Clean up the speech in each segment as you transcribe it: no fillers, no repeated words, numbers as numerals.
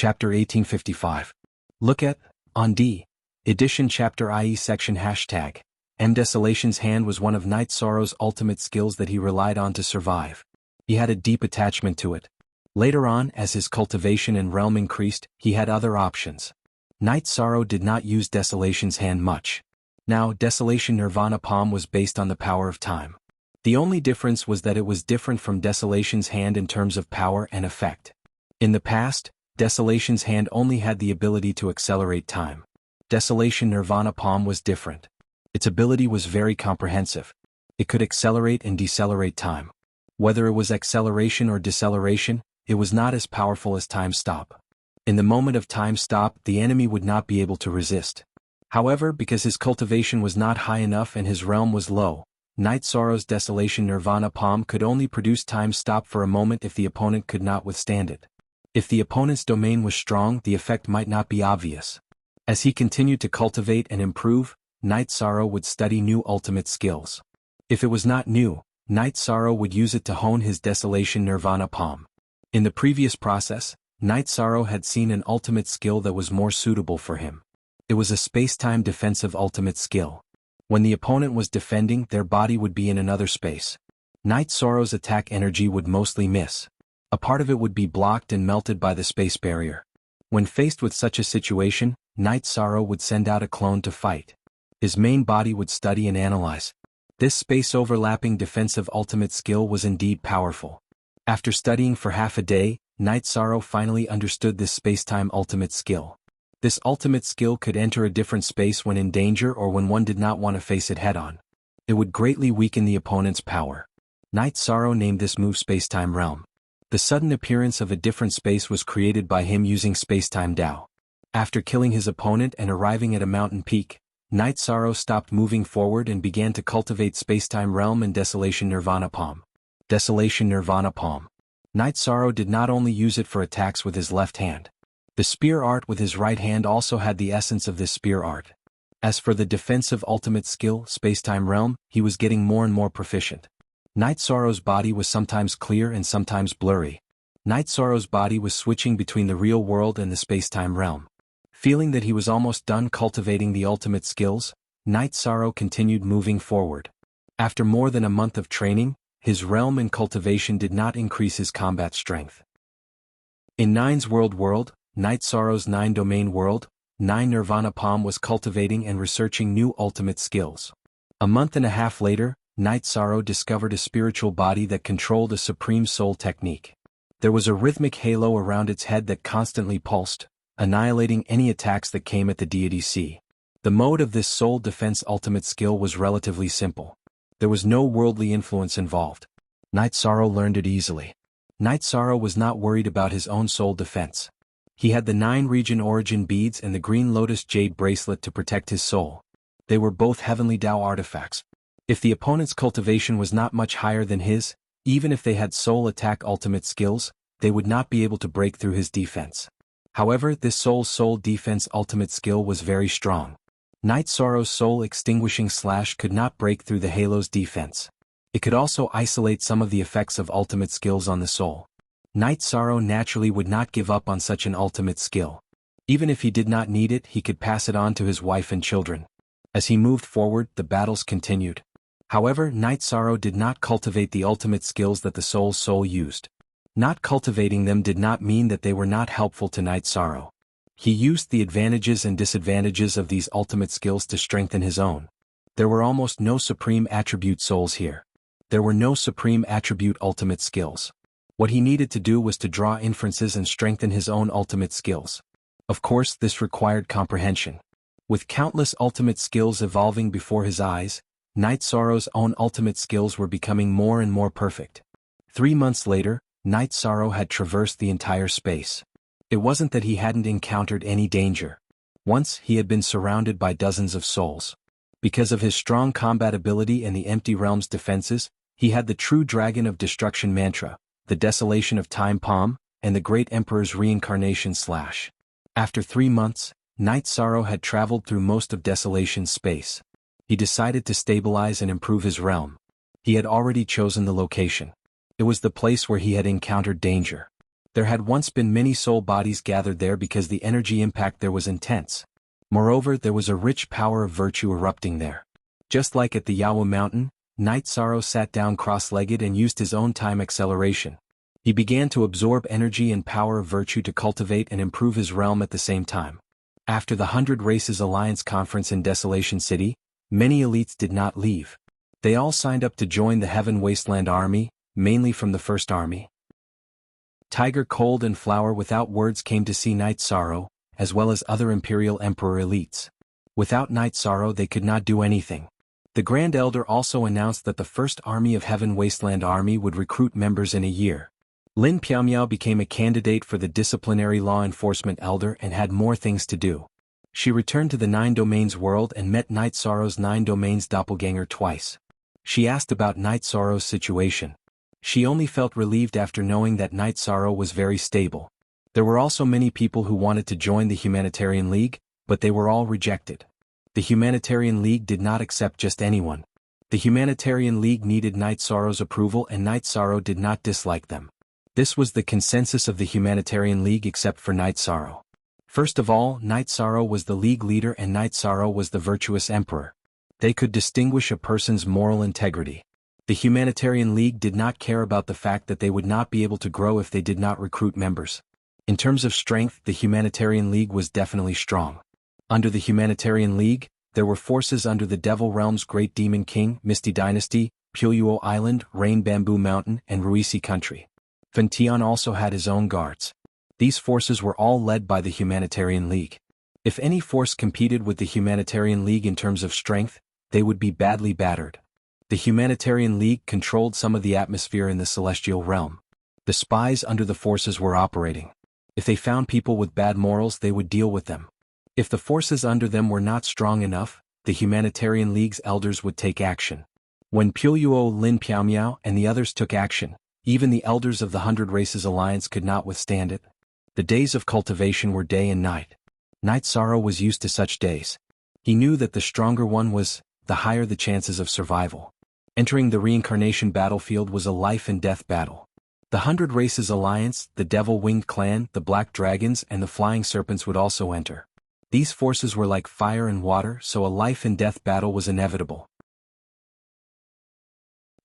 Chapter 1855. Look at, on D. Edition Chapter IE Section Hashtag. Desolation's Hand was one of Night Sorrow's ultimate skills that he relied on to survive. He had a deep attachment to it. Later on, as his cultivation and realm increased, he had other options. Night Sorrow did not use Desolation's Hand much. Now, Desolation Nirvana Palm was based on the power of time. The only difference was that it was different from Desolation's Hand in terms of power and effect. In the past, Desolation's Hand only had the ability to accelerate time. Desolation Nirvana Palm was different. Its ability was very comprehensive. It could accelerate and decelerate time. Whether it was acceleration or deceleration, it was not as powerful as time stop. In the moment of time stop, the enemy would not be able to resist. However, because his cultivation was not high enough and his realm was low, Night Sorrow's Desolation Nirvana Palm could only produce time stop for a moment if the opponent could not withstand it. If the opponent's domain was strong, the effect might not be obvious. As he continued to cultivate and improve, Night Sorrow would study new ultimate skills. If it was not new, Night Sorrow would use it to hone his Desolation Nirvana Palm. In the previous process, Night Sorrow had seen an ultimate skill that was more suitable for him. It was a space-time defensive ultimate skill. When the opponent was defending, their body would be in another space. Night Sorrow's attack energy would mostly miss. A part of it would be blocked and melted by the space barrier. When faced with such a situation, Night Sorrow would send out a clone to fight. His main body would study and analyze. This space-overlapping defensive ultimate skill was indeed powerful. After studying for half a day, Night Sorrow finally understood this space-time ultimate skill. This ultimate skill could enter a different space when in danger or when one did not want to face it head-on. It would greatly weaken the opponent's power. Night Sorrow named this move Space-Time Realm. The sudden appearance of a different space was created by him using Space-Time Dao. After killing his opponent and arriving at a mountain peak, Night Sorrow stopped moving forward and began to cultivate Space-Time Realm and Desolation Nirvana Palm. Desolation Nirvana Palm. Night Sorrow did not only use it for attacks with his left hand. The spear art with his right hand also had the essence of this spear art. As for the defensive ultimate skill, Space-Time Realm, he was getting more and more proficient. Night Sorrow's body was sometimes clear and sometimes blurry. Night Sorrow's body was switching between the real world and the Space-Time Realm. Feeling that he was almost done cultivating the ultimate skills, Night Sorrow continued moving forward. After more than a month of training, his realm and cultivation did not increase his combat strength. In Nine's world, Night Sorrow's 9-domain world, 9 Nirvana Palm was cultivating and researching new ultimate skills. A month and a half later, Night Sorrow discovered a spiritual body that controlled a supreme soul technique. There was a rhythmic halo around its head that constantly pulsed, annihilating any attacks that came at the deity C. The mode of this soul defense ultimate skill was relatively simple. There was no worldly influence involved. Night Sorrow learned it easily. Night Sorrow was not worried about his own soul defense. He had the 9 region origin beads and the green lotus jade bracelet to protect his soul. They were both heavenly Dao artifacts. If the opponent's cultivation was not much higher than his, even if they had soul attack ultimate skills, they would not be able to break through his defense. However, this soul defense ultimate skill was very strong. Night Sorrow's soul extinguishing slash could not break through the halo's defense. It could also isolate some of the effects of ultimate skills on the soul. Night Sorrow naturally would not give up on such an ultimate skill. Even if he did not need it, he could pass it on to his wife and children. As he moved forward, the battles continued. However, Night Sorrow did not cultivate the ultimate skills that the soul used. Not cultivating them did not mean that they were not helpful to Night Sorrow. He used the advantages and disadvantages of these ultimate skills to strengthen his own. There were almost no supreme attribute souls here. There were no supreme attribute ultimate skills. What he needed to do was to draw inferences and strengthen his own ultimate skills. Of course, this required comprehension. With countless ultimate skills evolving before his eyes, Night Sorrow's own ultimate skills were becoming more and more perfect. 3 months later, Night Sorrow had traversed the entire space. It wasn't that he hadn't encountered any danger. Once, he had been surrounded by dozens of souls. Because of his strong combat ability and the Empty Realm's defenses, he had the true Dragon of Destruction mantra, the Desolation of Time Palm, and the Great Emperor's Reincarnation slash. After 3 months, Night Sorrow had traveled through most of Desolation's space. He decided to stabilize and improve his realm. He had already chosen the location. It was the place where he had encountered danger. There had once been many soul bodies gathered there because the energy impact there was intense. Moreover, there was a rich power of virtue erupting there. Just like at the Yawa mountain, Night Sorrow sat down cross-legged and used his own time acceleration. He began to absorb energy and power of virtue to cultivate and improve his realm at the same time. After the 100 Races Alliance conference in Desolation City, many elites did not leave. They all signed up to join the Heaven Wasteland Army, mainly from the First Army. Tiger Cold and Flower Without Words came to see Night Sorrow, as well as other Imperial Emperor elites. Without Night Sorrow they could not do anything. The Grand Elder also announced that the First Army of Heaven Wasteland Army would recruit members in a year. Lin Piaomiao became a candidate for the Disciplinary Law Enforcement Elder and had more things to do. She returned to the Nine Domains world and met Night Sorrow's Nine Domains doppelganger twice. She asked about Night Sorrow's situation. She only felt relieved after knowing that Night Sorrow was very stable. There were also many people who wanted to join the Humanitarian League, but they were all rejected. The Humanitarian League did not accept just anyone. The Humanitarian League needed Night Sorrow's approval and Night Sorrow did not dislike them. This was the consensus of the Humanitarian League except for Night Sorrow. First of all, Night Sorrow was the League leader and Night Sorrow was the virtuous emperor. They could distinguish a person's moral integrity. The Humanitarian League did not care about the fact that they would not be able to grow if they did not recruit members. In terms of strength, the Humanitarian League was definitely strong. Under the Humanitarian League, there were forces under the Devil Realm's Great Demon King, Misty Dynasty, Puyuo Island, Rain Bamboo Mountain, and Ruisi Country. Fentian also had his own guards. These forces were all led by the Humanitarian League. If any force competed with the Humanitarian League in terms of strength, they would be badly battered. The Humanitarian League controlled some of the atmosphere in the celestial realm. The spies under the forces were operating. If they found people with bad morals, they would deal with them. If the forces under them were not strong enough, the Humanitarian League's elders would take action. When Puyuo Lin Piaomiao and the others took action, even the elders of the 100 Races Alliance could not withstand it. The days of cultivation were day and night. Night Sorrow was used to such days. He knew that the stronger one was, the higher the chances of survival. Entering the reincarnation battlefield was a life and death battle. The 100 Races Alliance, the Devil-Winged Clan, the Black Dragons and the Flying Serpents would also enter. These forces were like fire and water, so a life and death battle was inevitable.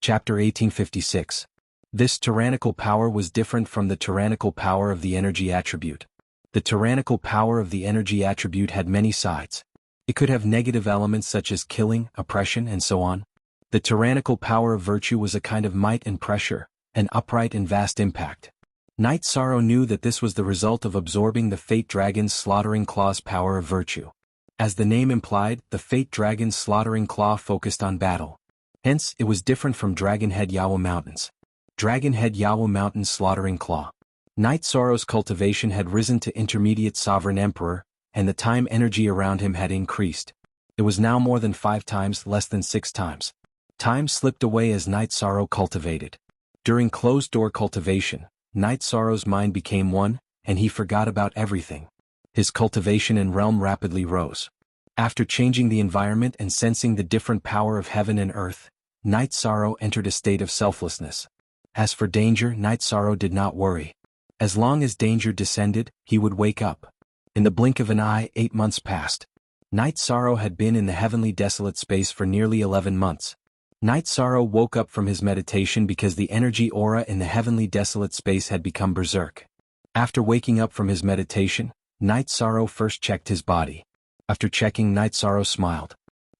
Chapter 1856. This tyrannical power was different from the tyrannical power of the energy attribute. The tyrannical power of the energy attribute had many sides. It could have negative elements such as killing, oppression, and so on. The tyrannical power of virtue was a kind of might and pressure, an upright and vast impact. Night Sorrow knew that this was the result of absorbing the Fate Dragon's Slaughtering Claw's power of virtue. As the name implied, the Fate Dragon's Slaughtering Claw focused on battle. Hence, it was different from Dragonhead Yawa Mountains. Dragonhead Yawa Mountain's Slaughtering Claw. Night Sorrow's cultivation had risen to intermediate Sovereign Emperor, and the time energy around him had increased. It was now more than 5 times, less than 6 times. Time slipped away as Night Sorrow cultivated. During closed-door cultivation, Night Sorrow's mind became one, and he forgot about everything. His cultivation and realm rapidly rose. After changing the environment and sensing the different power of heaven and earth, Night Sorrow entered a state of selflessness. As for danger, Night Sorrow did not worry. As long as danger descended, he would wake up. In the blink of an eye, 8 months passed. Night Sorrow had been in the heavenly desolate space for nearly 11 months. Night Sorrow woke up from his meditation because the energy aura in the heavenly desolate space had become berserk. After waking up from his meditation, Night Sorrow first checked his body. After checking, Night Sorrow smiled.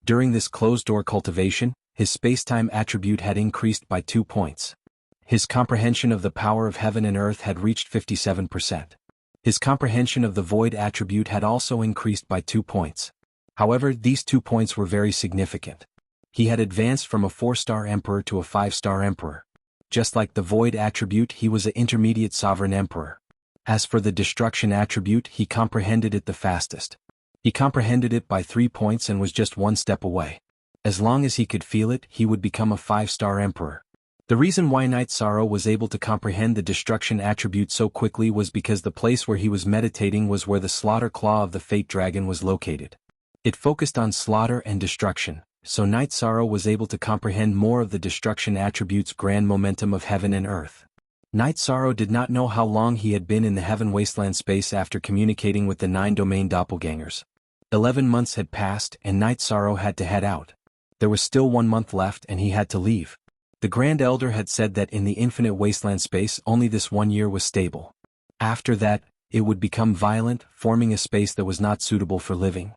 During this closed-door cultivation, his space-time attribute had increased by 2 points. His comprehension of the power of heaven and earth had reached 57%. His comprehension of the void attribute had also increased by 2 points. However, these 2 points were very significant. He had advanced from a 4-star emperor to a 5-star emperor. Just like the void attribute, he was an intermediate sovereign emperor. As for the destruction attribute, he comprehended it the fastest. He comprehended it by 3 points and was just 1 step away. As long as he could feel it, he would become a 5-star emperor. The reason why Night Sorrow was able to comprehend the destruction attribute so quickly was because the place where he was meditating was where the slaughter claw of the Fate Dragon was located. It focused on slaughter and destruction, so Night Sorrow was able to comprehend more of the destruction attribute's grand momentum of heaven and earth. Night Sorrow did not know how long he had been in the Heaven Wasteland space after communicating with the 9 domain doppelgangers. 11 months had passed and Night Sorrow had to head out. There was still 1 month left and he had to leave. The Grand Elder had said that in the infinite wasteland space only this 1 year was stable. After that, it would become violent, forming a space that was not suitable for living.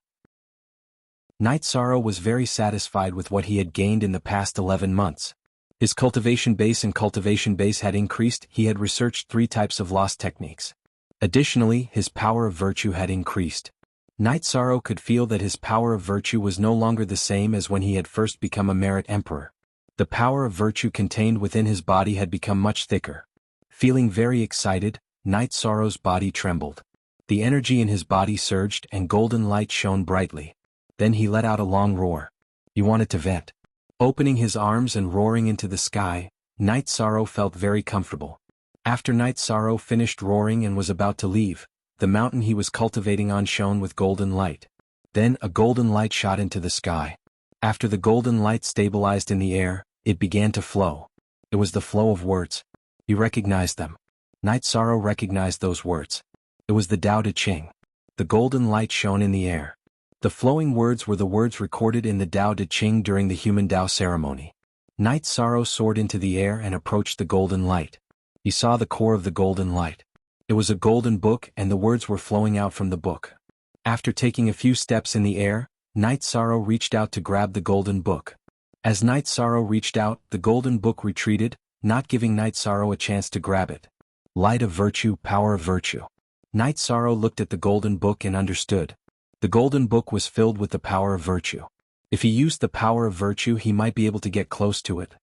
Night Sorrow was very satisfied with what he had gained in the past 11 months. His cultivation base and cultivation base had increased. He had researched 3 types of lost techniques. Additionally, his power of virtue had increased. Night Sorrow could feel that his power of virtue was no longer the same as when he had first become a merit emperor. The power of virtue contained within his body had become much thicker. Feeling very excited, Night Sorrow's body trembled. The energy in his body surged and golden light shone brightly. Then he let out a long roar. He wanted to vent. Opening his arms and roaring into the sky, Night Sorrow felt very comfortable. After Night Sorrow finished roaring and was about to leave, the mountain he was cultivating on shone with golden light. Then a golden light shot into the sky. After the golden light stabilized in the air, it began to flow. It was the flow of words. He recognized them. Night Sorrow recognized those words. It was the Tao Te Ching. The golden light shone in the air. The flowing words were the words recorded in the Tao Te Ching during the human Tao ceremony. Night Sorrow soared into the air and approached the golden light. He saw the core of the golden light. It was a golden book and the words were flowing out from the book. After taking a few steps in the air, Night Sorrow reached out to grab the golden book. As Night Sorrow reached out, the golden book retreated, not giving Night Sorrow a chance to grab it. Light of virtue, power of virtue. Night Sorrow looked at the golden book and understood. The golden book was filled with the power of virtue. If he used the power of virtue he might be able to get close to it.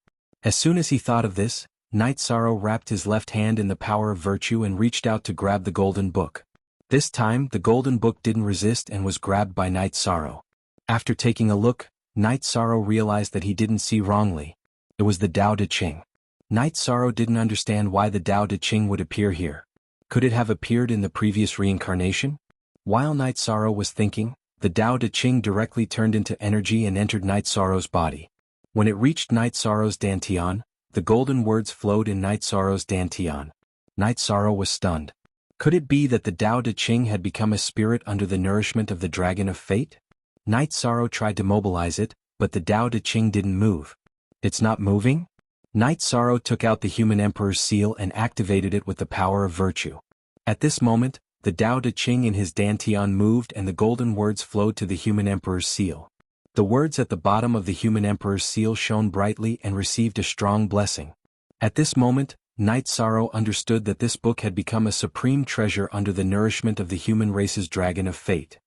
As soon as he thought of this, Night Sorrow wrapped his left hand in the power of virtue and reached out to grab the golden book. This time the golden book didn't resist and was grabbed by Night Sorrow. After taking a look, Night Sorrow realized that he didn't see wrongly. It was the Tao Te Ching. Night Sorrow didn't understand why the Tao Te Ching would appear here. Could it have appeared in the previous reincarnation? While Night Sorrow was thinking, the Tao Te Ching directly turned into energy and entered Night Sorrow's body. When it reached Night Sorrow's dantian, the golden words flowed in Night Sorrow's dantian. Night Sorrow was stunned. Could it be that the Tao Te Ching had become a spirit under the nourishment of the Dragon of Fate? Night Sorrow tried to mobilize it, but the Tao Te Ching didn't move. It's not moving? Night Sorrow took out the Human Emperor's seal and activated it with the power of virtue. At this moment, the Tao Te Ching in his dantian moved and the golden words flowed to the Human Emperor's seal. The words at the bottom of the Human Emperor's seal shone brightly and received a strong blessing. At this moment, Night Sorrow understood that this book had become a supreme treasure under the nourishment of the human race's Dragon of Fate.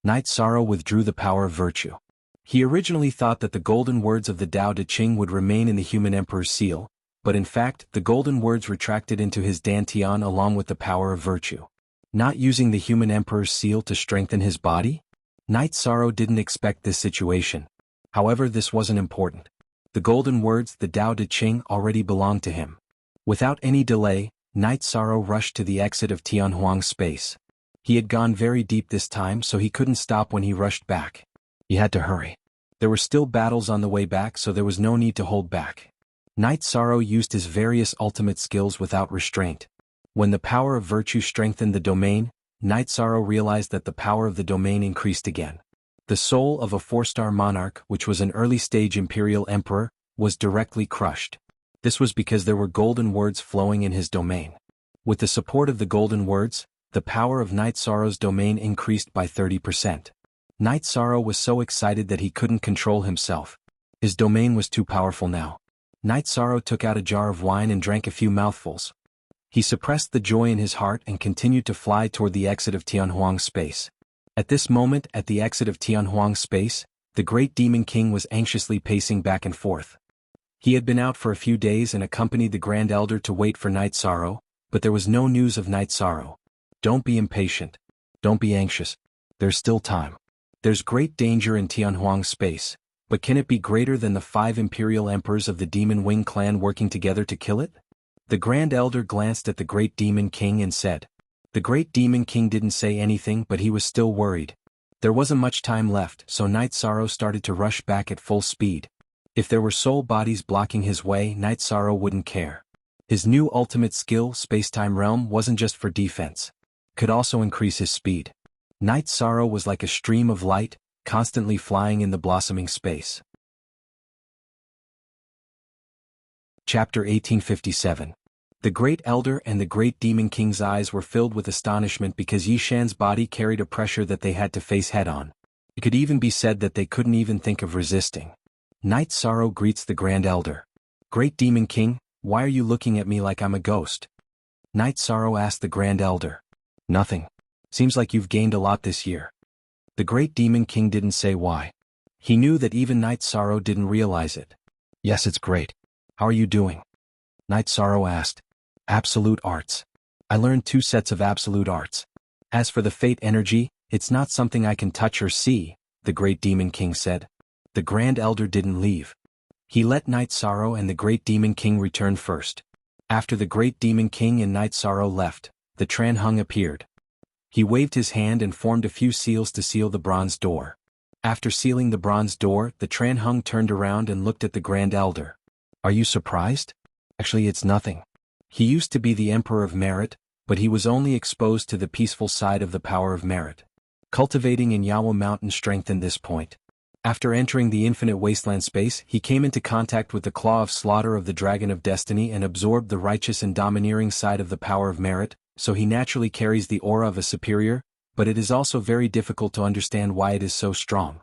Night Sorrow withdrew the power of virtue. He originally thought that the golden words of the Tao Te Ching would remain in the Human Emperor's seal, but in fact, the golden words retracted into his dantian along with the power of virtue. Not using the Human Emperor's seal to strengthen his body? Night Sorrow didn't expect this situation. However, this wasn't important. The golden words, the Tao Te Ching, already belonged to him. Without any delay, Night Sorrow rushed to the exit of Tianhuang's space. He had gone very deep this time so he couldn't stop when he rushed back. He had to hurry. There were still battles on the way back so there was no need to hold back. Night Sorrow used his various ultimate skills without restraint. When the power of virtue strengthened the domain, Night Sorrow realized that the power of the domain increased again. The soul of a 4-star monarch, which was an early-stage imperial emperor, was directly crushed. This was because there were golden words flowing in his domain. With the support of the golden words, the power of Night Sorrow's domain increased by 30%. Night Sorrow was so excited that he couldn't control himself. His domain was too powerful now. Night Sorrow took out a jar of wine and drank a few mouthfuls. He suppressed the joy in his heart and continued to fly toward the exit of Tianhuang's space. At this moment, at the exit of Tianhuang's space, the great Demon King was anxiously pacing back and forth. He had been out for a few days and accompanied the Grand Elder to wait for Night Sorrow, but there was no news of Night Sorrow. Don't be impatient. Don't be anxious. There's still time. There's great danger in Tianhuang's space, but can it be greater than the 5 imperial emperors of the Demon Wing clan working together to kill it? The Grand Elder glanced at the Great Demon King and said. The Great Demon King didn't say anything but he was still worried. There wasn't much time left so Night Sorrow started to rush back at full speed. If there were soul bodies blocking his way Night Sorrow wouldn't care. His new ultimate skill, Space-Time Realm, wasn't just for defense. It could also increase his speed. Night Sorrow was like a stream of light, constantly flying in the blossoming space. Chapter 1857. The Great Elder and the Great Demon King's eyes were filled with astonishment because Yi Shan's body carried a pressure that they had to face head-on. It could even be said that they couldn't even think of resisting. Night Sorrow greets the Grand Elder. "Great Demon King, why are you looking at me like I'm a ghost?" Night Sorrow asked the Grand Elder. "Nothing. Seems like you've gained a lot this year." The Great Demon King didn't say why. He knew that even Night Sorrow didn't realize it. "Yes, it's great. How are you doing?" Night Sorrow asked. "Absolute arts. I learned 2 sets of absolute arts. As for the fate energy, it's not something I can touch or see," the Great Demon King said. The Grand Elder didn't leave. He let Night Sorrow and the Great Demon King return first. After the Great Demon King and Night Sorrow left, the Tran Hung appeared. He waved his hand and formed a few seals to seal the bronze door. After sealing the bronze door, the Tran Hung turned around and looked at the Grand Elder. "Are you surprised?" "Actually, it's nothing. He used to be the Emperor of Merit, but he was only exposed to the peaceful side of the power of merit. Cultivating in Yawa Mountain strengthened this point. After entering the infinite wasteland space, he came into contact with the claw of slaughter of the Dragon of Destiny and absorbed the righteous and domineering side of the power of merit, so he naturally carries the aura of a superior, but it is also very difficult to understand why it is so strong.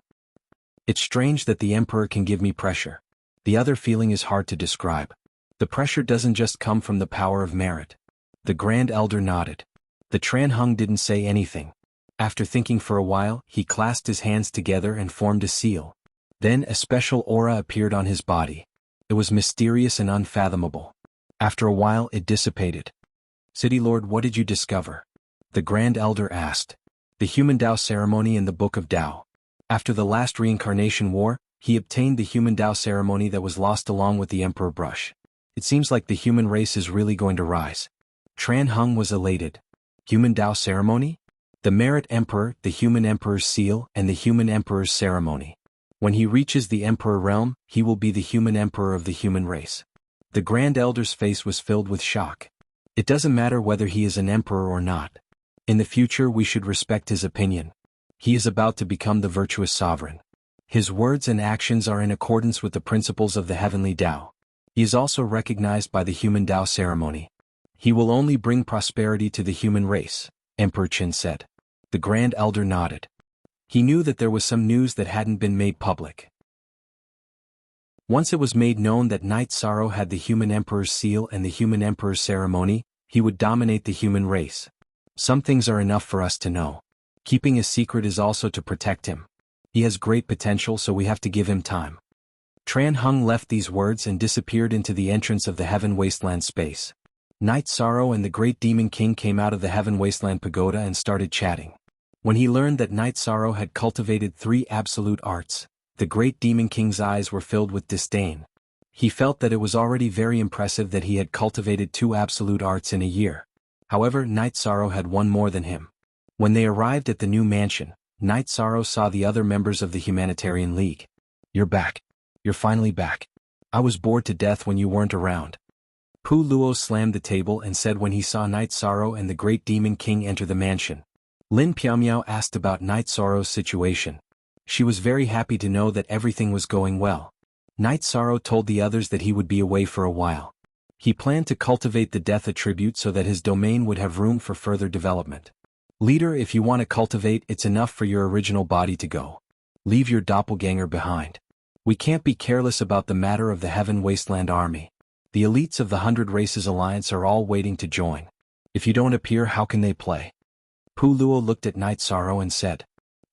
It's strange that the Emperor can give me pressure. The other feeling is hard to describe. The pressure doesn't just come from the power of merit." The Grand Elder nodded. The Tran Hung didn't say anything. After thinking for a while, he clasped his hands together and formed a seal. Then a special aura appeared on his body. It was mysterious and unfathomable. After a while it dissipated. "City Lord, what did you discover?" the Grand Elder asked. "The Human Tao ceremony in the Book of Tao. After the last reincarnation war, he obtained the Human Tao ceremony that was lost along with the Emperor Brush. It seems like the human race is really going to rise." Tran Hung was elated. "Human Tao ceremony? The Merit Emperor, the Human Emperor's seal, and the Human Emperor's ceremony. When he reaches the Emperor realm, he will be the Human Emperor of the human race." The Grand Elder's face was filled with shock. "It doesn't matter whether he is an emperor or not. In the future we should respect his opinion. He is about to become the virtuous sovereign. His words and actions are in accordance with the principles of the heavenly Tao. He is also recognized by the Human Tao ceremony. He will only bring prosperity to the human race," Emperor Qin said. The Grand Elder nodded. He knew that there was some news that hadn't been made public. Once it was made known that Night Sorrow had the Human Emperor's seal and the Human Emperor's ceremony, he would dominate the human race. Some things are enough for us to know. Keeping a secret is also to protect him. He has great potential, so we have to give him time. Tran Hung left these words and disappeared into the entrance of the Heaven Wasteland space. Night Sorrow and the Great Demon King came out of the Heaven Wasteland pagoda and started chatting. When he learned that Night Sorrow had cultivated 3 absolute arts, the Great Demon King's eyes were filled with disdain. He felt that it was already very impressive that he had cultivated 2 absolute arts in a year. However, Night Sorrow had one more than him. When they arrived at the new mansion, Night Sorrow saw the other members of the Humanitarian League. "You're back. You're finally back. I was bored to death when you weren't around." Pu Luo slammed the table and said when he saw Night Sorrow and the Great Demon King enter the mansion. Lin Piaomiao asked about Night Sorrow's situation. She was very happy to know that everything was going well. Night Sorrow told the others that he would be away for a while. He planned to cultivate the death attribute so that his domain would have room for further development. "Leader, if you want to cultivate, it's enough for your original body to go. Leave your doppelganger behind. We can't be careless about the matter of the Heaven Wasteland Army. The elites of the 100 Races Alliance are all waiting to join. If you don't appear, how can they play?" Pu Luo looked at Night Sorrow and said,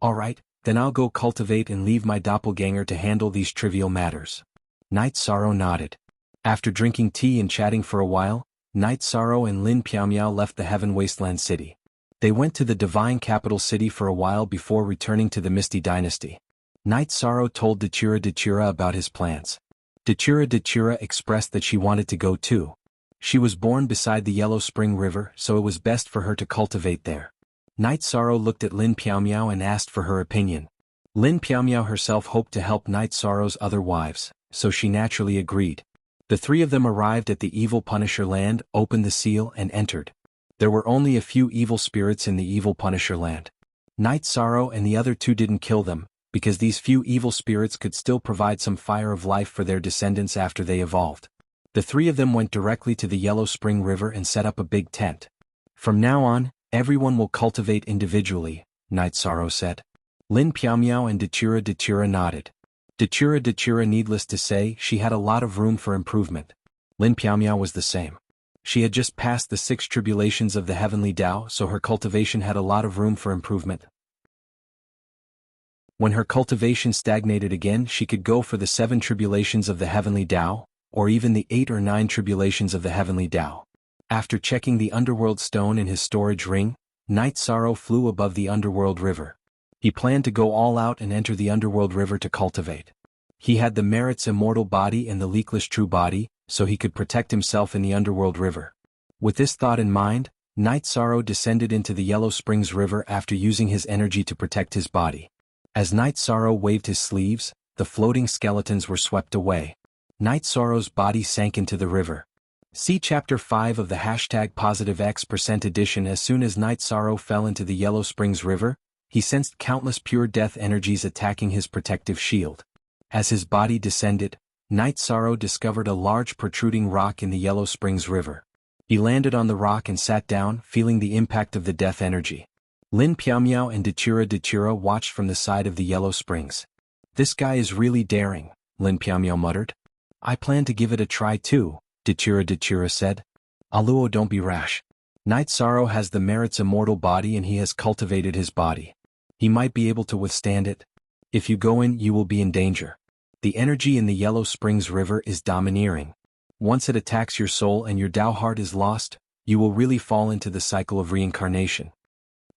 "All right, then I'll go cultivate and leave my doppelganger to handle these trivial matters." Night Sorrow nodded. After drinking tea and chatting for a while, Night Sorrow and Lin Piaomiao left the Heaven Wasteland City. They went to the Divine Capital City for a while before returning to the Misty Dynasty. Night Sorrow told Dachura about his plans. Dachura expressed that she wanted to go too. She was born beside the Yellow Spring River, so it was best for her to cultivate there. Night Sorrow looked at Lin Piaomiao and asked for her opinion. Lin Piaomiao herself hoped to help Night Sorrow's other wives, so she naturally agreed. The three of them arrived at the evil Punisher land, opened the seal and entered. There were only a few evil spirits in the evil Punisher land. Night Sorrow and the other two didn't kill them, because these few evil spirits could still provide some fire of life for their descendants after they evolved. The three of them went directly to the Yellow Spring River and set up a big tent. From now on, everyone will cultivate individually, Night Sorrow said. Lin Piaomiao and Dachira nodded. Dachira, needless to say, she had a lot of room for improvement. Lin Piaomiao was the same. She had just passed the 6 tribulations of the heavenly Tao, so her cultivation had a lot of room for improvement. When her cultivation stagnated again, she could go for the 7 tribulations of the heavenly Tao, or even the 8 or 9 tribulations of the heavenly Tao. After checking the underworld stone in his storage ring, Night Sorrow flew above the underworld river. He planned to go all out and enter the underworld river to cultivate. He had the Merit's immortal body and the leakless true body, so he could protect himself in the underworld river. With this thought in mind, Night Sorrow descended into the Yellow Springs River after using his energy to protect his body. As Night Sorrow waved his sleeves, the floating skeletons were swept away. Night Sorrow's body sank into the river. See Chapter 5 of the #X% edition. As soon as Night Sorrow fell into the Yellow Springs River, he sensed countless pure death energies attacking his protective shield. As his body descended, Night Sorrow discovered a large protruding rock in the Yellow Springs River. He landed on the rock and sat down, feeling the impact of the death energy. Lin Piaomiao and Dachira watched from the side of the Yellow Springs. "This guy is really daring," Lin Piaomiao muttered. "I plan to give it a try too," Dachira said. "Aluo, don't be rash. Night Sorrow has the Merit's immortal body and he has cultivated his body. He might be able to withstand it. If you go in, you will be in danger. The energy in the Yellow Springs River is domineering. Once it attacks your soul and your Tao heart is lost, you will really fall into the cycle of reincarnation."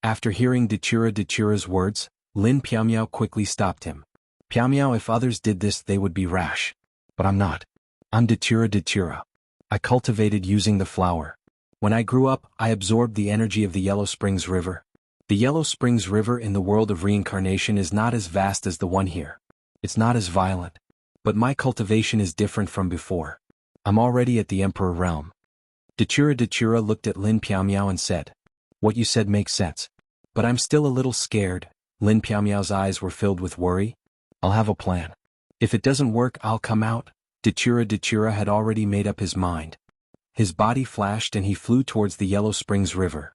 After hearing Dachira's words, Lin Piaomiao quickly stopped him. "Piaomiao, if others did this they would be rash. But I'm not. I'm Dachira. I cultivated using the flower. When I grew up, I absorbed the energy of the Yellow Springs River. The Yellow Springs River in the world of reincarnation is not as vast as the one here. It's not as violent. But my cultivation is different from before. I'm already at the Emperor realm." Dachira looked at Lin Piaomiao and said, "What you said makes sense. But I'm still a little scared." Lin Piaomiao's eyes were filled with worry. "I'll have a plan. If it doesn't work, I'll come out." Dachira had already made up his mind. His body flashed and he flew towards the Yellow Springs River.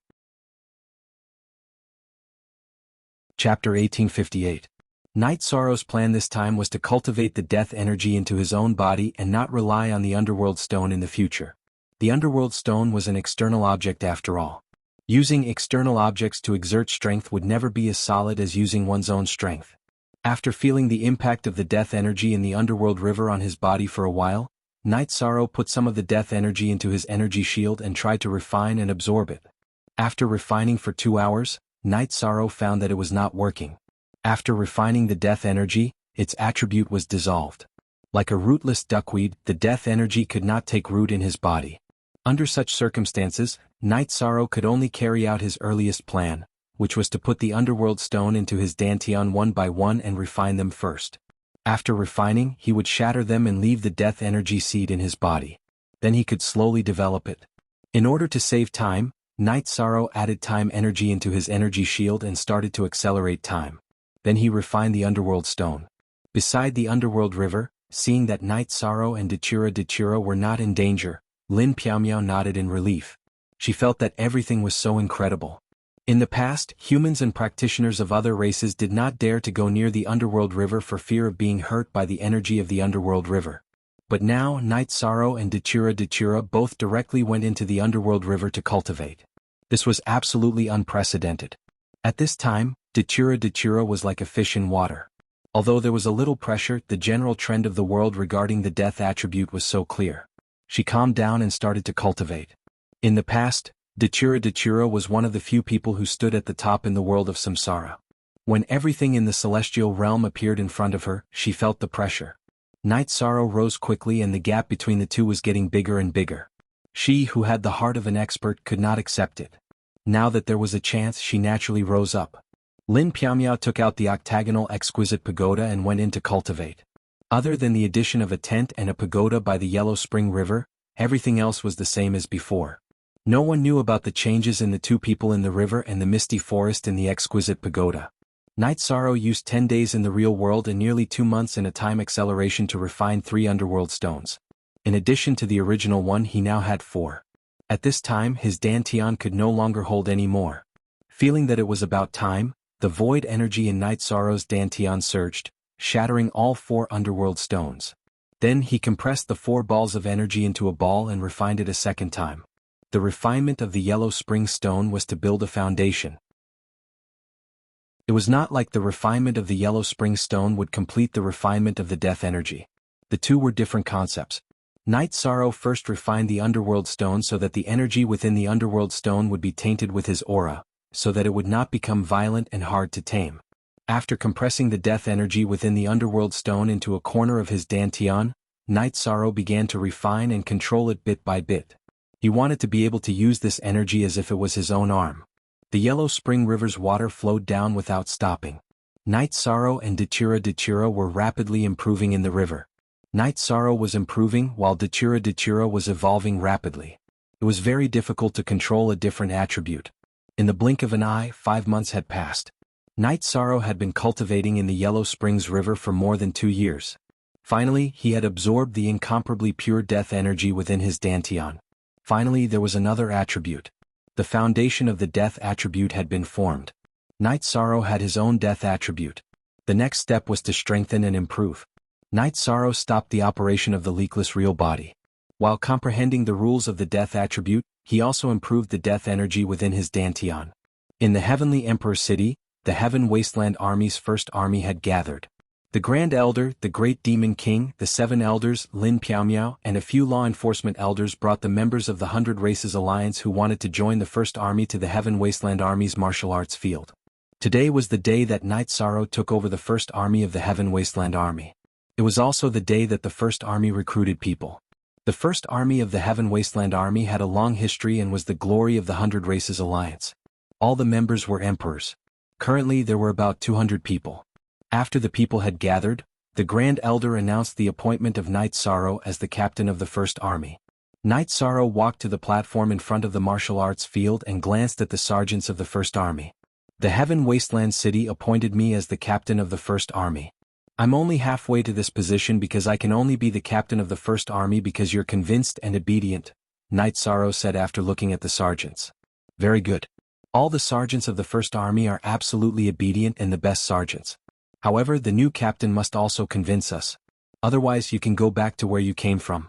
Chapter 1858. Night Sorrow's plan this time was to cultivate the death energy into his own body and not rely on the underworld stone in the future. The underworld stone was an external object after all. Using external objects to exert strength would never be as solid as using one's own strength. After feeling the impact of the death energy in the underworld river on his body for a while, Night Sorrow put some of the death energy into his energy shield and tried to refine and absorb it. After refining for 2 hours, Night Sorrow found that it was not working. After refining the death energy, its attribute was dissolved. Like a rootless duckweed, the death energy could not take root in his body. Under such circumstances, Night Sorrow could only carry out his earliest plan, which was to put the underworld stone into his dantian one by one and refine them first. After refining, he would shatter them and leave the death energy seed in his body. Then he could slowly develop it. In order to save time, Night Sorrow added time energy into his energy shield and started to accelerate time. Then he refined the underworld stone. Beside the underworld river, seeing that Night Sorrow and Dachira were not in danger, Lin Piaomiao nodded in relief. She felt that everything was so incredible. In the past, humans and practitioners of other races did not dare to go near the underworld river for fear of being hurt by the energy of the underworld river. But now Night Sorrow and Dachira both directly went into the underworld river to cultivate. This was absolutely unprecedented. At this time, Dachira was like a fish in water. Although there was a little pressure, the general trend of the world regarding the death attribute was so clear. She calmed down and started to cultivate. In the past, Dachira was one of the few people who stood at the top in the world of samsara. When everything in the celestial realm appeared in front of her, she felt the pressure. Night Sorrow rose quickly and the gap between the two was getting bigger and bigger. She, who had the heart of an expert, could not accept it. Now that there was a chance, she naturally rose up. Lin Piaomiao took out the octagonal exquisite pagoda and went in to cultivate. Other than the addition of a tent and a pagoda by the Yellow Spring River, everything else was the same as before. No one knew about the changes in the two people in the river and the misty forest in the exquisite pagoda. Night Sorrow used 10 days in the real world and nearly 2 months in a time acceleration to refine 3 underworld stones. In addition to the original one, he now had 4. At this time, his dantian could no longer hold any more. Feeling that it was about time, the void energy in Night Sorrow's dantian surged, shattering all 4 underworld stones. Then he compressed the 4 balls of energy into a ball and refined it a second time. The refinement of the Yellow Spring Stone was to build a foundation. It was not like the refinement of the Yellow Spring Stone would complete the refinement of the Death Energy. The two were different concepts. Night Sorrow first refined the Underworld Stone so that the energy within the Underworld Stone would be tainted with his aura, so that it would not become violent and hard to tame. After compressing the Death Energy within the Underworld Stone into a corner of his dantian, Night Sorrow began to refine and control it bit by bit. He wanted to be able to use this energy as if it was his own arm. The Yellow Spring River's water flowed down without stopping. Night Sorrow and Datura were rapidly improving in the river. Night Sorrow was improving while Datura was evolving rapidly. It was very difficult to control a different attribute. In the blink of an eye, 5 months had passed. Night Sorrow had been cultivating in the Yellow Springs River for more than 2 years. Finally, he had absorbed the incomparably pure death energy within his dantian. Finally, there was another attribute. The foundation of the death attribute had been formed. Night Sorrow had his own death attribute. The next step was to strengthen and improve. Night Sorrow stopped the operation of the leakless real body. While comprehending the rules of the death attribute, he also improved the death energy within his dantian. In the Heavenly Emperor City, the Heaven Wasteland Army's first army had gathered. The Grand Elder, the Great Demon King, the 7 Elders, Lin Piaomiao, and a few law enforcement elders brought the members of the 100 Races Alliance who wanted to join the First Army to the Heaven Wasteland Army's martial arts field. Today was the day that Night Sorrow took over the First Army of the Heaven Wasteland Army. It was also the day that the First Army recruited people. The First Army of the Heaven Wasteland Army had a long history and was the glory of the 100 Races Alliance. All the members were emperors. Currently there were about 200 people. After the people had gathered, the Grand Elder announced the appointment of Night Sorrow as the captain of the First Army. Night Sorrow walked to the platform in front of the martial arts field and glanced at the sergeants of the First Army. The Heaven Wasteland City appointed me as the captain of the First Army. I'm only halfway to this position because I can only be the captain of the First Army because you're convinced and obedient, Night Sorrow said after looking at the sergeants. Very good. All the sergeants of the First Army are absolutely obedient and the best sergeants. However, the new captain must also convince us. Otherwise you can go back to where you came from.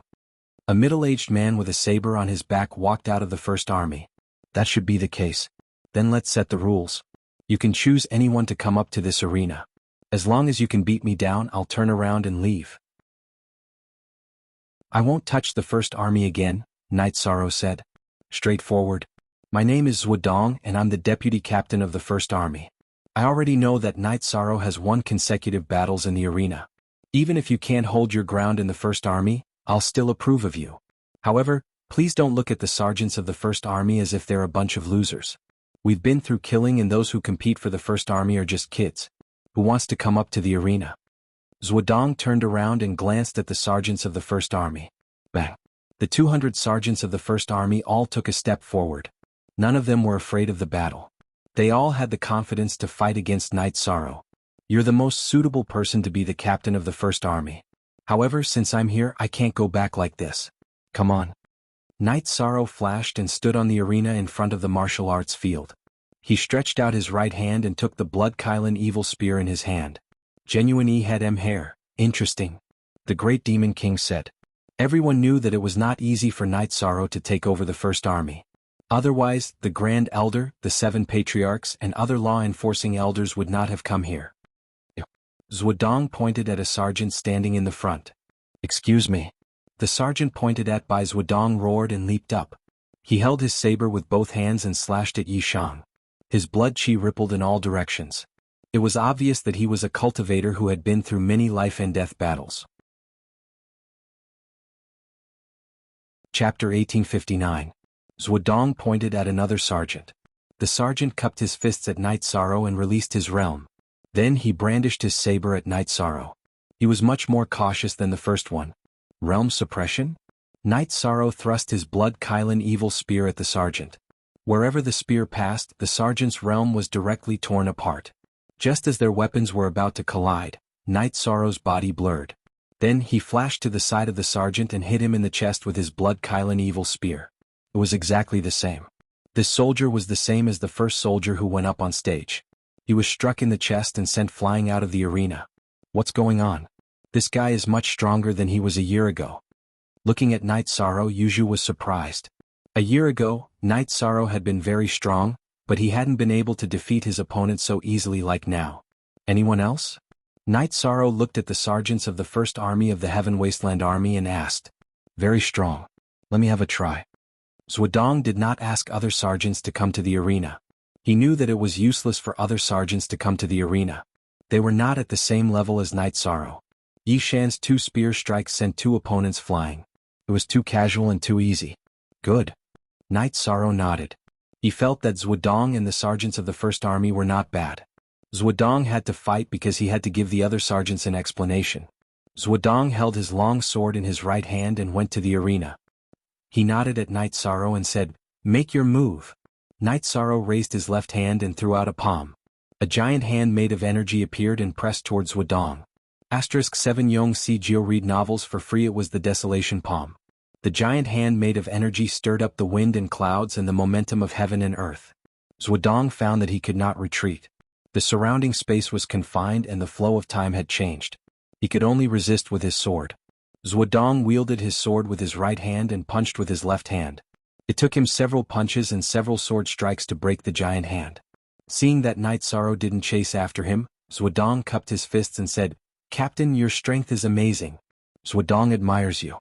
A middle-aged man with a saber on his back walked out of the First Army. That should be the case. Then let's set the rules. You can choose anyone to come up to this arena. As long as you can beat me down, I'll turn around and leave. I won't touch the First Army again, Night Sorrow said. Straightforward. My name is Zhuodong and I'm the deputy captain of the First Army. I already know that Night Sorrow has won consecutive battles in the arena. Even if you can't hold your ground in the First Army, I'll still approve of you. However, please don't look at the sergeants of the First Army as if they're a bunch of losers. We've been through killing and those who compete for the First Army are just kids. Who wants to come up to the arena? Zhuodong turned around and glanced at the sergeants of the First Army. Bang! The 200 sergeants of the First Army all took a step forward. None of them were afraid of the battle. They all had the confidence to fight against Night Sorrow. You're the most suitable person to be the captain of the First Army. However, since I'm here, I can't go back like this. Come on. Night Sorrow flashed and stood on the arena in front of the martial arts field. He stretched out his right hand and took the Blood Kylan Evil Spear in his hand. Genuine had hair. Interesting. The Great Demon King said. Everyone knew that it was not easy for Night Sorrow to take over the First Army. Otherwise, the Grand Elder, the 7 Patriarchs and other law-enforcing elders would not have come here. Zhuodong pointed at a sergeant standing in the front. Excuse me. The sergeant pointed at by Zhuodong roared and leaped up. He held his saber with both hands and slashed at Yishang. His blood chi rippled in all directions. It was obvious that he was a cultivator who had been through many life and death battles. Chapter 1859. Zhuodong pointed at another sergeant. The sergeant cupped his fists at Night Sorrow and released his realm. Then he brandished his saber at Night Sorrow. He was much more cautious than the first one. Realm suppression? Knight Sorrow thrust his blood Kylan evil spear at the sergeant. Wherever the spear passed, the sergeant's realm was directly torn apart. Just as their weapons were about to collide, Knight Sorrow's body blurred. Then he flashed to the side of the sergeant and hit him in the chest with his blood Kylan evil spear. It was exactly the same. This soldier was the same as the first soldier who went up on stage. He was struck in the chest and sent flying out of the arena. What's going on? This guy is much stronger than he was a year ago. Looking at Knight Sorrow, Yuju was surprised. A year ago, Knight Sorrow had been very strong, but he hadn't been able to defeat his opponent so easily like now. Anyone else? Knight Sorrow looked at the sergeants of the First Army of the Heaven Wasteland Army and asked. Very strong. Let me have a try. Zhuodong did not ask other sergeants to come to the arena. He knew that it was useless for other sergeants to come to the arena. They were not at the same level as Knight Sorrow. Yi Shan's 2 spear strikes sent 2 opponents flying. It was too casual and too easy. Good. Knight Sorrow nodded. He felt that Zhuodong and the sergeants of the First Army were not bad. Zhuodong had to fight because he had to give the other sergeants an explanation. Zhuodong held his long sword in his right hand and went to the arena. He nodded at Knight Sorrow and said, "Make your move." Knight Sorrow raised his left hand and threw out a palm. A giant hand made of energy appeared and pressed towards Zhuodong. *7 Yong Si Geo read novels for free. It was the Desolation Palm. The giant hand made of energy stirred up the wind and clouds and the momentum of heaven and earth. Zhuodong found that he could not retreat. The surrounding space was confined and the flow of time had changed. He could only resist with his sword. Zhuodong wielded his sword with his right hand and punched with his left hand. It took him several punches and several sword strikes to break the giant hand. Seeing that Knight Sorrow didn't chase after him, Zhuodong cupped his fists and said, "Captain, your strength is amazing. Zhuodong admires you."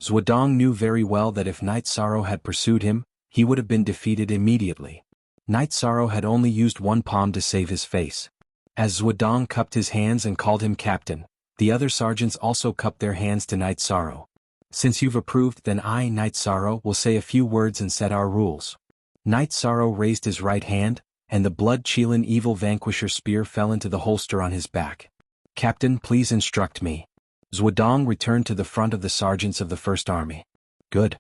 Zhuodong knew very well that if Knight Sorrow had pursued him, he would have been defeated immediately. Knight Sorrow had only used one palm to save his face. As Zhuodong cupped his hands and called him captain, the other sergeants also cupped their hands to Knight Sorrow. "Since you've approved, then I, Knight Sorrow, will say a few words and set our rules." Knight Sorrow raised his right hand, and the blood Qilin Evil Vanquisher spear fell into the holster on his back. "Captain, please instruct me." Zhuodong returned to the front of the sergeants of the First Army. "Good.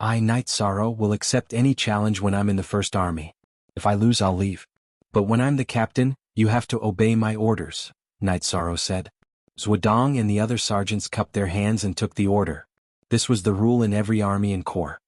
I, Knight Sorrow, will accept any challenge when I'm in the First Army. If I lose, I'll leave. But when I'm the captain, you have to obey my orders," Knight Sorrow said. Zhuodong and the other sergeants cupped their hands and took the order. This was the rule in every army and corps.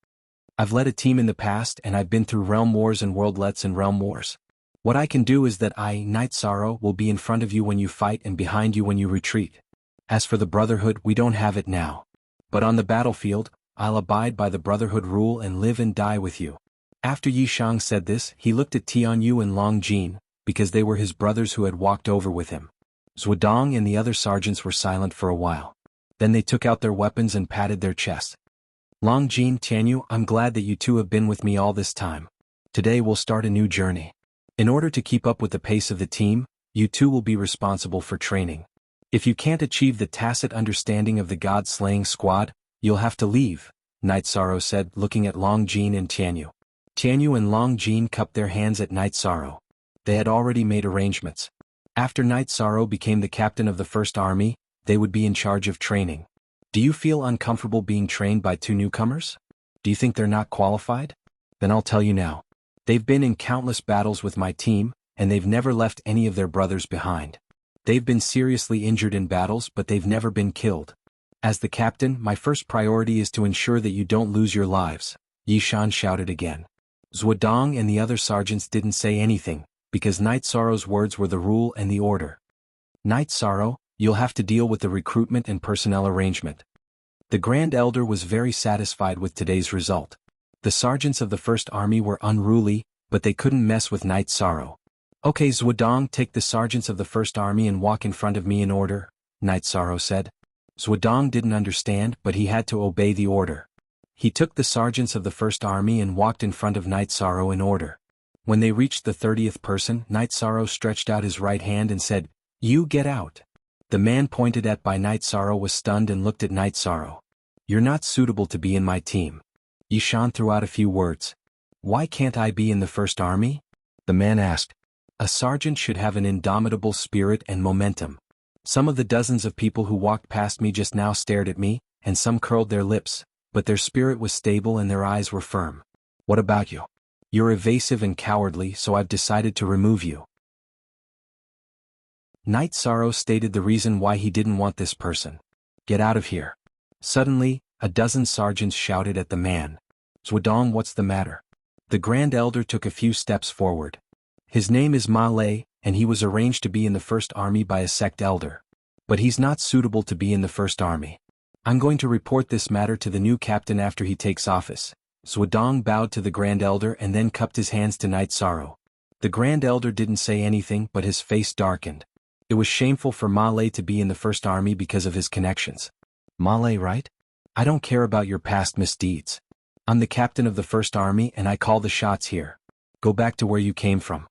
"I've led a team in the past and I've been through realm wars and worldlets and realm wars. What I can do is that I, Knight Sorrow, will be in front of you when you fight and behind you when you retreat. As for the Brotherhood, we don't have it now. But on the battlefield, I'll abide by the Brotherhood rule and live and die with you." After Yi Shang said this, he looked at Tianyu and Long Jin, because they were his brothers who had walked over with him. Zhuodong and the other sergeants were silent for a while. Then they took out their weapons and patted their chests. "Long Jin, Tianyu, I'm glad that you two have been with me all this time. Today we'll start a new journey. In order to keep up with the pace of the team, you two will be responsible for training. If you can't achieve the tacit understanding of the God-slaying squad, you'll have to leave," Knight Sorrow said, looking at Long Jin and Tianyu. Tianyu and Long Jin cupped their hands at Knight Sorrow. They had already made arrangements. After Knight Sorrow became the captain of the First Army, they would be in charge of training. "Do you feel uncomfortable being trained by 2 newcomers? Do you think they're not qualified? Then I'll tell you now. They've been in countless battles with my team, and they've never left any of their brothers behind. They've been seriously injured in battles, but they've never been killed. As the captain, my first priority is to ensure that you don't lose your lives," Yi Shan shouted again. Zhuodong and the other sergeants didn't say anything, because Knight Sorrow's words were the rule and the order. "Knight Sorrow, you'll have to deal with the recruitment and personnel arrangement." The Grand Elder was very satisfied with today's result. The sergeants of the First Army were unruly, but they couldn't mess with Knight Sorrow. "Okay, Zhuodong, take the sergeants of the First Army and walk in front of me in order," Knight Sorrow said. Zhuodong didn't understand, but he had to obey the order. He took the sergeants of the First Army and walked in front of Knight Sorrow in order. When they reached the 30th person, Knight Sorrow stretched out his right hand and said, "You get out." The man pointed at by Knight Sorrow was stunned and looked at Knight Sorrow. "You're not suitable to be in my team." Yi Shan threw out a few words. "Why can't I be in the First Army?" The man asked. "A sergeant should have an indomitable spirit and momentum. Some of the dozens of people who walked past me just now stared at me, and some curled their lips, but their spirit was stable and their eyes were firm. What about you? You're evasive and cowardly, so I've decided to remove you. Knight Sorrow stated the reason why he didn't want this person. Get out of here. Suddenly, a dozen sergeants shouted at the man. Zhuodong, what's the matter? The Grand Elder took a few steps forward. His name is Ma Lei, and he was arranged to be in the First Army by a sect elder. But he's not suitable to be in the First Army. I'm going to report this matter to the new captain after he takes office. Zhuodong bowed to the Grand Elder and then cupped his hands to Knight Sorrow. The Grand Elder didn't say anything, but his face darkened. It was shameful for Ma Lei to be in the First Army because of his connections. Ma Lei, right? I don't care about your past misdeeds. I'm the captain of the First Army and I call the shots here. Go back to where you came from.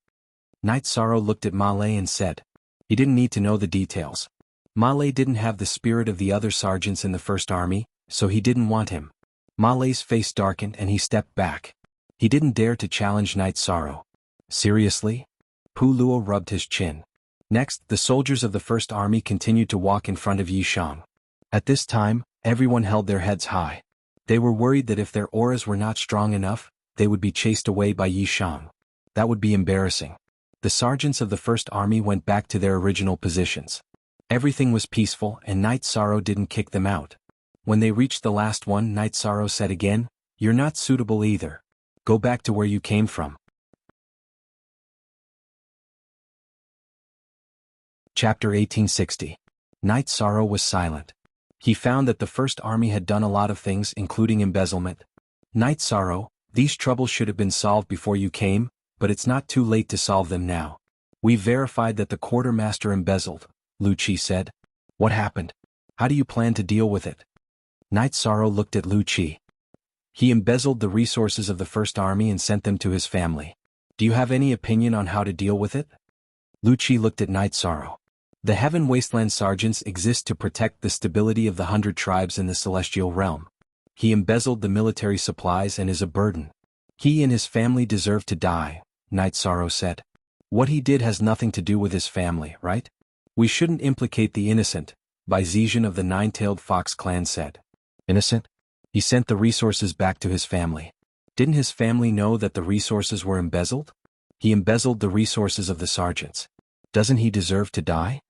Knight Sorrow looked at Ma Lei and said. He didn't need to know the details. Ma Lei didn't have the spirit of the other sergeants in the First Army, so he didn't want him. Ma Lei's face darkened and he stepped back. He didn't dare to challenge Knight Sorrow. Seriously? Pu Luo rubbed his chin. Next, the soldiers of the First Army continued to walk in front of Yishang. At this time, everyone held their heads high. They were worried that if their auras were not strong enough, they would be chased away by Yishang. That would be embarrassing. The sergeants of the First Army went back to their original positions. Everything was peaceful and Knight Sorrow didn't kick them out. When they reached the last one, Knight Sorrow said again, "You're not suitable either. Go back to where you came from." Chapter 1860. Knight Sorrow was silent. He found that the First Army had done a lot of things including embezzlement. Knight Sorrow, these troubles should have been solved before you came, but it's not too late to solve them now. We verified that the quartermaster embezzled, Lu Qi said. What happened? How do you plan to deal with it? Knight Sorrow looked at Lu Qi. He embezzled the resources of the First Army and sent them to his family. Do you have any opinion on how to deal with it? Lu Qi looked at Knight Sorrow. The Heaven Wasteland Sergeants exist to protect the stability of the 100 tribes in the Celestial Realm. He embezzled the military supplies and is a burden. He and his family deserve to die, Knight Sorrow said. What he did has nothing to do with his family, right? We shouldn't implicate the innocent, Bai Zizhen of the Nine-Tailed Fox clan said. Innocent? He sent the resources back to his family. Didn't his family know that the resources were embezzled? He embezzled the resources of the sergeants. Doesn't he deserve to die?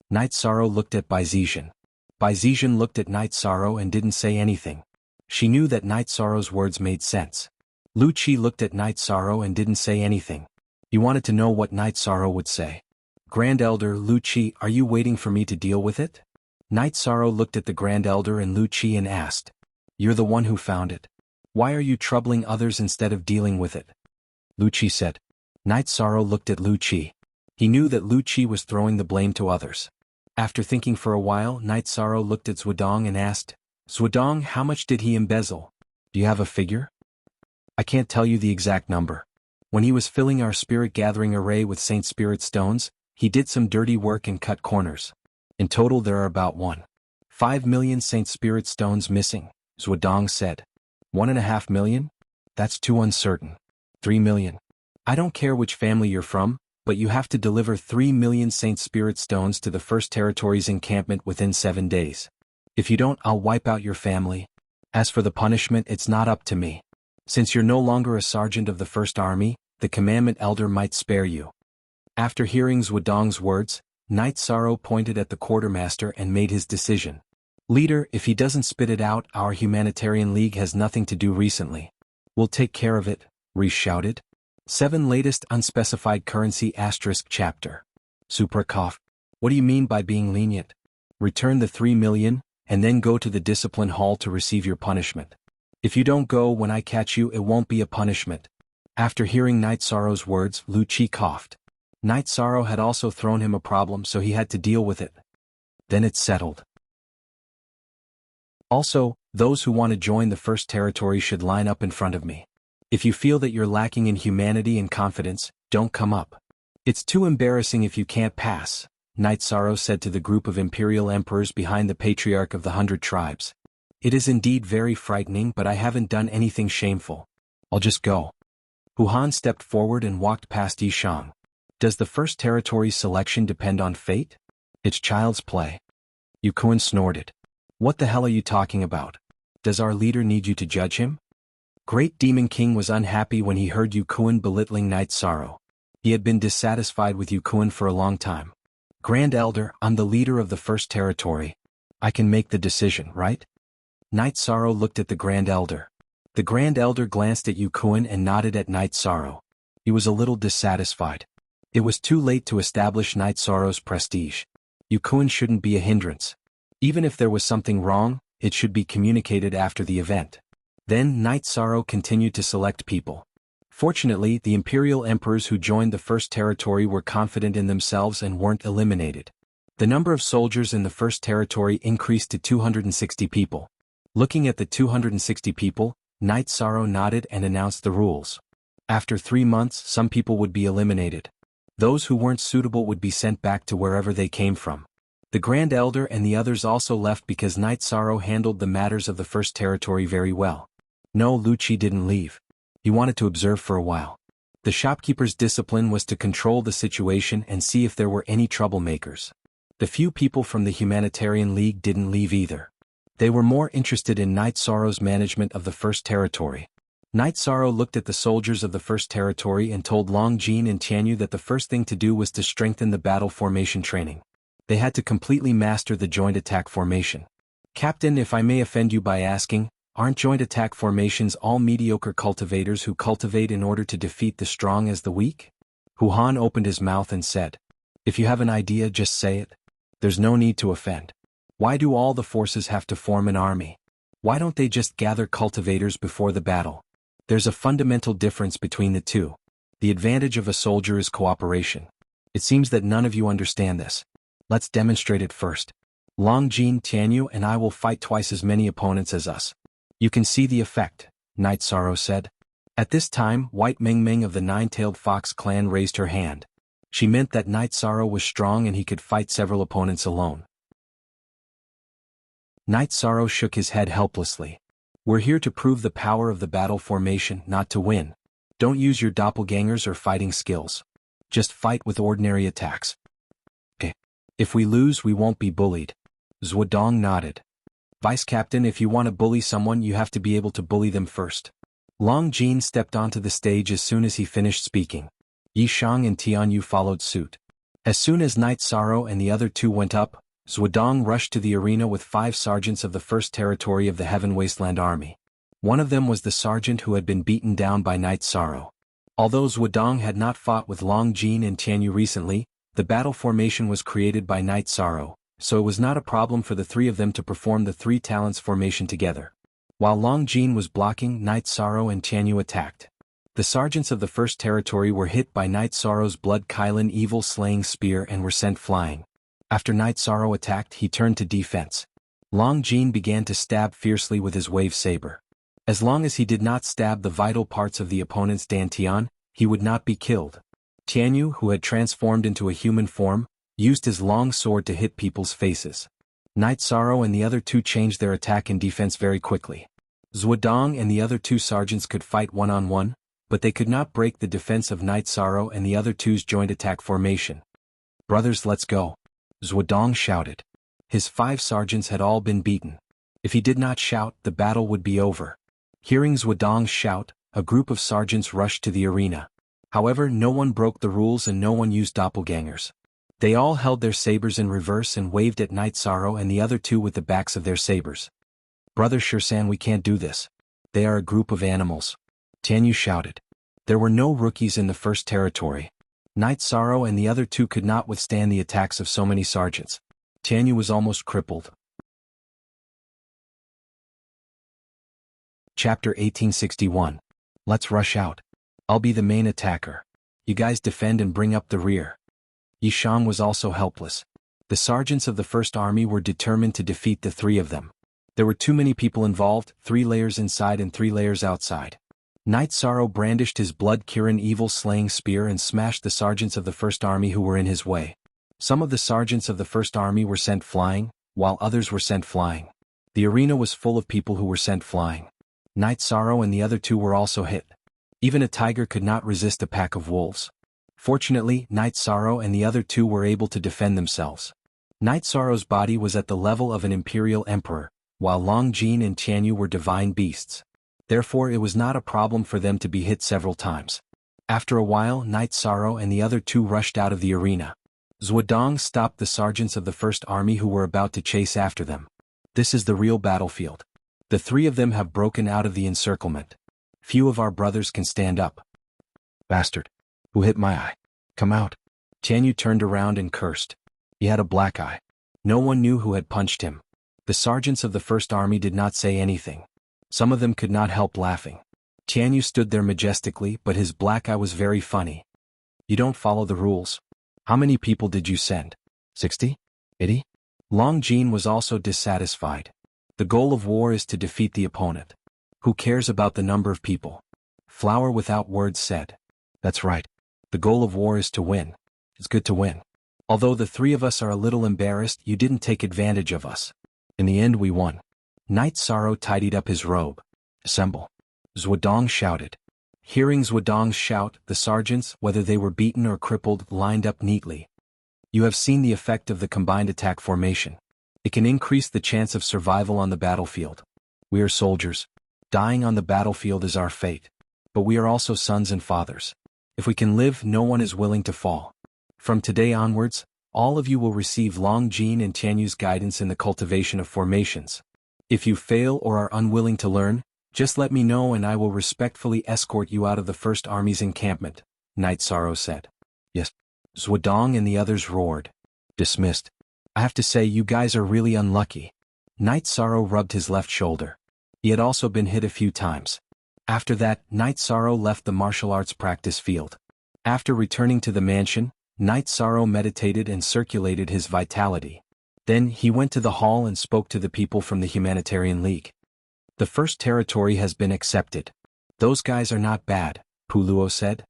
Knight Sorrow looked at Bai Zizhen. Bai Zizhen looked at Knight Sorrow and didn't say anything. She knew that Knight Sorrow's words made sense. Lu Qi looked at Knight Sorrow and didn't say anything. He wanted to know what Knight Sorrow would say. Grand Elder Lu Qi, are you waiting for me to deal with it? Knight Sorrow looked at the Grand Elder and Lu Qi and asked. You're the one who found it. Why are you troubling others instead of dealing with it? Lu Qi said. Knight Sorrow looked at Lu Qi. He knew that Lu Qi was throwing the blame to others. After thinking for a while, Knight Sorrow looked at Zhuodong and asked, Zhuodong, how much did he embezzle? Do you have a figure? I can't tell you the exact number. When he was filling our spirit gathering array with Saint Spirit stones, he did some dirty work and cut corners. In total there are about 1.5 million Saint Spirit stones missing, Zhuodong said. 1.5 million? That's too uncertain. 3 million. I don't care which family you're from, but you have to deliver 3 million Saint Spirit stones to the First Territory's encampment within 7 days. If you don't, I'll wipe out your family. As for the punishment, it's not up to me. Since you're no longer a sergeant of the First Army, the Commandment Elder might spare you. After hearing Zhuodong's words, Knight Sorrow pointed at the quartermaster and made his decision. Leader, if he doesn't spit it out, our Humanitarian League has nothing to do recently. We'll take care of it, Reese shouted. 7 latest unspecified currency * chapter. Super cough. What do you mean by being lenient? Return the 3 million, and then go to the discipline hall to receive your punishment. If you don't go when I catch you, it won't be a punishment. After hearing Knight Sorrow's words, Lu Qi coughed. Knight Sorrow had also thrown him a problem, so he had to deal with it. Then it's settled. Also, those who want to join the First Territory should line up in front of me. If you feel that you're lacking in humanity and confidence, don't come up. It's too embarrassing if you can't pass, Knight Sorrow said to the group of Imperial Emperors behind the Patriarch of the 100 Tribes. It is indeed very frightening, but I haven't done anything shameful. I'll just go. Hu Han stepped forward and walked past Yishang. Does the First Territory's selection depend on fate? It's child's play. Yukuin snorted. What the hell are you talking about? Does our leader need you to judge him? Great Demon King was unhappy when he heard Yukuin belittling Night Sorrow. He had been dissatisfied with Yukuin for a long time. Grand Elder, I'm the leader of the First Territory. I can make the decision, right? Night Sorrow looked at the Grand Elder. The Grand Elder glanced at Yukuin and nodded at Night Sorrow. He was a little dissatisfied. It was too late to establish Night Sorrow's prestige. Yukuin shouldn't be a hindrance. Even if there was something wrong, it should be communicated after the event. Then Night Sorrow continued to select people. Fortunately, the Imperial Emperors who joined the First Territory were confident in themselves and weren't eliminated. The number of soldiers in the First Territory increased to 260 people. Looking at the 260 people, Night Sorrow nodded and announced the rules. After 3 months, some people would be eliminated. Those who weren't suitable would be sent back to wherever they came from. The Grand Elder and the others also left because Night Sorrow handled the matters of the First Territory very well. No, Lucci didn't leave. He wanted to observe for a while. The shopkeeper's discipline was to control the situation and see if there were any troublemakers. The few people from the Humanitarian League didn't leave either. They were more interested in Night Sorrow's management of the First Territory. Night Sorrow looked at the soldiers of the First Territory and told Long Jin and Tianyu that the first thing to do was to strengthen the battle formation training. They had to completely master the joint attack formation. Captain, if I may offend you by asking, aren't joint attack formations all mediocre cultivators who cultivate in order to defeat the strong as the weak? Hu Han opened his mouth and said, if you have an idea, just say it. There's no need to offend. Why do all the forces have to form an army? Why don't they just gather cultivators before the battle? There's a fundamental difference between the two. The advantage of a soldier is cooperation. It seems that none of you understand this. Let's demonstrate it first. Long Jin, Tianyu and I will fight twice as many opponents as us. You can see the effect, Night Sorrow said. At this time, White Meng Meng of the Nine-Tailed Fox clan raised her hand. She meant that Night Sorrow was strong and he could fight several opponents alone. Night Sorrow shook his head helplessly. We're here to prove the power of the battle formation, not to win. Don't use your doppelgangers or fighting skills. Just fight with ordinary attacks. If we lose, we won't be bullied. Zhuodong nodded. Vice Captain, if you want to bully someone, you have to be able to bully them first. Long Jin stepped onto the stage as soon as he finished speaking. Yi Shang and Tianyu followed suit. As soon as Night Sorrow and the other two went up, Zhuodong rushed to the arena with 5 sergeants of the First Territory of the Heaven Wasteland Army. One of them was the sergeant who had been beaten down by Night Sorrow. Although Zhuodong had not fought with Long Jin and Tianyu recently, the battle formation was created by Night Sorrow, so it was not a problem for the 3 of them to perform the 3 talents formation together. While Long Jin was blocking, Night Sorrow and Tianyu attacked. The sergeants of the First Territory were hit by Night Sorrow's Blood Kylan Evil Slaying Spear and were sent flying. After Night Sorrow attacked, he turned to defense. Long Jin began to stab fiercely with his wave saber. As long as he did not stab the vital parts of the opponent's dantian, he would not be killed. Tianyu, who had transformed into a human form, used his long sword to hit people's faces. Night Sorrow and the other 2 changed their attack and defense very quickly. Zhuodong and the other 2 sergeants could fight one-on-one, but they could not break the defense of Night Sorrow and the other 2's joint attack formation. Brothers, let's go. Zhuodong shouted. His 5 sergeants had all been beaten. If he did not shout, the battle would be over. Hearing Zhuodong's shout, a group of sergeants rushed to the arena. However, no one broke the rules and no one used doppelgangers. They all held their sabers in reverse and waved at Night Sorrow and the other 2 with the backs of their sabers. Brother Shursan, we can't do this. They are a group of animals. Tianyu shouted. There were no rookies in the First Territory. Night Sorrow and the other 2 could not withstand the attacks of so many sergeants. Tianyu was almost crippled. Chapter 1861. Let's rush out. I'll be the main attacker. You guys defend and bring up the rear. Yi Shang was also helpless. The sergeants of the First Army were determined to defeat the 3 of them. There were too many people involved, 3 layers inside and 3 layers outside. Night Sorrow brandished his Blood Kirin Evil Slaying Spear and smashed the sergeants of the First Army who were in his way. Some of the sergeants of the First Army were sent flying, while others were sent flying. The arena was full of people who were sent flying. Night Sorrow and the other 2 were also hit. Even a tiger could not resist a pack of wolves. Fortunately, Night Sorrow and the other 2 were able to defend themselves. Night Sorrow's body was at the level of an imperial emperor, while Long Jin and Tianyu were divine beasts. Therefore it was not a problem for them to be hit several times. After a while Night Sorrow and the other two rushed out of the arena. Zhuodong stopped the sergeants of the First Army who were about to chase after them. This is the real battlefield. The three of them have broken out of the encirclement. Few of our brothers can stand up. Bastard. Who hit my eye? Come out. Tianyu turned around and cursed. He had a black eye. No one knew who had punched him. The sergeants of the First Army did not say anything. Some of them could not help laughing. Tianyu stood there majestically, but his black eye was very funny. You don't follow the rules. How many people did you send? 60? 80? Long Jin was also dissatisfied. The goal of war is to defeat the opponent. Who cares about the number of people? Flower without words said. That's right. The goal of war is to win. It's good to win. Although the three of us are a little embarrassed, you didn't take advantage of us. In the end we won. Night Sorrow tidied up his robe. Assemble. Zhuodong shouted. Hearing Zhuodong's shout, the sergeants, whether they were beaten or crippled, lined up neatly. You have seen the effect of the combined attack formation. It can increase the chance of survival on the battlefield. We are soldiers. Dying on the battlefield is our fate. But we are also sons and fathers. If we can live, no one is willing to fall. From today onwards, all of you will receive Long Jin and Tianyu's guidance in the cultivation of formations. If you fail or are unwilling to learn, just let me know and I will respectfully escort you out of the First Army's encampment, Night Sorrow said. Yes. Zhuodong and the others roared. Dismissed. I have to say you guys are really unlucky. Night Sorrow rubbed his left shoulder. He had also been hit a few times. After that, Night Sorrow left the martial arts practice field. After returning to the mansion, Night Sorrow meditated and circulated his vitality. Then he went to the hall and spoke to the people from the Humanitarian League. The first territory has been accepted. Those guys are not bad, Puluo said.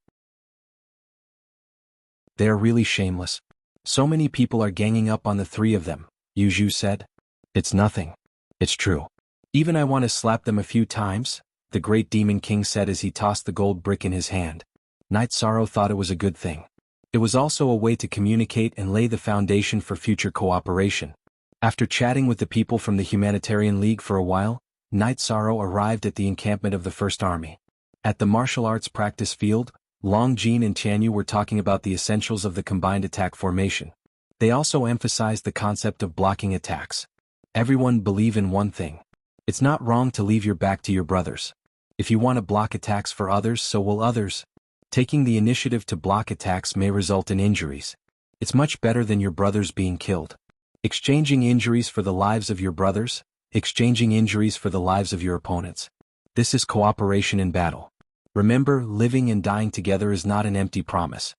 They are really shameless. So many people are ganging up on the three of them, Yuzhu said. It's nothing. It's true. Even I want to slap them a few times, the Great Demon King said as he tossed the gold brick in his hand. Night Sorrow thought it was a good thing. It was also a way to communicate and lay the foundation for future cooperation. After chatting with the people from the Humanitarian League for a while, Night Sorrow arrived at the encampment of the First Army. At the martial arts practice field, Long Jin and Tianyu were talking about the essentials of the combined attack formation. They also emphasized the concept of blocking attacks. Everyone believe in one thing. It's not wrong to leave your back to your brothers. If you want to block attacks for others, so will others. Taking the initiative to block attacks may result in injuries. It's much better than your brothers being killed. Exchanging injuries for the lives of your brothers, exchanging injuries for the lives of your opponents. This is cooperation in battle. Remember, living and dying together is not an empty promise.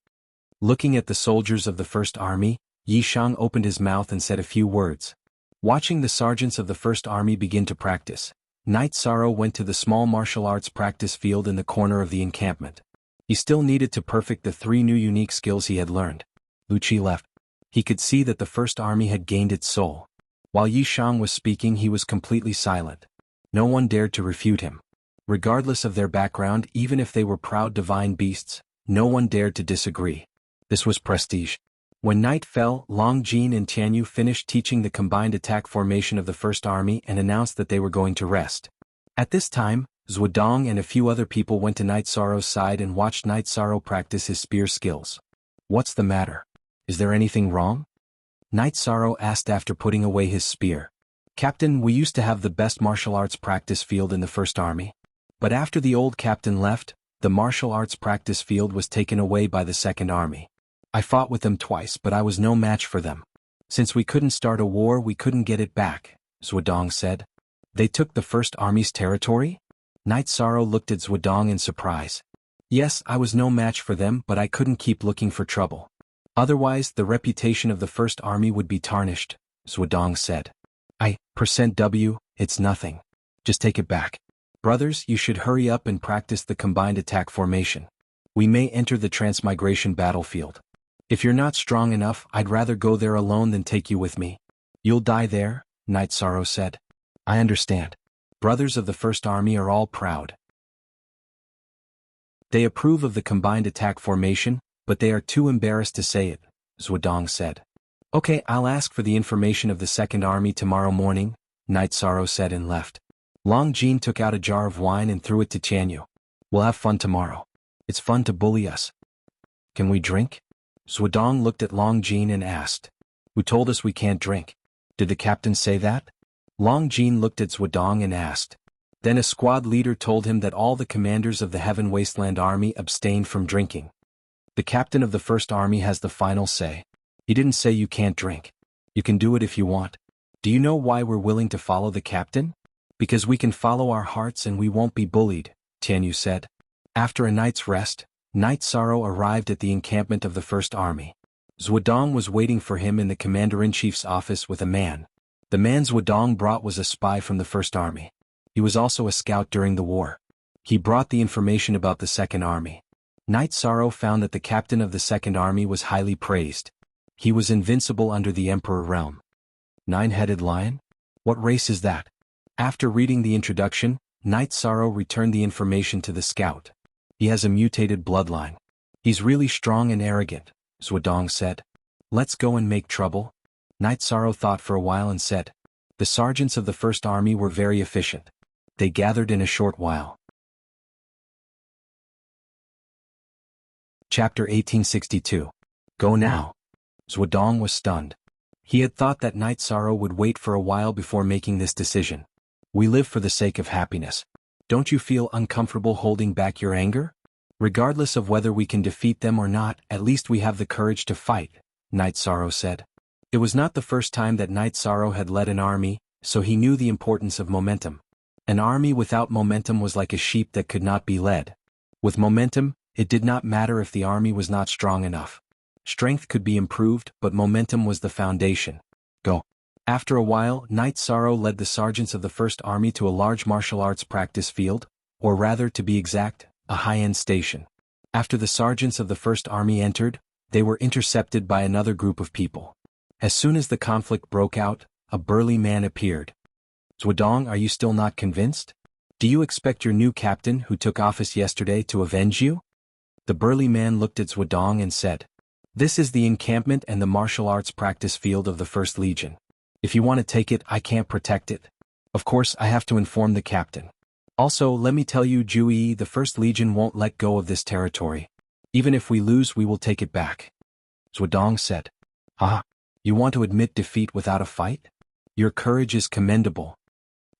Looking at the soldiers of the First Army, Yishang opened his mouth and said a few words. Watching the sergeants of the First Army begin to practice, Night Sorrow went to the small martial arts practice field in the corner of the encampment. He still needed to perfect the three new unique skills he had learned. Wuxia left. He could see that the First Army had gained its soul. While Yishang was speaking, he was completely silent. No one dared to refute him. Regardless of their background, even if they were proud divine beasts, no one dared to disagree. This was prestige. When night fell, Long Jin and Tianyu finished teaching the combined attack formation of the First Army and announced that they were going to rest. At this time, Zhuodong and a few other people went to Night Sorrow's side and watched Night Sorrow practice his spear skills. What's the matter? Is there anything wrong? Night Sorrow asked after putting away his spear. Captain, we used to have the best martial arts practice field in the First Army. But after the old captain left, the martial arts practice field was taken away by the Second Army. I fought with them twice, but I was no match for them. Since we couldn't start a war, we couldn't get it back, Zhuodong said. They took the First Army's territory? Night Sorrow looked at Zhuodong in surprise. Yes, I was no match for them, but I couldn't keep looking for trouble. Otherwise, the reputation of the First Army would be tarnished, Zhuodong said. %W, it's nothing. Just take it back. Brothers, you should hurry up and practice the combined attack formation. We may enter the transmigration battlefield. If you're not strong enough, I'd rather go there alone than take you with me. You'll die there, Night Sorrow said. I understand. Brothers of the First Army are all proud. They approve of the combined attack formation, but they are too embarrassed to say it, Zhuodong said. Okay, I'll ask for the information of the Second Army tomorrow morning, Night Sorrow said and left. Long Jean took out a jar of wine and threw it to Jianghu. We'll have fun tomorrow. It's fun to bully us. Can we drink? Zhuodong looked at Long Jean and asked. Who told us we can't drink? Did the captain say that? Long Jean looked at Zhuodong and asked. Then a squad leader told him that all the commanders of the Heaven Wasteland Army abstained from drinking. The captain of the First Army has the final say. He didn't say you can't drink. You can do it if you want. Do you know why we're willing to follow the captain? Because we can follow our hearts and we won't be bullied, Jianghu said. After a night's rest, Night Sorrow arrived at the encampment of the First Army. Zhuodong was waiting for him in the commander-in-chief's office with a man. The man Zhuodong brought was a spy from the First Army. He was also a scout during the war. He brought the information about the Second Army. Night Sorrow found that the captain of the Second Army was highly praised. He was invincible under the Emperor realm. Nine-headed lion? What race is that? After reading the introduction, Night Sorrow returned the information to the scout. He has a mutated bloodline. He's really strong and arrogant, Zhuodong said. Let's go and make trouble. Night Sorrow thought for a while and said. The sergeants of the First Army were very efficient. They gathered in a short while. Chapter 1862. Go now. Zhuodong was stunned. He had thought that Night Sorrow would wait for a while before making this decision. We live for the sake of happiness. Don't you feel uncomfortable holding back your anger? Regardless of whether we can defeat them or not, at least we have the courage to fight, Night Sorrow said. It was not the first time that Night Sorrow had led an army, so he knew the importance of momentum. An army without momentum was like a sheep that could not be led. With momentum, it did not matter if the army was not strong enough. Strength could be improved, but momentum was the foundation. Go. After a while, Night Sorrow led the sergeants of the First Army to a large martial arts practice field, or rather to be exact, a high-end station. After the sergeants of the First Army entered, they were intercepted by another group of people. As soon as the conflict broke out, a burly man appeared. Zhuodong, are you still not convinced? Do you expect your new captain who took office yesterday to avenge you? The burly man looked at Zhuodong and said. This is the encampment and the martial arts practice field of the First Legion. If you want to take it, I can't protect it. Of course, I have to inform the captain. Also, let me tell you, Jianghu, the First Legion won't let go of this territory. Even if we lose, we will take it back. Zhuodong said. Ah, you want to admit defeat without a fight? Your courage is commendable.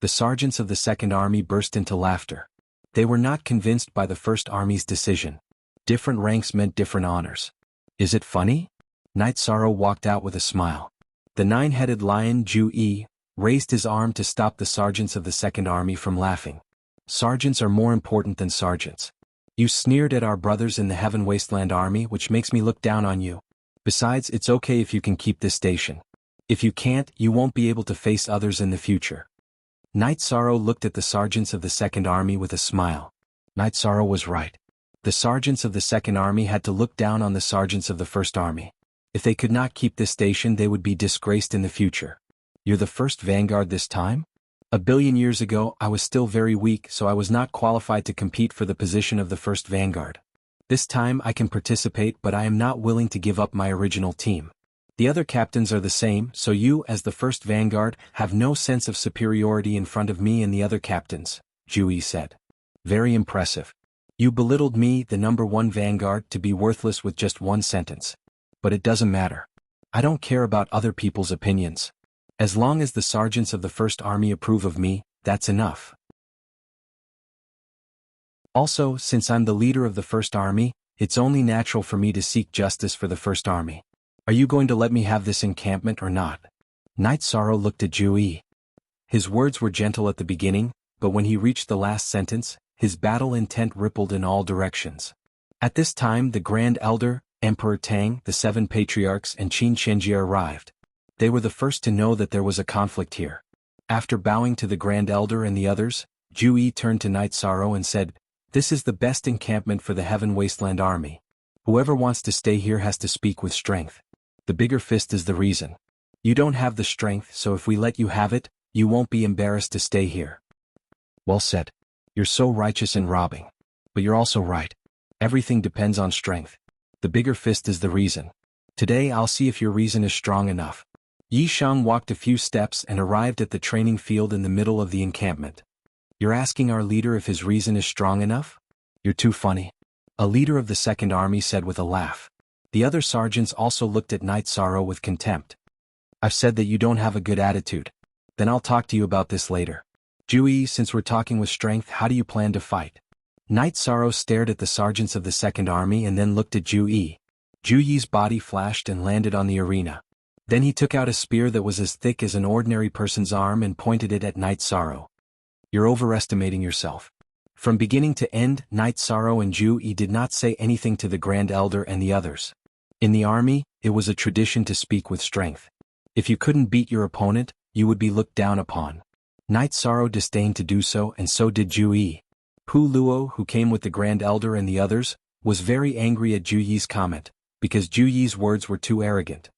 The sergeants of the Second Army burst into laughter. They were not convinced by the First Army's decision. Different ranks meant different honors. Is it funny? Night Sorrow walked out with a smile. The nine-headed lion Jianghu raised his arm to stop the sergeants of the Second Army from laughing. Sergeants are more important than sergeants. You sneered at our brothers in the Heaven Wasteland Army, which makes me look down on you. Besides, it's okay if you can keep this station. If you can't, you won't be able to face others in the future. Night Sorrow looked at the sergeants of the Second Army with a smile. Night Sorrow was right. The sergeants of the Second Army had to look down on the sergeants of the First Army. If they could not keep this station, they would be disgraced in the future. You're the first vanguard this time? 1 billion years ago, I was still very weak, so I was not qualified to compete for the position of the first vanguard. This time I can participate, but I am not willing to give up my original team. The other captains are the same, so you, as the first vanguard, have no sense of superiority in front of me and the other captains, Jianghu said. Very impressive. You belittled me, the number 1 vanguard, to be worthless with just one sentence. But it doesn't matter. I don't care about other people's opinions. As long as the sergeants of the First Army approve of me, that's enough. Also, since I'm the leader of the First Army, it's only natural for me to seek justice for the First Army. Are you going to let me have this encampment or not? Night Sorrow looked at Jianghu. His words were gentle at the beginning, but when he reached the last sentence, his battle intent rippled in all directions. At this time the Grand Elder, Emperor Tang, the 7 patriarchs and Qin Shenjie arrived. They were the first to know that there was a conflict here. After bowing to the Grand Elder and the others, Jianghu turned to Night Sorrow and said, "This is the best encampment for the Heaven Wasteland Army. Whoever wants to stay here has to speak with strength. The bigger fist is the reason. You don't have the strength, so if we let you have it, you won't be embarrassed to stay here." Well said. You're so righteous in robbing. But you're also right. Everything depends on strength. The bigger fist is the reason. Today I'll see if your reason is strong enough. Yi Shang walked a few steps and arrived at the training field in the middle of the encampment. You're asking our leader if his reason is strong enough? You're too funny. A leader of the Second Army said with a laugh. The other sergeants also looked at Knight Sorrow with contempt. I've said that you don't have a good attitude. Then I'll talk to you about this later. Jianghu, since we're talking with strength, how do you plan to fight? Knight Sorrow stared at the sergeants of the Second Army and then looked at Jianghu. Jianghu's body flashed and landed on the arena. Then he took out a spear that was as thick as an ordinary person's arm and pointed it at Knight Sorrow. You're overestimating yourself. From beginning to end, Knight Sorrow and Jianghu did not say anything to the Grand Elder and the others. In the army, it was a tradition to speak with strength. If you couldn't beat your opponent, you would be looked down upon. Knight Sorrow disdained to do so, and so did Jianghu. Pu Luo, who came with the Grand Elder and the others, was very angry at Jianghu's comment, because Jianghu's words were too arrogant.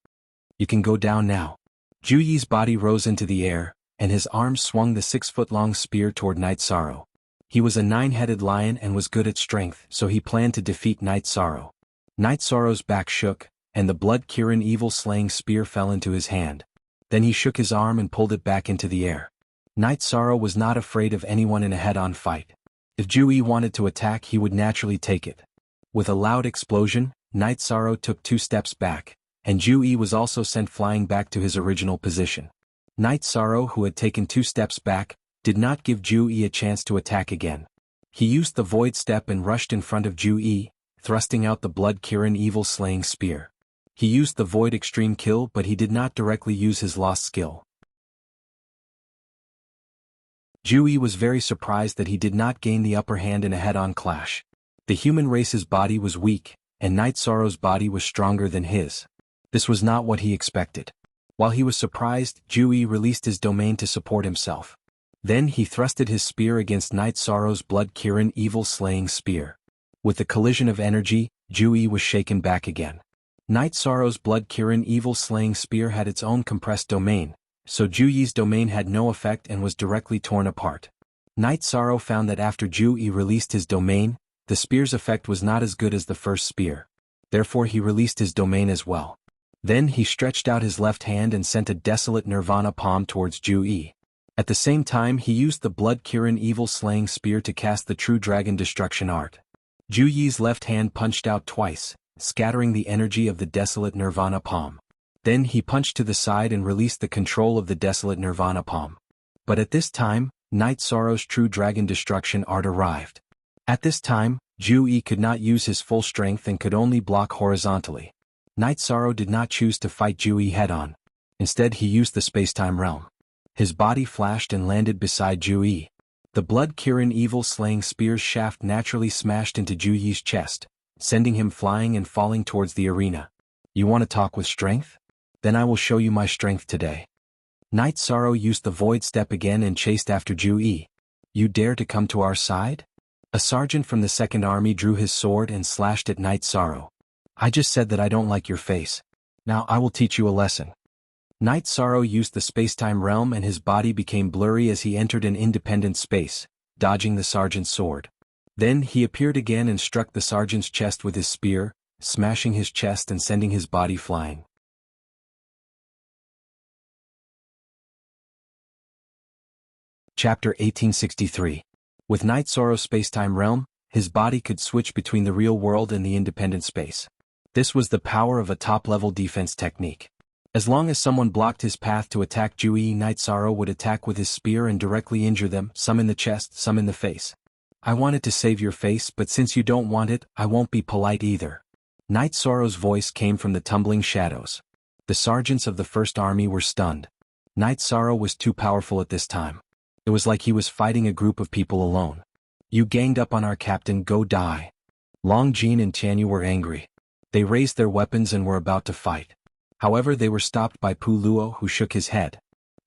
You can go down now. Jianghu's body rose into the air, and his arms swung the 6-foot-long spear toward Knight Sorrow. He was a 9-headed lion and was good at strength, so he planned to defeat Knight Sorrow. Knight Sorrow's back shook, and the blood-Kirin evil-slaying spear fell into his hand. Then he shook his arm and pulled it back into the air. Knight Sorrow was not afraid of anyone in a head-on fight. If Jianghu wanted to attack, he would naturally take it. With a loud explosion, Knight Sorrow took 2 steps back, and Jianghu was also sent flying back to his original position. Knight Sorrow, who had taken 2 steps back, did not give Jianghu a chance to attack again. He used the Void Step and rushed in front of Jianghu, thrusting out the blood-Kirin evil-slaying spear. He used the Void Extreme Kill, but he did not directly use his lost skill. Jianghu was very surprised that he did not gain the upper hand in a head-on clash. The human race's body was weak, and Knight Sorrow's body was stronger than his. This was not what he expected. While he was surprised, Jianghu released his domain to support himself. Then he thrusted his spear against Knight Sorrow's blood-Kirin evil-slaying spear. With the collision of energy, Jianghu was shaken back again. Knight Sorrow's blood-Kirin evil-slaying spear had its own compressed domain, so Jianghu's domain had no effect and was directly torn apart. Knight Sorrow found that after Jianghu released his domain, the spear's effect was not as good as the first spear. Therefore he released his domain as well. Then he stretched out his left hand and sent a desolate Nirvana palm towards Jianghu. At the same time he used the blood-Kirin evil-slaying spear to cast the True Dragon Destruction Art. Jianghu's left hand punched out twice, scattering the energy of the desolate Nirvana palm. Then he punched to the side and released the control of the desolate Nirvana palm. But at this time, Knight Sorrow's True Dragon Destruction Art arrived. At this time, Jianghu could not use his full strength and could only block horizontally. Knight Sorrow did not choose to fight Jianghu head-on. Instead he used the space-time realm. His body flashed and landed beside Jianghu. The blood-Kirin evil-slaying spear's shaft naturally smashed into Jianghu's chest, sending him flying and falling towards the arena. You want to talk with strength? Then I will show you my strength today. Knight Sorrow used the Void Step again and chased after Jianghu. You dare to come to our side? A sergeant from the Second Army drew his sword and slashed at Knight Sorrow. I just said that I don't like your face. Now I will teach you a lesson. Knight Sorrow used the space-time realm and his body became blurry as he entered an independent space, dodging the sergeant's sword. Then he appeared again and struck the sergeant's chest with his spear, smashing his chest and sending his body flying. Chapter 1863. With Knight Sorrow's space-time realm, his body could switch between the real world and the independent space. This was the power of a top-level defense technique. As long as someone blocked his path to attack Jianghu, Knight Sorrow would attack with his spear and directly injure them, some in the chest, some in the face. I wanted to save your face, but since you don't want it, I won't be polite either. Knight Sorrow's voice came from the tumbling shadows. The sergeants of the First Army were stunned. Knight Sorrow was too powerful at this time. It was like he was fighting a group of people alone. You ganged up on our captain, go die. Long Jin and Tianyu were angry. They raised their weapons and were about to fight. However, they were stopped by Pu Luo, who shook his head.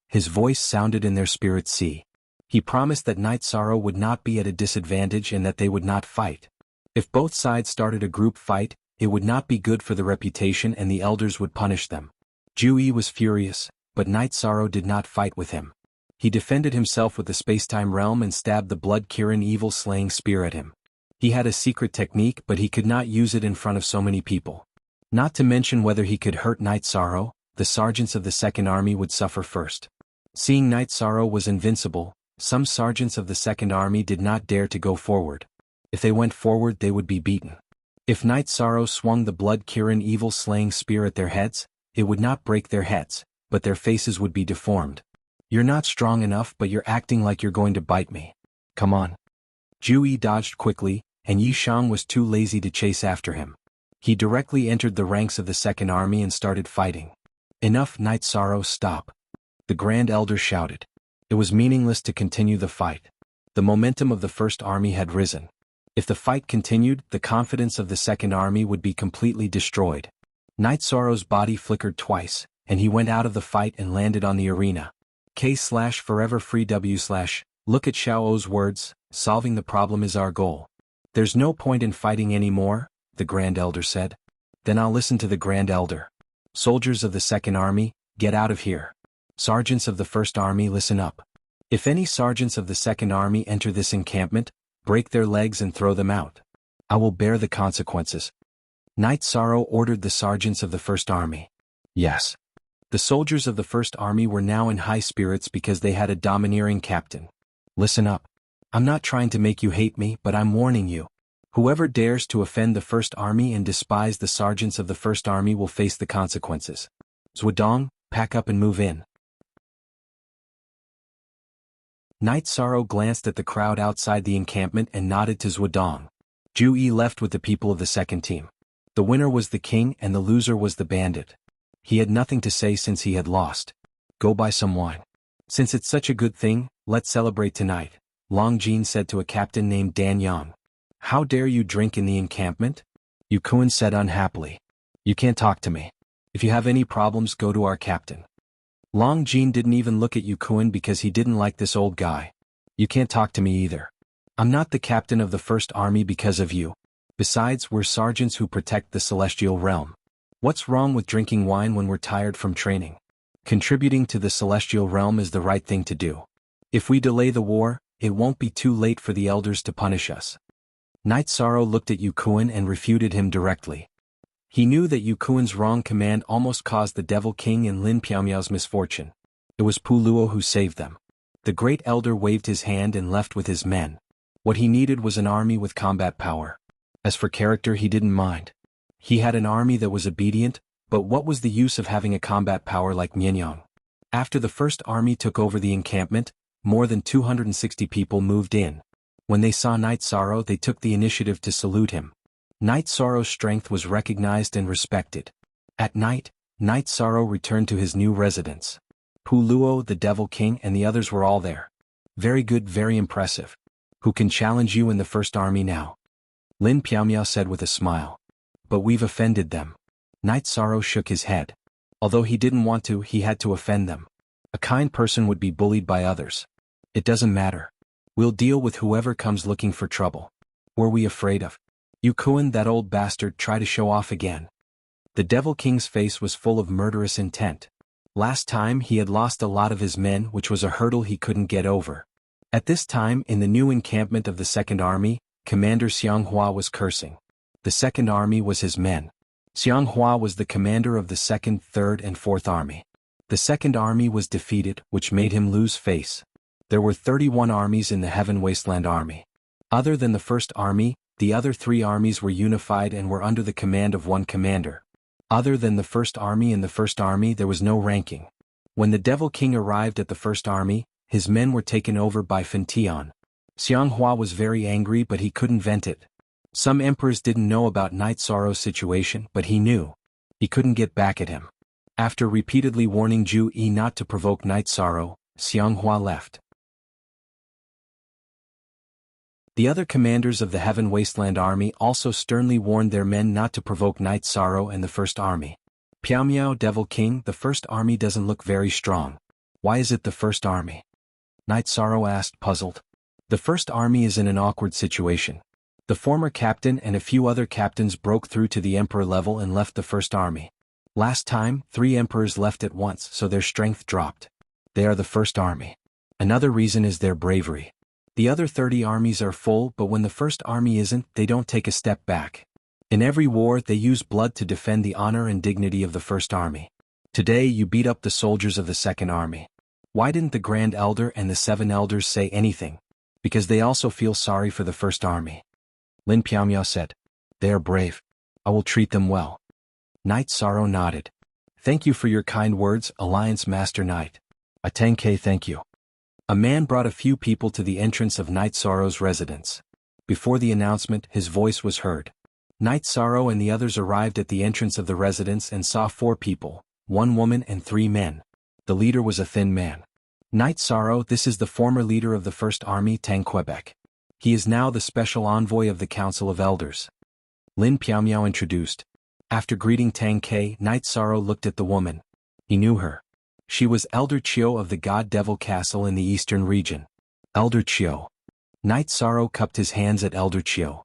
His voice sounded in their spirit sea. He promised that Knight Sorrow would not be at a disadvantage and that they would not fight. If both sides started a group fight, it would not be good for the reputation and the elders would punish them. Jianghu was furious, but Knight Sorrow did not fight with him. He defended himself with the space-time realm and stabbed the blood-Kirin evil-slaying spear at him. He had a secret technique, but he could not use it in front of so many people. Not to mention whether he could hurt Night Sorrow, the sergeants of the Second Army would suffer first. Seeing Night Sorrow was invincible, some sergeants of the Second Army did not dare to go forward. If they went forward they would be beaten. If Night Sorrow swung the blood-Kirin evil-slaying spear at their heads, it would not break their heads, but their faces would be deformed. You're not strong enough but you're acting like you're going to bite me. Come on. Zhu Yi dodged quickly, and Yi Shang was too lazy to chase after him. He directly entered the ranks of the Second Army and started fighting. Enough, Night Sorrow, stop. The Grand Elder shouted. It was meaningless to continue the fight. The momentum of the First Army had risen. If the fight continued, the confidence of the Second Army would be completely destroyed. Night Sorrow's body flickered twice, and he went out of the fight and landed on the arena. K/forever free W/. Look at Xiao's words, solving the problem is our goal. There's no point in fighting anymore, the Grand Elder said. Then I'll listen to the Grand Elder. Soldiers of the Second Army, get out of here. Sergeants of the First Army, listen up. If any sergeants of the Second Army enter this encampment, break their legs and throw them out. I will bear the consequences. Night Sorrow ordered the sergeants of the First Army. Yes. The soldiers of the First Army were now in high spirits because they had a domineering captain. Listen up. I'm not trying to make you hate me, but I'm warning you. Whoever dares to offend the First Army and despise the sergeants of the First Army will face the consequences. Zhuodong, pack up and move in. Night Sorrow glanced at the crowd outside the encampment and nodded to Zhuodong. Zhu Yi left with the people of the second team. The winner was the king and the loser was the bandit. He had nothing to say since he had lost. Go buy some wine. Since it's such a good thing, let's celebrate tonight, Long Jin said to a captain named Dan Yang. How dare you drink in the encampment? Yu Kuan said unhappily. You can't talk to me. If you have any problems, go to our captain. Long Jin didn't even look at Yu Kuan because he didn't like this old guy. You can't talk to me either. I'm not the captain of the First Army because of you. Besides, we're sergeants who protect the celestial realm. What's wrong with drinking wine when we're tired from training? Contributing to the celestial realm is the right thing to do. If we delay the war, it won't be too late for the elders to punish us. Night Sorrow looked at Yu Kuan and refuted him directly. He knew that Yu Kuan's wrong command almost caused the Devil King and Lin Piaomiao's misfortune. It was Pu Luo who saved them. The great elder waved his hand and left with his men. What he needed was an army with combat power. As for character, he didn't mind. He had an army that was obedient, but what was the use of having a combat power like Mianyang? After the First Army took over the encampment, more than 260 people moved in. When they saw Night Sorrow, they took the initiative to salute him. Night Sorrow's strength was recognized and respected. At night, Night Sorrow returned to his new residence. Pu Luo, the Devil King, and the others were all there. Very good, very impressive. Who can challenge you in the First Army now? Lin Piaomiao said with a smile. But we've offended them. Night Sorrow shook his head. Although he didn't want to, he had to offend them. A kind person would be bullied by others. It doesn't matter. We'll deal with whoever comes looking for trouble. Were we afraid of Yu Kuan, that old bastard, try to show off again? The Devil King's face was full of murderous intent. Last time he had lost a lot of his men, which was a hurdle he couldn't get over. At this time, in the new encampment of the Second Army, Commander Xianghua was cursing. The Second Army was his men. Xianghua was the commander of the Second, Third, and Fourth Army. The Second Army was defeated, which made him lose face. There were 31 armies in the Heaven Wasteland Army. Other than the First Army, the other 3 armies were unified and were under the command of one commander. Other than the First Army and the First Army, there was no ranking. When the Devil King arrived at the First Army, his men were taken over by Fentian. Xianghua was very angry, but he couldn't vent it. Some emperors didn't know about Night Sorrow's situation, but he knew. He couldn't get back at him. After repeatedly warning Zhu Yi not to provoke Night Sorrow, Xianghua left. The other commanders of the Heaven Wasteland Army also sternly warned their men not to provoke Night Sorrow and the First Army. Piaomiao, Devil King, the First Army doesn't look very strong. Why is it the First Army? Night Sorrow asked, puzzled. The First Army is in an awkward situation. The former captain and a few other captains broke through to the emperor level and left the First Army. Last time, 3 emperors left at once, so their strength dropped. They are the First Army. Another reason is their bravery. The other 30 armies are full, but when the First Army isn't, they don't take a step back. In every war they use blood to defend the honor and dignity of the First Army. Today you beat up the soldiers of the Second Army. Why didn't the Grand Elder and the 7 elders say anything? Because they also feel sorry for the First Army. Lin Piaomiao said. They are brave. I will treat them well. Knight Sorrow nodded. Thank you for your kind words, Alliance Master Knight. A 10K thank you. A man brought a few people to the entrance of Knight Sorrow's residence. Before the announcement, his voice was heard. Knight Sorrow and the others arrived at the entrance of the residence and saw 4 people, 1 woman and 3 men. The leader was a thin man. Knight Sorrow, this is the former leader of the First Army, Tang Quebec. He is now the special envoy of the Council of Elders. Lin Piaomiao introduced. After greeting Tang Ke, Knight Sorrow looked at the woman. He knew her. She was Elder Chiu of the God Devil Castle in the eastern region. Elder Chiu. Knight Sorrow cupped his hands at Elder Chiu.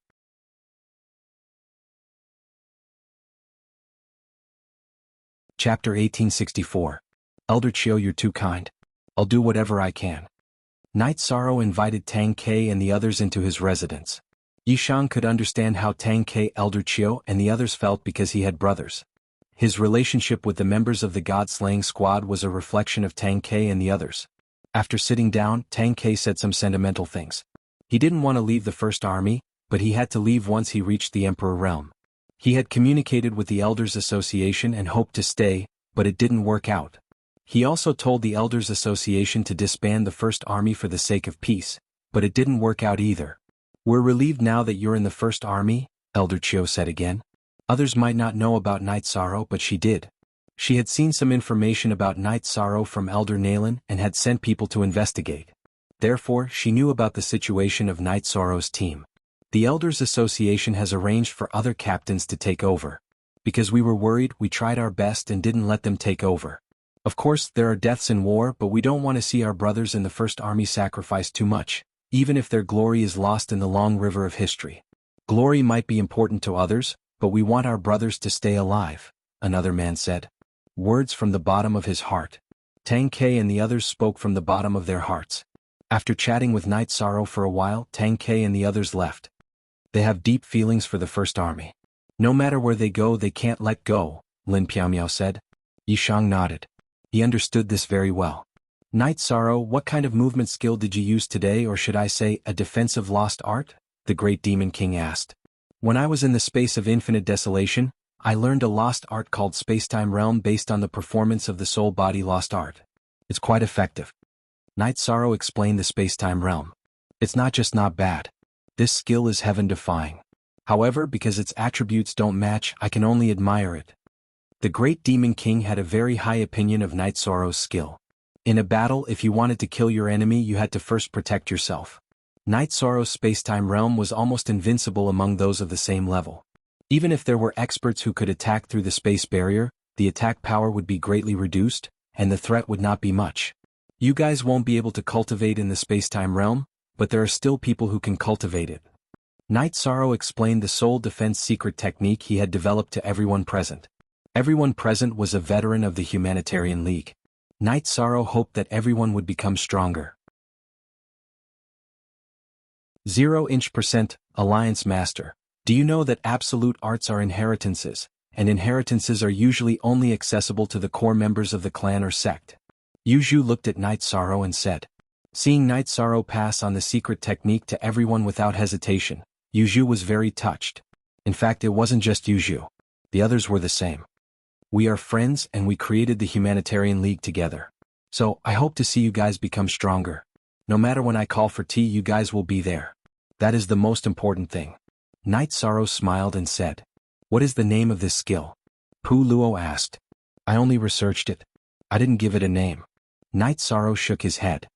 Chapter 1864. Elder Chiu, you're too kind. I'll do whatever I can. Knight Sorrow invited Tang Ke and the others into his residence. Yishang could understand how Tang Ke, Elder Chiu, and the others felt because he had brothers. His relationship with the members of the God-slaying squad was a reflection of Tang Ke and the others. After sitting down, Tang Ke said some sentimental things. He didn't want to leave the First Army, but he had to leave once he reached the Emperor realm. He had communicated with the Elders Association and hoped to stay, but it didn't work out. He also told the Elders Association to disband the First Army for the sake of peace, but it didn't work out either. We're relieved now that you're in the First Army, Elder Chiu said again. Others might not know about Knight Sorrow, but she did. She had seen some information about Knight Sorrow from Elder Nalen and had sent people to investigate. Therefore, she knew about the situation of Knight Sorrow's team. The Elders Association has arranged for other captains to take over. Because we were worried, we tried our best and didn't let them take over. Of course, there are deaths in war, but we don't want to see our brothers in the First Army sacrificed too much, even if their glory is lost in the long river of history. Glory might be important to others, but we want our brothers to stay alive, another man said. Words from the bottom of his heart. Tang Ke and the others spoke from the bottom of their hearts. After chatting with Knight Sorrow for a while, Tang Ke and the others left. They have deep feelings for the First Army. No matter where they go, they can't let go, Lin Piaomiao said. Yishang nodded. He understood this very well. Knight Sorrow, what kind of movement skill did you use today, or should I say, a defensive lost art? The Great Demon King asked. When I was in the space of infinite desolation, I learned a lost art called Spacetime Realm based on the performance of the soul-body lost art. It's quite effective. Knight Sorrow explained the Spacetime Realm. It's not just not bad. This skill is heaven-defying. However, because its attributes don't match, I can only admire it. The Great Demon King had a very high opinion of Knight Sorrow's skill. In a battle, if you wanted to kill your enemy, you had to first protect yourself. Knight Sorrow's Spacetime Realm was almost invincible among those of the same level. Even if there were experts who could attack through the space barrier, the attack power would be greatly reduced, and the threat would not be much. You guys won't be able to cultivate in the Spacetime Realm, but there are still people who can cultivate it. Knight Sorrow explained the soul defense secret technique he had developed to everyone present. Everyone present was a veteran of the Humanitarian League. Knight Sorrow hoped that everyone would become stronger. 0% Alliance Master. Do you know that absolute arts are inheritances, and inheritances are usually only accessible to the core members of the clan or sect? Yuzhu looked at Knight Sorrow and said. Seeing Knight Sorrow pass on the secret technique to everyone without hesitation, Yuzhu was very touched. In fact, it wasn't just Yuzhu. The others were the same. We are friends and we created the Humanitarian League together. So, I hope to see you guys become stronger. No matter when I call for tea, you guys will be there. That is the most important thing. Knight Sorrow smiled and said. What is the name of this skill? Pu Luo asked. I only researched it. I didn't give it a name. Knight Sorrow shook his head.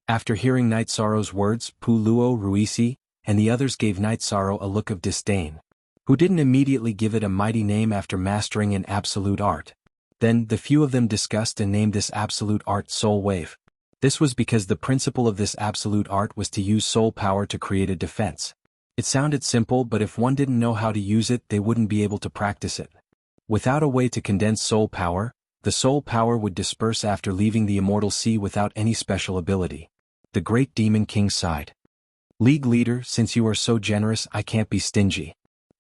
After hearing Knight Sorrow's words, Pu Luo, Ruisi, and the others gave Knight Sorrow a look of disdain. Who didn't immediately give it a mighty name after mastering an absolute art. Then, the few of them discussed and named this absolute art Soul Wave. This was because the principle of this absolute art was to use soul power to create a defense. It sounded simple, but if one didn't know how to use it, they wouldn't be able to practice it. Without a way to condense soul power, the soul power would disperse after leaving the immortal sea without any special ability. The Great Demon King sighed. League leader, since you are so generous, I can't be stingy.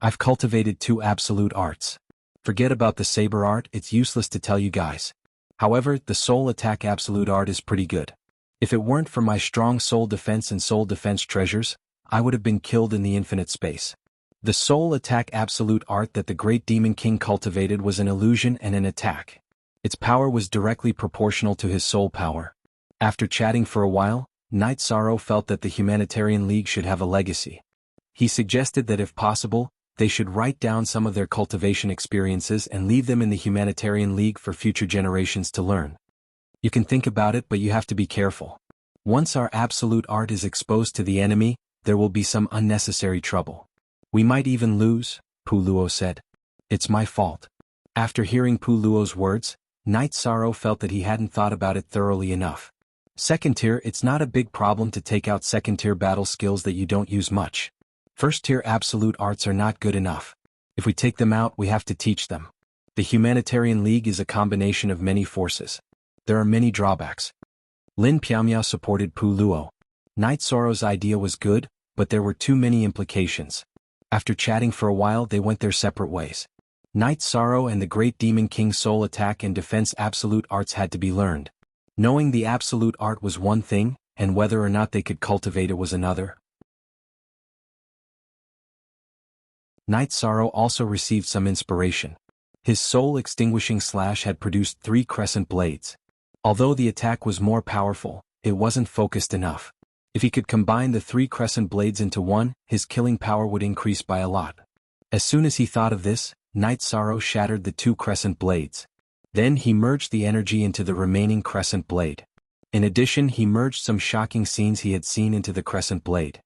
I've cultivated 2 absolute arts. Forget about the saber art, it's useless to tell you guys. However, the soul attack absolute art is pretty good. If it weren't for my strong soul defense and soul defense treasures, I would have been killed in the infinite space. The soul attack absolute art that the great demon king cultivated was an illusion and an attack. Its power was directly proportional to his soul power. After chatting for a while, Knight Sorrow felt that the Humanitarian League should have a legacy. He suggested that if possible, they should write down some of their cultivation experiences and leave them in the Humanitarian League for future generations to learn. You can think about it, but you have to be careful. Once our absolute art is exposed to the enemy, there will be some unnecessary trouble. We might even lose, Pu Luo said. It's my fault. After hearing Pu Luo's words, Knight Sorrow felt that he hadn't thought about it thoroughly enough. Second tier, it's not a big problem to take out second tier battle skills that you don't use much. First tier absolute arts are not good enough. If we take them out, we have to teach them. The Humanitarian League is a combination of many forces. There are many drawbacks. Lin Piaomiao supported Pu Luo. Knight Sorrow's idea was good, but there were too many implications. After chatting for a while, they went their separate ways. Knight Sorrow and the Great Demon King's soul attack and defense absolute arts had to be learned. Knowing the absolute art was one thing, and whether or not they could cultivate it was another. Knight Sorrow also received some inspiration. His soul extinguishing slash had produced 3 crescent blades. Although the attack was more powerful, it wasn't focused enough. If he could combine the 3 crescent blades into one, his killing power would increase by a lot. As soon as he thought of this, Knight Sorrow shattered the 2 crescent blades. Then he merged the energy into the remaining crescent blade. In addition, he merged some shocking scenes he had seen into the crescent blade.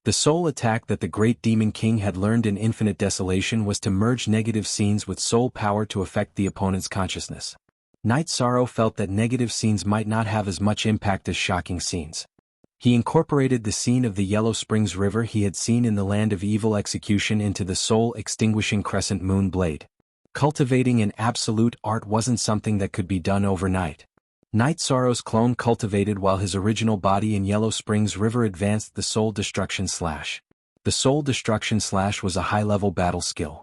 The soul attack that the Great Demon King had learned in Infinite Desolation was to merge negative scenes with soul power to affect the opponent's consciousness. Knight Sorrow felt that negative scenes might not have as much impact as shocking scenes. He incorporated the scene of the Yellow Springs River he had seen in the Land of Evil Execution into the soul-extinguishing Crescent Moon Blade. Cultivating an absolute art wasn't something that could be done overnight. Knight Sorrow's clone cultivated while his original body in Yellow Springs River advanced the Soul Destruction Slash. The Soul Destruction Slash was a high-level battle skill.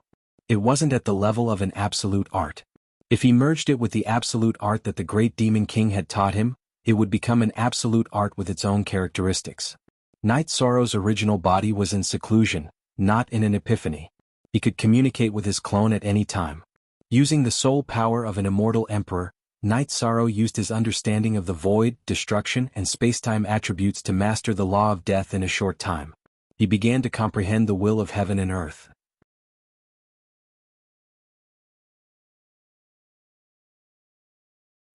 It wasn't at the level of an absolute art. If he merged it with the absolute art that the Great Demon King had taught him, it would become an absolute art with its own characteristics. Knight Sorrow's original body was in seclusion, not in an epiphany. He could communicate with his clone at any time. Using the soul power of an immortal emperor, Knight Sorrow used his understanding of the void, destruction, and spacetime attributes to master the law of death in a short time. He began to comprehend the will of heaven and earth.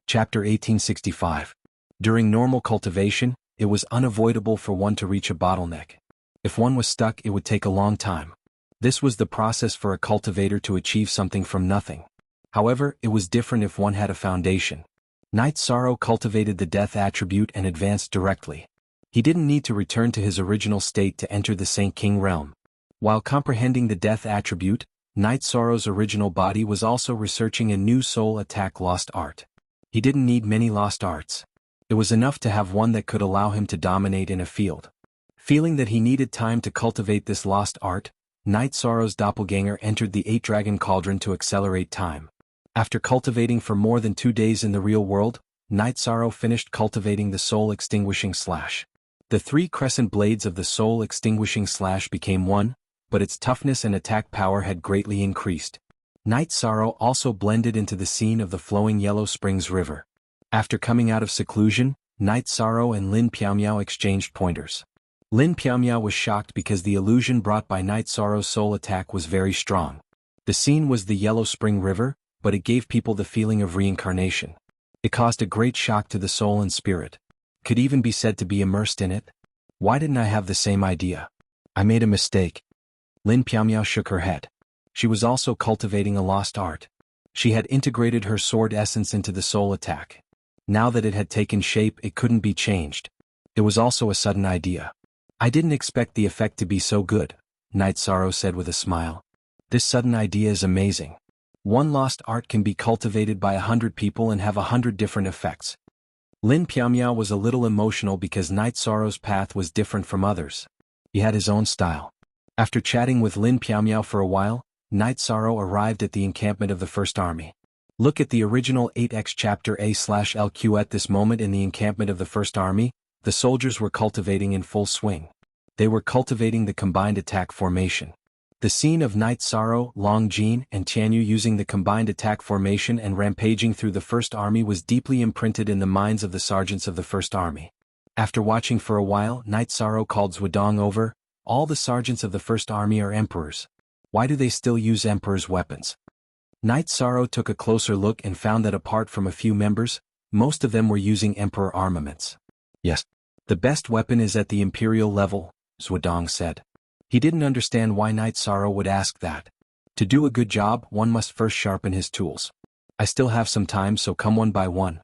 Chapter 1865. During normal cultivation, it was unavoidable for one to reach a bottleneck. If one was stuck, it would take a long time. This was the process for a cultivator to achieve something from nothing. However, it was different if one had a foundation. Knight Sorrow cultivated the death attribute and advanced directly. He didn't need to return to his original state to enter the Saint King realm. While comprehending the death attribute, Knight Sorrow's original body was also researching a new soul attack lost art. He didn't need many lost arts. It was enough to have one that could allow him to dominate in a field. Feeling that he needed time to cultivate this lost art, Knight Sorrow's doppelganger entered the 8-dragon cauldron to accelerate time. After cultivating for more than 2 days in the real world, Knight Sorrow finished cultivating the soul-extinguishing slash. The 3 crescent blades of the soul-extinguishing slash became one, but its toughness and attack power had greatly increased. Knight Sorrow also blended into the scene of the flowing Yellow Springs River. After coming out of seclusion, Knight Sorrow and Lin Piaomiao exchanged pointers. Lin Piaomiao was shocked because the illusion brought by Knight Sorrow's soul attack was very strong. The scene was the Yellow Spring River, but it gave people the feeling of reincarnation. It caused a great shock to the soul and spirit. Could even be said to be immersed in it. Why didn't I have the same idea? I made a mistake. Lin Piaomiao shook her head. She was also cultivating a lost art. She had integrated her sword essence into the soul attack. Now that it had taken shape, it couldn't be changed. It was also a sudden idea. I didn't expect the effect to be so good, Knight Sorrow said with a smile. This sudden idea is amazing. One lost art can be cultivated by 100 people and have 100 different effects. Lin Piaomiao was a little emotional because Knight Sorrow's path was different from others. He had his own style. After chatting with Lin Piaomiao for a while, Night Sorrow arrived at the encampment of the First Army. Look at the original 8x chapter A/LQ. At this moment in the encampment of the First Army, the soldiers were cultivating in full swing. They were cultivating the combined attack formation. The scene of Night Sorrow, Long Jin, and Tianyu using the combined attack formation and rampaging through the First Army was deeply imprinted in the minds of the sergeants of the First Army. After watching for a while, Night Sorrow called Zhuodong over. All the sergeants of the First Army are emperors. Why do they still use emperors' weapons? Night Sorrow took a closer look and found that apart from a few members, most of them were using emperor armaments. Yes. The best weapon is at the imperial level, Zhuodong said. He didn't understand why Night Sorrow would ask that. To do a good job, one must first sharpen his tools. I still have some time, so come one by one.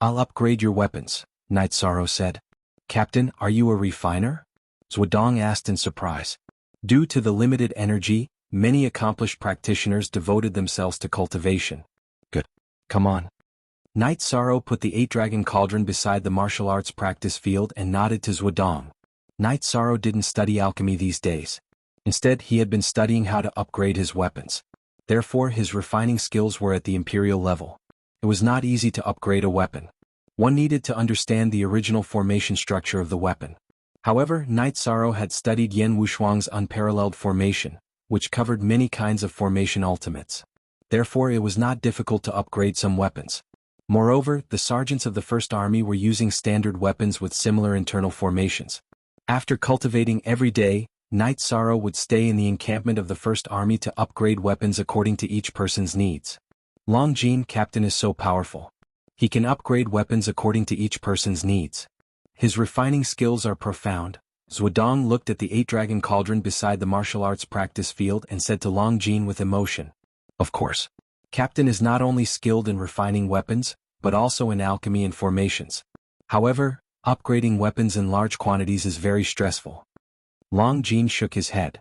I'll upgrade your weapons, Night Sorrow said. Captain, are you a refiner? Zhuodong asked in surprise. Due to the limited energy, many accomplished practitioners devoted themselves to cultivation. Good. Come on. Night Sorrow put the 8-dragon cauldron beside the martial arts practice field and nodded to Zhuodong. Night Sorrow didn't study alchemy these days. Instead, he had been studying how to upgrade his weapons. Therefore, his refining skills were at the imperial level. It was not easy to upgrade a weapon. One needed to understand the original formation structure of the weapon. However, Night Sorrow had studied Yan Wushuang's unparalleled formation, which covered many kinds of formation ultimates. Therefore, it was not difficult to upgrade some weapons. Moreover, the sergeants of the First Army were using standard weapons with similar internal formations. After cultivating every day, Night Sorrow would stay in the encampment of the First Army to upgrade weapons according to each person's needs. Long Jin, Captain, is so powerful. He can upgrade weapons according to each person's needs. His refining skills are profound. Zhuodong looked at the 8-dragon cauldron beside the martial arts practice field and said to Long Jin with emotion. Of course. Captain is not only skilled in refining weapons, but also in alchemy and formations. However, upgrading weapons in large quantities is very stressful. Long Jin shook his head.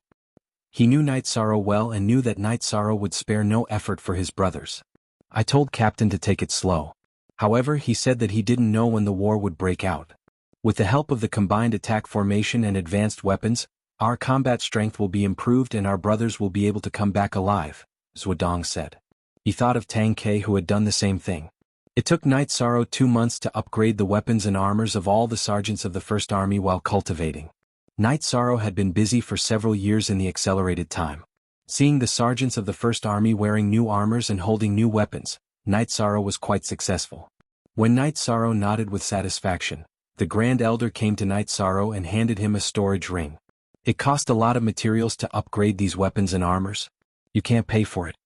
He knew Night Sorrow well and knew that Night Sorrow would spare no effort for his brothers. I told Captain to take it slow. However, he said that he didn't know when the war would break out. With the help of the combined attack formation and advanced weapons, our combat strength will be improved and our brothers will be able to come back alive, Zhuodong said. He thought of Tang Ke, who had done the same thing. It took Night Sorrow 2 months to upgrade the weapons and armors of all the sergeants of the First Army while cultivating. Night Sorrow had been busy for several years in the accelerated time. Seeing the sergeants of the First Army wearing new armors and holding new weapons, Night Sorrow was quite successful. When Night Sorrow nodded with satisfaction, the Grand Elder came to Night Sorrow and handed him a storage ring. It cost a lot of materials to upgrade these weapons and armors. You can't pay for it.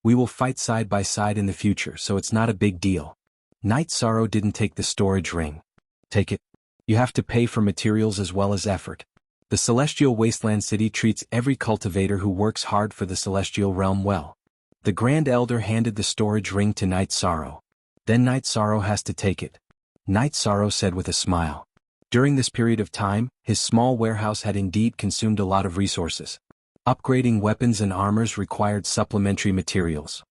We will fight side by side in the future, so it's not a big deal. Night Sorrow didn't take the storage ring. Take it. You have to pay for materials as well as effort. The Celestial Wasteland City treats every cultivator who works hard for the Celestial Realm well. The Grand Elder handed the storage ring to Night Sorrow. Then Night Sorrow has to take it. Night Sorrow said with a smile. During this period of time, his small warehouse had indeed consumed a lot of resources. Upgrading weapons and armors required supplementary materials.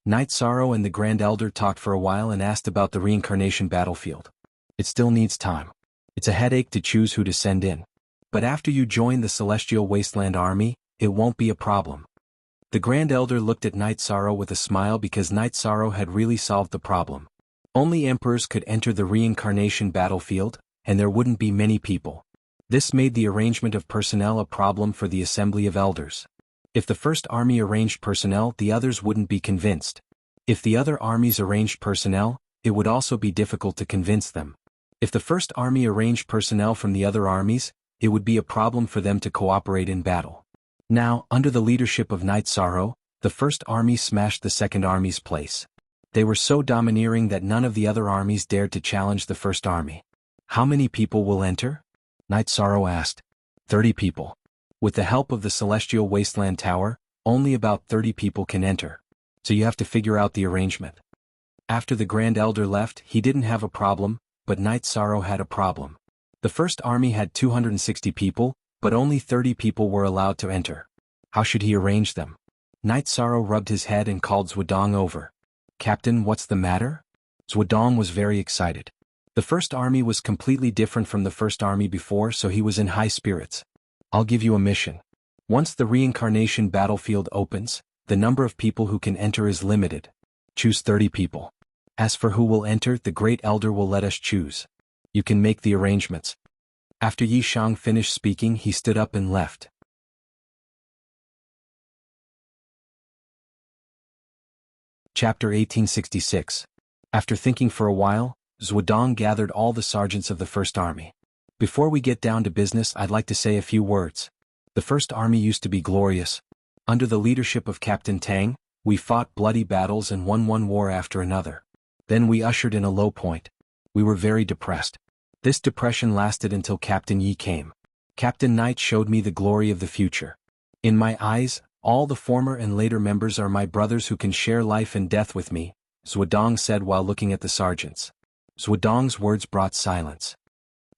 Night Sorrow and the Grand Elder talked for a while and asked about the reincarnation battlefield. It still needs time. It's a headache to choose who to send in. But after you join the Celestial Wasteland Army, it won't be a problem. The Grand Elder looked at Night Sorrow with a smile because Night Sorrow had really solved the problem. Only emperors could enter the reincarnation battlefield, and there wouldn't be many people. This made the arrangement of personnel a problem for the Assembly of Elders. If the First Army arranged personnel, the others wouldn't be convinced. If the other armies arranged personnel, it would also be difficult to convince them. If the First Army arranged personnel from the other armies, it would be a problem for them to cooperate in battle. Now, under the leadership of Night Sorrow, the First Army smashed the Second Army's place. They were so domineering that none of the other armies dared to challenge the First Army. How many people will enter? Night Sorrow asked. 30 people. With the help of the Celestial Wasteland Tower, only about 30 people can enter. So you have to figure out the arrangement. After the Grand Elder left, he didn't have a problem, but Night Sorrow had a problem. The First Army had 260 people, but only 30 people were allowed to enter. How should he arrange them? Night Sorrow rubbed his head and called Zhuodong over. Captain, what's the matter? Zhuodong was very excited. The First Army was completely different from the First Army before, so he was in high spirits. I'll give you a mission. Once the reincarnation battlefield opens, the number of people who can enter is limited. Choose 30 people. As for who will enter, the Great Elder will let us choose. You can make the arrangements. After Yi Shang finished speaking, he stood up and left. Chapter 1866. After thinking for a while, Zhuodong gathered all the sergeants of the First Army. Before we get down to business, I'd like to say a few words. The First Army used to be glorious. Under the leadership of Captain Tang, we fought bloody battles and won one war after another. Then we ushered in a low point. We were very depressed. This depression lasted until Captain Yi came. Captain Knight showed me the glory of the future. In my eyes, all the former and later members are my brothers who can share life and death with me, Zhuodong said while looking at the sergeants. Zhuodong's words brought silence.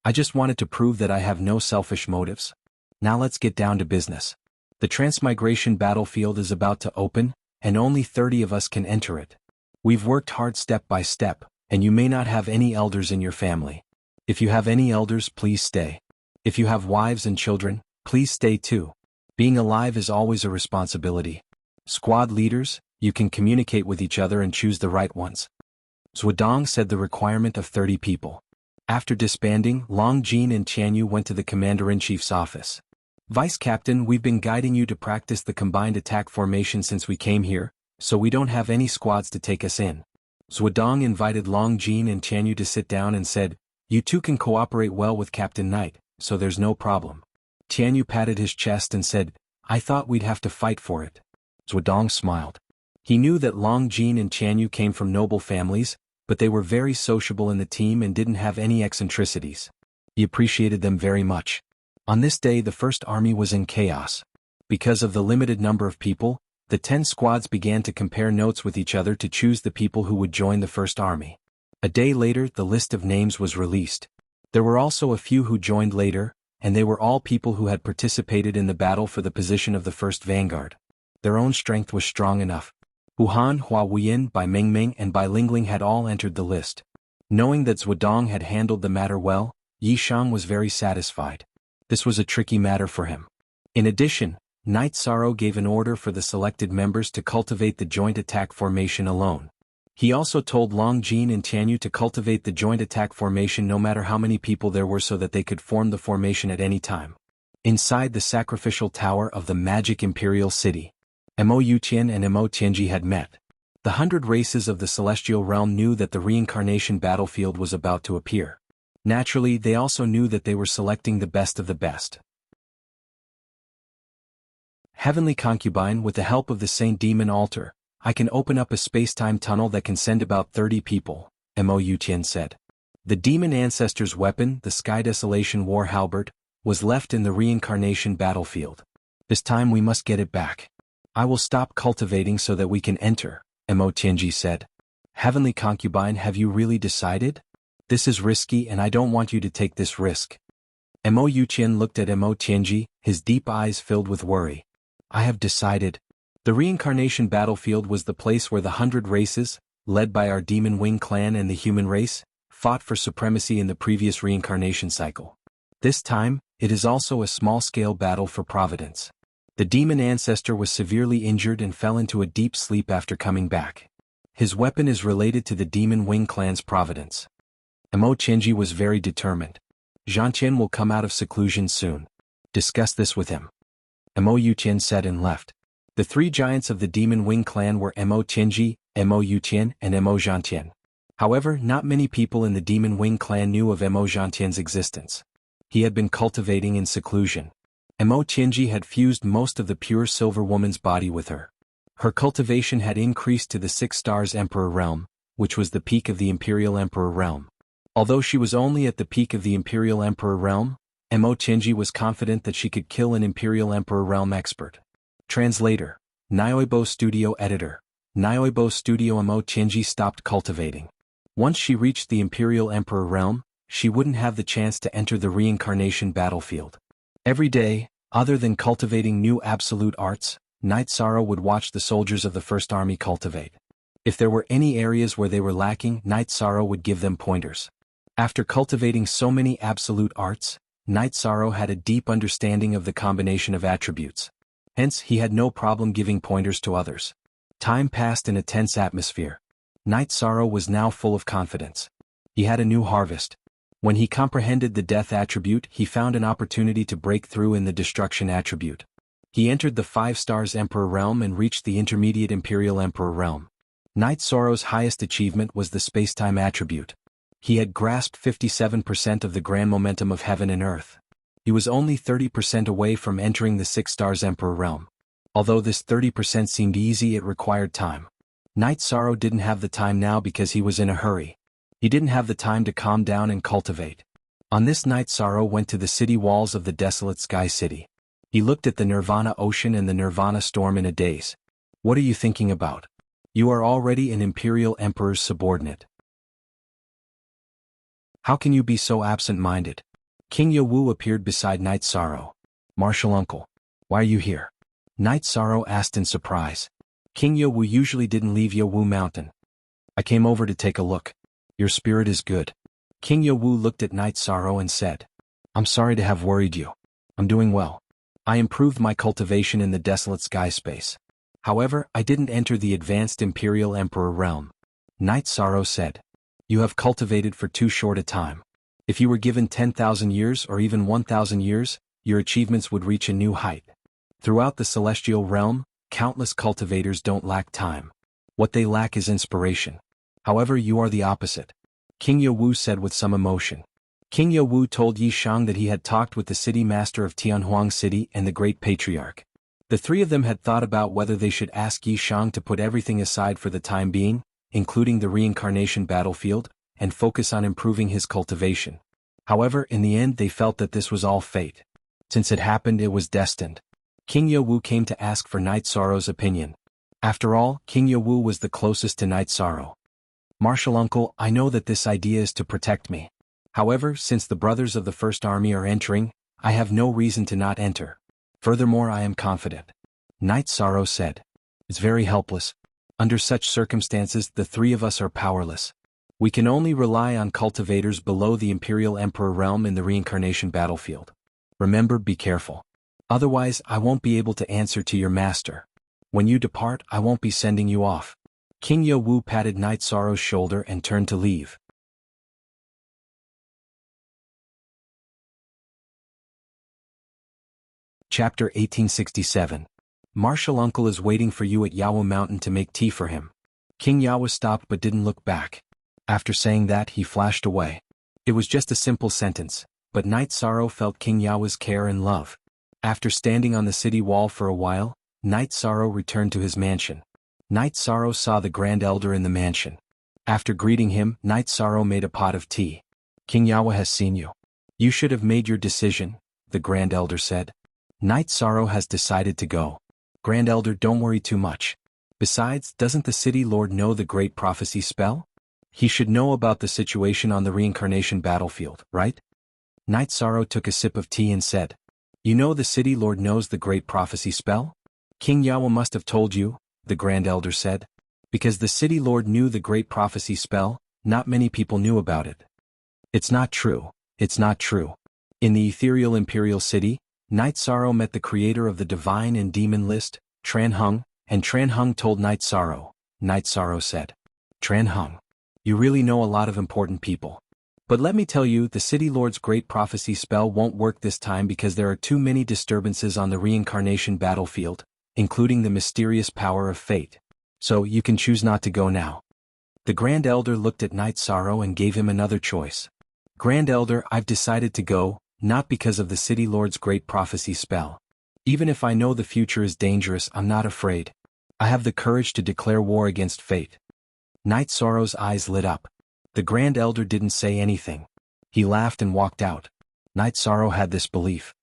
I just wanted to prove that I have no selfish motives. Now let's get down to business. The transmigration battlefield is about to open, and only 30 of us can enter it. We've worked hard step by step, and you may not have any elders in your family. If you have any elders, please stay. If you have wives and children, please stay too. Being alive is always a responsibility. Squad leaders, you can communicate with each other and choose the right ones. Zhuodong said the requirement of 30 people. After disbanding, Long Jin and Tianyu went to the Commander-in-Chief's office. Vice Captain, we've been guiding you to practice the combined attack formation since we came here, so we don't have any squads to take us in. Zhuodong invited Long Jin and Tianyu to sit down and said, you two can cooperate well with Captain Knight, so there's no problem. Tianyu patted his chest and said, I thought we'd have to fight for it. Zhuodong smiled. He knew that Long Jin and Tianyu came from noble families, but they were very sociable in the team and didn't have any eccentricities. He appreciated them very much. On this day the First Army was in chaos. Because of the limited number of people, the 10 squads began to compare notes with each other to choose the people who would join the First Army. A day later the list of names was released. There were also a few who joined later, and they were all people who had participated in the battle for the position of the first vanguard. Their own strength was strong enough. Hu Han, Hua Wuyin, Bai Mingming and Bai Lingling had all entered the list. Knowing that Zhuodong had handled the matter well, Yi Shang was very satisfied. This was a tricky matter for him. In addition, Knight Sorrow gave an order for the selected members to cultivate the joint attack formation alone. He also told Long Jin and Tianyu to cultivate the joint attack formation no matter how many people there were so that they could form the formation at any time. Inside the sacrificial tower of the magic imperial city, Mo Yuqian and Mo Tianji had met. The 100 races of the celestial realm knew that the reincarnation battlefield was about to appear. Naturally, they also knew that they were selecting the best of the best. Heavenly Concubine, with the help of the Saint Demon Altar, I can open up a space-time tunnel that can send about 30 people, Mo Yuqian said. The demon ancestor's weapon, the Sky Desolation War Halberd, was left in the reincarnation battlefield. This time we must get it back. I will stop cultivating so that we can enter, Mo Tianji said. Heavenly Concubine, have you really decided? This is risky and I don't want you to take this risk. Mo Yuqian looked at Mo Tianji, his deep eyes filled with worry. I have decided. The reincarnation battlefield was the place where the 100 races, led by our Demon Wing clan and the human race, fought for supremacy in the previous reincarnation cycle. This time, it is also a small-scale battle for Providence. The demon ancestor was severely injured and fell into a deep sleep after coming back. His weapon is related to the Demon Wing clan's Providence. Mo Tianji was very determined. Zhantian will come out of seclusion soon. Discuss this with him. Mo Yuqian said and left. The 3 giants of the Demon Wing clan were Mo Tianji, Mo Yuqian and Mo Zhantian. However, not many people in the Demon Wing clan knew of Mo Zhantian's existence. He had been cultivating in seclusion. Mo Tianji had fused most of the pure silver woman's body with her. Her cultivation had increased to the 6 stars Emperor realm, which was the peak of the Imperial Emperor realm. Although she was only at the peak of the Imperial Emperor realm, Mo Tianji was confident that she could kill an Imperial Emperor realm expert. Translator. Nyoibo Studio Editor. Nyoibo Studio. Mo Tianji stopped cultivating. Once she reached the Imperial Emperor realm, she wouldn't have the chance to enter the reincarnation battlefield. Every day, other than cultivating new absolute arts, Knight Sorrow would watch the soldiers of the First Army cultivate. If there were any areas where they were lacking, Knight Sorrow would give them pointers. After cultivating so many absolute arts, Night Sorrow had a deep understanding of the combination of attributes. Hence, he had no problem giving pointers to others. Time passed in a tense atmosphere. Night Sorrow was now full of confidence. He had a new harvest. When he comprehended the death attribute, he found an opportunity to break through in the destruction attribute. He entered the 5 stars Emperor realm and reached the intermediate Imperial Emperor realm. Night Sorrow's highest achievement was the spacetime attribute. He had grasped 57% of the grand momentum of heaven and earth. He was only 30% away from entering the 6 stars Emperor realm. Although this 30% seemed easy, it required time. Night Sorrow didn't have the time now because he was in a hurry. He didn't have the time to calm down and cultivate. On this night, Sorrow went to the city walls of the desolate Sky City. He looked at the Nirvana Ocean and the Nirvana Storm in a daze. What are you thinking about? You are already an Imperial Emperor's subordinate. How can you be so absent-minded? King Yawu appeared beside Night Sorrow. Martial uncle, why are you here? Night Sorrow asked in surprise. King Yawu usually didn't leave Yawu Mountain. I came over to take a look. Your spirit is good. King Yawu looked at Night Sorrow and said, I'm sorry to have worried you. I'm doing well. I improved my cultivation in the desolate sky space. However, I didn't enter the advanced Imperial Emperor realm. Night Sorrow said, You have cultivated for too short a time. If you were given 10,000 years or even 1,000 years, your achievements would reach a new height. Throughout the celestial realm, countless cultivators don't lack time. What they lack is inspiration. However, you are the opposite. King Yawu said with some emotion. King Yawu told Yi Shang that he had talked with the city master of Tianhuang City and the great patriarch. The 3 of them had thought about whether they should ask Yi Shang to put everything aside for the time being, including the reincarnation battlefield, and focus on improving his cultivation. However, in the end they felt that this was all fate. Since it happened, it was destined. King Yawu came to ask for Night Sorrow's opinion. After all, King Yawu was the closest to Night Sorrow. Martial uncle, I know that this idea is to protect me. However, since the brothers of the First Army are entering, I have no reason to not enter. Furthermore, I am confident. Night Sorrow said. It's very helpless. Under such circumstances, the 3 of us are powerless. We can only rely on cultivators below the Imperial Emperor realm in the reincarnation battlefield. Remember, be careful. Otherwise, I won't be able to answer to your master. When you depart, I won't be sending you off. King Yawu patted Night Sorrow's shoulder and turned to leave. Chapter 1867. Martial uncle is waiting for you at Yawu Mountain to make tea for him. King Yawu stopped but didn't look back. After saying that, he flashed away. It was just a simple sentence, but Night Sorrow felt King Yawu's care and love. After standing on the city wall for a while, Night Sorrow returned to his mansion. Night Sorrow saw the Grand Elder in the mansion. After greeting him, Night Sorrow made a pot of tea. King Yawu has seen you. You should have made your decision, the Grand Elder said. Night Sorrow has decided to go. Grand Elder, don't worry too much. Besides, doesn't the City Lord know the Great Prophecy spell? He should know about the situation on the reincarnation battlefield, right? Night Sorrow took a sip of tea and said, You know the City Lord knows the Great Prophecy spell? King Yawu must have told you, the Grand Elder said. Because the City Lord knew the Great Prophecy spell, not many people knew about it. It's not true. It's not true. In the ethereal Imperial City, Night Sorrow met the creator of the divine and demon list, Tran Hung, and Tran Hung told Night Sorrow. Night Sorrow said, Tran Hung, you really know a lot of important people. But let me tell you, the City Lord's Great Prophecy spell won't work this time because there are too many disturbances on the reincarnation battlefield, including the mysterious power of fate. So you can choose not to go now. The Grand Elder looked at Night Sorrow and gave him another choice. Grand Elder, I've decided to go, not because of the City Lord's Great Prophecy spell. Even if I know the future is dangerous, I'm not afraid. I have the courage to declare war against fate. Night Sorrow's eyes lit up. The Grand Elder didn't say anything. He laughed and walked out. Night Sorrow had this belief.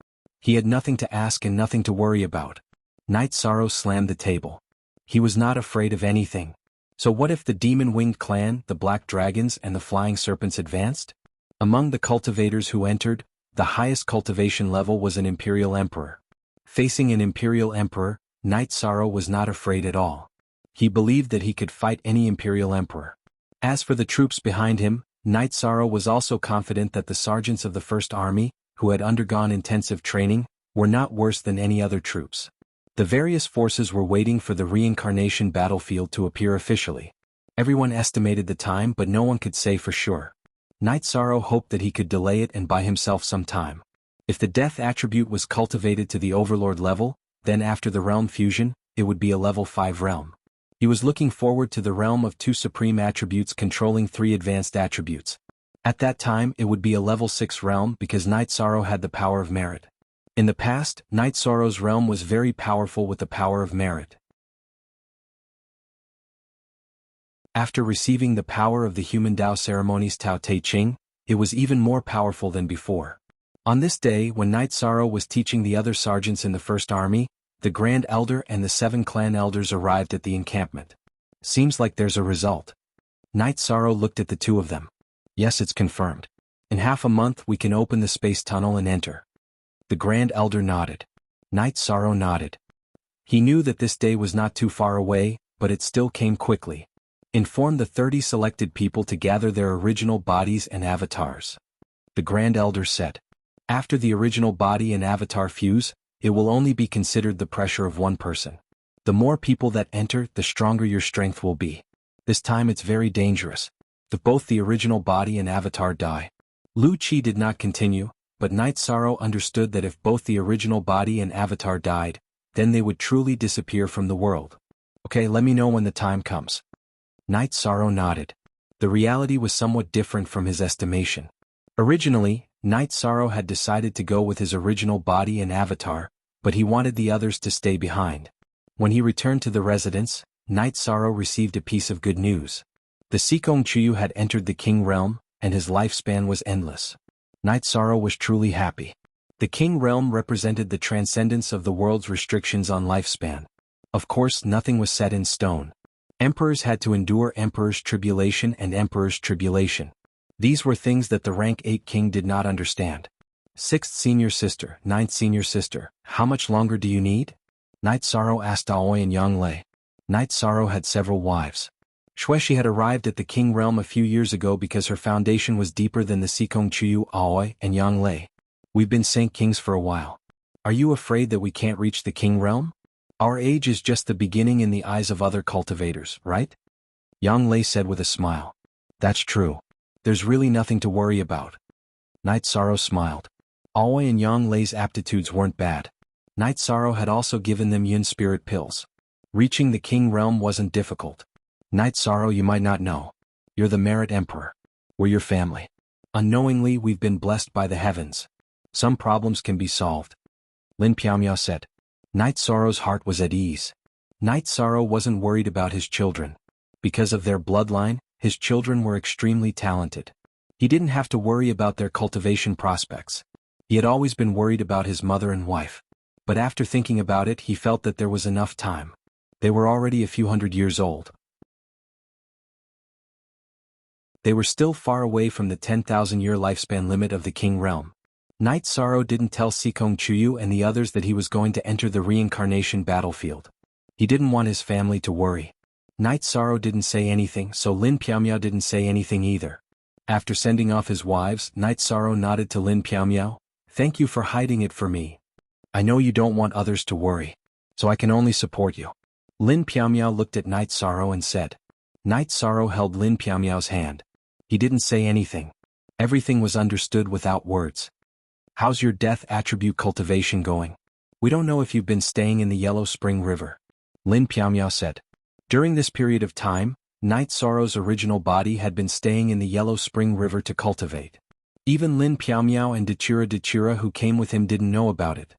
He had nothing to ask and nothing to worry about. Night Sorrow slammed the table. He was not afraid of anything. So what if the demon-winged clan, the Black Dragons and the Flying Serpents advanced? Among the cultivators who entered, the highest cultivation level was an Imperial Emperor. Facing an Imperial Emperor, Night Sorrow was not afraid at all. He believed that he could fight any Imperial Emperor. As for the troops behind him, Night Sorrow was also confident that the sergeants of the First Army, who had undergone intensive training, were not worse than any other troops. The various forces were waiting for the reincarnation battlefield to appear officially. Everyone estimated the time, but no one could say for sure. Night Sorrow hoped that he could delay it and buy himself some time. If the death attribute was cultivated to the Overlord level, then after the realm fusion, it would be a level 5 realm. He was looking forward to the realm of 2 supreme attributes controlling 3 advanced attributes. At that time it would be a level 6 realm because Night Sorrow had the power of merit. In the past, Night Sorrow's realm was very powerful with the power of merit. After receiving the power of the human Tao ceremonies Tao Te Ching, it was even more powerful than before. On this day when Night Sorrow was teaching the other sergeants in the First Army, the Grand Elder and the 7 clan elders arrived at the encampment. Seems like there's a result. Night Sorrow looked at the 2 of them. Yes, it's confirmed. In half a month we can open the space tunnel and enter. The Grand Elder nodded. Night Sorrow nodded. He knew that this day was not too far away, but it still came quickly. Inform the 30 selected people to gather their original bodies and avatars. The Grand Elder said. After the original body and avatar fuse, it will only be considered the pressure of 1 person. The more people that enter, the stronger your strength will be. This time it's very dangerous. If both the original body and avatar die. Lu Qi did not continue, but Night Sorrow understood that if both the original body and avatar died, then they would truly disappear from the world. Okay, let me know when the time comes. Night Sorrow nodded. The reality was somewhat different from his estimation. Originally, Night Sorrow had decided to go with his original body and avatar, but he wanted the others to stay behind. When he returned to the residence, Night Sorrow received a piece of good news. The Sikong Chuyu had entered the King Realm, and his lifespan was endless. Night Sorrow was truly happy. The King Realm represented the transcendence of the world's restrictions on lifespan. Of course, nothing was set in stone. Emperors had to endure Emperor's tribulation and Emperor's tribulation. These were things that the rank 8 king did not understand. 6th senior sister, 9th senior sister, how much longer do you need? Night Sorrow asked Aoi and Yang Lei. Night Sorrow had several wives. Xueshi had arrived at the King Realm a few years ago because her foundation was deeper than the Sikong Chuyu, Aoi, and Yang Lei. We've been Saint Kings for a while. Are you afraid that we can't reach the King Realm? Our age is just the beginning in the eyes of other cultivators, right? Yang Lei said with a smile. That's true. There's really nothing to worry about. Night Sorrow smiled. Aoi and Yang Lei's aptitudes weren't bad. Night Sorrow had also given them Yin Spirit pills. Reaching the King Realm wasn't difficult. Night Sorrow, you might not know. You're the Merit Emperor. We're your family. Unknowingly, we've been blessed by the heavens. Some problems can be solved. Lin Piaomiao said. Night Sorrow's heart was at ease. Night Sorrow wasn't worried about his children. Because of their bloodline, his children were extremely talented. He didn't have to worry about their cultivation prospects. He had always been worried about his mother and wife. But after thinking about it, he felt that there was enough time. They were already a few hundred years old. They were still far away from the 10,000-year lifespan limit of the King Realm. Night Sorrow didn't tell Sikong Chuyu and the others that he was going to enter the reincarnation battlefield. He didn't want his family to worry. Night Sorrow didn't say anything, so Lin Piaomiao didn't say anything either. After sending off his wives, Night Sorrow nodded to Lin Piaomiao. Thank you for hiding it for me. I know you don't want others to worry, so I can only support you. Lin Piaomiao looked at Night Sorrow and said. Night Sorrow held Lin Piaomiao's hand. He didn't say anything. Everything was understood without words. How's your death attribute cultivation going? We don't know if you've been staying in the Yellow Spring River. Lin Piaomiao said. During this period of time, Night Sorrow's original body had been staying in the Yellow Spring River to cultivate. Even Lin Piaomiao and Dachira who came with him didn't know about it.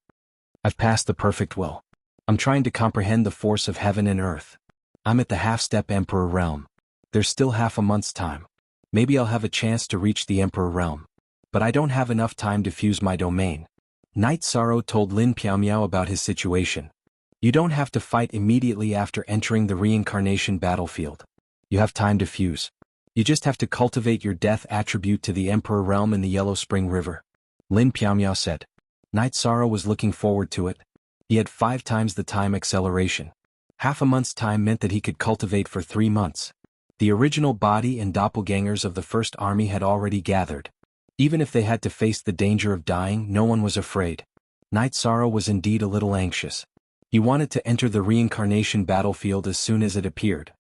I've passed the perfect will. I'm trying to comprehend the force of heaven and earth. I'm at the half-step Emperor realm. There's still half a month's time. Maybe I'll have a chance to reach the Emperor realm. But I don't have enough time to fuse my domain. Night Sorrow told Lin Piaomiao about his situation. You don't have to fight immediately after entering the reincarnation battlefield. You have time to fuse. You just have to cultivate your death attribute to the Emperor realm in the Yellow Spring River. Lin Piaomiao said. Night Sorrow was looking forward to it. He had 5 times the time acceleration. Half a month's time meant that he could cultivate for 3 months. The original body and doppelgangers of the first army had already gathered. Even if they had to face the danger of dying, no one was afraid. Knight Sorrow was indeed a little anxious. He wanted to enter the reincarnation battlefield as soon as it appeared.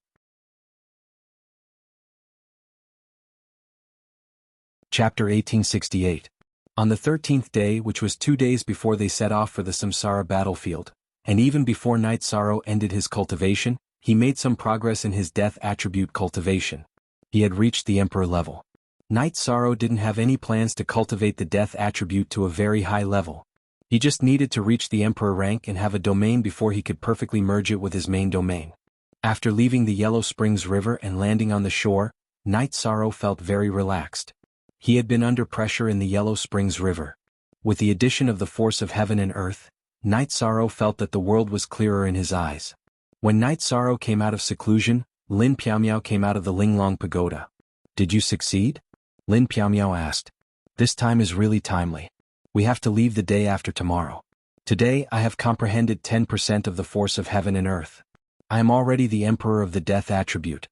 Chapter 1868. On the 13th day, which was 2 days before they set off for the Samsara battlefield, and even before Knight Sorrow ended his cultivation, he made some progress in his death attribute cultivation. He had reached the Emperor level. Knight Sorrow didn't have any plans to cultivate the death attribute to a very high level. He just needed to reach the Emperor rank and have a domain before he could perfectly merge it with his main domain. After leaving the Yellow Springs River and landing on the shore, Knight Sorrow felt very relaxed. He had been under pressure in the Yellow Springs River. With the addition of the force of heaven and earth, Knight Sorrow felt that the world was clearer in his eyes. When Knight Sorrow came out of seclusion, Lin Piaomiao came out of the Linglong Pagoda. "Did you succeed?" Lin Piaomiao asked. "This time is really timely. We have to leave the day after tomorrow. Today I have comprehended 10% of the force of heaven and earth. I am already the Emperor of the death attribute,"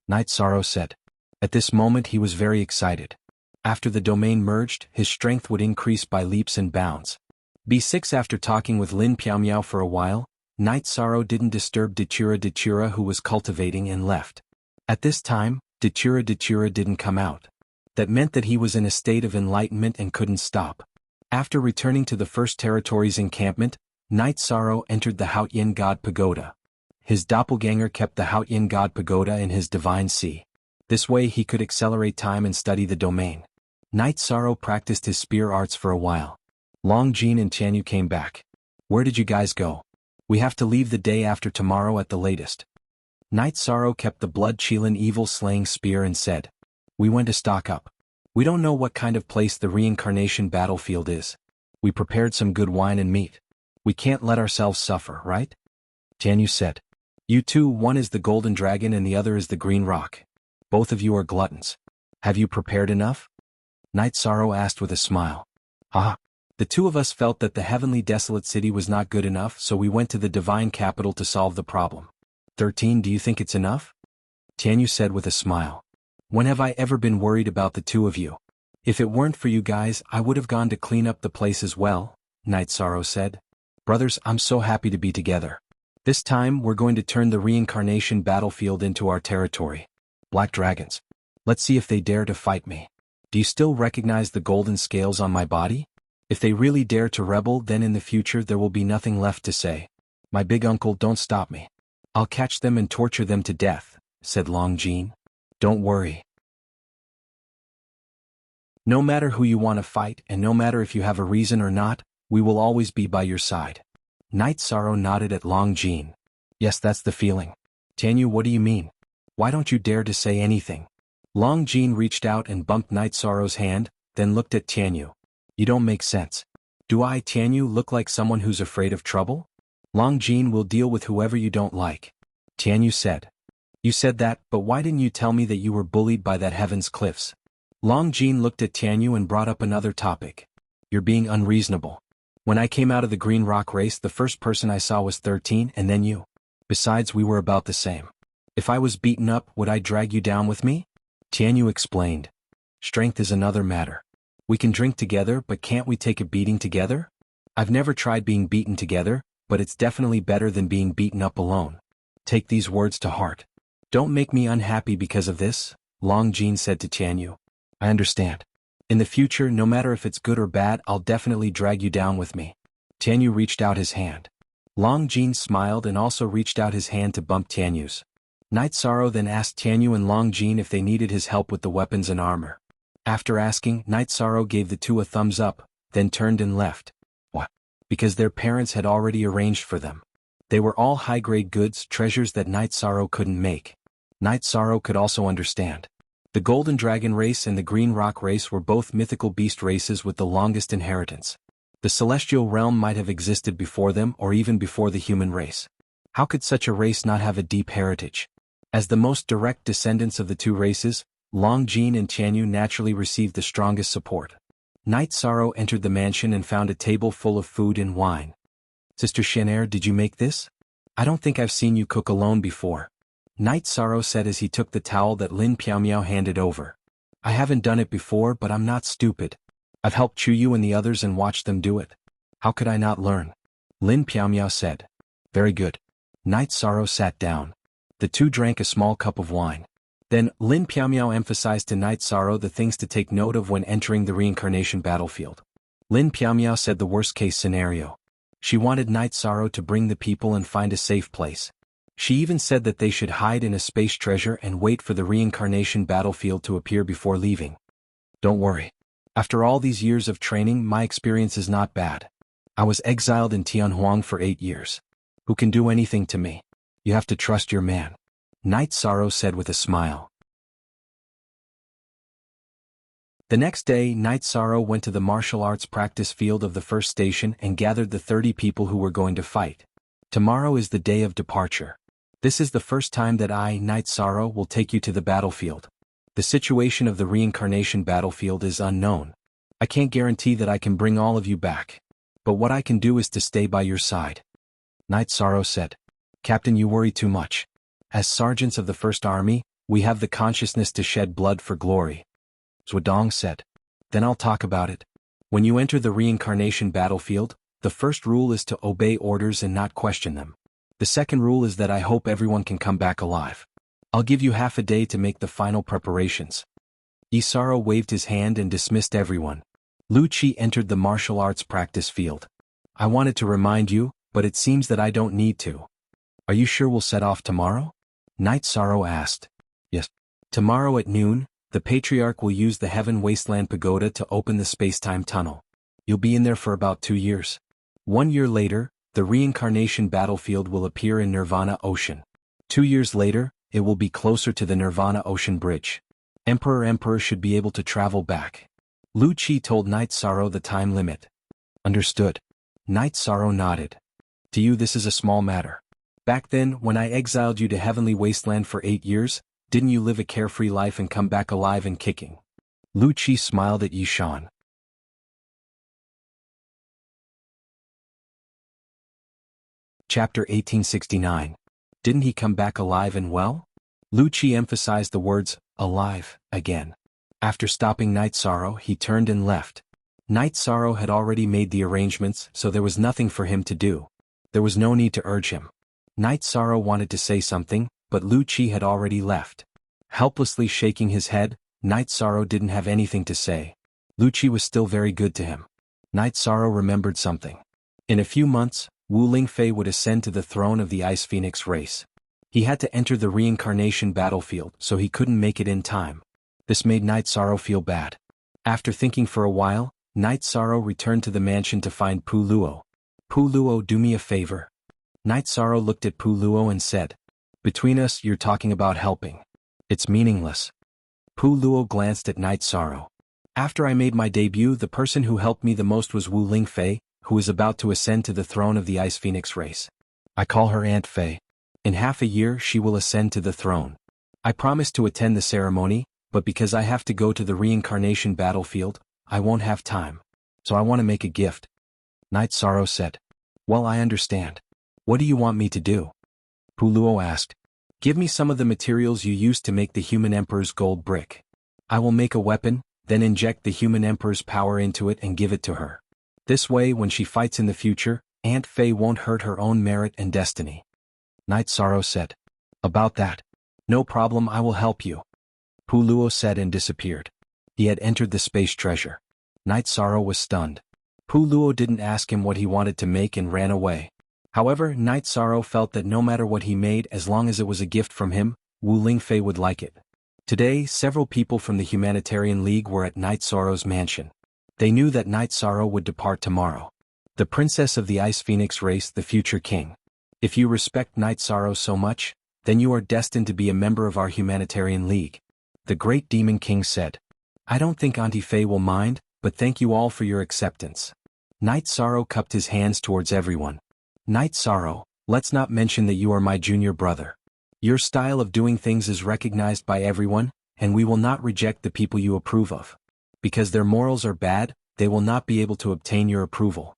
Knight Sorrow said. At this moment he was very excited. After the domain merged, his strength would increase by leaps and bounds. B6 After talking with Lin Piaomiao for a while, Knight Sorrow didn't disturb Dechura who was cultivating and left. At this time, Dechura didn't come out. That meant that he was in a state of enlightenment and couldn't stop. After returning to the First Territory's encampment, Knight Sorrow entered the Haotian God Pagoda. His doppelganger kept the Haotian God Pagoda in his divine sea. This way he could accelerate time and study the domain. Knight Sorrow practiced his spear arts for a while. Long Jin and Tianyu came back. "Where did you guys go?" "We have to leave the day after tomorrow at the latest." Knight Sorrow kept the blood Qilin evil slaying spear and said, "We went to stock up. We don't know what kind of place the reincarnation battlefield is. We prepared some good wine and meat. We can't let ourselves suffer, right?" Tianyu said, "You two, one is the golden dragon and the other is the green rock. Both of you are gluttons. Have you prepared enough?" Knight Sorrow asked with a smile. "Ah. The two of us felt that the heavenly desolate city was not good enough, so we went to the divine capital to solve the problem." 13 Do you think it's enough?" Tianyu said with a smile. "When have I ever been worried about the two of you? If it weren't for you guys, I would have gone to clean up the place as well," Knight Sorrow said. "Brothers, I'm so happy to be together. This time we're going to turn the reincarnation battlefield into our territory. Black dragons. Let's see if they dare to fight me. Do you still recognize the golden scales on my body? If they really dare to rebel, then in the future there will be nothing left to say. My big uncle, don't stop me. I'll catch them and torture them to death," said Long Jin. "Don't worry. No matter who you want to fight, and no matter if you have a reason or not, we will always be by your side." Knight Sorrow nodded at Long Jin. "Yes, that's the feeling." "Tianyu, what do you mean? Why don't you dare to say anything?" Long Jin reached out and bumped Knight Sorrow's hand, then looked at Tianyu. "You don't make sense. Do I, Tianyu, look like someone who's afraid of trouble?" "Long Jin will deal with whoever you don't like," Tianyu said. "You said that, but why didn't you tell me that you were bullied by that Heaven's Cliffs?" Long Jin looked at Tianyu and brought up another topic. "You're being unreasonable. When I came out of the Green Rock race, the first person I saw was 13 and then you. Besides, we were about the same. If I was beaten up, would I drag you down with me?" Tianyu explained. "Strength is another matter. We can drink together, but can't we take a beating together? I've never tried being beaten together, but it's definitely better than being beaten up alone. Take these words to heart. Don't make me unhappy because of this," Long Jin said to Tianyu. "I understand. In the future, no matter if it's good or bad, I'll definitely drag you down with me." Tianyu reached out his hand. Long Jin smiled and also reached out his hand to bump Tianyu's. Knight Sorrow then asked Tianyu and Long Jin if they needed his help with the weapons and armor. After asking, Knight Sorrow gave the two a thumbs up, then turned and left. What? Because their parents had already arranged for them. They were all high-grade goods, treasures that Knight Sorrow couldn't make. Knight Sorrow could also understand. The Golden Dragon race and the Green Rock race were both mythical beast races with the longest inheritance. The celestial realm might have existed before them or even before the human race. How could such a race not have a deep heritage? As the most direct descendants of the two races, Long Jin and Tianyu naturally received the strongest support. Knight Sorrow entered the mansion and found a table full of food and wine. "Sister Shenair, did you make this? I don't think I've seen you cook alone before." Night Sorrow said as he took the towel that Lin Piaomiao handed over. I haven't done it before, but I'm not stupid. I've helped Chuyu and the others and watched them do it. How could I not learn? Lin Piaomiao said. Very good. Night Sorrow sat down. The two drank a small cup of wine. Then, Lin Piaomiao emphasized to Night Sorrow the things to take note of when entering the reincarnation battlefield. Lin Piaomiao said the worst-case scenario. She wanted Night Sorrow to bring the people and find a safe place. She even said that they should hide in a space treasure and wait for the reincarnation battlefield to appear before leaving. Don't worry. After all these years of training, my experience is not bad. I was exiled in Tianhuang for 8 years. Who can do anything to me? You have to trust your man. Night Sorrow said with a smile. The next day, Night Sorrow went to the martial arts practice field of the first station and gathered the 30 people who were going to fight. Tomorrow is the day of departure. This is the first time that I, Night Sorrow, will take you to the battlefield. The situation of the reincarnation battlefield is unknown. I can't guarantee that I can bring all of you back. But what I can do is to stay by your side. Night Sorrow said. Captain, you worry too much. As sergeants of the First Army, we have the consciousness to shed blood for glory. Zhuodong said. Then I'll talk about it. When you enter the reincarnation battlefield, the first rule is to obey orders and not question them. The second rule is that I hope everyone can come back alive. I'll give you half a day to make the final preparations. Isaro waved his hand and dismissed everyone. Lu Qi entered the martial arts practice field. I wanted to remind you, but it seems that I don't need to. Are you sure we'll set off tomorrow? Night Sorrow asked. Yes. Tomorrow at noon, the Patriarch will use the Heaven Wasteland Pagoda to open the space-time tunnel. You'll be in there for about 2 years. 1 year later, the reincarnation battlefield will appear in Nirvana Ocean. 2 years later, it will be closer to the Nirvana Ocean Bridge. Emperor should be able to travel back. Lu Qi told Night Sorrow the time limit. Understood. Night Sorrow nodded. To you this is a small matter. Back then, when I exiled you to Heavenly Wasteland for 8 years, didn't you live a carefree life and come back alive and kicking? Lu Qi smiled at Yishan. Chapter 1869. Didn't he come back alive and well? Lu Qi emphasized the words, alive, again. After stopping Night Sorrow, he turned and left. Night Sorrow had already made the arrangements, so there was nothing for him to do. There was no need to urge him. Night Sorrow wanted to say something, but Lu Qi had already left. Helplessly shaking his head, Night Sorrow didn't have anything to say. Lu Qi was still very good to him. Night Sorrow remembered something. In a few months, Wu Lingfei would ascend to the throne of the Ice Phoenix race. He had to enter the reincarnation battlefield, so he couldn't make it in time. This made Night Sorrow feel bad. After thinking for a while, Night Sorrow returned to the mansion to find Pu Luo. Pu Luo, do me a favor. Night Sorrow looked at Pu Luo and said, between us, you're talking about helping. It's meaningless. Pu Luo glanced at Night Sorrow. After I made my debut, the person who helped me the most was Wu Lingfei, who is about to ascend to the throne of the Ice Phoenix race. I call her Aunt Fei. In half a year she will ascend to the throne. I promised to attend the ceremony, but because I have to go to the reincarnation battlefield, I won't have time. So I want to make a gift. Night Sorrow said. Well, I understand. What do you want me to do? Pu Luo asked. Give me some of the materials you used to make the human emperor's gold brick. I will make a weapon, then inject the human emperor's power into it and give it to her. This way, when she fights in the future, Aunt Fei won't hurt her own merit and destiny. Night Sorrow said. About that. No problem, I will help you. Pu Luo said and disappeared. He had entered the space treasure. Night Sorrow was stunned. Pu Luo didn't ask him what he wanted to make and ran away. However, Night Sorrow felt that no matter what he made, as long as it was a gift from him, Wu Lingfei would like it. Today, several people from the Humanitarian League were at Night Sorrow's mansion. They knew that Night Sorrow would depart tomorrow. The princess of the Ice Phoenix race, the future king. If you respect Night Sorrow so much, then you are destined to be a member of our Humanitarian League. The great demon king said. I don't think Auntie Fei will mind, but thank you all for your acceptance. Night Sorrow cupped his hands towards everyone. Night Sorrow, let's not mention that you are my junior brother. Your style of doing things is recognized by everyone, and we will not reject the people you approve of. Because their morals are bad, they will not be able to obtain your approval.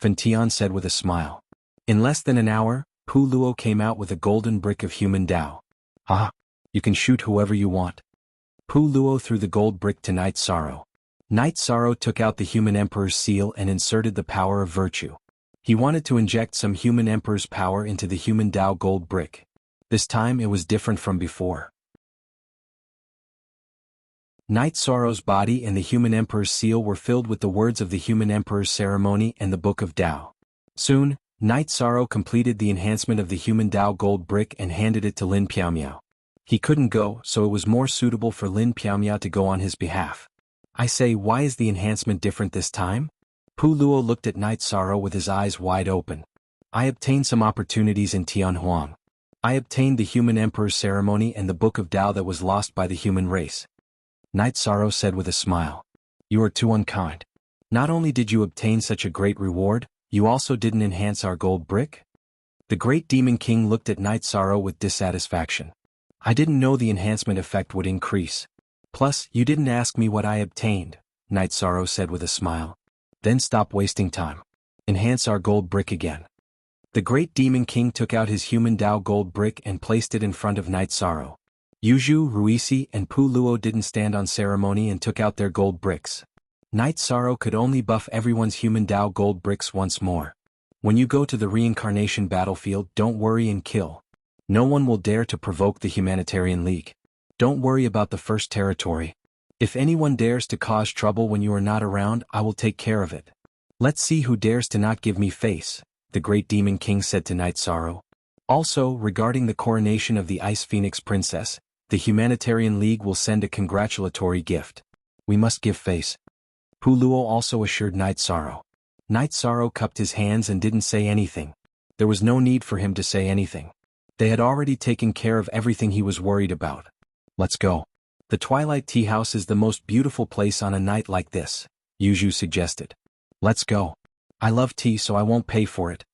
Fentian said with a smile. In less than an hour, Pu Luo came out with a golden brick of human Tao. Ah, you can shoot whoever you want. Pu Luo threw the gold brick to Night Sorrow. Night Sorrow took out the human emperor's seal and inserted the power of virtue. He wanted to inject some human emperor's power into the human Dao gold brick. This time it was different from before. Night Sorrow's body and the human emperor's seal were filled with the words of the human emperor's ceremony and the book of Dao. Soon, Night Sorrow completed the enhancement of the human Dao gold brick and handed it to Lin Piaomiao. He couldn't go, so it was more suitable for Lin Piaomiao to go on his behalf. I say, why is the enhancement different this time? Pu Luo looked at Night Sorrow with his eyes wide open. I obtained some opportunities in Tianhuang. I obtained the human emperor's ceremony and the book of Dao that was lost by the human race. Night Sorrow said with a smile. You are too unkind. Not only did you obtain such a great reward, you also didn't enhance our gold brick? The great demon king looked at Night Sorrow with dissatisfaction. I didn't know the enhancement effect would increase. Plus, you didn't ask me what I obtained, Night Sorrow said with a smile. Then stop wasting time. Enhance our gold brick again. The great demon king took out his human Dao gold brick and placed it in front of Night Sorrow. Yuzhu, Ruisi, and Pu Luo didn't stand on ceremony and took out their gold bricks. Night Sorrow could only buff everyone's human Dao gold bricks once more. When you go to the reincarnation battlefield, don't worry and kill. No one will dare to provoke the Humanitarian League. Don't worry about the first territory. If anyone dares to cause trouble when you are not around, I will take care of it. Let's see who dares to not give me face, the great demon king said to Night Sorrow. Also, regarding the coronation of the Ice Phoenix Princess, the Humanitarian League will send a congratulatory gift. We must give face. Pu Luo also assured Night Sorrow. Night Sorrow cupped his hands and didn't say anything. There was no need for him to say anything. They had already taken care of everything he was worried about. Let's go. The Twilight Tea House is the most beautiful place on a night like this, Yuzhu suggested. Let's go. I love tea so I won't pay for it.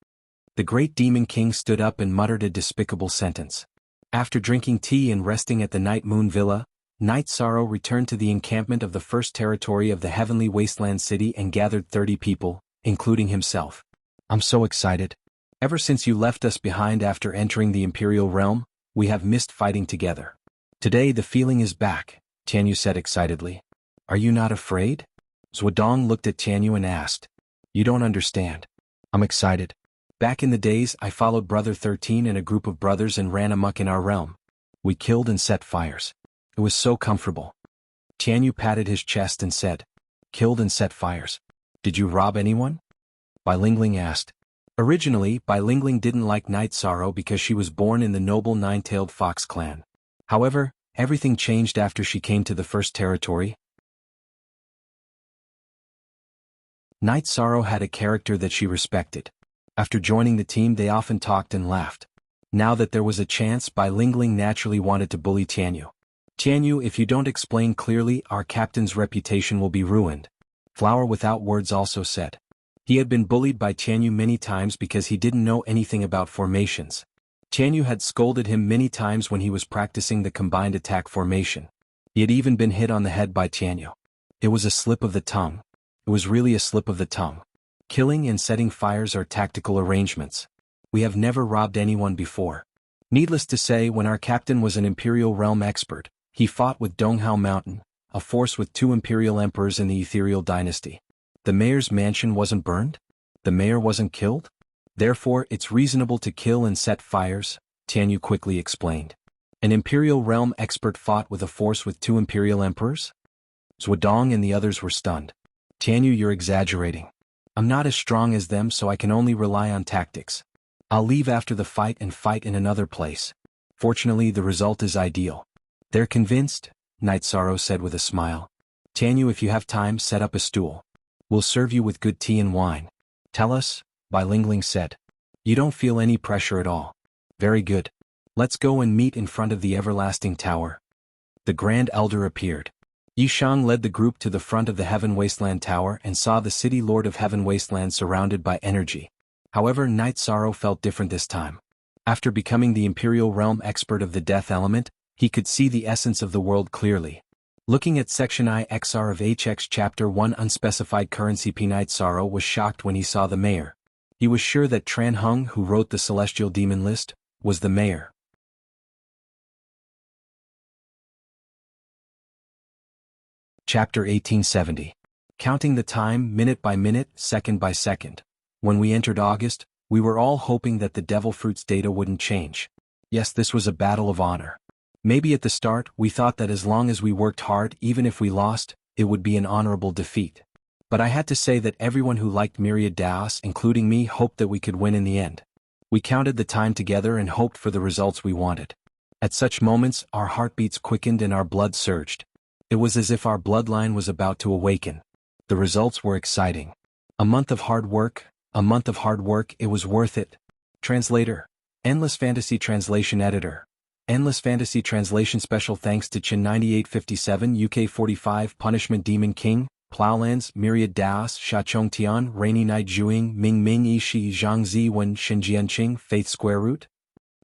The great demon king stood up and muttered a despicable sentence. After drinking tea and resting at the Night Moon Villa, Night Sorrow returned to the encampment of the first territory of the Heavenly Wasteland City and gathered 30 people, including himself. I'm so excited. Ever since you left us behind after entering the Imperial Realm, we have missed fighting together. Today the feeling is back, Tianyu said excitedly. Are you not afraid? Zhuodong looked at Tianyu and asked. You don't understand. I'm excited. Back in the days I followed Brother 13 and a group of brothers and ran amok in our realm. We killed and set fires. It was so comfortable. Tianyu patted his chest and said. Killed and set fires. Did you rob anyone? Bai Lingling asked. Originally, Bai Lingling didn't like Night Sorrow because she was born in the noble Nine-Tailed Fox clan. However, everything changed after she came to the first territory. Night Sorrow had a character that she respected. After joining the team they often talked and laughed. Now that there was a chance, Bai Lingling naturally wanted to bully Tianyu. Tianyu, if you don't explain clearly, our captain's reputation will be ruined. Flower Without Words also said. He had been bullied by Tianyu many times because he didn't know anything about formations. Tianyu had scolded him many times when he was practicing the combined attack formation. He had even been hit on the head by Tianyu. It was a slip of the tongue. It was really a slip of the tongue. Killing and setting fires are tactical arrangements. We have never robbed anyone before. Needless to say, when our captain was an Imperial Realm expert, he fought with Donghao Mountain, a force with 2 Imperial Emperors in the Ethereal Dynasty. The mayor's mansion wasn't burned? The mayor wasn't killed? Therefore, it's reasonable to kill and set fires, Tianyu quickly explained. An Imperial Realm expert fought with a force with 2 Imperial Emperors? Zhuodong and the others were stunned. Tianyu, you're exaggerating. I'm not as strong as them, so I can only rely on tactics. I'll leave after the fight and fight in another place. Fortunately, the result is ideal. They're convinced, Night Sorrow said with a smile. Tianyu, if you have time, set up a stool. We'll serve you with good tea and wine. Tell us, Bai Lingling said. You don't feel any pressure at all. Very good. Let's go and meet in front of the Everlasting Tower. The Grand Elder appeared. Yishang led the group to the front of the Heaven Wasteland Tower and saw the City Lord of Heaven Wasteland surrounded by energy. However, Night Sorrow felt different this time. After becoming the Imperial Realm expert of the Death Element, he could see the essence of the world clearly. Looking at Section IXR of HX Chapter 1 Unspecified Currency P. Night Sorrow was shocked when he saw the mayor. He was sure that Tran Hung, who wrote the Celestial Demon List, was the mayor. Chapter 1870. Counting the time minute by minute, second by second. When we entered August, we were all hoping that the devil fruit's data wouldn't change. Yes, this was a battle of honor. Maybe at the start we thought that as long as we worked hard, even if we lost, it would be an honorable defeat. But I had to say that everyone who liked Myriad DAOs, including me, hoped that we could win in the end. We counted the time together and hoped for the results we wanted. At such moments, our heartbeats quickened and our blood surged. It was as if our bloodline was about to awaken. The results were exciting. A month of hard work, it was worth it. Translator. Endless Fantasy Translation Editor. Endless Fantasy Translation. Special thanks to Chin 9857 UK 45 Punishment Demon King, Plowlands, Myriad DAOs, Shachong Tian, Rainy Night Zhuing, Ming Ming Ishi Zhang Zi Wen Xinjianqing, Faith Square Root.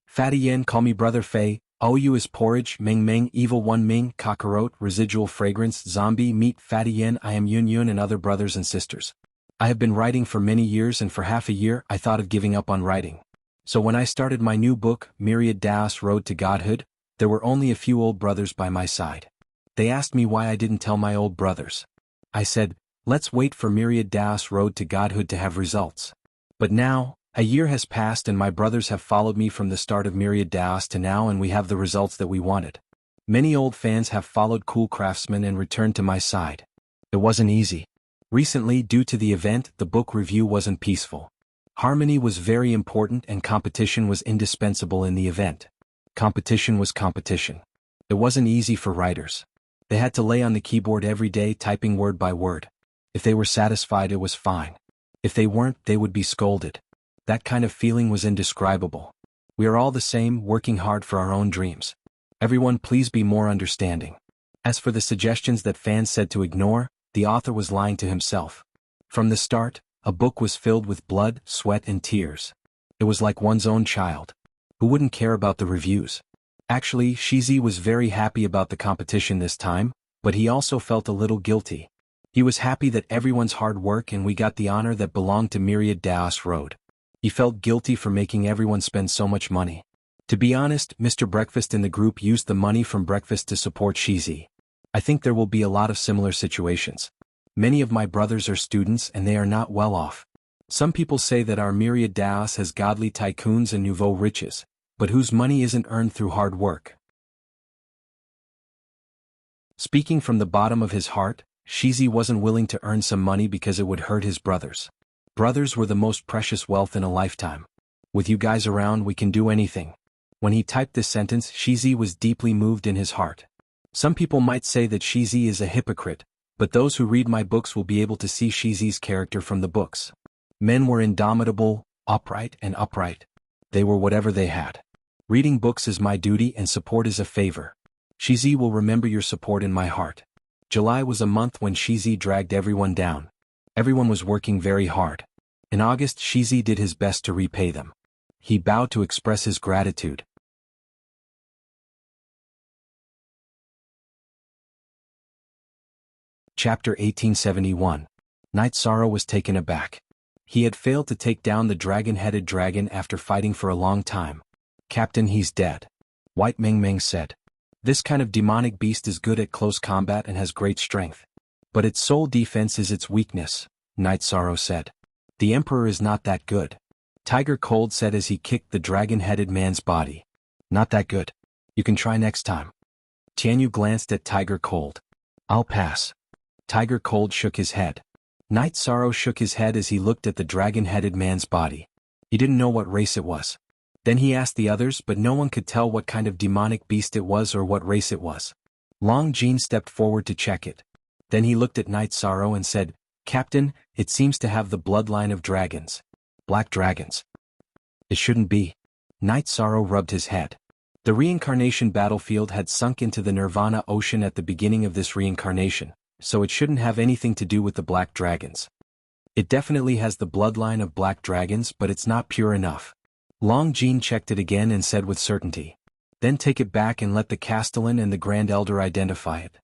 Fatty Yen, Call Me Brother Fei, OU is Porridge, Meng Meng, Evil One Ming, Kakarot, Residual Fragrance, Zombie Meat, Fatty Yen, I Am Yun Yun and other brothers and sisters. I have been writing for many years and for half a year I thought of giving up on writing. So when I started my new book, Myriad DAOs Road to Godhood, there were only a few old brothers by my side. They asked me why I didn't tell my old brothers. I said, let's wait for Myriad DAOs Road to Godhood to have results. But now, a year has passed and my brothers have followed me from the start of Myriad DAOs to now and we have the results that we wanted. Many old fans have followed Cool Craftsman and returned to my side. It wasn't easy. Recently, due to the event, the book review wasn't peaceful. Harmony was very important and competition was indispensable in the event. Competition was competition. It wasn't easy for writers. They had to lay on the keyboard every day typing word by word. If they were satisfied, it was fine. If they weren't, they would be scolded. That kind of feeling was indescribable. We are all the same, working hard for our own dreams. Everyone, please be more understanding. As for the suggestions that fans said to ignore, the author was lying to himself. From the start, a book was filled with blood, sweat and tears. It was like one's own child. Who wouldn't care about the reviews? Actually, Shizi was very happy about the competition this time, but he also felt a little guilty. He was happy that everyone's hard work and we got the honor that belonged to Myriad DAOs Road. He felt guilty for making everyone spend so much money. To be honest, Mr. Breakfast in the group used the money from breakfast to support Shizi. I think there will be a lot of similar situations. Many of my brothers are students and they are not well off. Some people say that our Myriad DAOs has godly tycoons and nouveau riches, but whose money isn't earned through hard work. Speaking from the bottom of his heart, Shizi wasn't willing to earn some money because it would hurt his brothers. Brothers were the most precious wealth in a lifetime. With you guys around, we can do anything. When he typed this sentence, Shizi was deeply moved in his heart. Some people might say that Shizi is a hypocrite, but those who read my books will be able to see Shizi's character from the books. Men were indomitable, upright. They were whatever they had. Reading books is my duty and support is a favor. Shizi will remember your support in my heart. July was a month when Shizi dragged everyone down. Everyone was working very hard. In August, Shizi did his best to repay them. He bowed to express his gratitude. Chapter 1871. Night Sorrow was taken aback. He had failed to take down the dragon-headed dragon after fighting for a long time. Captain, he's dead. White Meng Meng said. This kind of demonic beast is good at close combat and has great strength. But its sole defense is its weakness, Night Sorrow said. The Emperor is not that good. Tiger Cold said as he kicked the dragon-headed man's body. Not that good. You can try next time. Tianyu glanced at Tiger Cold. I'll pass. Tiger Cold shook his head. Night Sorrow shook his head as he looked at the dragon-headed man's body. He didn't know what race it was. Then he asked the others, but no one could tell what kind of demonic beast it was or what race it was. Long Jean stepped forward to check it. Then he looked at Night Sorrow and said, Captain, it seems to have the bloodline of dragons. Black dragons. It shouldn't be. Night Sorrow rubbed his head. The reincarnation battlefield had sunk into the Nirvana ocean at the beginning of this reincarnation, so it shouldn't have anything to do with the black dragons. It definitely has the bloodline of black dragons, but it's not pure enough. Long Jean checked it again and said with certainty. Then take it back and let the Castellan and the Grand Elder identify it.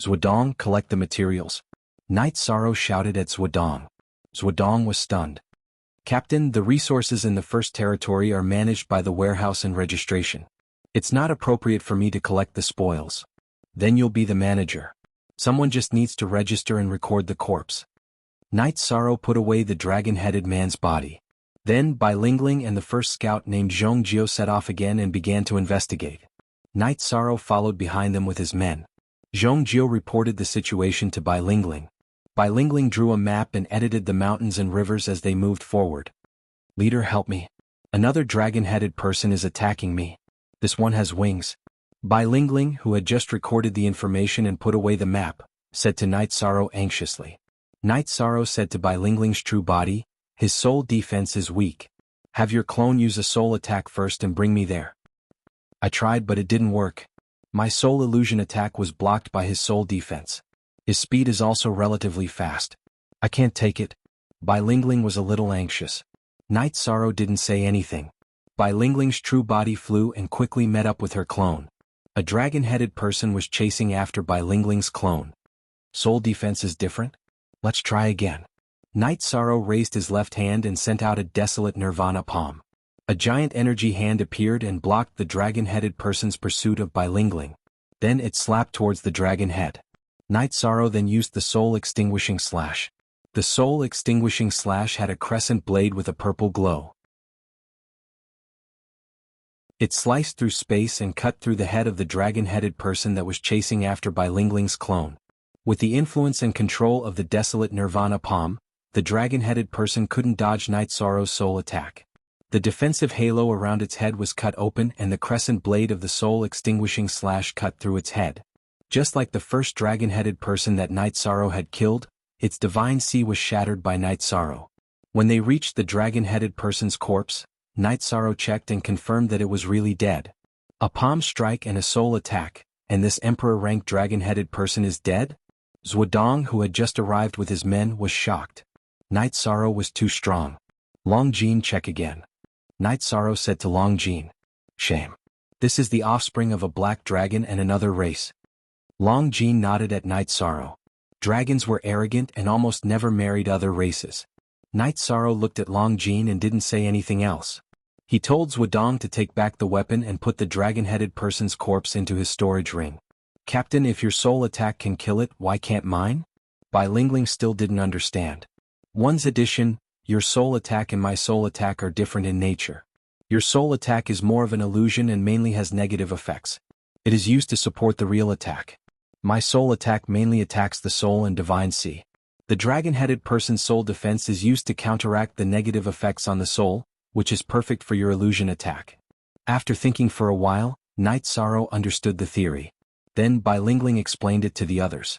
Zhuodong, collect the materials. Night Sorrow shouted at Zhuodong. Zhuodong was stunned. Captain, the resources in the first territory are managed by the warehouse and registration. It's not appropriate for me to collect the spoils. Then you'll be the manager. Someone just needs to register and record the corpse. Night Sorrow put away the dragon-headed man's body. Then Bai Lingling and the first scout named Jianghu set off again and began to investigate. Night Sorrow followed behind them with his men. Jianghu reported the situation to Bai Lingling. Bai Lingling drew a map and edited the mountains and rivers as they moved forward. Leader, help me. Another dragon-headed person is attacking me. This one has wings. Bai Lingling, who had just recorded the information and put away the map, said to Night Sorrow anxiously. Night Sorrow said to Bai Lingling's true body, his soul defense is weak. Have your clone use a soul attack first and bring me there. I tried but it didn't work. My soul illusion attack was blocked by his soul defense. His speed is also relatively fast. I can't take it. Bai Lingling was a little anxious. Night Sorrow didn't say anything. Bai Lingling's true body flew and quickly met up with her clone. A dragon-headed person was chasing after Bai Lingling's clone. Soul defense is different? Let's try again. Night Sorrow raised his left hand and sent out a desolate nirvana palm. A giant energy hand appeared and blocked the dragon-headed person's pursuit of Bai Lingling. Then it slapped towards the dragon head. Night Sorrow then used the soul extinguishing slash. The soul extinguishing slash had a crescent blade with a purple glow. It sliced through space and cut through the head of the dragon-headed person that was chasing after Bai Lingling's clone. With the influence and control of the desolate nirvana palm, the dragon-headed person couldn't dodge Night Sorrow's soul attack. The defensive halo around its head was cut open and the crescent blade of the soul extinguishing slash cut through its head. Just like the first dragon-headed person that Night Sorrow had killed, its divine sea was shattered by Night Sorrow. When they reached the dragon-headed person's corpse, Night Sorrow checked and confirmed that it was really dead. A palm strike and a soul attack, and this emperor-ranked dragon-headed person is dead? Zhuodong, who had just arrived with his men, was shocked. Night Sorrow was too strong. Long Jin, check again. Night Sorrow said to Long Jin. Shame. This is the offspring of a black dragon and another race. Long Jin nodded at Night Sorrow. Dragons were arrogant and almost never married other races. Night Sorrow looked at Long Jin and didn't say anything else. He told Zhuodong to take back the weapon and put the dragon-headed person's corpse into his storage ring. Captain, if your soul attack can kill it, why can't mine? Bai Lingling still didn't understand. One's addition, your soul attack and my soul attack are different in nature. Your soul attack is more of an illusion and mainly has negative effects. It is used to support the real attack. My soul attack mainly attacks the soul and divine sea. The dragon-headed person's soul defense is used to counteract the negative effects on the soul, which is perfect for your illusion attack. After thinking for a while, Night Sorrow understood the theory. Then Bai Lingling explained it to the others.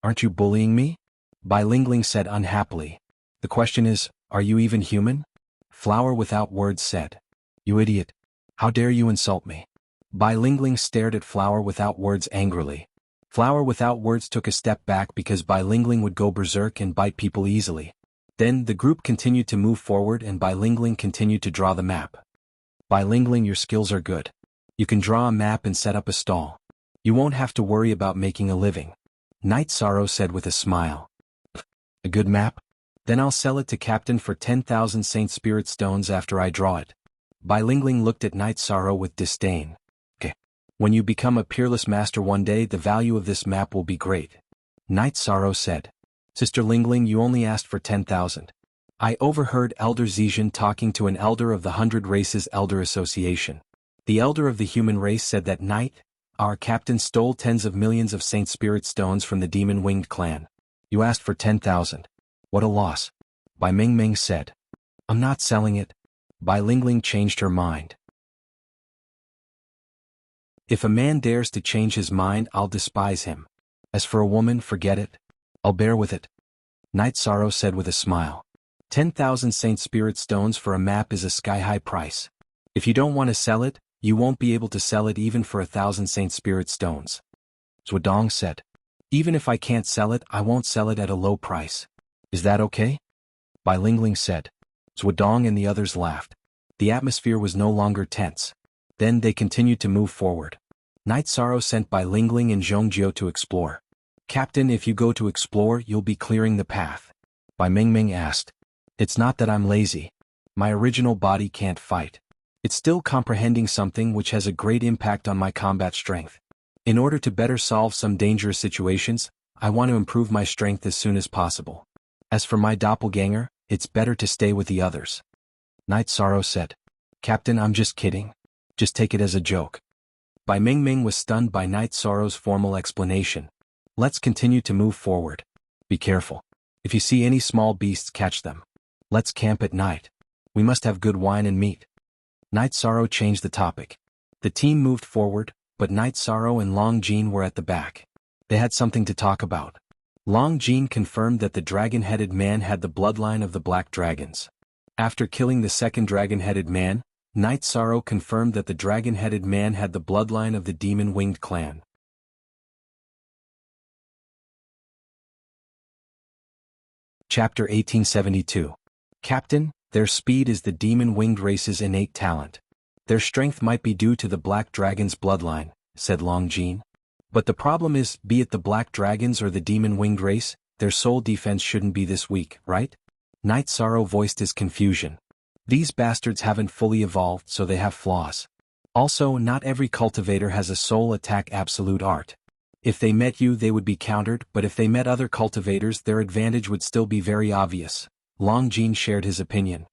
Aren't you bullying me? Bai Lingling said unhappily. The question is, are you even human? Flower Without Words said. You idiot. How dare you insult me? Bai Lingling stared at Flower Without Words angrily. Flower Without Words took a step back because Bai Lingling would go berserk and bite people easily. Then the group continued to move forward and Bai Lingling continued to draw the map. Bai Lingling, your skills are good. You can draw a map and set up a stall. You won't have to worry about making a living. Night Sorrow said with a smile. A good map? Then I'll sell it to Captain for 10,000 Saint Spirit Stones after I draw it. Bai Lingling looked at Night Sorrow with disdain. Okay. When you become a peerless master one day, the value of this map will be great. Night Sorrow said. Sister Lingling, you only asked for 10,000. I overheard Elder Zhejian talking to an elder of the 100 Races Elder Association. The elder of the human race said that night, our captain stole tens of millions of Saint Spirit Stones from the demon-winged clan. You asked for 10,000. What a loss. Bai Mingming said. I'm not selling it. Bai Lingling changed her mind. If a man dares to change his mind, I'll despise him. As for a woman, forget it. I'll bear with it. Night Sorrow said with a smile. 10,000 Saint Spirit Stones for a map is a sky-high price. If you don't want to sell it, you won't be able to sell it even for 1,000 Saint Spirit Stones. Zhuodong said. Even if I can't sell it, I won't sell it at a low price. Is that okay? Bai Lingling said. Zhuodong and the others laughed. The atmosphere was no longer tense. Then they continued to move forward. Night Sorrow sent Bai Lingling and Jianghu to explore. Captain, if you go to explore, you'll be clearing the path. Bai Mingming asked. It's not that I'm lazy. My original body can't fight. It's still comprehending something which has a great impact on my combat strength. In order to better solve some dangerous situations, I want to improve my strength as soon as possible. As for my doppelganger, it's better to stay with the others. Night Sorrow said. Captain, I'm just kidding. Just take it as a joke. Bai Mingming was stunned by Night Sorrow's formal explanation. Let's continue to move forward. Be careful. If you see any small beasts, catch them. Let's camp at night. We must have good wine and meat. Night Sorrow changed the topic. The team moved forward, but Night Sorrow and Long Jean were at the back. They had something to talk about. Long Jean confirmed that the dragon-headed man had the bloodline of the Black Dragons. After killing the second dragon-headed man, Night Sorrow confirmed that the dragon-headed man had the bloodline of the demon-winged clan. Chapter 1872. Captain, their speed is the demon-winged race's innate talent. Their strength might be due to the Black Dragon's bloodline, said Long Jean. But the problem is, be it the Black Dragons or the demon-winged race, their soul defense shouldn't be this weak, right? Night Sorrow voiced his confusion. These bastards haven't fully evolved, so they have flaws. Also, not every cultivator has a soul attack absolute art. If they met you, they would be countered, but if they met other cultivators, their advantage would still be very obvious. Long Jean shared his opinion.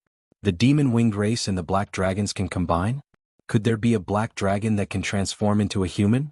The demon-winged race and the Black Dragons can combine? Could there be a Black Dragon that can transform into a human?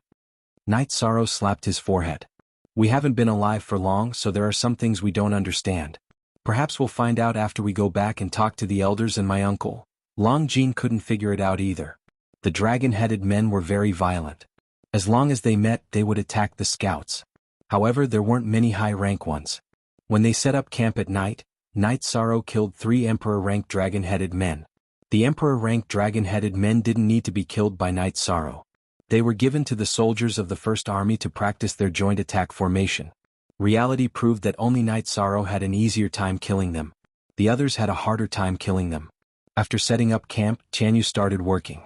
Night Sorrow slapped his forehead. We haven't been alive for long, so there are some things we don't understand. Perhaps we'll find out after we go back and talk to the elders and my uncle. Long Jean couldn't figure it out either. The dragon-headed men were very violent. As long as they met, they would attack the scouts. However, there weren't many high-rank ones. When they set up camp at night, Night Sorrow killed 3 Emperor-ranked dragon-headed men. The Emperor-ranked dragon-headed men didn't need to be killed by Night Sorrow. They were given to the soldiers of the First Army to practice their joint attack formation. Reality proved that only Night Sorrow had an easier time killing them. The others had a harder time killing them. After setting up camp, Jianghu started working.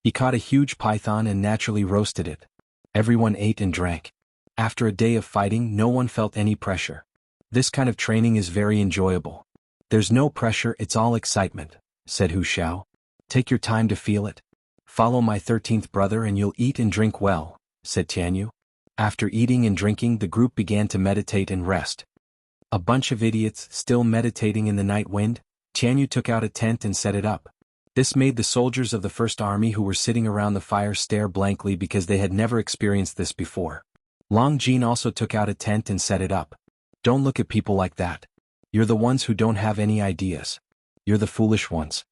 He caught a huge python and naturally roasted it. Everyone ate and drank. After a day of fighting, no one felt any pressure. This kind of training is very enjoyable. There's no pressure, it's all excitement, said Wuxia. Take your time to feel it. Follow my 13th brother and you'll eat and drink well, said Jianghu. After eating and drinking, the group began to meditate and rest. A bunch of idiots still meditating in the night wind, Jianghu took out a tent and set it up. This made the soldiers of the First Army who were sitting around the fire stare blankly because they had never experienced this before. Long Jean also took out a tent and set it up. Don't look at people like that. You're the ones who don't have any ideas. You're the foolish ones.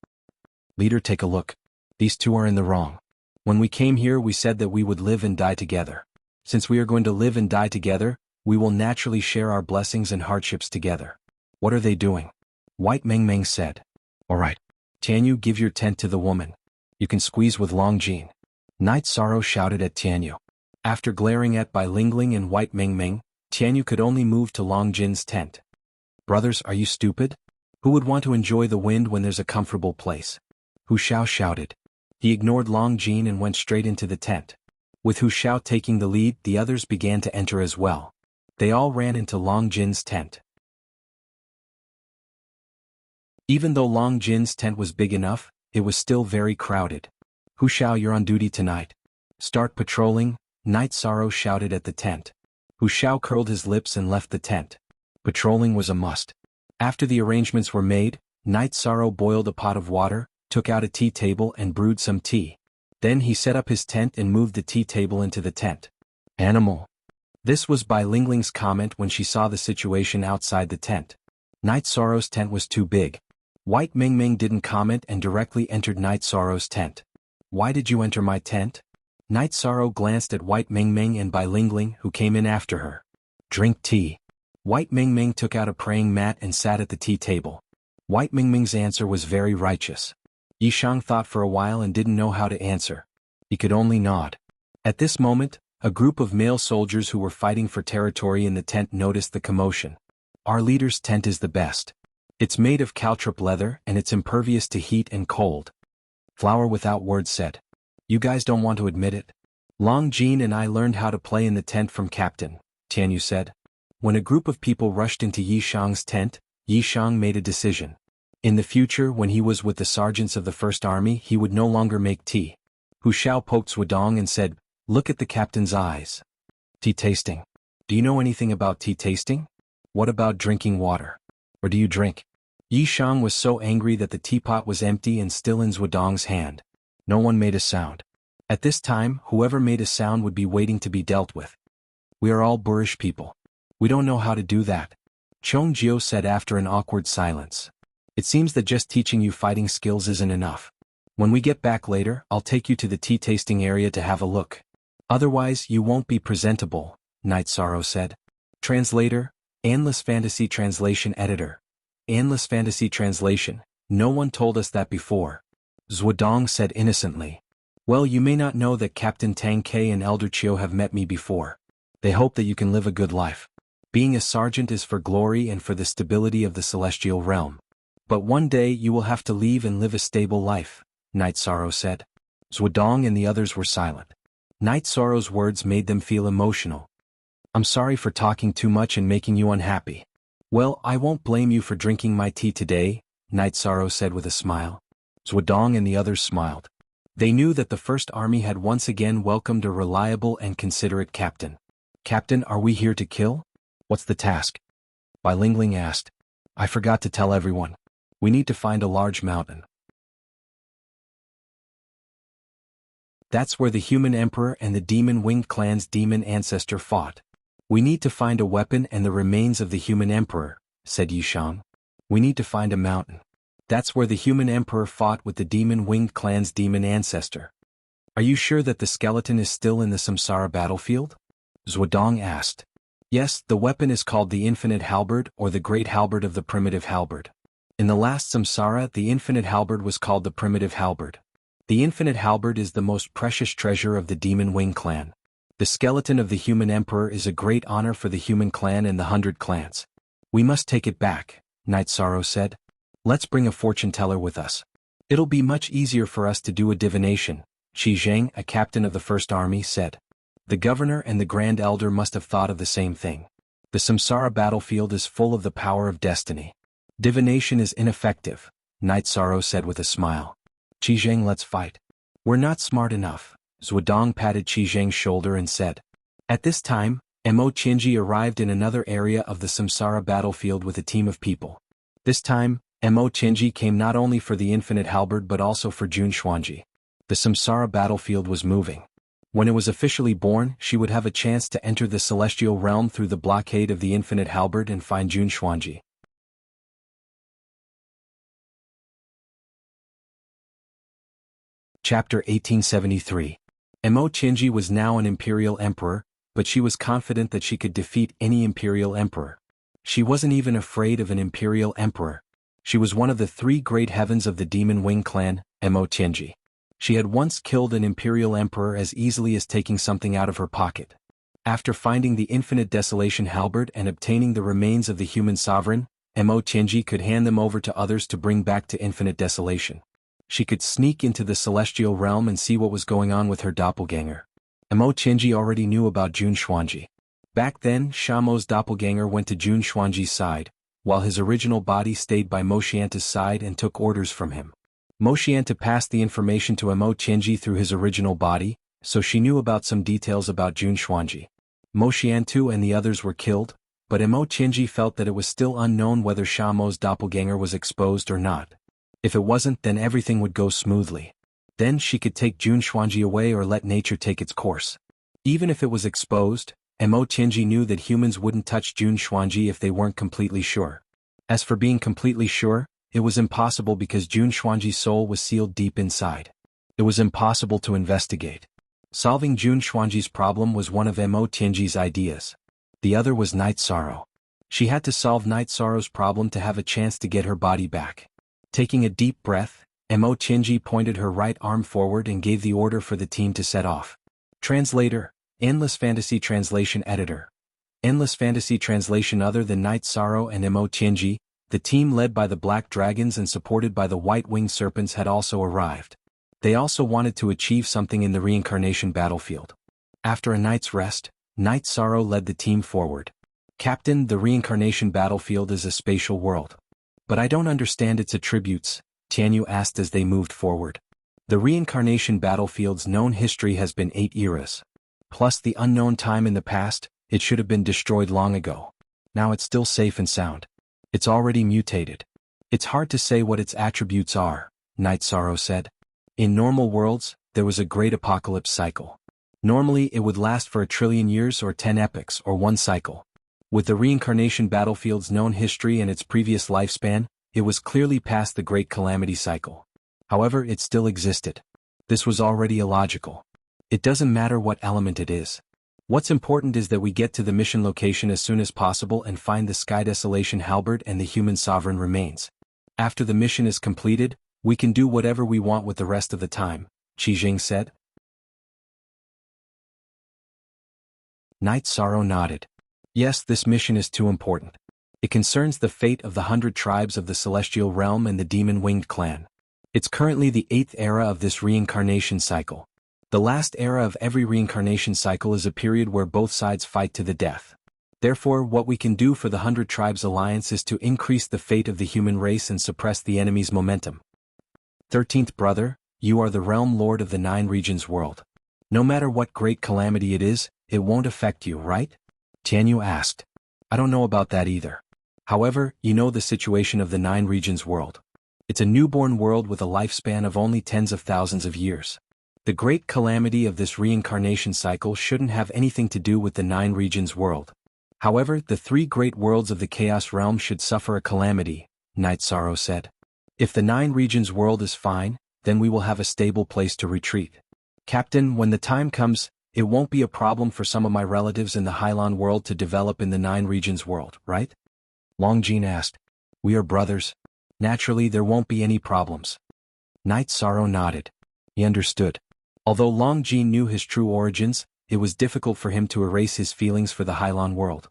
Leader, take a look. These two are in the wrong. When we came here, we said that we would live and die together. Since we are going to live and die together, we will naturally share our blessings and hardships together. What are they doing? White Mengmeng said. All right. Jianghu, give your tent to the woman. You can squeeze with Long Jean. Night Sorrow shouted at Jianghu. After glaring at Bai Lingling and White Mengmeng, Jianghu could only move to Long Jin's tent. Brothers, are you stupid? Who would want to enjoy the wind when there's a comfortable place? Wuxia shouted. He ignored Long Jean and went straight into the tent. With Wuxia taking the lead, the others began to enter as well. They all ran into Long Jin's tent. Even though Long Jin's tent was big enough, it was still very crowded. Wuxia, you're on duty tonight. Start patrolling, Night Sorrow shouted at the tent. Wuxia curled his lips and left the tent. Patrolling was a must. After the arrangements were made, Night Sorrow boiled a pot of water, took out a tea table and brewed some tea. Then he set up his tent and moved the tea table into the tent. Animal. This was Bai Lingling's comment when she saw the situation outside the tent. Night Sorrow's tent was too big. White Mengmeng didn't comment and directly entered Night Sorrow's tent. Why did you enter my tent? Night Sorrow glanced at White Mengmeng and Bai Lingling, who came in after her. Drink tea. White Mengmeng took out a praying mat and sat at the tea table. White Mengmeng's answer was very righteous. Yishang thought for a while and didn't know how to answer. He could only nod. At this moment, a group of male soldiers who were fighting for territory in the tent noticed the commotion. Our leader's tent is the best. It's made of caltrop leather and it's impervious to heat and cold. Flower without words said. You guys don't want to admit it. Long Jean and I learned how to play in the tent from Captain, Jianghu said. When a group of people rushed into Yishang's tent, Yishang made a decision. In the future, when he was with the sergeants of the First Army, he would no longer make tea. Wuxia poked Swadong and said, Look at the captain's eyes. Tea tasting. Do you know anything about tea tasting? What about drinking water? Or do you drink? Yi Shang was so angry that the teapot was empty and still in Zhuodong's hand. No one made a sound. At this time, whoever made a sound would be waiting to be dealt with. We are all boorish people. We don't know how to do that, Chong Jiu said after an awkward silence. It seems that just teaching you fighting skills isn't enough. When we get back later, I'll take you to the tea tasting area to have a look. Otherwise, you won't be presentable, Night Sorrow said. Translator, Endless Fantasy Translation Editor. Endless Fantasy Translation, no one told us that before. Zhuodong said innocently. Well, you may not know that Captain Tang Ke and Elder Chiu have met me before. They hope that you can live a good life. Being a sergeant is for glory and for the stability of the celestial realm. But one day you will have to leave and live a stable life, Night Sorrow said. Zhuodong and the others were silent. Night Sorrow's words made them feel emotional. I'm sorry for talking too much and making you unhappy. Well, I won't blame you for drinking my tea today, Night Sorrow said with a smile. Zhuodong and the others smiled. They knew that the First Army had once again welcomed a reliable and considerate captain. Captain, are we here to kill? What's the task? Bai Lingling asked. I forgot to tell everyone. We need to find a large mountain. That's where the human emperor and the demon-winged clan's demon ancestor fought. We need to find a weapon and the remains of the human emperor, said Yi Shang. We need to find a mountain. That's where the human emperor fought with the demon-winged clan's demon ancestor. Are you sure that the skeleton is still in the Samsara battlefield? Zhuodong asked. Yes, the weapon is called the Infinite Halberd or the Great Halberd of the Primitive Halberd. In the last Samsara, the Infinite Halberd was called the Primitive Halberd. The Infinite Halberd is the most precious treasure of the Demon Wing clan. The skeleton of the human emperor is a great honor for the human clan and the 100 clans. We must take it back, Night Sorrow said. Let's bring a fortune teller with us. It'll be much easier for us to do a divination, Qi Zheng, a captain of the First Army, said. The governor and the Grand Elder must have thought of the same thing. The Samsara battlefield is full of the power of destiny. Divination is ineffective, Night Sorrow said with a smile. Qi Zheng, let's fight. We're not smart enough. Zhuodong patted Qi Zheng's shoulder and said. At this time, Mo Qinji arrived in another area of the Samsara battlefield with a team of people. This time, Mo Qinji came not only for the Infinite Halberd but also for Jun Xuanji. The Samsara battlefield was moving. When it was officially born, she would have a chance to enter the celestial realm through the blockade of the Infinite Halberd and find Jun Xuanji. Chapter 1873. Mo Qinji was now an imperial emperor, but she was confident that she could defeat any imperial emperor. She wasn't even afraid of an imperial emperor. She was one of the 3 great heavens of the Demon Wing clan, Mo Qinji. She had once killed an imperial emperor as easily as taking something out of her pocket. After finding the Infinite Desolation Halberd and obtaining the remains of the human sovereign, Mo Qinji could hand them over to others to bring back to Infinite Desolation. She could sneak into the celestial realm and see what was going on with her doppelganger. Mo Qinji already knew about Jun Xuanji. Back then, Shamo's doppelganger went to Jun Xuanji's side, while his original body stayed by Mo Xianta's side and took orders from him. Mo Xianta passed the information to Mo Qinji through his original body, so she knew about some details about Jun Xuanji. Mo Xiantu and the others were killed, but Mo Qinji felt that it was still unknown whether Shamo's doppelganger was exposed or not. If it wasn't, then everything would go smoothly. Then she could take Jun Xuanji away or let nature take its course. Even if it was exposed, Mo Qinji knew that humans wouldn't touch Jun Xuanji if they weren't completely sure. As for being completely sure, it was impossible because Jun Xuanji's soul was sealed deep inside. It was impossible to investigate. Solving Jun Xuanji's problem was one of Mo Qinji's ideas. The other was Night Sorrow. She had to solve Night Sorrow's problem to have a chance to get her body back. Taking a deep breath, Mo Qinji pointed her right arm forward and gave the order for the team to set off. Translator, Endless Fantasy Translation Editor. Endless Fantasy Translation. Other than Night Sorrow and Mo Qinji, the team led by the Black Dragons and supported by the White-Winged Serpents had also arrived. They also wanted to achieve something in the reincarnation battlefield. After a night's rest, Night Sorrow led the team forward. Captain, the reincarnation battlefield is a spatial world. But I don't understand its attributes, Tianyu asked as they moved forward. The reincarnation battlefield's known history has been 8 eras. Plus the unknown time in the past, It should have been destroyed long ago. Now it's still safe and sound. It's already mutated. It's hard to say what its attributes are, Night Sorrow said. In normal worlds, there was a great apocalypse cycle. Normally it would last for 1 trillion years or 10 epochs or one cycle. With the reincarnation battlefield's known history and its previous lifespan, it was clearly past the Great Calamity cycle. However, it still existed. This was already illogical. It doesn't matter what element it is. What's important is that we get to the mission location as soon as possible and find the Sky Desolation Halberd and the human sovereign remains. After the mission is completed, we can do whatever we want with the rest of the time, Qijing said. Night Sorrow nodded. Yes, this mission is too important. It concerns the fate of the 100 tribes of the Celestial Realm and the Demon-Winged clan. It's currently the 8th era of this reincarnation cycle. The last era of every reincarnation cycle is a period where both sides fight to the death. Therefore, what we can do for the 100 Tribes Alliance is to increase the fate of the human race and suppress the enemy's momentum. 13th brother, you are the Realm Lord of the 9 Regions world. No matter what great calamity it is, it won't affect you, right? Tianyu asked. I don't know about that either. However, you know the situation of the 9 Regions world. It's a newborn world with a lifespan of only tens of thousands of years. The great calamity of this reincarnation cycle shouldn't have anything to do with the 9 Regions world. However, the 3 great worlds of the Chaos Realm should suffer a calamity, Night Sorrow said. If the 9 Regions world is fine, then we will have a stable place to retreat. Captain, when the time comes, it won't be a problem for some of my relatives in the Hylon world to develop in the 9 Regions world, right? Longjin asked. We are brothers. Naturally, there won't be any problems. Night Sorrow nodded. He understood. Although Longjin knew his true origins, it was difficult for him to erase his feelings for the Hylon world.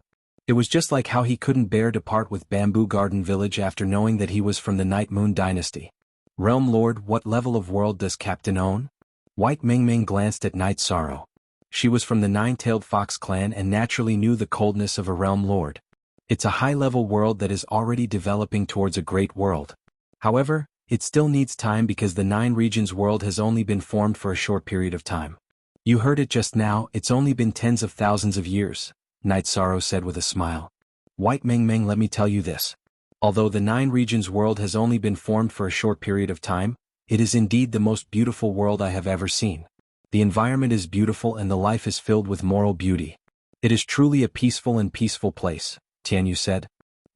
It was just like how he couldn't bear to part with Bamboo Garden Village after knowing that he was from the Night Moon dynasty. Realm Lord, what level of world does Captain own? White Mingming glanced at Night Sorrow. She was from the 9-tailed fox clan and naturally knew the coldness of a Realm Lord. It's a high-level world that is already developing towards a great world. However, it still needs time because the 9 Regions world has only been formed for a short period of time. You heard it just now, it's only been tens of thousands of years, Night Sorrow said with a smile. White Mingming, let me tell you this. Although the 9 Regions world has only been formed for a short period of time, it is indeed the most beautiful world I have ever seen. The environment is beautiful and the life is filled with moral beauty. It is truly a peaceful place, Tianyu said.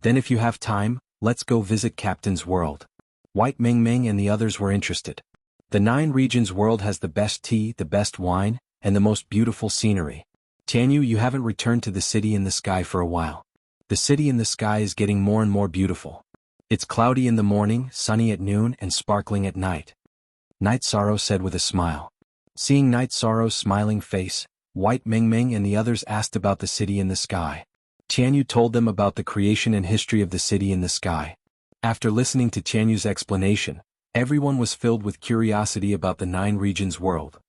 Then if you have time, let's go visit Captain's world. White Mingming and the others were interested. The 9 Regions world has the best tea, the best wine, and the most beautiful scenery. Tianyu, you haven't returned to the city in the sky for a while. The city in the sky is getting more and more beautiful. It's cloudy in the morning, sunny at noon, and sparkling at night. Night Sorrow said with a smile. Seeing Night Sorrow's smiling face, White Mingming and the others asked about the city in the sky. Tianyu told them about the creation and history of the city in the sky. After listening to Tianyu's explanation, everyone was filled with curiosity about the 9 Regions world.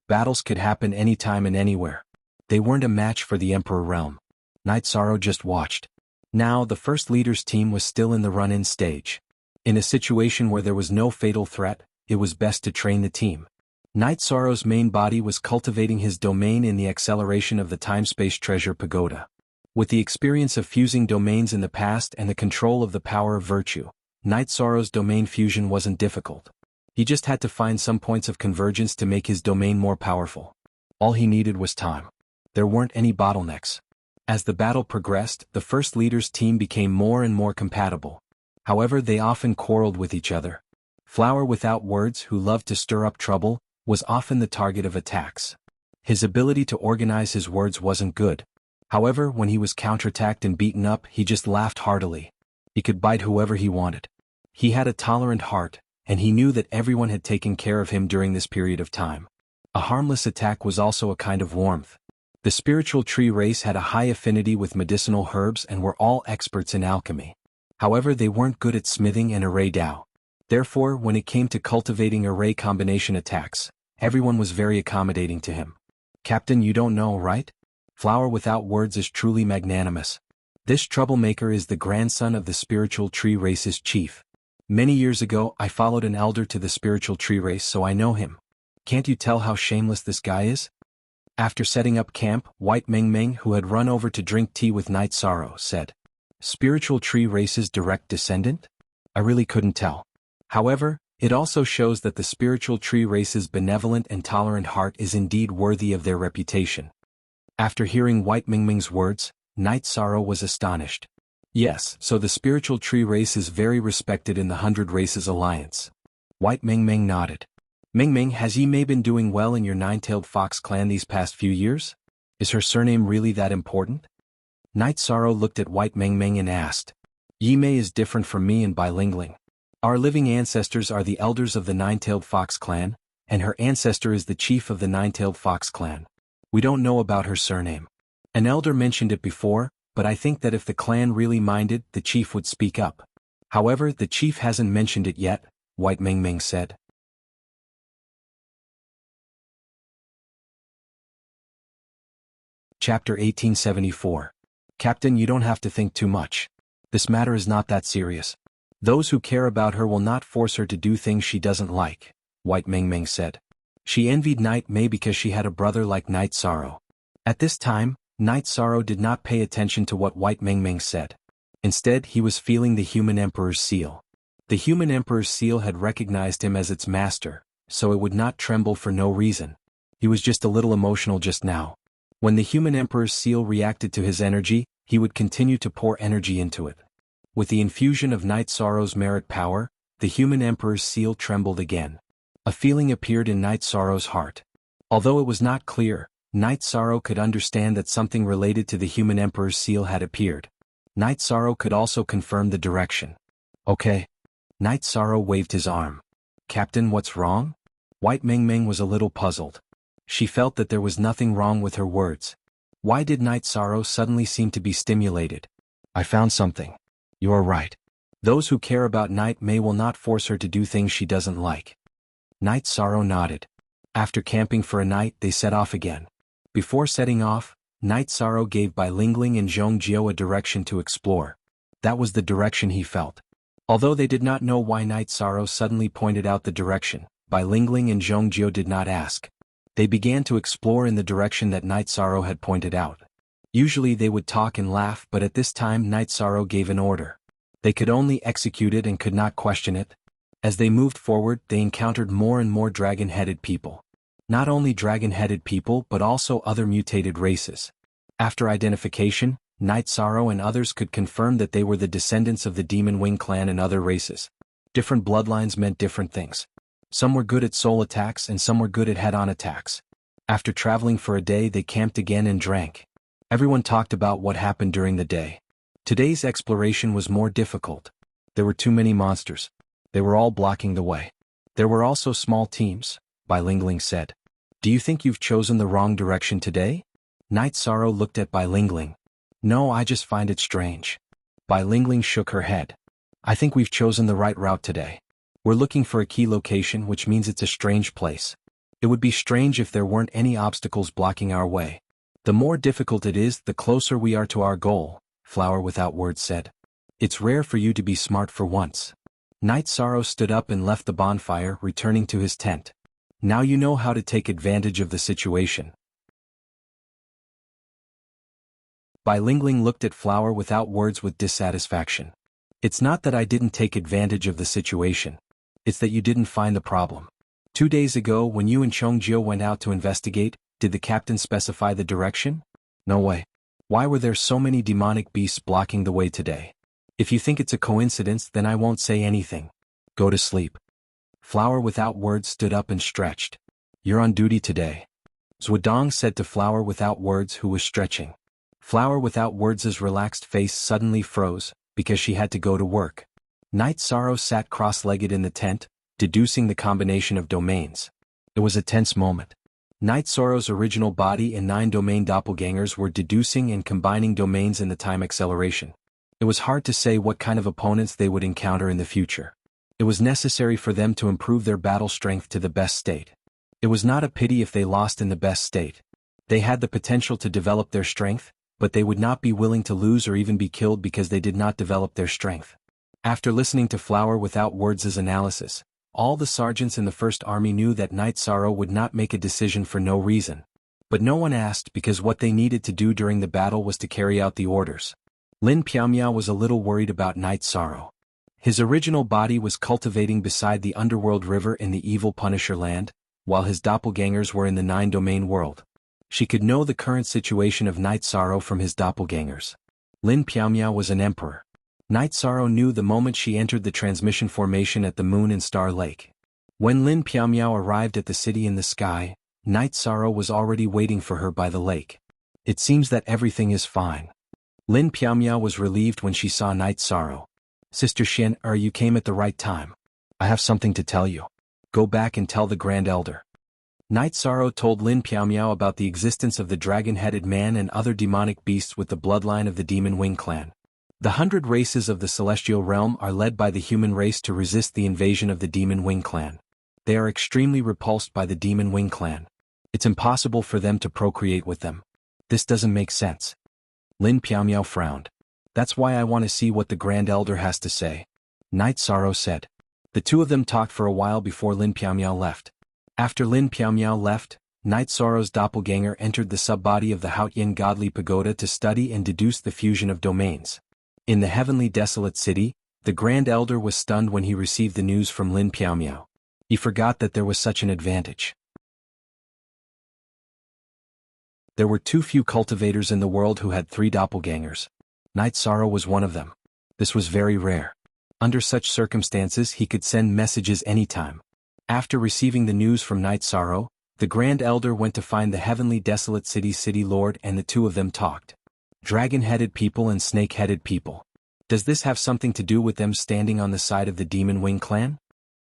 Battles could happen anytime and anywhere. They weren't a match for the Emperor Realm. Night Sorrow just watched. Now the First Leader's team was still in the run-in stage. In a situation where there was no fatal threat, it was best to train the team. Night Sorrow's main body was cultivating his domain in the acceleration of the time-space treasure pagoda. With the experience of fusing domains in the past and the control of the power of virtue, Night Sorrow's domain fusion wasn't difficult. He just had to find some points of convergence to make his domain more powerful. All he needed was time. There weren't any bottlenecks. As the battle progressed, the First Leader's team became more and more compatible. However, they often quarreled with each other. Flower without words, who loved to stir up trouble, was often the target of attacks. His ability to organize his words wasn't good. However, when he was counterattacked and beaten up, he just laughed heartily. He could bite whoever he wanted. He had a tolerant heart, and he knew that everyone had taken care of him during this period of time. A harmless attack was also a kind of warmth. The spiritual tree race had a high affinity with medicinal herbs and were all experts in alchemy. However, they weren't good at smithing and array Dao. Therefore, when it came to cultivating array combination attacks, everyone was very accommodating to him. Captain, you don't know, right? Flower without words is truly magnanimous. This troublemaker is the grandson of the spiritual tree race's chief. Many years ago, I followed an elder to the spiritual tree race, so I know him. Can't you tell how shameless this guy is? After setting up camp, White Mingming, who had run over to drink tea with Night Sorrow, said, "Spiritual tree race's direct descendant? I really couldn't tell. However, it also shows that the spiritual tree race's benevolent and tolerant heart is indeed worthy of their reputation." After hearing White Mingming's words, Night Sorrow was astonished. "Yes, so the spiritual tree race is very respected in the 100 Races Alliance." White Mingming nodded. "Mingming, has Yi Mei been doing well in your Nine-Tailed Fox clan these past few years? Is her surname really that important?" Night Sorrow looked at White Mingming and asked. "Yi Mei is different from me and Bilingling. Our living ancestors are the elders of the Nine-Tailed Fox clan, and her ancestor is the chief of the Nine-Tailed Fox clan. We don't know about her surname. An elder mentioned it before, but I think that if the clan really minded, the chief would speak up. However, the chief hasn't mentioned it yet," White Mingming said. Chapter 1874. Captain, you don't have to think too much. This matter is not that serious. Those who care about her will not force her to do things she doesn't like, White Mingming said. She envied Night Mei because she had a brother like Night Sorrow. At this time, Night Sorrow did not pay attention to what White Mingming said. Instead, he was feeling the Human Emperor's seal. The Human Emperor's seal had recognized him as its master, so it would not tremble for no reason. He was just a little emotional just now. When the Human Emperor's seal reacted to his energy, he would continue to pour energy into it. With the infusion of Night Sorrow's merit power, the Human Emperor's seal trembled again. A feeling appeared in Night Sorrow's heart. Although it was not clear, Night Sorrow could understand that something related to the Human Emperor's seal had appeared. Night Sorrow could also confirm the direction. "Okay." Night Sorrow waved his arm. "Captain, what's wrong?" White Mingming was a little puzzled. She felt that there was nothing wrong with her words. Why did Night Sorrow suddenly seem to be stimulated? "I found something. You are right. Those who care about Night Mei will not force her to do things she doesn't like." Night Sorrow nodded. After camping for a night, they set off again. Before setting off, Night Sorrow gave Bilingling and Zhongjio a direction to explore. That was the direction he felt. Although they did not know why Night Sorrow suddenly pointed out the direction, Bilingling and Zhongjio did not ask. They began to explore in the direction that Night Sorrow had pointed out. Usually they would talk and laugh, but at this time Night Sorrow gave an order. They could only execute it and could not question it. As they moved forward, they encountered more and more dragon-headed people. Not only dragon-headed people but also other mutated races. After identification, Night Sorrow and others could confirm that they were the descendants of the Demon Wing clan and other races. Different bloodlines meant different things. Some were good at soul attacks and some were good at head-on attacks. After traveling for a day, they camped again and drank. Everyone talked about what happened during the day. Today's exploration was more difficult. There were too many monsters. They were all blocking the way. There were also small teams, Bilingling said. "Do you think you've chosen the wrong direction today?" Night Sorrow looked at Bilingling. "No, I just find it strange." Bilingling shook her head. "I think we've chosen the right route today. We're looking for a key location, which means it's a strange place. It would be strange if there weren't any obstacles blocking our way. The more difficult it is, the closer we are to our goal," Flower Without Words said. "It's rare for you to be smart for once." Night Sorrow stood up and left the bonfire, returning to his tent. "Now you know how to take advantage of the situation." Bilingling looked at Flower Without Words with dissatisfaction. "It's not that I didn't take advantage of the situation. It's that you didn't find the problem. 2 days ago when you and Zhongjio went out to investigate, did the captain specify the direction? No way. Why were there so many demonic beasts blocking the way today? If you think it's a coincidence, then I won't say anything. Go to sleep." Flower Without Words stood up and stretched. "You're on duty today," Zhuodong said to Flower Without Words, who was stretching. Flower Without Words' relaxed face suddenly froze, because she had to go to work. Night Sorrow sat cross-legged in the tent, deducing the combination of domains. It was a tense moment. Night Sorrow's original body and 9-domain doppelgangers were deducing and combining domains in the time acceleration. It was hard to say what kind of opponents they would encounter in the future. It was necessary for them to improve their battle strength to the best state. It was not a pity if they lost in the best state. They had the potential to develop their strength, but they would not be willing to lose or even be killed because they did not develop their strength. After listening to Flower Without Words' analysis, all the sergeants in the First Army knew that Night Sorrow would not make a decision for no reason. But no one asked because what they needed to do during the battle was to carry out the orders. Lin Piaomiao was a little worried about Night Sorrow. His original body was cultivating beside the underworld river in the evil Punisher land, while his doppelgangers were in the nine-domain world. She could know the current situation of Night Sorrow from his doppelgangers. Lin Piaomiao was an emperor. Night Sorrow knew the moment she entered the transmission formation at the Moon and Star Lake. When Lin Piaomiao arrived at the city in the sky, Night Sorrow was already waiting for her by the lake. It seems that everything is fine. Lin Piaomiao was relieved when she saw Night Sorrow. Sister Xian, you came at the right time. I have something to tell you. Go back and tell the Grand Elder. Night Sorrow told Lin Piaomiao about the existence of the dragon-headed man and other demonic beasts with the bloodline of the Demon Wing clan. The 100 races of the celestial realm are led by the human race to resist the invasion of the Demon Wing clan. They are extremely repulsed by the Demon Wing clan. It's impossible for them to procreate with them. This doesn't make sense. Lin Piaomiao frowned. That's why I want to see what the Grand Elder has to say. Night Sorrow said. The two of them talked for a while before Lin Piaomiao left. After Lin Piaomiao left, Night Sorrow's doppelganger entered the subbody of the Haotian Godly Pagoda to study and deduce the fusion of domains. In the heavenly desolate city, the Grand Elder was stunned when he received the news from Lin Piaomiao. He forgot that there was such an advantage. There were too few cultivators in the world who had 3 doppelgangers. Night Sorrow was one of them. This was very rare. Under such circumstances he could send messages anytime. After receiving the news from Night Sorrow, the Grand Elder went to find the heavenly desolate city's city lord and the two of them talked. Dragon-headed people and snake-headed people. Does this have something to do with them standing on the side of the Demon Wing clan?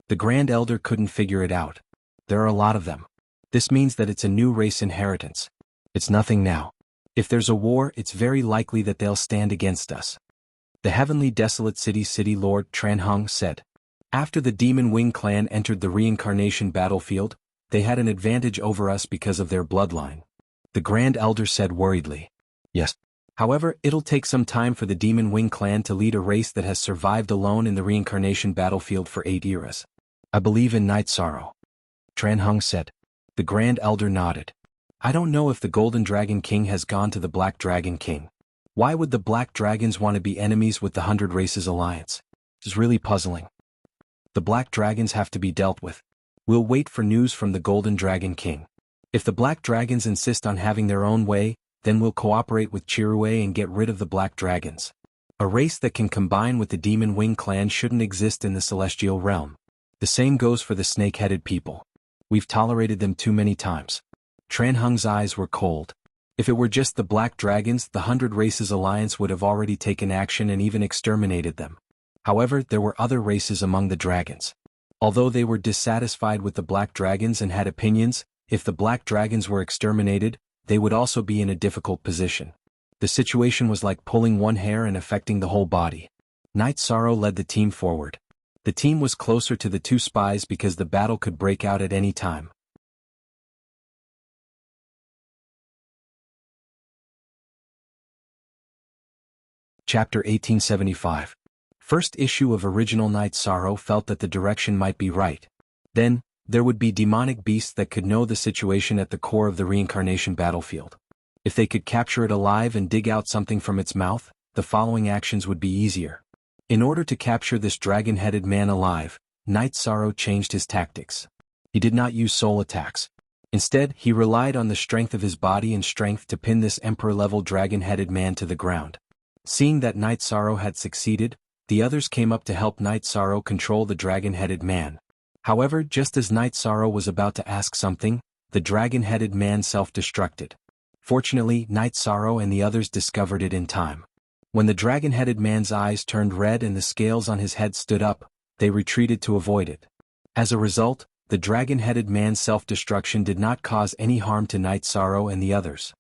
The Grand Elder couldn't figure it out. There are a lot of them. This means that it's a new race inheritance. It's nothing now. If there's a war, it's very likely that they'll stand against us. The heavenly desolate city's city lord Tranhung said. After the Demon Wing clan entered the reincarnation battlefield, they had an advantage over us because of their bloodline. The Grand Elder said worriedly. Yes. However, it'll take some time for the Demon Wing clan to lead a race that has survived alone in the reincarnation battlefield for 8 eras. I believe in Night Sorrow. Tranhung said. The Grand Elder nodded. I don't know if the Golden Dragon King has gone to the Black Dragon King. Why would the Black Dragons want to be enemies with the 100 Races Alliance? It's really puzzling. The Black Dragons have to be dealt with. We'll wait for news from the Golden Dragon King. If the Black Dragons insist on having their own way, then we'll cooperate with Chirue and get rid of the Black Dragons. A race that can combine with the Demon Wing clan shouldn't exist in the celestial realm. The same goes for the snake-headed people. We've tolerated them too many times. Tranhung's eyes were cold. If it were just the Black Dragons, the 100 Races Alliance would have already taken action and even exterminated them. However, there were other races among the dragons. Although they were dissatisfied with the Black Dragons and had opinions, if the Black Dragons were exterminated, they would also be in a difficult position. The situation was like pulling one hair and affecting the whole body. Night Sorrow led the team forward. The team was closer to the 2 spies because the battle could break out at any time. Chapter 1875. First issue of original Night Sorrow felt that the direction might be right. Then, there would be demonic beasts that could know the situation at the core of the reincarnation battlefield. If they could capture it alive and dig out something from its mouth, the following actions would be easier. In order to capture this dragon-headed man alive, Night Sorrow changed his tactics. He did not use soul attacks. Instead, he relied on the strength of his body and strength to pin this emperor-level dragon-headed man to the ground. Seeing that Night Sorrow had succeeded, the others came up to help Night Sorrow control the dragon-headed man. However, just as Night Sorrow was about to ask something, the dragon-headed man self-destructed. Fortunately, Night Sorrow and the others discovered it in time. When the dragon-headed man's eyes turned red and the scales on his head stood up, they retreated to avoid it. As a result, the dragon-headed man's self-destruction did not cause any harm to Night Sorrow and the others.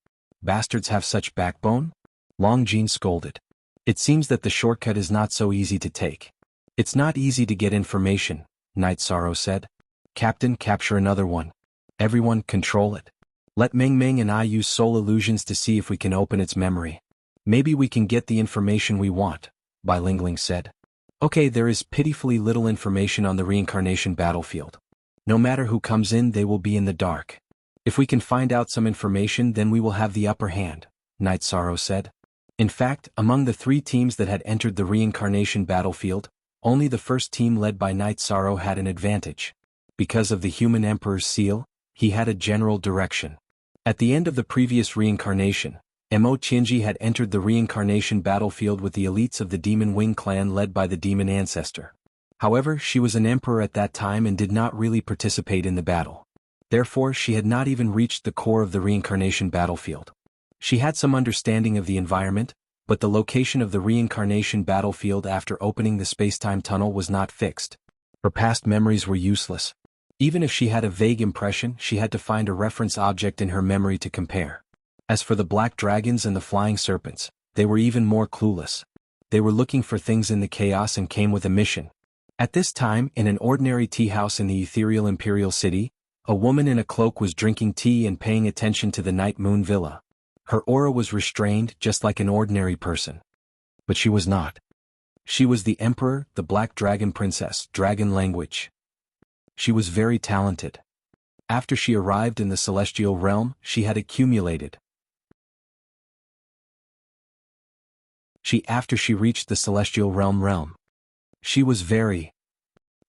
Bastards have such backbone? Long Jean scolded. It seems that the shortcut is not so easy to take. It's not easy to get information, Night Sorrow said. Captain, capture another one. Everyone, control it. Let Meng Meng and I use soul illusions to see if we can open its memory. Maybe we can get the information we want, Bai Lingling said. Okay, there is pitifully little information on the reincarnation battlefield. No matter who comes in, they will be in the dark. If we can find out some information, then we will have the upper hand, Night Sorrow said. In fact, among the 3 teams that had entered the reincarnation battlefield, only the first team led by Night Sorrow had an advantage. Because of the human emperor's seal, he had a general direction. At the end of the previous reincarnation, Mo Qinji had entered the reincarnation battlefield with the elites of the Demon Wing clan led by the demon ancestor. However, she was an emperor at that time and did not really participate in the battle. Therefore, she had not even reached the core of the reincarnation battlefield. She had some understanding of the environment, but the location of the reincarnation battlefield after opening the space-time tunnel was not fixed. Her past memories were useless. Even if she had a vague impression, she had to find a reference object in her memory to compare. As for the black dragons and the flying serpents, they were even more clueless. They were looking for things in the chaos and came with a mission. At this time, in an ordinary tea house in the ethereal imperial city, a woman in a cloak was drinking tea and paying attention to the night moon villa. Her aura was restrained just like an ordinary person. But she was not. She was the emperor, the black dragon princess, dragon language. She was very talented. After she arrived in the celestial realm, she had accumulated. After she reached the celestial realm. She was very.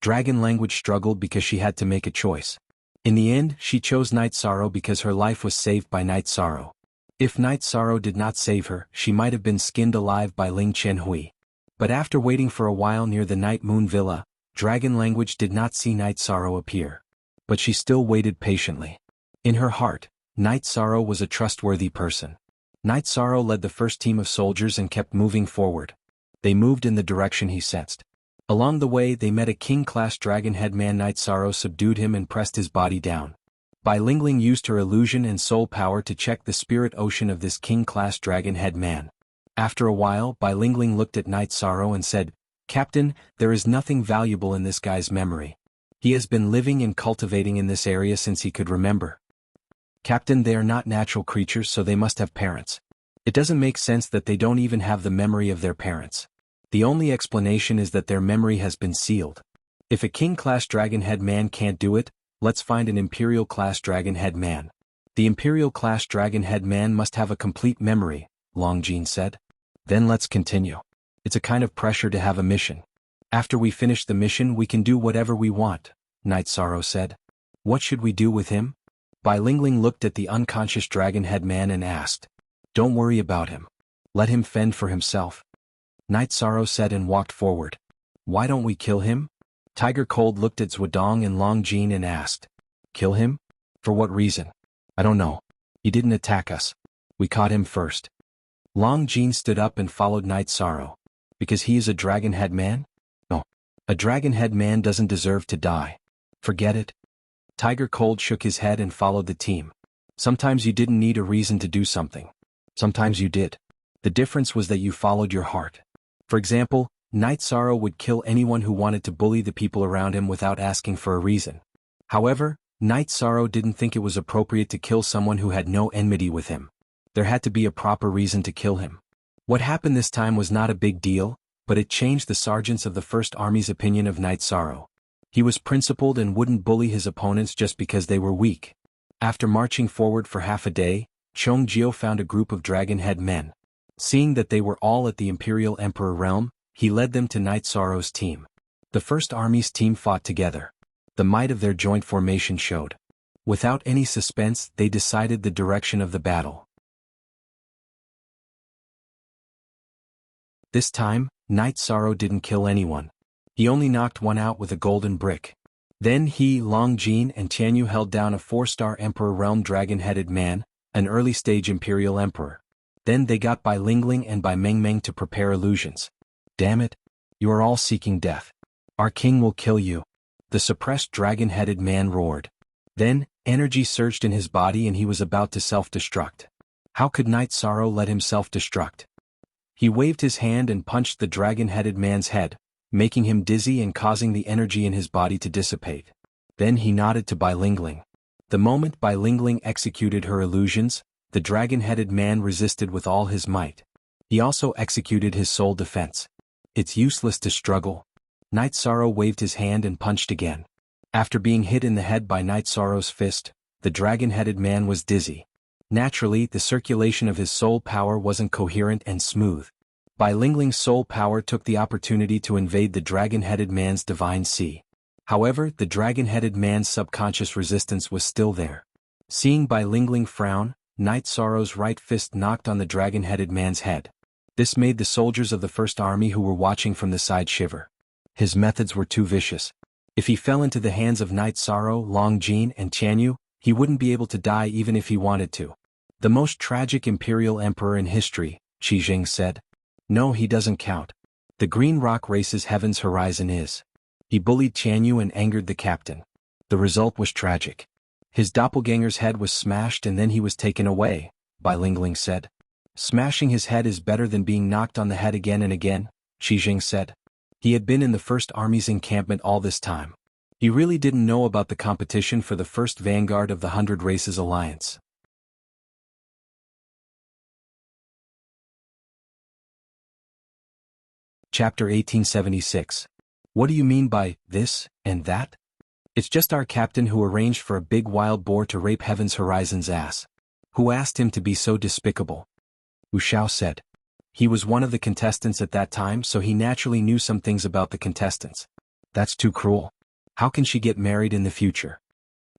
Dragon language struggled because she had to make a choice. In the end, she chose Night Sorrow because her life was saved by Night Sorrow. If Night Sorrow did not save her, she might have been skinned alive by Ling Chenhui. But after waiting for a while near the Night Moon Villa, Dragon Language did not see Night Sorrow appear. But she still waited patiently. In her heart, Night Sorrow was a trustworthy person. Night Sorrow led the first team of soldiers and kept moving forward. They moved in the direction he sensed. Along the way they met a king-class dragon head man. Night Sorrow subdued him and pressed his body down. Bai Lingling used her illusion and soul power to check the spirit ocean of this king-class dragon head man. After a while, Bai Lingling looked at Night Sorrow and said, "Captain, there is nothing valuable in this guy's memory. He has been living and cultivating in this area since he could remember." "Captain, they are not natural creatures, so they must have parents. It doesn't make sense that they don't even have the memory of their parents. The only explanation is that their memory has been sealed. If a king-class dragon-head man can't do it, let's find an imperial-class dragon-head man. The imperial-class dragon-head man must have a complete memory," Longjin said. "Then let's continue. It's a kind of pressure to have a mission. After we finish the mission we can do whatever we want," Night Sorrow said. "What should we do with him?" Bai Lingling looked at the unconscious dragon-head man and asked. "Don't worry about him. Let him fend for himself," Night Sorrow said and walked forward. "Why don't we kill him?" Tiger Cold looked at Zhuodong and Longjin and asked. "Kill him? For what reason?" "I don't know. He didn't attack us. We caught him first." Longjin stood up and followed Night Sorrow. "Because he is a dragon-head man?" "No. A dragon-head man doesn't deserve to die. Forget it." Tiger Cold shook his head and followed the team. "Sometimes you didn't need a reason to do something. Sometimes you did. The difference was that you followed your heart. For example, Night Sorrow would kill anyone who wanted to bully the people around him without asking for a reason. However, Night Sorrow didn't think it was appropriate to kill someone who had no enmity with him. There had to be a proper reason to kill him. What happened this time was not a big deal, but it changed the sergeants of the First Army's opinion of Night Sorrow. He was principled and wouldn't bully his opponents just because they were weak. After marching forward for half a day, Chong Jiao found a group of dragon-head men. Seeing that they were all at the Imperial Emperor realm, he led them to Night Sorrow's team. The First Army's team fought together. The might of their joint formation showed. Without any suspense, they decided the direction of the battle. This time, Night Sorrow didn't kill anyone. He only knocked one out with a golden brick. Then he, Longjin and Tianyu held down a 4-star Emperor Realm dragon-headed man, an early-stage Imperial Emperor. Then they got Bai Lingling and Bai Mengmeng to prepare illusions. "Damn it! You are all seeking death. Our king will kill you," the suppressed dragon-headed man roared. Then, energy surged in his body and he was about to self-destruct. How could Night Sorrow let him self-destruct? He waved his hand and punched the dragon-headed man's head, making him dizzy and causing the energy in his body to dissipate. Then he nodded to Bai Lingling. The moment Bai Lingling executed her illusions, the dragon-headed man resisted with all his might. He also executed his soul defense. "It's useless to struggle." Night Sorrow waved his hand and punched again. After being hit in the head by Night Sorrow's fist, The dragon-headed man was dizzy. Naturally, the circulation of his soul power wasn't coherent and smooth. Bai Lingling's soul power took the opportunity to invade the dragon-headed man's divine sea. However, the dragon-headed man's subconscious resistance was still there. Seeing Bai Lingling frown, Knight Sorrow's right fist knocked on the dragon-headed man's head. This made the soldiers of the First Army who were watching from the side shiver. His methods were too vicious. If he fell into the hands of Knight Sorrow, Long Jin, and Qianyu, he wouldn't be able to die even if he wanted to. The most tragic imperial emperor in history, Qi Jing said. No, he doesn't count. The Green Rock Race's Heaven's Horizon is. He bullied Qianyu and angered the captain. The result was tragic. His doppelganger's head was smashed and then he was taken away, Bai Lingling said. Smashing his head is better than being knocked on the head again and again, Qi Jing said. He had been in the First Army's encampment all this time. He really didn't know about the competition for the first vanguard of the 100 Races Alliance. Chapter 1876. What do you mean by this and that? It's just our captain who arranged for a big wild boar to rape Heaven's Horizon's ass. Who asked him to be so despicable? Wuxia said. He was one of the contestants at that time, so he naturally knew some things about the contestants. That's too cruel. How can she get married in the future?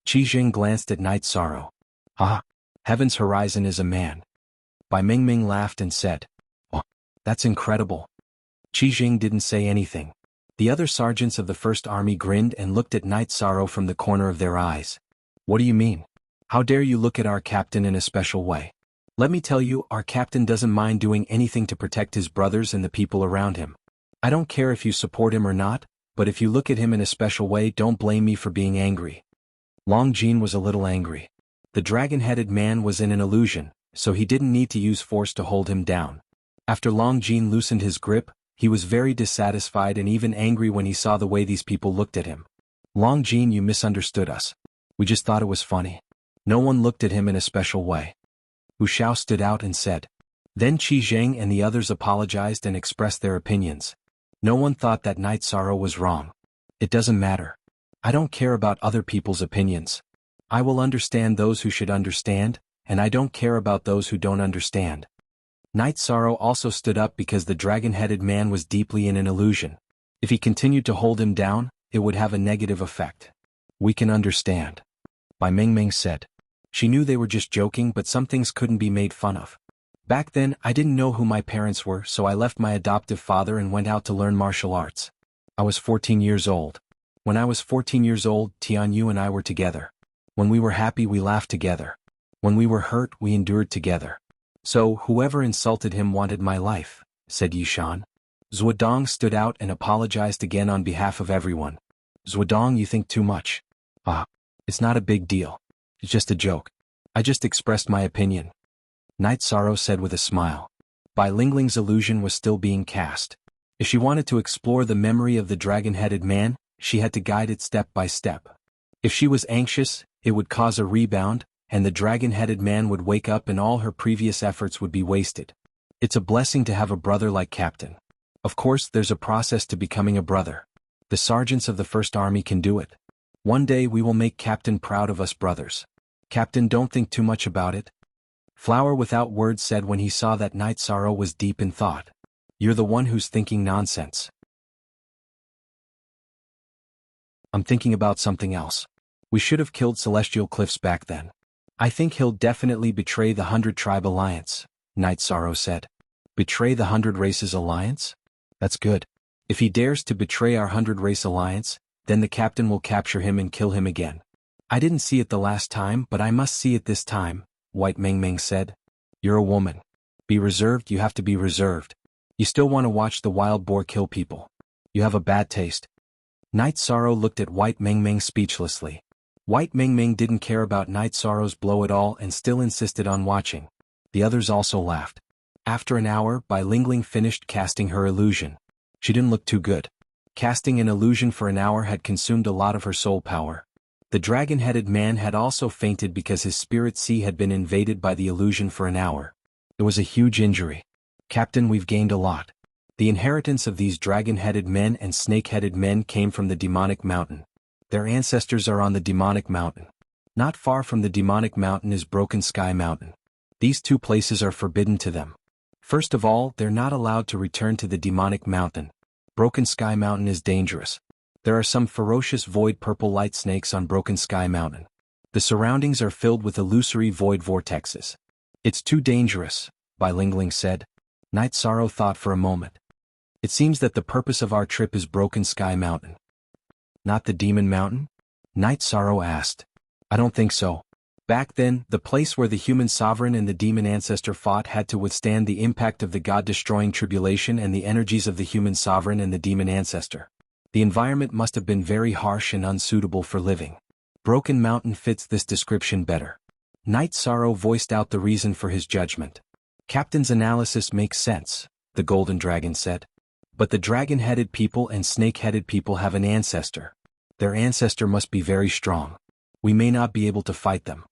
Qi Jing glanced at Knight Sorrow. Ah, Heaven's Horizon is a man. Bai Mingming laughed and said. Oh, that's incredible. Qi Jing didn't say anything. The other sergeants of the First Army grinned and looked at Knight Sorrow from the corner of their eyes. What do you mean? How dare you look at our captain in a special way? Let me tell you, our captain doesn't mind doing anything to protect his brothers and the people around him. I don't care if you support him or not, but if you look at him in a special way, don't blame me for being angry. Long Jin was a little angry. The dragon-headed man was in an illusion, so he didn't need to use force to hold him down. After Long Jin loosened his grip, he was very dissatisfied and even angry when he saw the way these people looked at him. Long Jin, you misunderstood us. We just thought it was funny. No one looked at him in a special way. Wuxia stood out and said. Then Qi Jing and the others apologized and expressed their opinions. No one thought that Knight Sorrow was wrong. It doesn't matter. I don't care about other people's opinions. I will understand those who should understand, and I don't care about those who don't understand. Knight Sorrow also stood up because the dragon-headed man was deeply in an illusion. If he continued to hold him down, it would have a negative effect. We can understand. Bai Mingming said. She knew they were just joking, but some things couldn't be made fun of. Back then, I didn't know who my parents were, so I left my adoptive father and went out to learn martial arts. I was 14 years old. When I was 14 years old, Tianyu and I were together. When we were happy, we laughed together. When we were hurt, we endured together. So, whoever insulted him wanted my life, said Yishan. Zhuodong stood out and apologized again on behalf of everyone. Zhuodong, you think too much. It's not a big deal. It's just a joke. I just expressed my opinion. Knight Sorrow said with a smile. Bai Lingling's illusion was still being cast. If she wanted to explore the memory of the dragon-headed man, she had to guide it step by step. If she was anxious, it would cause a rebound, and the dragon-headed man would wake up and all her previous efforts would be wasted. It's a blessing to have a brother like Captain. Of course, there's a process to becoming a brother. The sergeants of the First Army can do it. One day we will make Captain proud of us brothers. Captain, don't think too much about it. Flower Without Words said when he saw that Knight Sorrow was deep in thought. You're the one who's thinking nonsense. I'm thinking about something else. We should have killed Celestial Cliffs back then. I think he'll definitely betray the 100 Tribe Alliance, Knight Sorrow said. Betray the 100 Races Alliance? That's good. If he dares to betray our 100 Race Alliance, then the captain will capture him and kill him again. I didn't see it the last time, but I must see it this time, White Mingming said. You're a woman. Be reserved, you have to be reserved. You still want to watch the wild boar kill people. You have a bad taste. Knight Sorrow looked at White Mingming speechlessly. White Mingming didn't care about Knight Sorrow's blow at all and still insisted on watching. The others also laughed. After an hour, Bai Lingling finished casting her illusion. She didn't look too good. Casting an illusion for an hour had consumed a lot of her soul power. The dragon-headed man had also fainted because his spirit sea had been invaded by the illusion for an hour. It was a huge injury. Captain, we've gained a lot. The inheritance of these dragon-headed men and snake-headed men came from the demonic mountain. Their ancestors are on the demonic mountain. Not far from the demonic mountain is Broken Sky Mountain. These two places are forbidden to them. First of all, they're not allowed to return to the demonic mountain. Broken Sky Mountain is dangerous. There are some ferocious void purple light snakes on Broken Sky Mountain. The surroundings are filled with illusory void vortexes. It's too dangerous, Bilingling said. Night Sorrow thought for a moment. It seems that the purpose of our trip is Broken Sky Mountain. Not the Demon Mountain? Night Sorrow asked. I don't think so. Back then, the place where the human sovereign and the demon ancestor fought had to withstand the impact of the god-destroying tribulation and the energies of the human sovereign and the demon ancestor. The environment must have been very harsh and unsuitable for living. Broken Mountain fits this description better. Night Sorrow voiced out the reason for his judgment. Captain's analysis makes sense, the Golden Dragon said. But the dragon-headed people and snake-headed people have an ancestor. Their ancestor must be very strong. We may not be able to fight them.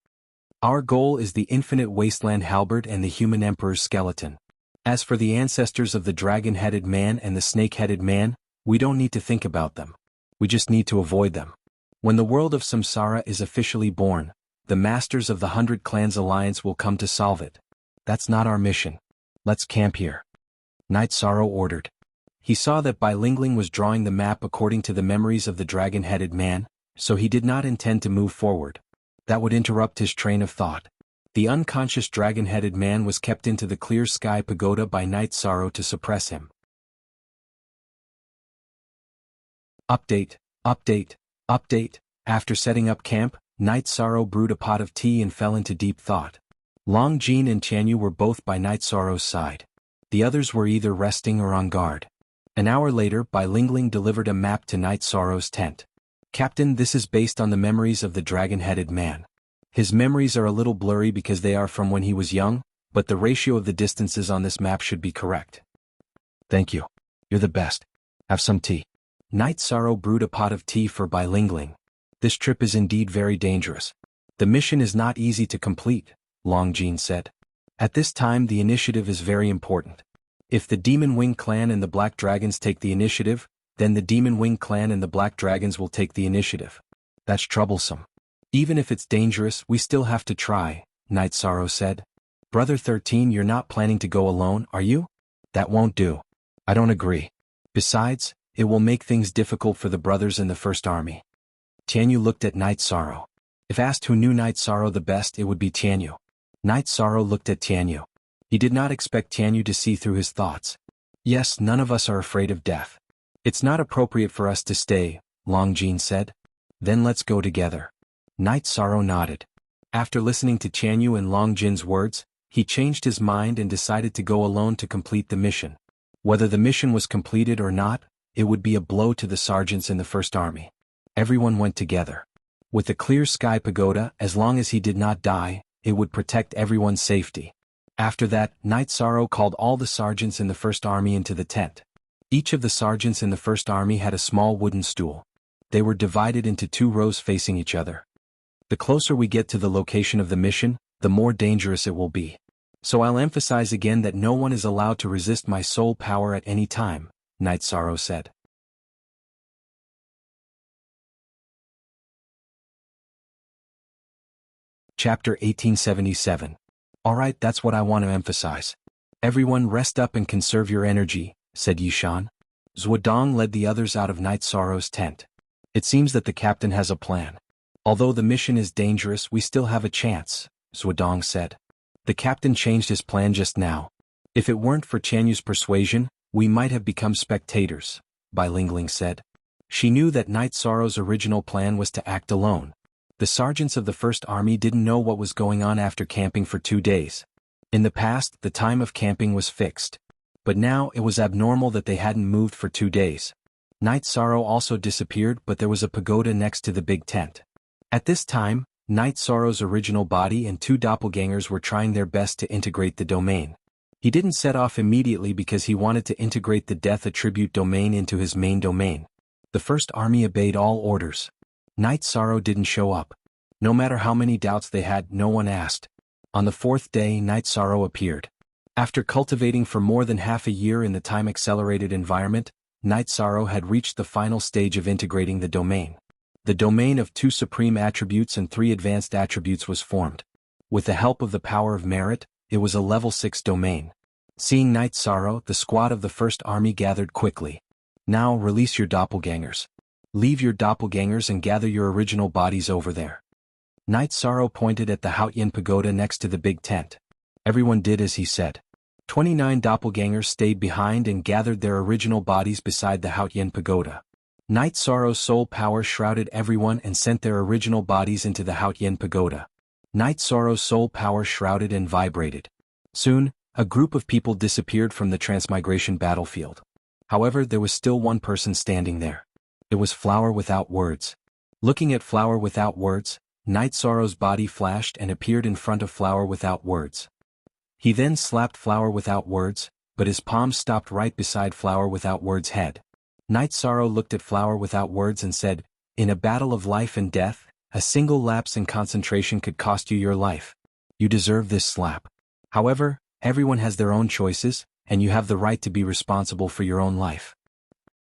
Our goal is the infinite wasteland halberd and the human emperor's skeleton. As for the ancestors of the dragon-headed man and the snake-headed man, we don't need to think about them. We just need to avoid them. When the world of Samsara is officially born, the masters of the 100 Clans Alliance will come to solve it. That's not our mission. Let's camp here. Night Sorrow ordered. He saw that Bilingling was drawing the map according to the memories of the dragon-headed man, so he did not intend to move forward. That would interrupt his train of thought. The unconscious dragon-headed man was kept into the clear sky pagoda by Night Sorrow to suppress him. Update, update, update. After setting up camp, Night Sorrow brewed a pot of tea and fell into deep thought. Long Jin and Tianyu were both by Night Sorrow's side. The others were either resting or on guard. An hour later, Bilingling delivered a map to Night Sorrow's tent. Captain, this is based on the memories of the dragon-headed man. His memories are a little blurry because they are from when he was young, but the ratio of the distances on this map should be correct. Thank you. You're the best. Have some tea. Night Sorrow brewed a pot of tea for Bilingling. This trip is indeed very dangerous. The mission is not easy to complete, Long Jin said. At this time the initiative is very important. If the Demon Wing Clan and the Black Dragons take the initiative, then the Demon Wing Clan and the Black Dragons will take the initiative. That's troublesome. Even if it's dangerous, we still have to try, Night Sorrow said. Brother 13, you're not planning to go alone, are you? That won't do. I don't agree. Besides, it will make things difficult for the brothers in the First Army. Tianyu looked at Night Sorrow. If asked who knew Night Sorrow the best, it would be Tianyu. Night Sorrow looked at Tianyu. He did not expect Tianyu to see through his thoughts. Yes, none of us are afraid of death. It's not appropriate for us to stay, Long Jin said. Then let's go together. Night Sorrow nodded. After listening to Tianyu and Long Jin's words, he changed his mind and decided to go alone to complete the mission. Whether the mission was completed or not, it would be a blow to the sergeants in the First Army. Everyone went together. With the clear sky pagoda, as long as he did not die, it would protect everyone's safety. After that, Night Sorrow called all the sergeants in the First Army into the tent. Each of the sergeants in the First Army had a small wooden stool. They were divided into 2 rows facing each other. The closer we get to the location of the mission, the more dangerous it will be. So I'll emphasize again that no one is allowed to resist my soul power at any time, Night Sorrow said. Chapter 1877. Alright, that's what I want to emphasize. Everyone rest up and conserve your energy, said Yishan. Zhuodong led the others out of Night Sorrow's tent. It seems that the captain has a plan. Although the mission is dangerous, we still have a chance, Zhuodong said. The captain changed his plan just now. If it weren't for Tianyu's persuasion, we might have become spectators, Bilingling said. She knew that Night Sorrow's original plan was to act alone. The sergeants of the First Army didn't know what was going on after camping for 2 days. In the past, the time of camping was fixed. But now it was abnormal that they hadn't moved for 2 days. Night Sorrow also disappeared, but there was a pagoda next to the big tent. At this time, Night Sorrow's original body and 2 doppelgangers were trying their best to integrate the domain. He didn't set off immediately because he wanted to integrate the death attribute domain into his main domain. The First Army obeyed all orders. Night Sorrow didn't show up. No matter how many doubts they had, no one asked. On the 4th day, Night Sorrow appeared. After cultivating for more than half a year in the time-accelerated environment, Night Sorrow had reached the final stage of integrating the domain. The domain of 2 supreme attributes and 3 advanced attributes was formed. With the help of the power of merit, it was a level 6 domain. Seeing Night Sorrow, the squad of the First Army gathered quickly. Now release your doppelgangers. Leave your doppelgangers and gather your original bodies over there. Night Sorrow pointed at the Haotian pagoda next to the big tent. Everyone did as he said. 29 doppelgangers stayed behind and gathered their original bodies beside the Haotian pagoda. Night Sorrow's soul power shrouded everyone and sent their original bodies into the Haotian pagoda. Night Sorrow's soul power shrouded and vibrated. Soon, a group of people disappeared from the transmigration battlefield. However, there was still one person standing there. It was Flower Without Words. Looking at Flower Without Words, Night Sorrow's body flashed and appeared in front of Flower Without Words. He then slapped Flower Without Words, but his palms stopped right beside Flower Without Words' head. Night Sorrow looked at Flower Without Words and said, "In a battle of life and death, a single lapse in concentration could cost you your life. You deserve this slap. However, everyone has their own choices, and you have the right to be responsible for your own life."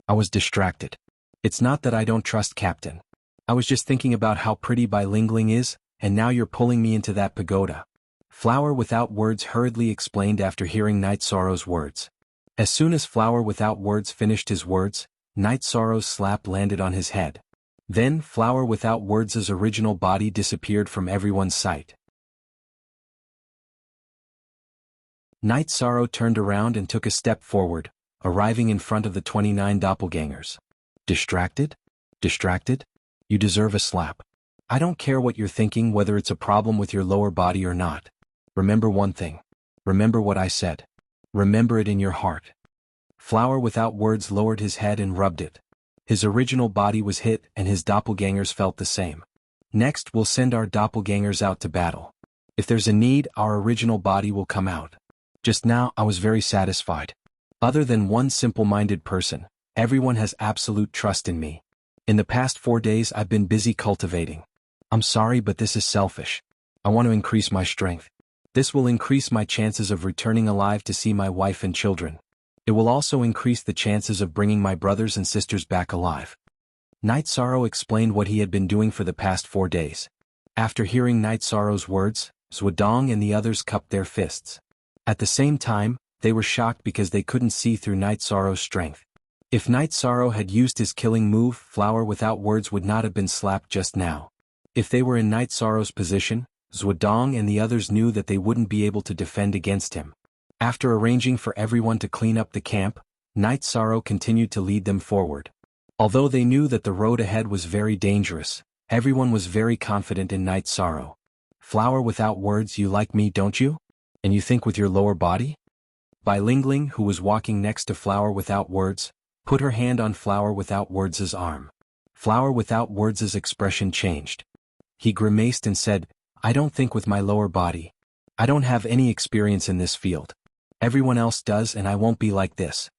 I was distracted. It's not that I don't trust Captain. I was just thinking about how pretty Bilingling is, and now you're pulling me into that pagoda. Flower Without Words hurriedly explained after hearing Night Sorrow's words. As soon as Flower Without Words finished his words, Night Sorrow's slap landed on his head. Then Flower Without Words' original body disappeared from everyone's sight. Night Sorrow turned around and took a step forward, arriving in front of the 29 doppelgangers. Distracted? Distracted? You deserve a slap. I don't care what you're thinking, whether it's a problem with your lower body or not. Remember one thing. Remember what I said. Remember it in your heart. Flower Without Words lowered his head and rubbed it. His original body was hit and his doppelgangers felt the same. Next, we'll send our doppelgangers out to battle. If there's a need, our original body will come out. Just now, I was very satisfied. Other than one simple-minded person, everyone has absolute trust in me. In the past 4 days, I've been busy cultivating. I'm sorry, but this is selfish. I want to increase my strength. This will increase my chances of returning alive to see my wife and children. It will also increase the chances of bringing my brothers and sisters back alive. Night Sorrow explained what he had been doing for the past 4 days. After hearing Night Sorrow's words, Zhuodong and the others cupped their fists. At the same time, they were shocked because they couldn't see through Night Sorrow's strength. If Night Sorrow had used his killing move, Flower Without Words would not have been slapped just now. If they were in Night Sorrow's position, Zhuodong and the others knew that they wouldn't be able to defend against him. After arranging for everyone to clean up the camp, Night Sorrow continued to lead them forward. Although they knew that the road ahead was very dangerous, everyone was very confident in Night Sorrow. Flower Without Words, you like me, don't you? And you think with your lower body? Bilingling, who was walking next to Flower Without Words, put her hand on Flower Without Words' arm. Flower Without Words' expression changed. He grimaced and said, "I don't think with my lower body. I don't have any experience in this field. Everyone else does, and I won't be like this."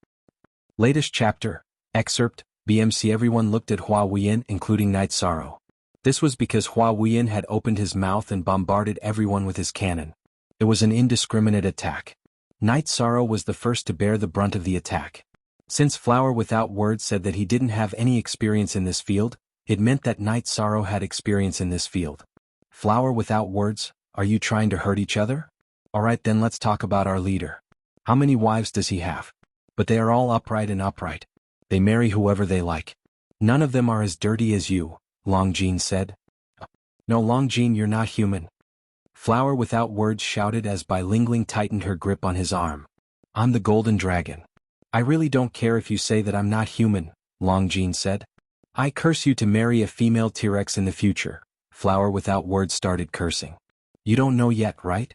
Latest chapter, excerpt, BMC. Everyone looked at Hua Wuyin, including Night Sorrow. This was because Hua Wuyin had opened his mouth and bombarded everyone with his cannon. It was an indiscriminate attack. Night Sorrow was the first to bear the brunt of the attack. Since Flower Without Words said that he didn't have any experience in this field, it meant that Night Sorrow had experience in this field. Flower Without Words, are you trying to hurt each other? Alright, then let's talk about our leader. How many wives does he have? But they are all upright and upright. They marry whoever they like. None of them are as dirty as you, Longjin said. No, Longjin, you're not human. Flower Without Words shouted as Bilingling tightened her grip on his arm. I'm the Golden Dragon. I really don't care if you say that I'm not human, Longjin said. I curse you to marry a female T-Rex in the future. Flower Without Words started cursing. You don't know yet, right?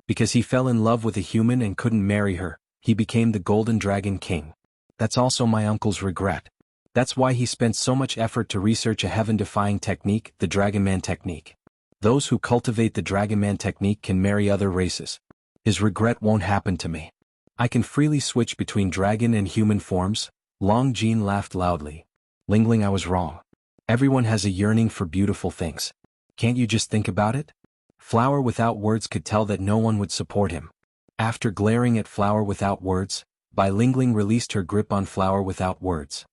Because he fell in love with a human and couldn't marry her, he became the Golden Dragon King. That's also my uncle's regret. That's why he spent so much effort to research a heaven-defying technique, the Dragonman technique. Those who cultivate the Dragonman technique can marry other races. His regret won't happen to me. I can freely switch between dragon and human forms. Longjin laughed loudly. Lingling, I was wrong. Everyone has a yearning for beautiful things. Can't you just think about it? Flower Without Words could tell that no one would support him. After glaring at Flower Without Words, Bilingling released her grip on Flower Without Words.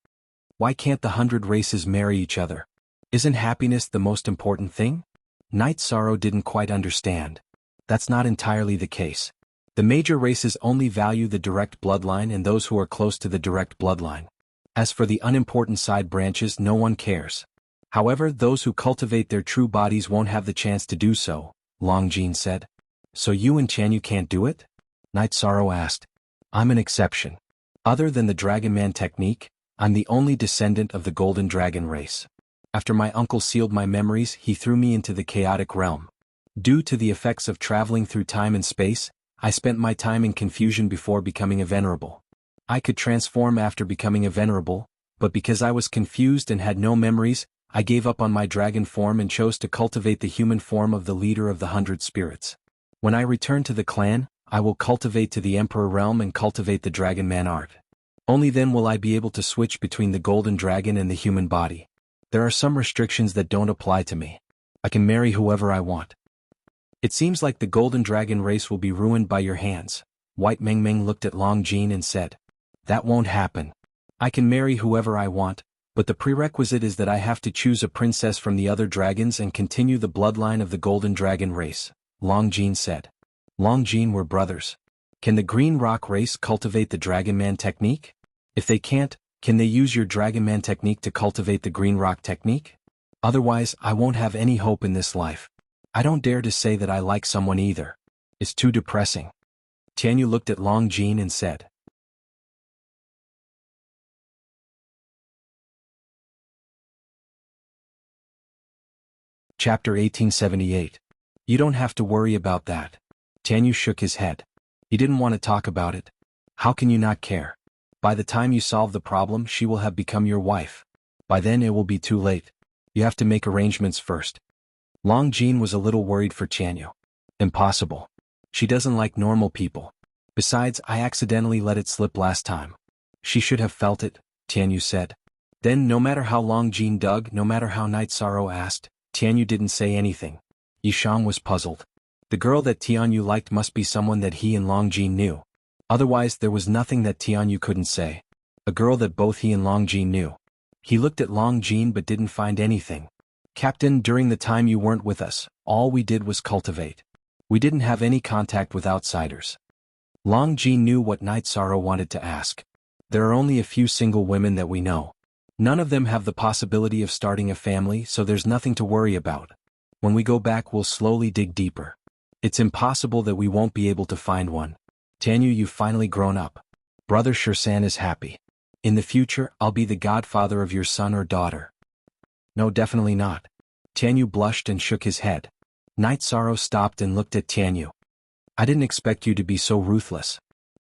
Why can't the 100 races marry each other? Isn't happiness the most important thing? Night Sorrow didn't quite understand. That's not entirely the case. The major races only value the direct bloodline and those who are close to the direct bloodline. As for the unimportant side branches, no one cares. However, those who cultivate their true bodies won't have the chance to do so, Longjin said. So you and Jianghu can't do it? Night Sorrow asked. I'm an exception. Other than the Dragon Man technique, I'm the only descendant of the Golden Dragon race. After my uncle sealed my memories, he threw me into the chaotic realm. Due to the effects of traveling through time and space, I spent my time in confusion before becoming a venerable. I could transform after becoming a venerable, but because I was confused and had no memories, I gave up on my dragon form and chose to cultivate the human form of the leader of the 100 spirits. When I return to the clan, I will cultivate to the Emperor realm and cultivate the Dragon Man art. Only then will I be able to switch between the Golden Dragon and the human body. There are some restrictions that don't apply to me. I can marry whoever I want. It seems like the Golden Dragon race will be ruined by your hands. White Meng Meng looked at Longjin and said, That won't happen. I can marry whoever I want, but the prerequisite is that I have to choose a princess from the other dragons and continue the bloodline of the Golden Dragon race, Longjin said. Longjin were brothers. Can the Green Rock race cultivate the Dragon Man technique? If they can't, can they use your Dragon Man technique to cultivate the Green Rock technique? Otherwise, I won't have any hope in this life. I don't dare to say that I like someone either. It's too depressing. Jianghu looked at Longjin and said. Chapter 1878. You don't have to worry about that. Jianghu shook his head. He didn't want to talk about it. How can you not care? By the time you solve the problem, she will have become your wife. By then it will be too late. You have to make arrangements first. Longjin was a little worried for Jianghu. Impossible. She doesn't like normal people. Besides, I accidentally let it slip last time. She should have felt it, Jianghu said. Then no matter how Longjin dug, no matter how Night Sorrow asked, Jianghu didn't say anything. Yishang was puzzled. The girl that Tianyu liked must be someone that he and Longjin knew. Otherwise there was nothing that Tianyu couldn't say. A girl that both he and Longjin knew. He looked at Longjin but didn't find anything. Captain, during the time you weren't with us, all we did was cultivate. We didn't have any contact with outsiders. Longjin knew what Night Sorrow wanted to ask. There are only a few single women that we know. None of them have the possibility of starting a family, so there's nothing to worry about. When we go back we'll slowly dig deeper. It's impossible that we won't be able to find one. Jianghu, you've finally grown up. Brother Shursan is happy. In the future, I'll be the godfather of your son or daughter. No, definitely not. Jianghu blushed and shook his head. Night Sorrow stopped and looked at Jianghu. I didn't expect you to be so ruthless.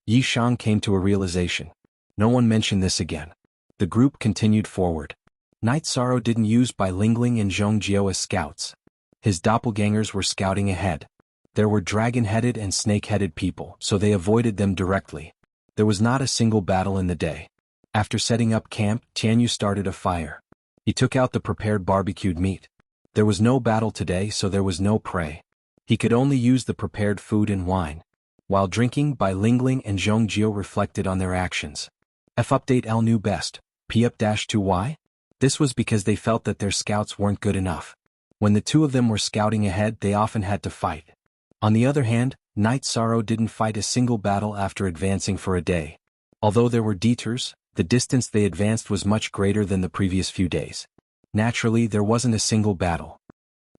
Yishang came to a realization. No one mentioned this again. The group continued forward. Night Sorrow didn't use Bai Lingling and Zhongjio as scouts. His doppelgangers were scouting ahead. There were dragon-headed and snake-headed people, so they avoided them directly. There was not a single battle in the day. After setting up camp, Jianghu started a fire. He took out the prepared barbecued meat. There was no battle today, so there was no prey. He could only use the prepared food and wine. While drinking, Bai Lingling and Zhongjio reflected on their actions. F-Update L knew best. P-Up-2Y? This was because they felt that their scouts weren't good enough. When the two of them were scouting ahead, they often had to fight. On the other hand, Night Sorrow didn't fight a single battle after advancing for a day. Although there were detours, the distance they advanced was much greater than the previous few days. Naturally, there wasn't a single battle.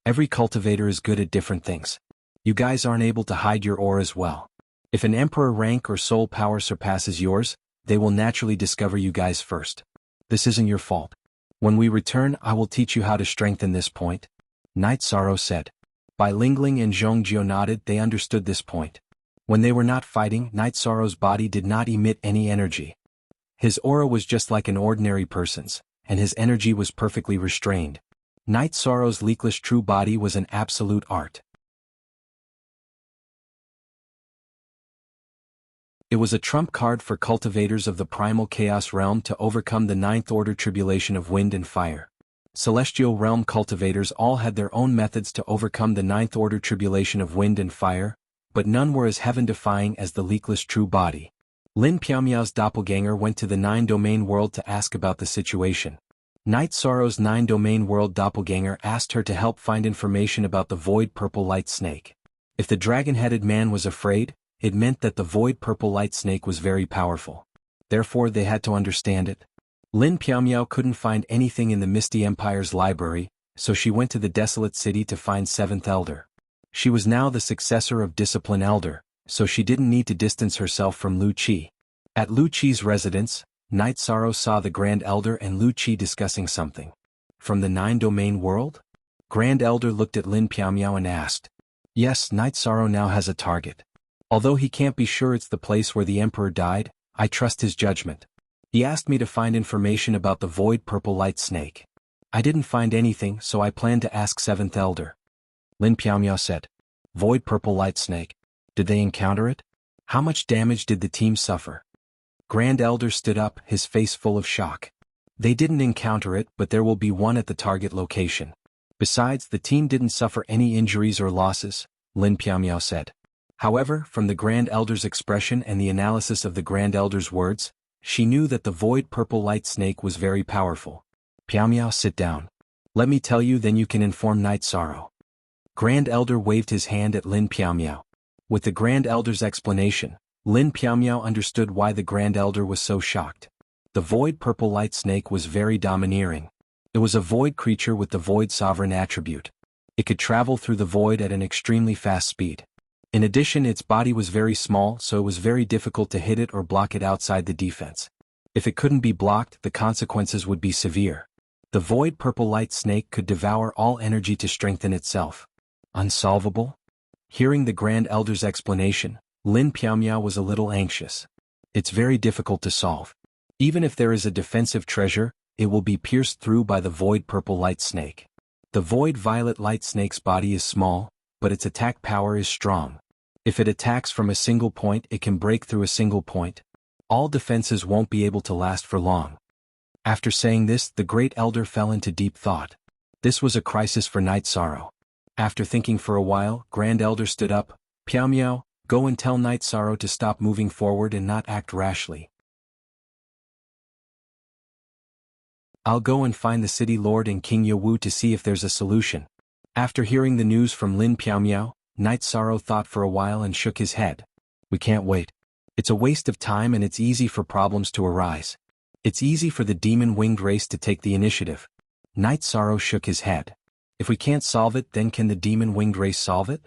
Every cultivator is good at different things. You guys aren't able to hide your auras well. If an emperor rank or soul power surpasses yours, they will naturally discover you guys first. This isn't your fault. When we return, I will teach you how to strengthen this point, Night Sorrow said. Bai Lingling and Zhongjio nodded. They understood this point. When they were not fighting, Night Sorrow's body did not emit any energy. His aura was just like an ordinary person's, and his energy was perfectly restrained. Night Sorrow's leakless true body was an absolute art. It was a trump card for cultivators of the primal chaos realm to overcome the ninth order tribulation of wind and fire. Celestial realm cultivators all had their own methods to overcome the ninth order tribulation of wind and fire, but none were as heaven-defying as the leakless true body. Lin Piaomiao's doppelganger went to the nine-domain world to ask about the situation. Night Sorrow's nine-domain world doppelganger asked her to help find information about the void purple light snake. If the dragon-headed man was afraid, it meant that the void purple light snake was very powerful. Therefore they had to understand it. Lin Piaomiao couldn't find anything in the Misty Empire's library, so she went to the desolate city to find Seventh Elder. She was now the successor of Discipline Elder, so she didn't need to distance herself from Lu Qi. At Lu Qi's residence, Night Sorrow saw the Grand Elder and Lu Qi discussing something. From the nine-domain world? Grand Elder looked at Lin Piaomiao and asked. Yes, Night Sorrow now has a target. Although he can't be sure it's the place where the Emperor died, I trust his judgment. He asked me to find information about the void purple light snake. I didn't find anything, so I planned to ask Seventh Elder. Lin Piaomiao said. Void purple light snake. Did they encounter it? How much damage did the team suffer? Grand Elder stood up, his face full of shock. They didn't encounter it, but there will be one at the target location. Besides, the team didn't suffer any injuries or losses, Lin Piaomiao said. However, from the Grand Elder's expression and the analysis of the Grand Elder's words, she knew that the void purple light snake was very powerful. Piaomiao, sit down. Let me tell you, then you can inform Night Sorrow. Grand Elder waved his hand at Lin Piaomiao. With the Grand Elder's explanation, Lin Piaomiao understood why the Grand Elder was so shocked. The void purple light snake was very domineering. It was a void creature with the void sovereign attribute. It could travel through the void at an extremely fast speed. In addition, its body was very small, so it was very difficult to hit it or block it outside the defense. If it couldn't be blocked, the consequences would be severe. The void purple light snake could devour all energy to strengthen itself. Unsolvable? Hearing the Grand Elder's explanation, Lin Piaomiao was a little anxious. It's very difficult to solve. Even if there is a defensive treasure, it will be pierced through by the void purple light snake. The void violet light snake's body is small, but its attack power is strong. If it attacks from a single point, it can break through a single point. All defenses won't be able to last for long. After saying this, the Great Elder fell into deep thought. This was a crisis for Night Sorrow. After thinking for a while, Grand Elder stood up. Piaomiao, go and tell Night Sorrow to stop moving forward and not act rashly. I'll go and find the city lord and King Yawu to see if there's a solution. After hearing the news from Lin Piaomiao, Night Sorrow thought for a while and shook his head. We can't wait. It's a waste of time and it's easy for problems to arise. It's easy for the demon-winged race to take the initiative. Night Sorrow shook his head. If we can't solve it, then can the demon-winged race solve it?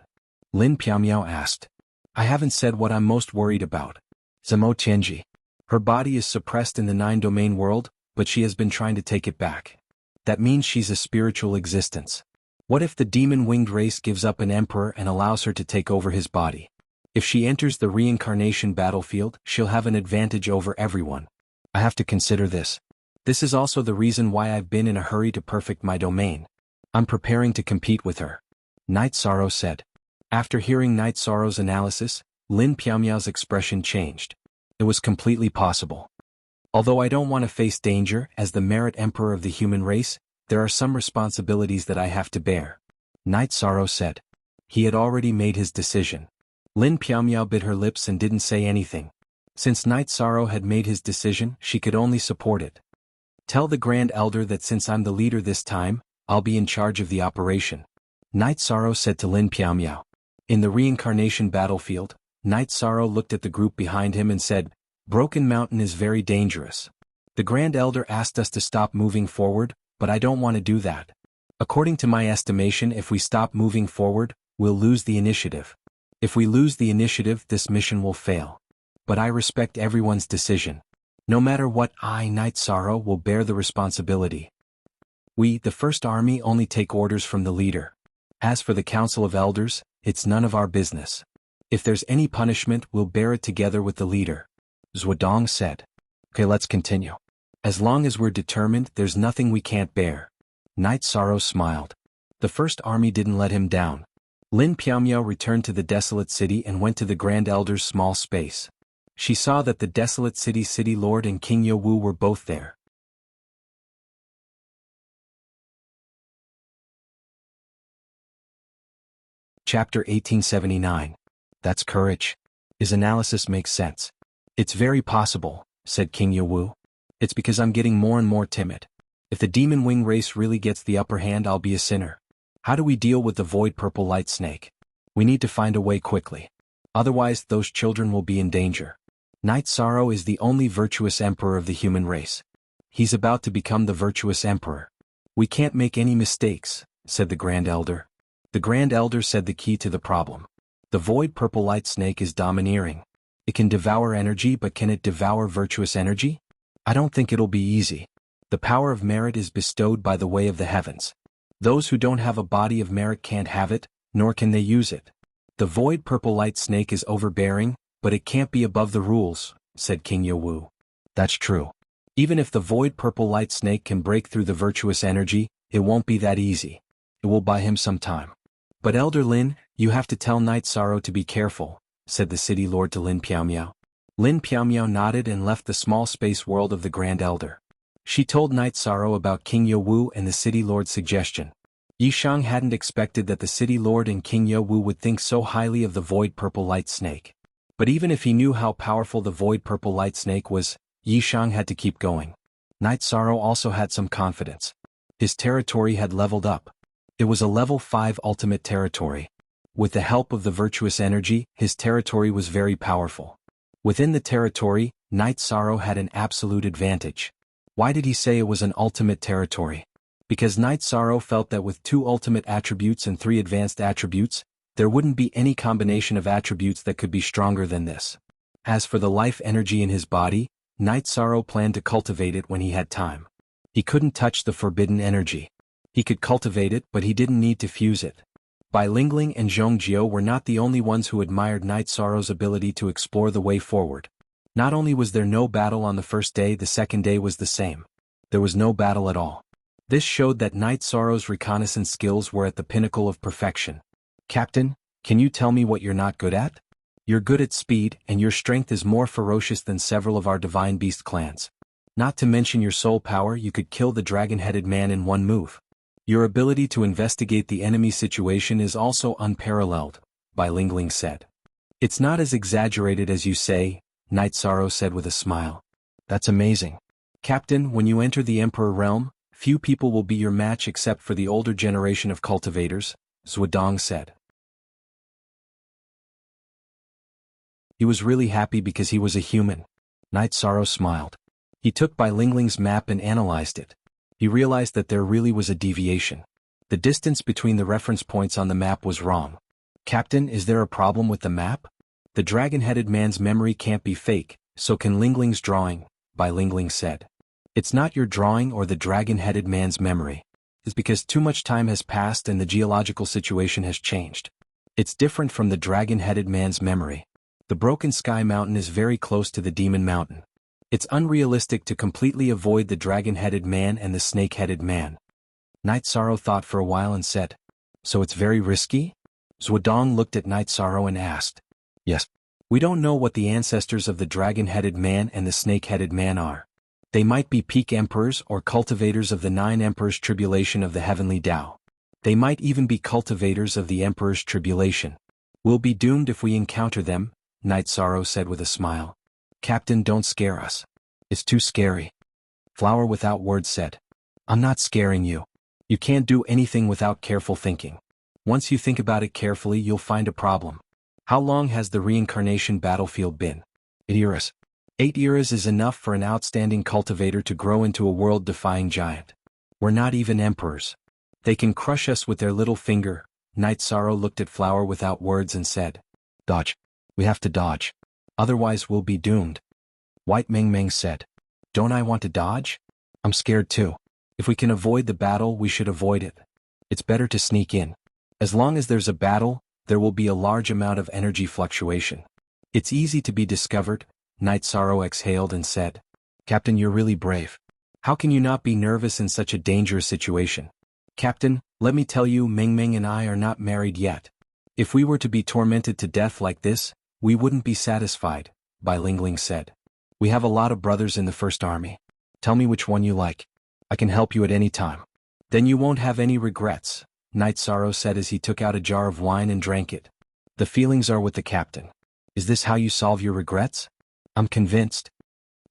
Lin Piaomiao asked. I haven't said what I'm most worried about. Zemo Tianji. Her body is suppressed in the nine-domain world, but she has been trying to take it back. That means she's a spiritual existence. What if the demon-winged race gives up an emperor and allows her to take over his body? If she enters the reincarnation battlefield, she'll have an advantage over everyone. I have to consider this. This is also the reason why I've been in a hurry to perfect my domain. I'm preparing to compete with her. Night Sorrow said. After hearing Night Sorrow's analysis, Lin Piaomiao's expression changed. It was completely possible. Although I don't want to face danger as the merit emperor of the human race, there are some responsibilities that I have to bear. Night Sorrow said. He had already made his decision. Lin Piaomiao bit her lips and didn't say anything. Since Night Sorrow had made his decision, she could only support it. Tell the Grand Elder that since I'm the leader this time, I'll be in charge of the operation. Night Sorrow said to Lin Piaomiao. In the reincarnation battlefield, Night Sorrow looked at the group behind him and said, Broken Mountain is very dangerous. The Grand Elder asked us to stop moving forward, but I don't want to do that. According to my estimation, if we stop moving forward, we'll lose the initiative. If we lose the initiative, this mission will fail. But I respect everyone's decision. No matter what, I, Night Sorrow, will bear the responsibility. We, the First Army, only take orders from the leader. As for the Council of Elders, it's none of our business. If there's any punishment, we'll bear it together with the leader. Zhuodong said. Okay, let's continue. As long as we're determined, there's nothing we can't bear. Night Sorrow smiled. The First Army didn't let him down. Lin Piaomiao returned to the desolate city and went to the Grand Elder's small space. She saw that the desolate city's city lord and King Yawu were both there. Chapter 1879. That's courage. His analysis makes sense. It's very possible, said King Yawu. It's because I'm getting more and more timid. If the demon wing race really gets the upper hand, I'll be a sinner. How do we deal with the void purple light snake? We need to find a way quickly. Otherwise, those children will be in danger. Knight Sorrow is the only virtuous emperor of the human race. He's about to become the virtuous emperor. We can't make any mistakes, said the Grand Elder. The Grand Elder said the key to the problem. The void purple light snake is domineering. It can devour energy, but can it devour virtuous energy? I don't think it'll be easy. The power of merit is bestowed by the way of the heavens. Those who don't have a body of merit can't have it, nor can they use it. The void purple light snake is overbearing, but it can't be above the rules, said King Yawu. That's true. Even if the void purple light snake can break through the virtuous energy, it won't be that easy. It will buy him some time. But Elder Lin, you have to tell Knight Sorrow to be careful, said the city lord to Lin Piaomiao. Lin Piaomiao nodded and left the small space world of the Grand Elder. She told Knight Sorrow about King Yawu and the city lord's suggestion. Yishang hadn't expected that the city lord and King Yawu would think so highly of the void purple light snake. But even if he knew how powerful the void purple light snake was, Yishang had to keep going. Knight Sorrow also had some confidence. His territory had leveled up. It was a level 5 ultimate territory. With the help of the virtuous energy, his territory was very powerful. Within the territory, Knight Sorrow had an absolute advantage. Why did he say it was an ultimate territory? Because Knight Sorrow felt that with 2 ultimate attributes and 3 advanced attributes, there wouldn't be any combination of attributes that could be stronger than this. As for the life energy in his body, Knight Sorrow planned to cultivate it when he had time. He couldn't touch the forbidden energy. He could cultivate it, but he didn't need to fuse it. Bai Lingling and Zhongjiao were not the only ones who admired Knight Sorrow's ability to explore the way forward. Not only was there no battle on the first day, the second day was the same. There was no battle at all. This showed that Knight Sorrow's reconnaissance skills were at the pinnacle of perfection. Captain, can you tell me what you're not good at? You're good at speed, and your strength is more ferocious than several of our divine beast clans. Not to mention your soul power, you could kill the dragon-headed man in one move. Your ability to investigate the enemy situation is also unparalleled, Bai Lingling said. It's not as exaggerated as you say, Knight Sorrow said with a smile. That's amazing. Captain, when you enter the Emperor realm, few people will be your match except for the older generation of cultivators, Zhuodong said. He was really happy because he was a human. Knight Sorrow smiled. He took Bai Lingling's map and analyzed it. He realized that there really was a deviation. The distance between the reference points on the map was wrong. Captain, is there a problem with the map? The dragon-headed man's memory can't be fake, so can Lingling's drawing, Bai Lingling said. It's not your drawing or the dragon-headed man's memory. It's because too much time has passed and the geological situation has changed. It's different from the dragon-headed man's memory. The Broken Sky Mountain is very close to the Demon Mountain. It's unrealistic to completely avoid the dragon-headed man and the snake-headed man. Knight Sorrow thought for a while and said, So it's very risky? Zhuodong looked at Knight Sorrow and asked, Yes. We don't know what the ancestors of the dragon-headed man and the snake-headed man are. They might be peak emperors or cultivators of the 9 emperors' tribulation of the heavenly Tao. They might even be cultivators of the emperor's tribulation. We'll be doomed if we encounter them, Knight Sorrow said with a smile. Captain, don't scare us. It's too scary. Flower without words said. I'm not scaring you. You can't do anything without careful thinking. Once you think about it carefully, you'll find a problem. How long has the reincarnation battlefield been? 8 eras. 8 eras is enough for an outstanding cultivator to grow into a world-defying giant. We're not even emperors. They can crush us with their little finger. Knight Sorrow looked at Flower without words and said, Dodge. We have to dodge. Otherwise we'll be doomed. White Meng Meng said. Don't I want to dodge? I'm scared too. If we can avoid the battle, we should avoid it. It's better to sneak in. As long as there's a battle, there will be a large amount of energy fluctuation. It's easy to be discovered, Knight Sorrow exhaled and said. Captain, you're really brave. How can you not be nervous in such a dangerous situation? Captain, let me tell you, Meng Meng and I are not married yet. If we were to be tormented to death like this, we wouldn't be satisfied, Bai Lingling said. We have a lot of brothers in the First Army. Tell me which one you like. I can help you at any time. Then you won't have any regrets, Knight Sorrow said as he took out a jar of wine and drank it. The feelings are with the captain. Is this how you solve your regrets? I'm convinced.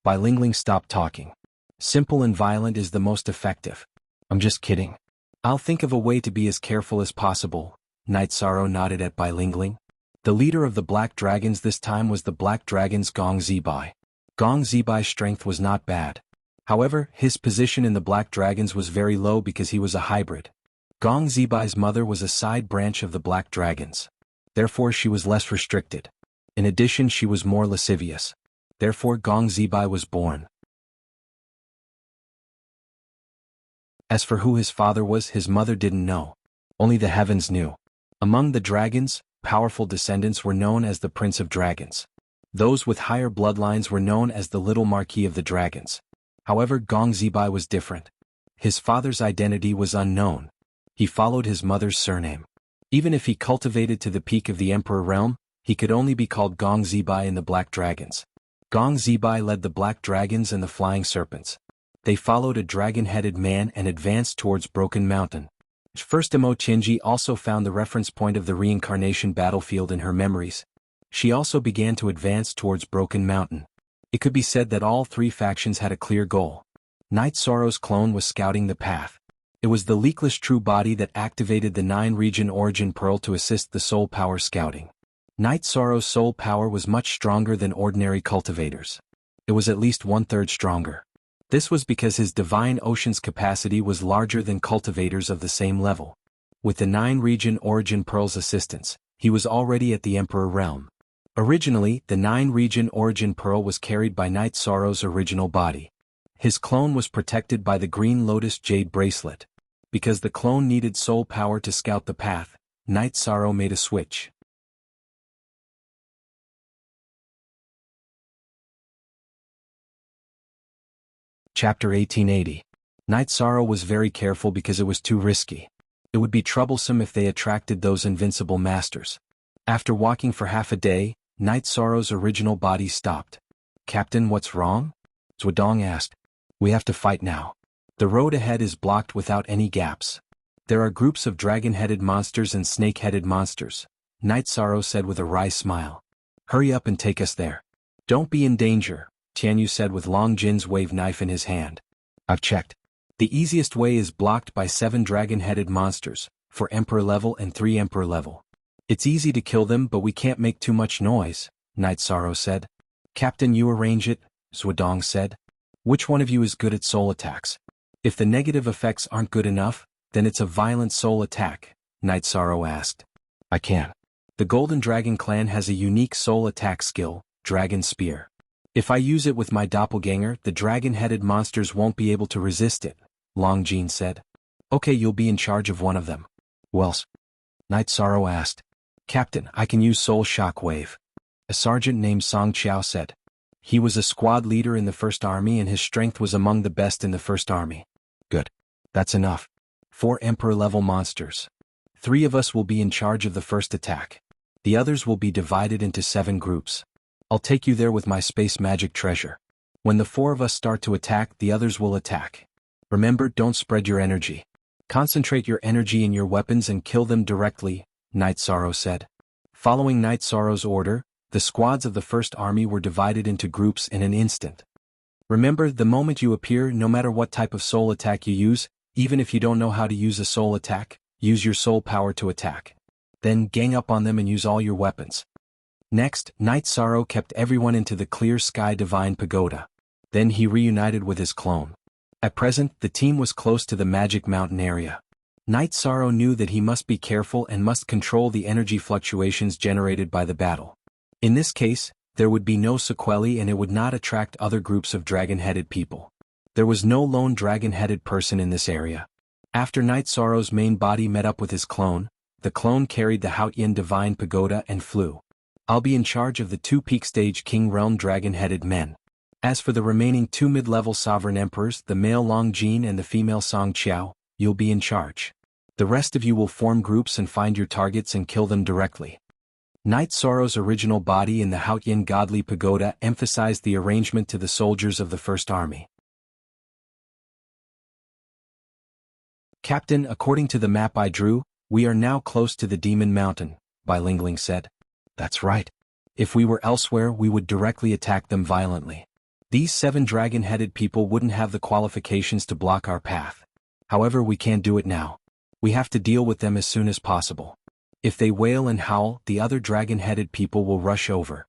Bai Lingling stopped talking. Simple and violent is the most effective. I'm just kidding. I'll think of a way to be as careful as possible. Night Sorrow nodded at Bai Lingling. The leader of the Black Dragons this time was the Black Dragon's Gong Zibai. Gong Zibai's strength was not bad. However, his position in the Black Dragons was very low because he was a hybrid. Gong Zibai's mother was a side branch of the Black Dragons. Therefore she was less restricted. In addition, she was more lascivious. Therefore Gong Zibai was born. As for who his father was, his mother didn't know. Only the heavens knew. Among the dragons, powerful descendants were known as the Prince of Dragons. Those with higher bloodlines were known as the Little Marquis of the Dragons. However, Gong Zibai was different. His father's identity was unknown. He followed his mother's surname. Even if he cultivated to the peak of the Emperor realm, he could only be called Gong Zibai in the Black Dragons. Gong Zibai led the Black Dragons and the Flying Serpents. They followed a dragon-headed man and advanced towards Broken Mountain. First Imo Qinji also found the reference point of the reincarnation battlefield in her memories. She also began to advance towards Broken Mountain. It could be said that all three factions had a clear goal. Night Sorrow's clone was scouting the path. It was the leakless true body that activated the 9-region origin pearl to assist the soul power scouting. Night Sorrow's soul power was much stronger than ordinary cultivators. It was at least 1/3 stronger. This was because his divine ocean's capacity was larger than cultivators of the same level. With the 9-region origin pearl's assistance, he was already at the Emperor realm. Originally, the 9-region origin pearl was carried by Night Sorrow's original body. His clone was protected by the Green Lotus Jade Bracelet. Because the clone needed soul power to scout the path, Night Sorrow made a switch. Chapter 1880. Night Sorrow was very careful because it was too risky. It would be troublesome if they attracted those invincible masters. After walking for half a day, Night Sorrow's original body stopped. "Captain, what's wrong?" Zhuodong asked. "We have to fight now. The road ahead is blocked without any gaps. There are groups of dragon-headed monsters and snake-headed monsters," Night Sorrow said with a wry smile. "Hurry up and take us there." "Don't be in danger," Tianyu said with Long Jin's wave knife in his hand. "I've checked. The easiest way is blocked by 7 dragon-headed monsters, 4 Emperor level and 3 Emperor level. It's easy to kill them, but we can't make too much noise," Night Sorrow said. "Captain, you arrange it," Zhuodong said. "Which one of you is good at soul attacks? If the negative effects aren't good enough, then it's a violent soul attack," Night Sorrow asked. "I can. The Golden Dragon clan has a unique soul attack skill, Dragon Spear. If I use it with my doppelganger, the dragon-headed monsters won't be able to resist it," Long Jin said. "Okay, you'll be in charge of one of them." "Who else?" Night Sorrow asked. "Captain, I can use Soul Shockwave," a sergeant named Song Qiao said. He was a squad leader in the First Army and his strength was among the best in the First Army. "Good. That's enough. 4 Emperor-level monsters. 3 of us will be in charge of the first attack. The others will be divided into 7 groups. I'll take you there with my space magic treasure. When the 4 of us start to attack, the others will attack. Remember, don't spread your energy. Concentrate your energy in your weapons and kill them directly," Night Sorrow said. Following Night Sorrow's order, the squads of the First Army were divided into groups in an instant. Remember, the moment you appear, no matter what type of soul attack you use, even if you don't know how to use a soul attack, use your soul power to attack. Then gang up on them and use all your weapons. Next, Night Sorrow kept everyone into the Clear Sky Divine Pagoda. Then he reunited with his clone. At present, the team was close to the Magic Mountain area. Night Sorrow knew that he must be careful and must control the energy fluctuations generated by the battle. In this case, there would be no sequelae and it would not attract other groups of dragon-headed people. There was no lone dragon-headed person in this area. After Night Sorrow's main body met up with his clone, the clone carried the Haotian Divine Pagoda and flew. "I'll be in charge of the 2 peak stage King Realm dragon-headed men. As for the remaining 2 mid-level sovereign emperors, the male Long Jin and the female Song Qiao, you'll be in charge. The rest of you will form groups and find your targets and kill them directly." Night Sorrow's original body in the Haotian Godly Pagoda emphasized the arrangement to the soldiers of the First Army. "Captain, according to the map I drew, we are now close to the Demon Mountain," Bai Lingling said. "That's right. If we were elsewhere, we would directly attack them violently. These 7 dragon-headed people wouldn't have the qualifications to block our path. However, we can't do it now. We have to deal with them as soon as possible. If they wail and howl, the other dragon-headed people will rush over.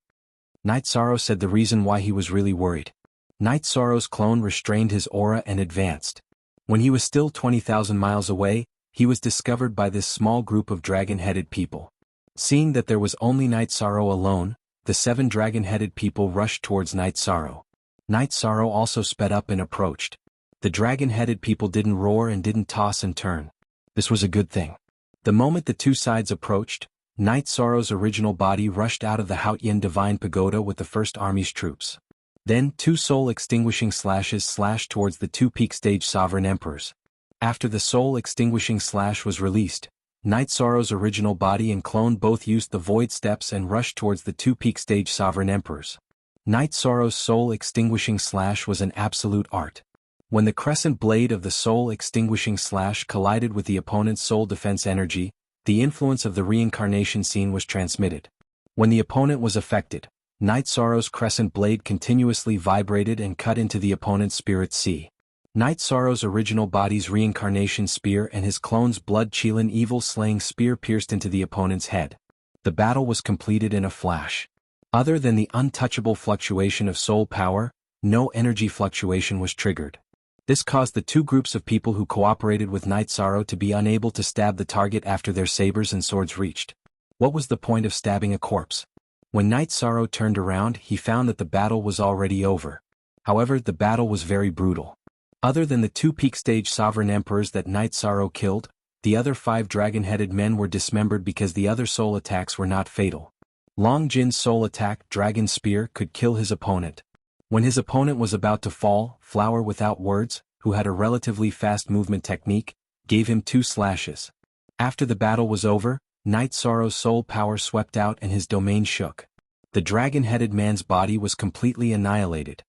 Night Sorrow said the reason why he was really worried. Night Sorrow's clone restrained his aura and advanced. When he was still 20,000 miles away, he was discovered by this small group of dragon-headed people. Seeing that there was only Night Sorrow alone, the 7 dragon-headed people rushed towards Night Sorrow. Night Sorrow also sped up and approached. The dragon-headed people didn't roar and didn't toss and turn. This was a good thing. The moment the two sides approached, Night Sorrow's original body rushed out of the Haotian Divine Pagoda with the First Army's troops. Then 2 soul-extinguishing slashes slashed towards the 2 peak stage sovereign emperors. After the soul-extinguishing slash was released, Night Sorrow's original body and clone both used the void steps and rushed towards the 2 peak stage sovereign emperors. Night Sorrow's soul-extinguishing slash was an absolute art. When the crescent blade of the soul-extinguishing slash collided with the opponent's soul defense energy, the influence of the reincarnation scene was transmitted. When the opponent was affected, Night Sorrow's crescent blade continuously vibrated and cut into the opponent's spirit sea. Night Sorrow's original body's reincarnation spear and his clone's blood-chilling evil-slaying spear pierced into the opponent's head. The battle was completed in a flash. Other than the untouchable fluctuation of soul power, no energy fluctuation was triggered. This caused the 2 groups of people who cooperated with Night Sorrow to be unable to stab the target after their sabers and swords reached. What was the point of stabbing a corpse? When Night Sorrow turned around, he found that the battle was already over. However, the battle was very brutal. Other than the 2 peak stage sovereign emperors that Night Sorrow killed, the other 5 dragon-headed men were dismembered because the other soul attacks were not fatal. Long Jin's soul attack, Dragon Spear, could kill his opponent. When his opponent was about to fall, Flower Without Words, who had a relatively fast movement technique, gave him 2 slashes. After the battle was over, Night Sorrow's soul power swept out and his domain shook. The dragon-headed man's body was completely annihilated.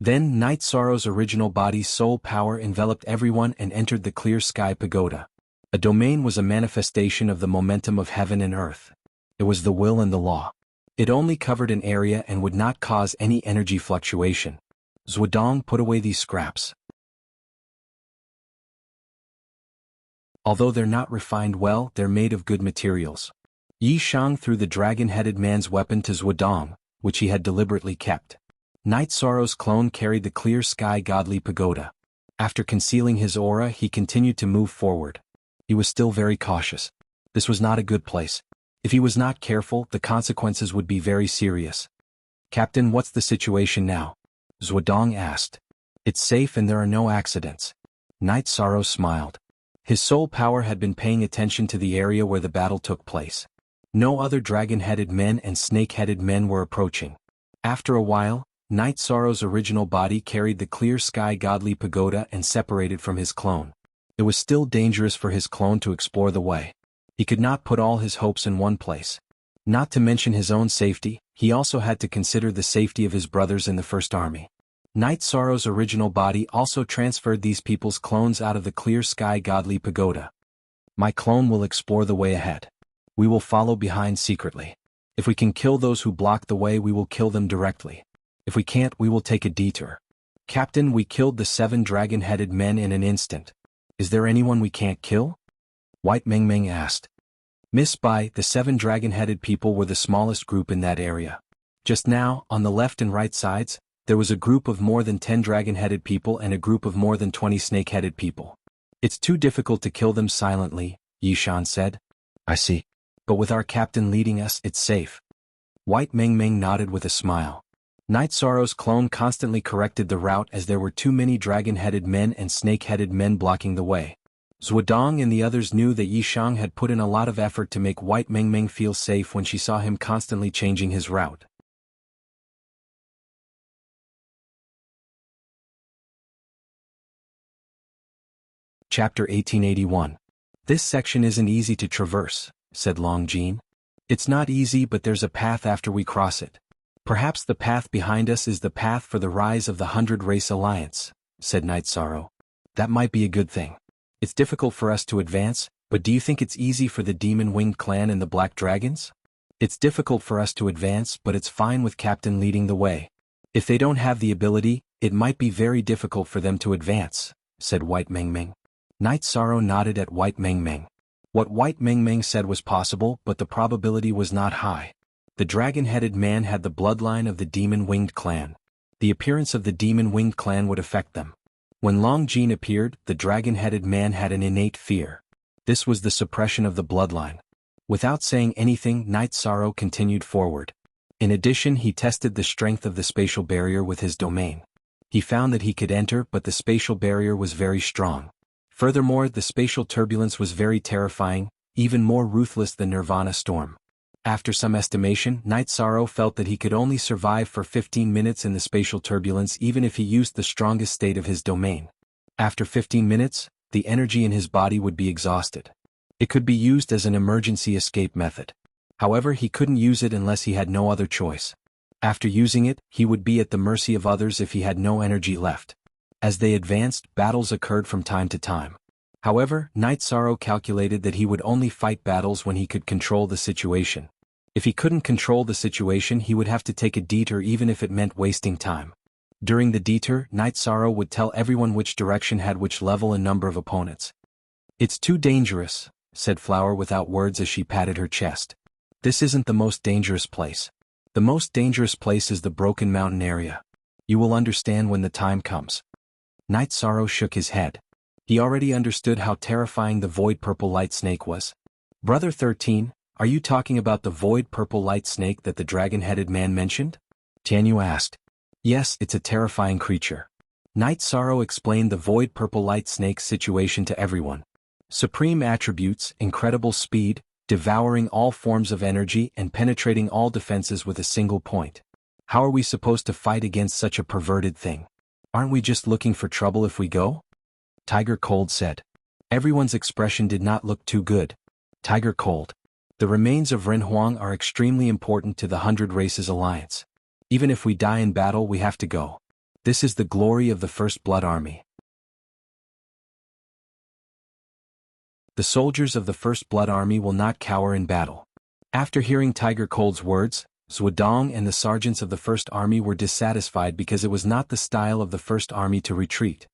Then Night Sorrow's original body's soul power enveloped everyone and entered the Clear Sky Pagoda. A domain was a manifestation of the momentum of heaven and earth. It was the will and the law. It only covered an area and would not cause any energy fluctuation. Zhuodong put away these scraps. Although they're not refined well, they're made of good materials. Yi Shang threw the dragon-headed man's weapon to Zhuodong, which he had deliberately kept. Night Sorrow's clone carried the Clear Sky Godly Pagoda. After concealing his aura, he continued to move forward. He was still very cautious. This was not a good place. If he was not careful, the consequences would be very serious. "Captain, what's the situation now?" Zhuodong asked. "It's safe and there are no accidents." Night Sorrow smiled. His soul power had been paying attention to the area where the battle took place. No other dragon-headed men and snake-headed men were approaching. After a while, Night Sorrow's original body carried the Clear Sky Godly Pagoda and separated from his clone. It was still dangerous for his clone to explore the way. He could not put all his hopes in one place. Not to mention his own safety, he also had to consider the safety of his brothers in the First Army. Night Sorrow's original body also transferred these people's clones out of the Clear Sky Godly Pagoda. "My clone will explore the way ahead. We will follow behind secretly. If we can kill those who block the way, we will kill them directly. If we can't, we will take a detour. Captain, we killed the 7 dragon-headed men in an instant. Is there anyone we can't kill?" White Meng Meng asked. Miss Bai, the 7 dragon-headed people were the smallest group in that area. Just now, on the left and right sides, there was a group of more than 10 dragon-headed people and a group of more than 20 snake-headed people. "It's too difficult to kill them silently," Yi Shan said. "I see. But with our captain leading us, it's safe." White Meng Meng nodded with a smile. Night Sorrow's clone constantly corrected the route as there were too many dragon-headed men and snake-headed men blocking the way. Zhuodong and the others knew that Yi Shang had put in a lot of effort to make White Meng Meng feel safe when she saw him constantly changing his route. Chapter 1881. "This section isn't easy to traverse," said Long Jin. "It's not easy, but there's a path after we cross it. Perhaps the path behind us is the path for the rise of the 100 Race Alliance," said Night Sorrow. "That might be a good thing. It's difficult for us to advance, but do you think it's easy for the Demon-Winged Clan and the Black Dragons?" It's difficult for us to advance, but it's fine with Captain leading the way. If they don't have the ability, it might be very difficult for them to advance, said White Mengmeng. Knight Sorrow nodded at White Mengmeng. What White Mengmeng said was possible, but the probability was not high. The dragon-headed man had the bloodline of the demon-winged clan. The appearance of the demon-winged clan would affect them. When Long Jin appeared, the dragon-headed man had an innate fear. This was the suppression of the bloodline. Without saying anything, Knight Sorrow continued forward. In addition, he tested the strength of the spatial barrier with his domain. He found that he could enter, but the spatial barrier was very strong. Furthermore, the spatial turbulence was very terrifying, even more ruthless than Nirvana Storm. After some estimation, Knight Sorrow felt that he could only survive for 15 minutes in the spatial turbulence even if he used the strongest state of his domain. After 15 minutes, the energy in his body would be exhausted. It could be used as an emergency escape method. However, he couldn't use it unless he had no other choice. After using it, he would be at the mercy of others if he had no energy left. As they advanced, battles occurred from time to time. However, Knight Sorrow calculated that he would only fight battles when he could control the situation. If he couldn't control the situation, he would have to take a detour even if it meant wasting time. During the detour, Knight Sorrow would tell everyone which direction had which level and number of opponents. "It's too dangerous," said Flower without words as she patted her chest. "This isn't the most dangerous place. The most dangerous place is the Broken Mountain area. You will understand when the time comes." Knight Sorrow shook his head. He already understood how terrifying the Void Purple Light Snake was. "Brother 13, are you talking about the Void Purple Light Snake that the dragon-headed man mentioned?" Tianyu asked. "Yes, it's a terrifying creature." Knight Sorrow explained the Void Purple Light Snake's situation to everyone. Supreme attributes, incredible speed, devouring all forms of energy and penetrating all defenses with a single point. How are we supposed to fight against such a perverted thing? Aren't we just looking for trouble if we go? Tiger Cold said. Everyone's expression did not look too good. Tiger Cold. The remains of Ren Huang are extremely important to the 100 Races Alliance. Even if we die in battle, we have to go. This is the glory of the First Blood Army. The soldiers of the First Blood Army will not cower in battle. After hearing Tiger Cold's words, Zhuodong and the sergeants of the First Army were dissatisfied because it was not the style of the First Army to retreat.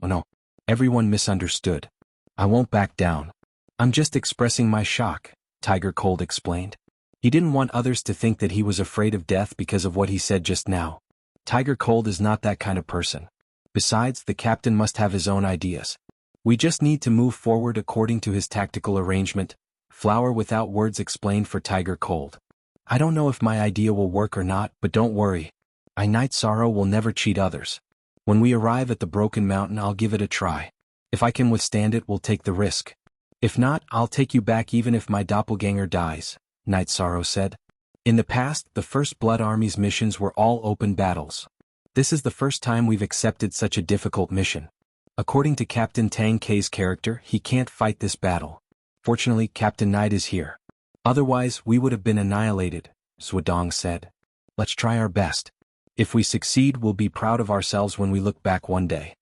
Oh no. Everyone misunderstood. "I won't back down. I'm just expressing my shock," Tiger Cold explained. He didn't want others to think that he was afraid of death because of what he said just now. Tiger Cold is not that kind of person. Besides, the captain must have his own ideas. "We just need to move forward according to his tactical arrangement," Flower without words explained for Tiger Cold. "I don't know if my idea will work or not, but don't worry. Knight Sorrow will never cheat others. When we arrive at the Broken Mountain, I'll give it a try. If I can withstand it, we'll take the risk. If not, I'll take you back even if my doppelganger dies," Knight Sorrow said. In the past, the First Blood Army's missions were all open battles. This is the first time we've accepted such a difficult mission. According to Captain Tang Kei's character, he can't fight this battle. Fortunately, Captain Knight is here. Otherwise, we would have been annihilated, Zhuodong said. "Let's try our best. If we succeed, we'll be proud of ourselves when we look back one day."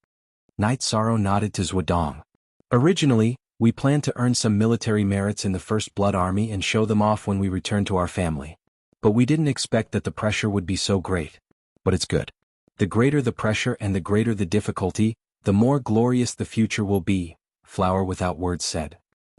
Knight Sorrow nodded to Zhuodong. "Originally, we planned to earn some military merits in the First Blood Army and show them off when we return to our family. But we didn't expect that the pressure would be so great. But it's good. The greater the pressure and the greater the difficulty, the more glorious the future will be," Flower without words said.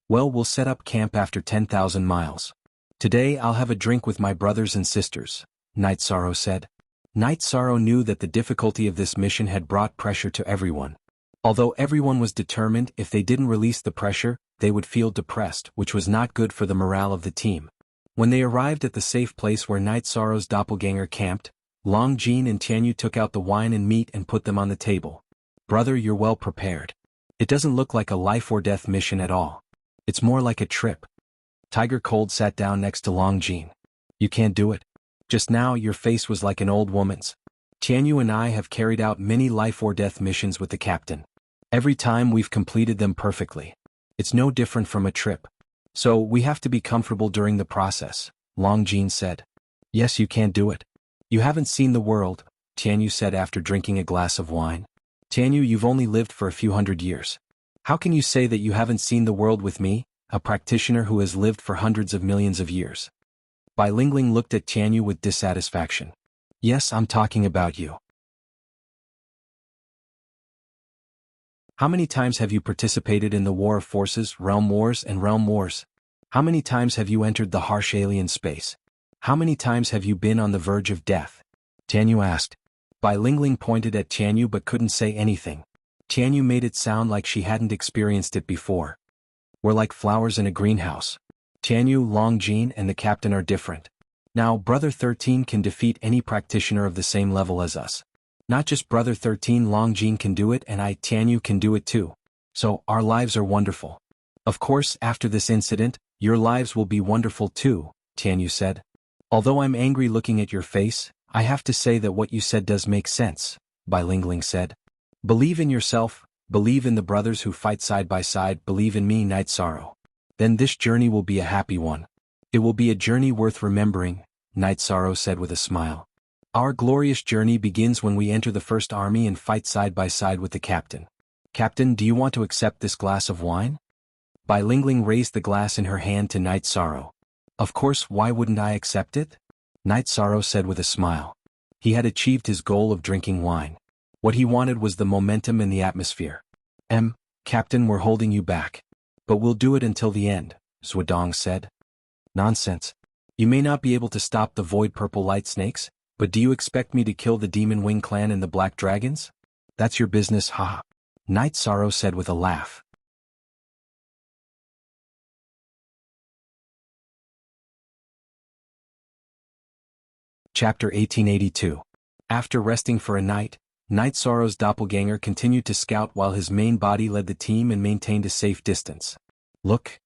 "Well, we'll set up camp after 10,000 miles. Today I'll have a drink with my brothers and sisters," Knight Sorrow said. Knight Sorrow knew that the difficulty of this mission had brought pressure to everyone. Although everyone was determined, if they didn't release the pressure, they would feel depressed, which was not good for the morale of the team. When they arrived at the safe place where Knight Sorrow's doppelganger camped, Long Jin and Tianyu took out the wine and meat and put them on the table. "Brother, you're well prepared. It doesn't look like a life-or-death mission at all. It's more like a trip." Tiger Cold sat down next to Long Jin. "You can't do it. Just now your face was like an old woman's. Tianyu and I have carried out many life-or-death missions with the captain. Every time we've completed them perfectly. It's no different from a trip. So we have to be comfortable during the process," Long Jin said. "Yes, you can't do it. You haven't seen the world," Tianyu said after drinking a glass of wine. "Tianyu, you've only lived for a few hundred years. How can you say that you haven't seen the world with me, a practitioner who has lived for hundreds of millions of years?" Bai Lingling looked at Tianyu with dissatisfaction. Yes, I'm talking about you. How many times have you participated in the War of Forces, Realm Wars and Realm Wars? How many times have you entered the harsh alien space? How many times have you been on the verge of death? Tianyu asked. Bai Lingling pointed at Tianyu but couldn't say anything. Tianyu made it sound like she hadn't experienced it before. We're like flowers in a greenhouse. Tianyu, Long Jin and the captain are different. Now Brother 13 can defeat any practitioner of the same level as us. Not just Brother 13 Long Jin can do it and I Tianyu can do it too. So, our lives are wonderful. Of course, after this incident, your lives will be wonderful too, Tianyu said. Although I'm angry looking at your face, I have to say that what you said does make sense, Bai Lingling said. Believe in yourself, believe in the brothers who fight side by side, believe in me, Night Sorrow. Then this journey will be a happy one. It will be a journey worth remembering, Night Sorrow said with a smile. Our glorious journey begins when we enter the first army and fight side by side with the captain. Captain, do you want to accept this glass of wine? Bai Lingling raised the glass in her hand to Night Sorrow. Of course, why wouldn't I accept it? Night Sorrow said with a smile. He had achieved his goal of drinking wine. What he wanted was the momentum and the atmosphere. Captain, we're holding you back. But we'll do it until the end, Zhuodong said. Nonsense. You may not be able to stop the void purple light snakes, but do you expect me to kill the Demon Wing clan and the Black Dragons? That's your business, haha. Night Sorrow said with a laugh. Chapter 1882. After resting for a night, Night Sorrow's doppelganger continued to scout while his main body led the team and maintained a safe distance. Look.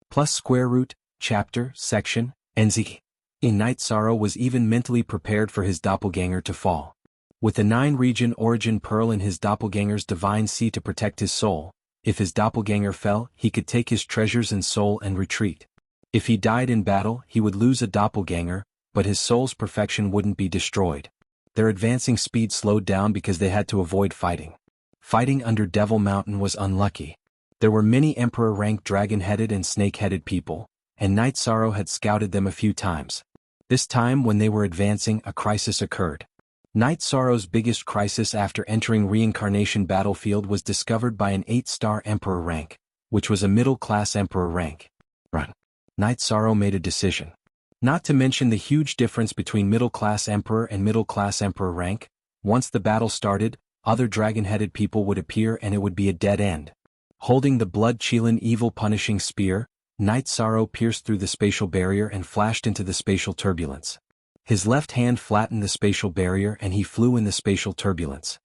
Plus square root, chapter, section, NZ. Night Sorrow was even mentally prepared for his doppelganger to fall. With the 9-region origin pearl in his doppelganger's divine sea to protect his soul, if his doppelganger fell, he could take his treasures and soul and retreat. If he died in battle, he would lose a doppelganger, but his soul's perfection wouldn't be destroyed. Their advancing speed slowed down because they had to avoid fighting. Fighting under Devil Mountain was unlucky. There were many Emperor-ranked dragon-headed and snake-headed people, and Night Sorrow had scouted them a few times. This time when they were advancing, a crisis occurred. Night Sorrow's biggest crisis after entering reincarnation battlefield was discovered by an 8-star Emperor rank, which was a middle-class Emperor rank. Run. Night Sorrow made a decision. Not to mention the huge difference between middle-class Emperor and middle-class Emperor rank, once the battle started, other dragon-headed people would appear and it would be a dead end. Holding the blood-chilling evil punishing spear, Night Sorrow pierced through the spatial barrier and flashed into the spatial turbulence. His left hand flattened the spatial barrier and he flew in the spatial turbulence.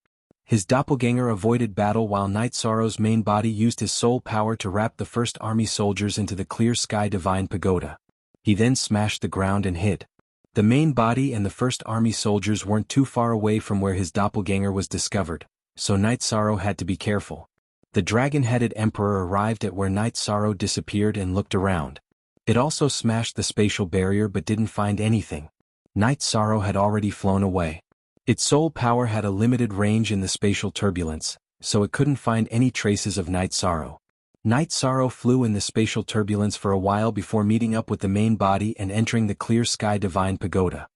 His doppelganger avoided battle while Night Sorrow's main body used his soul power to wrap the first army soldiers into the clear sky divine pagoda. He then smashed the ground and hid. The main body and the first army soldiers weren't too far away from where his doppelganger was discovered, so Night Sorrow had to be careful. The dragon-headed emperor arrived at where Night Sorrow disappeared and looked around. It also smashed the spatial barrier but didn't find anything. Night Sorrow had already flown away. Its soul power had a limited range in the spatial turbulence, so it couldn't find any traces of Night Sorrow. Night Sorrow flew in the spatial turbulence for a while before meeting up with the main body and entering the clear sky divine pagoda.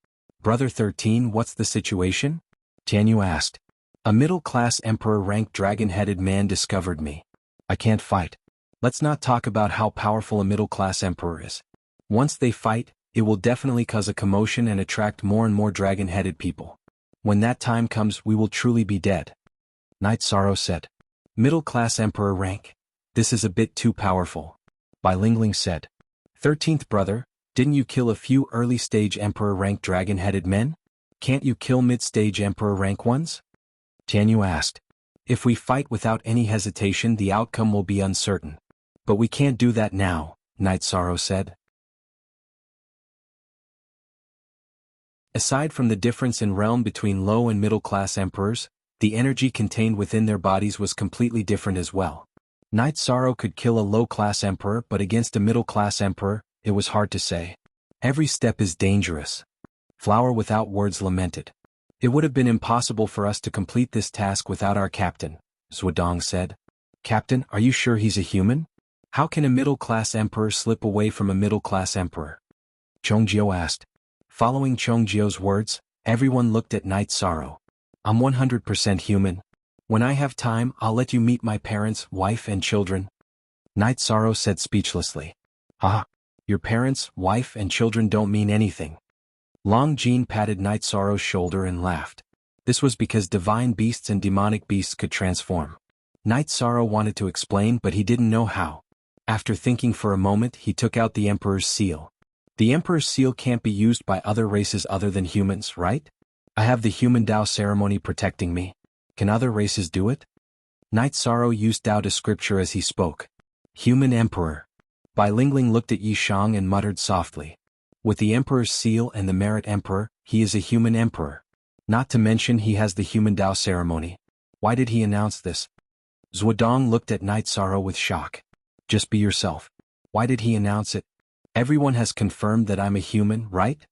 Brother 13, what's the situation? Tianyu asked. A middle-class emperor-ranked dragon-headed man discovered me. I can't fight. Let's not talk about how powerful a middle-class emperor is. Once they fight, it will definitely cause a commotion and attract more and more dragon-headed people. When that time comes, we will truly be dead. Night Sorrow said. Middle-class emperor rank? This is a bit too powerful. Bai Lingling said. 13th brother, didn't you kill a few early-stage emperor-ranked dragon-headed men? Can't you kill mid-stage emperor-rank ones? Tianyu asked. If we fight without any hesitation, the outcome will be uncertain. But we can't do that now, Night Sorrow said. Aside from the difference in realm between low and middle-class emperors, the energy contained within their bodies was completely different as well. Night Sorrow could kill a low-class emperor, but against a middle-class emperor, it was hard to say. Every step is dangerous. Flower without words lamented. It would have been impossible for us to complete this task without our captain, Zhuodong said. Captain, are you sure he's a human? How can a middle-class emperor slip away from a middle-class emperor? Chongjio asked. Following Chongjio's words, everyone looked at Night Sorrow. I'm 100% human. When I have time, I'll let you meet my parents, wife and children. Night Sorrow said speechlessly. Ah, your parents, wife and children don't mean anything. Long Jean patted Night Sorrow's shoulder and laughed. This was because divine beasts and demonic beasts could transform. Night Sorrow wanted to explain, but he didn't know how. After thinking for a moment, he took out the Emperor's seal. The Emperor's seal can't be used by other races other than humans, right? I have the human Dao ceremony protecting me. Can other races do it? Night Sorrow used Dao to scripture as he spoke. Human Emperor. Bai Lingling looked at Yi Shang and muttered softly. With the Emperor's seal and the Merit Emperor, he is a human emperor. Not to mention he has the human Dao ceremony. Why did he announce this? Zhuodong looked at Night Sorrow with shock. Just be yourself. Why did he announce it? Everyone has confirmed that I'm a human, right?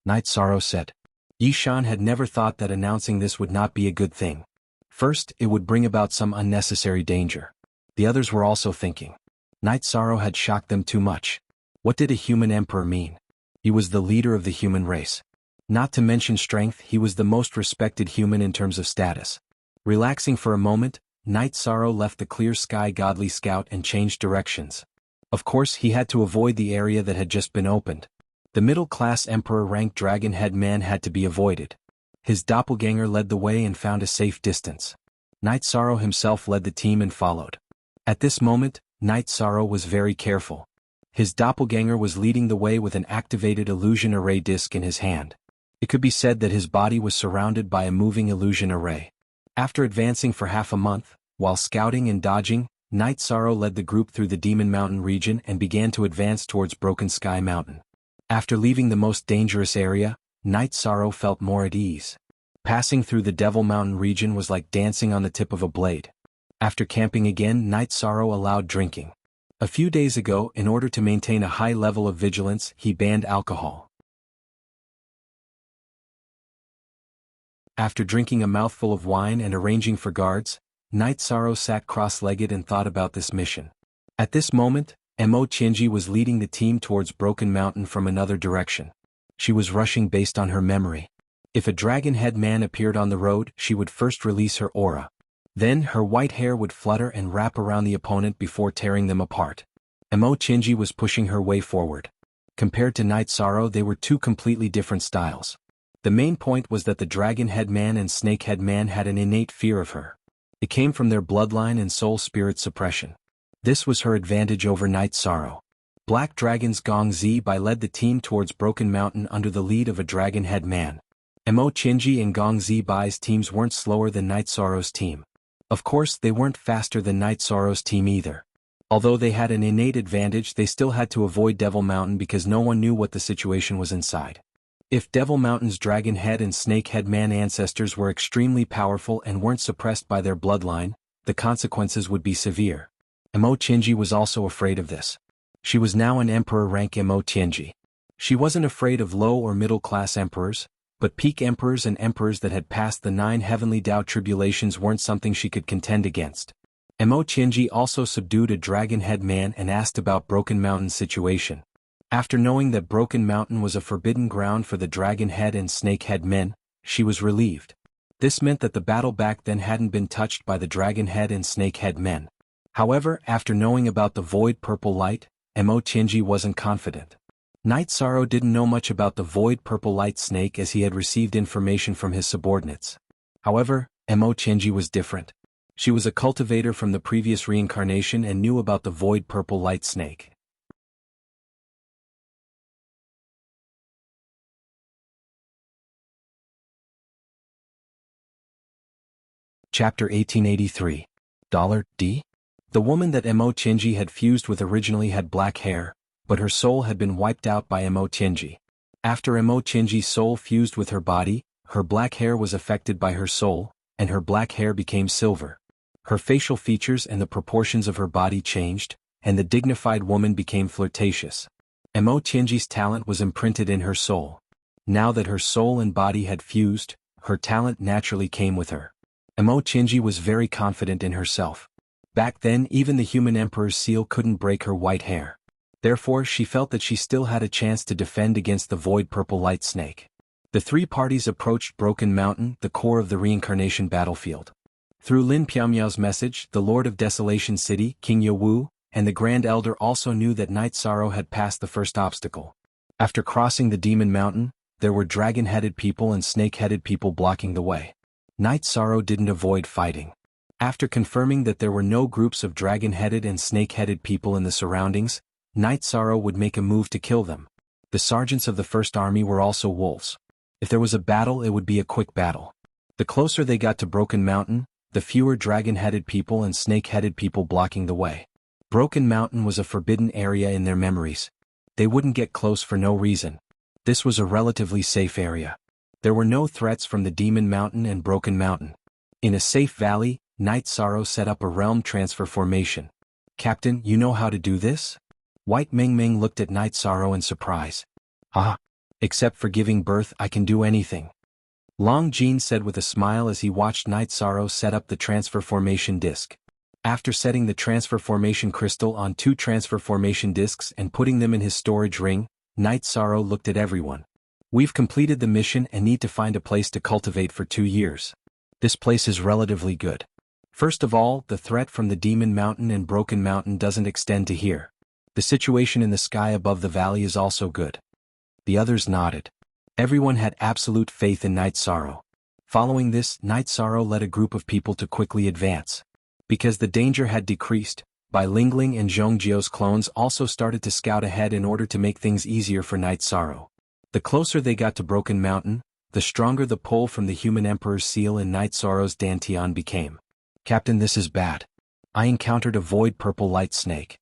Night Sorrow said. Yi Shan had never thought that announcing this would not be a good thing. First, it would bring about some unnecessary danger. The others were also thinking. Night Sorrow had shocked them too much. What did a human emperor mean? He was the leader of the human race. Not to mention strength, he was the most respected human in terms of status. Relaxing for a moment, Night Sorrow left the clear sky godly scout and changed directions. Of course, he had to avoid the area that had just been opened. The middle-class emperor-ranked dragon head man had to be avoided. His doppelganger led the way and found a safe distance. Night Sorrow himself led the team and followed. At this moment, Night Sorrow was very careful. His doppelganger was leading the way with an activated illusion array disc in his hand. It could be said that his body was surrounded by a moving illusion array. After advancing for half a month, while scouting and dodging, Night Sorrow led the group through the Demon Mountain region and began to advance towards Broken Sky Mountain. After leaving the most dangerous area, Night Sorrow felt more at ease. Passing through the Devil Mountain region was like dancing on the tip of a blade. After camping again, Night Sorrow allowed drinking. A few days ago, in order to maintain a high level of vigilance, he banned alcohol. After drinking a mouthful of wine and arranging for guards, Night Sorrow sat cross-legged and thought about this mission. At this moment, Mo Qinji was leading the team towards Broken Mountain from another direction. She was rushing based on her memory. If a dragon head man appeared on the road, she would first release her aura. Then her white hair would flutter and wrap around the opponent before tearing them apart. Mo Qinji was pushing her way forward. Compared to Night Sorrow, they were two completely different styles. The main point was that the dragon head man and snake head man had an innate fear of her. It came from their bloodline and soul spirit suppression. This was her advantage over Night Sorrow. Black Dragon's Gong Zibai led the team towards Broken Mountain under the lead of a dragon head man. Mo Qinji and Gong Zibai's teams weren't slower than Night Sorrow's team. Of course, they weren't faster than Night Sorrow's team either. Although they had an innate advantage, they still had to avoid Devil Mountain because no one knew what the situation was inside. If Devil Mountain's dragon head and snake head man ancestors were extremely powerful and weren't suppressed by their bloodline, the consequences would be severe. Mo Qinji was also afraid of this. She was now an emperor rank Mo Qinji. She wasn't afraid of low or middle class emperors, but peak emperors and emperors that had passed the 9 heavenly Dao tribulations weren't something she could contend against. Mo Qinji also subdued a dragon head man and asked about Broken Mountain's situation. After knowing that Broken Mountain was a forbidden ground for the dragon head and snake head men, she was relieved. This meant that the battle back then hadn't been touched by the dragon head and snake head men. However, after knowing about the void purple light, Mo Qinji wasn't confident. Night Sorrow didn't know much about the void purple light snake as he had received information from his subordinates. However, Mo Qinji was different. She was a cultivator from the previous reincarnation and knew about the void purple light snake. Chapter 1883. $D? The woman that Mo Qinji had fused with originally had black hair, but her soul had been wiped out by Mo Qinji. After Mo Qinji's soul fused with her body, her black hair was affected by her soul, and her black hair became silver. Her facial features and the proportions of her body changed, and the dignified woman became flirtatious. Mo Qinji's talent was imprinted in her soul. Now that her soul and body had fused, her talent naturally came with her. Mo Qinji was very confident in herself. Back then, even the human emperor's seal couldn't break her white hair. Therefore she felt that she still had a chance to defend against the void purple light snake. The three parties approached Broken Mountain, the core of the reincarnation battlefield. Through Lin Piamiao's message, the Lord of Desolation City, King Yewu, and the Grand Elder also knew that Night Sorrow had passed the first obstacle. After crossing the Demon Mountain, there were dragon-headed people and snake-headed people blocking the way. Night Sorrow didn't avoid fighting. After confirming that there were no groups of dragon-headed and snake-headed people in the surroundings, Night Sorrow would make a move to kill them. The sergeants of the First Army were also wolves. If there was a battle, it would be a quick battle. The closer they got to Broken Mountain, the fewer dragon-headed people and snake-headed people blocking the way. Broken Mountain was a forbidden area in their memories. They wouldn't get close for no reason. This was a relatively safe area. There were no threats from the Demon Mountain and Broken Mountain. In a safe valley, Night Sorrow set up a realm transfer formation. "Captain, you know how to do this?" White Meng Meng looked at Night Sorrow in surprise. "Ah. Except for giving birth, I can do anything," Long Jean said with a smile as he watched Night Sorrow set up the transfer formation disc. After setting the transfer formation crystal on 2 transfer formation discs and putting them in his storage ring, Night Sorrow looked at everyone. "We've completed the mission and need to find a place to cultivate for 2 years. This place is relatively good. First of all, the threat from the Demon Mountain and Broken Mountain doesn't extend to here. The situation in the sky above the valley is also good." The others nodded. Everyone had absolute faith in Night Sorrow. Following this, Night Sorrow led a group of people to quickly advance. Because the danger had decreased, Bai Lingling and Zhongjiao's clones also started to scout ahead in order to make things easier for Night Sorrow. The closer they got to Broken Mountain, the stronger the pull from the Human Emperor's seal in Night Sorrow's Dantian became. "Captain, this is bad. I encountered a void purple light snake."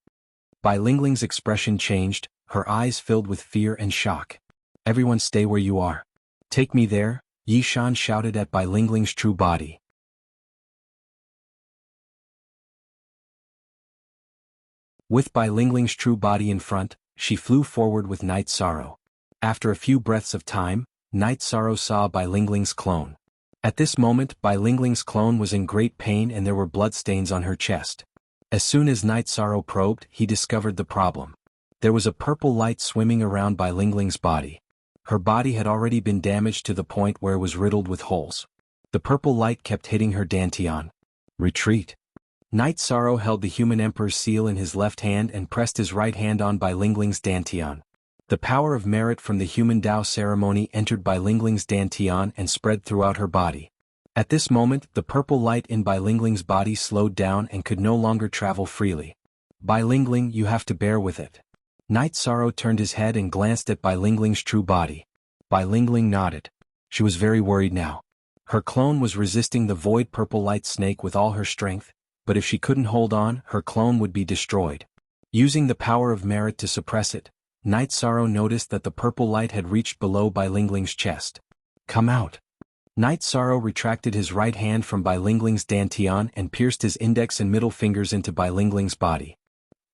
Bai Lingling's expression changed, her eyes filled with fear and shock. "Everyone stay where you are. Take me there," Yi Shan shouted at Bai Lingling's true body. With Bai Lingling's true body in front, she flew forward with Night Sorrow. After a few breaths of time, Night Sorrow saw Bai Lingling's clone. At this moment, Bai Lingling's clone was in great pain and there were bloodstains on her chest. As soon as Night Sorrow probed, he discovered the problem. There was a purple light swimming around Bai Lingling's body. Her body had already been damaged to the point where it was riddled with holes. The purple light kept hitting her Dantian. "Retreat." Night Sorrow held the Human Emperor's seal in his left hand and pressed his right hand on Bai Lingling's Dantian. The power of merit from the Human Dao ceremony entered Bai Lingling's Dantian and spread throughout her body. At this moment, the purple light in Bai Lingling's body slowed down and could no longer travel freely. "Bai Lingling, you have to bear with it." Night Sorrow turned his head and glanced at Bai Lingling's true body. Bai Lingling nodded. She was very worried now. Her clone was resisting the void purple light snake with all her strength, but if she couldn't hold on, her clone would be destroyed. Using the power of merit to suppress it, Night Sorrow noticed that the purple light had reached below Bai Lingling's chest. "Come out." Night Sorrow retracted his right hand from Bai Lingling's Dantian and pierced his index and middle fingers into Bai Lingling's body.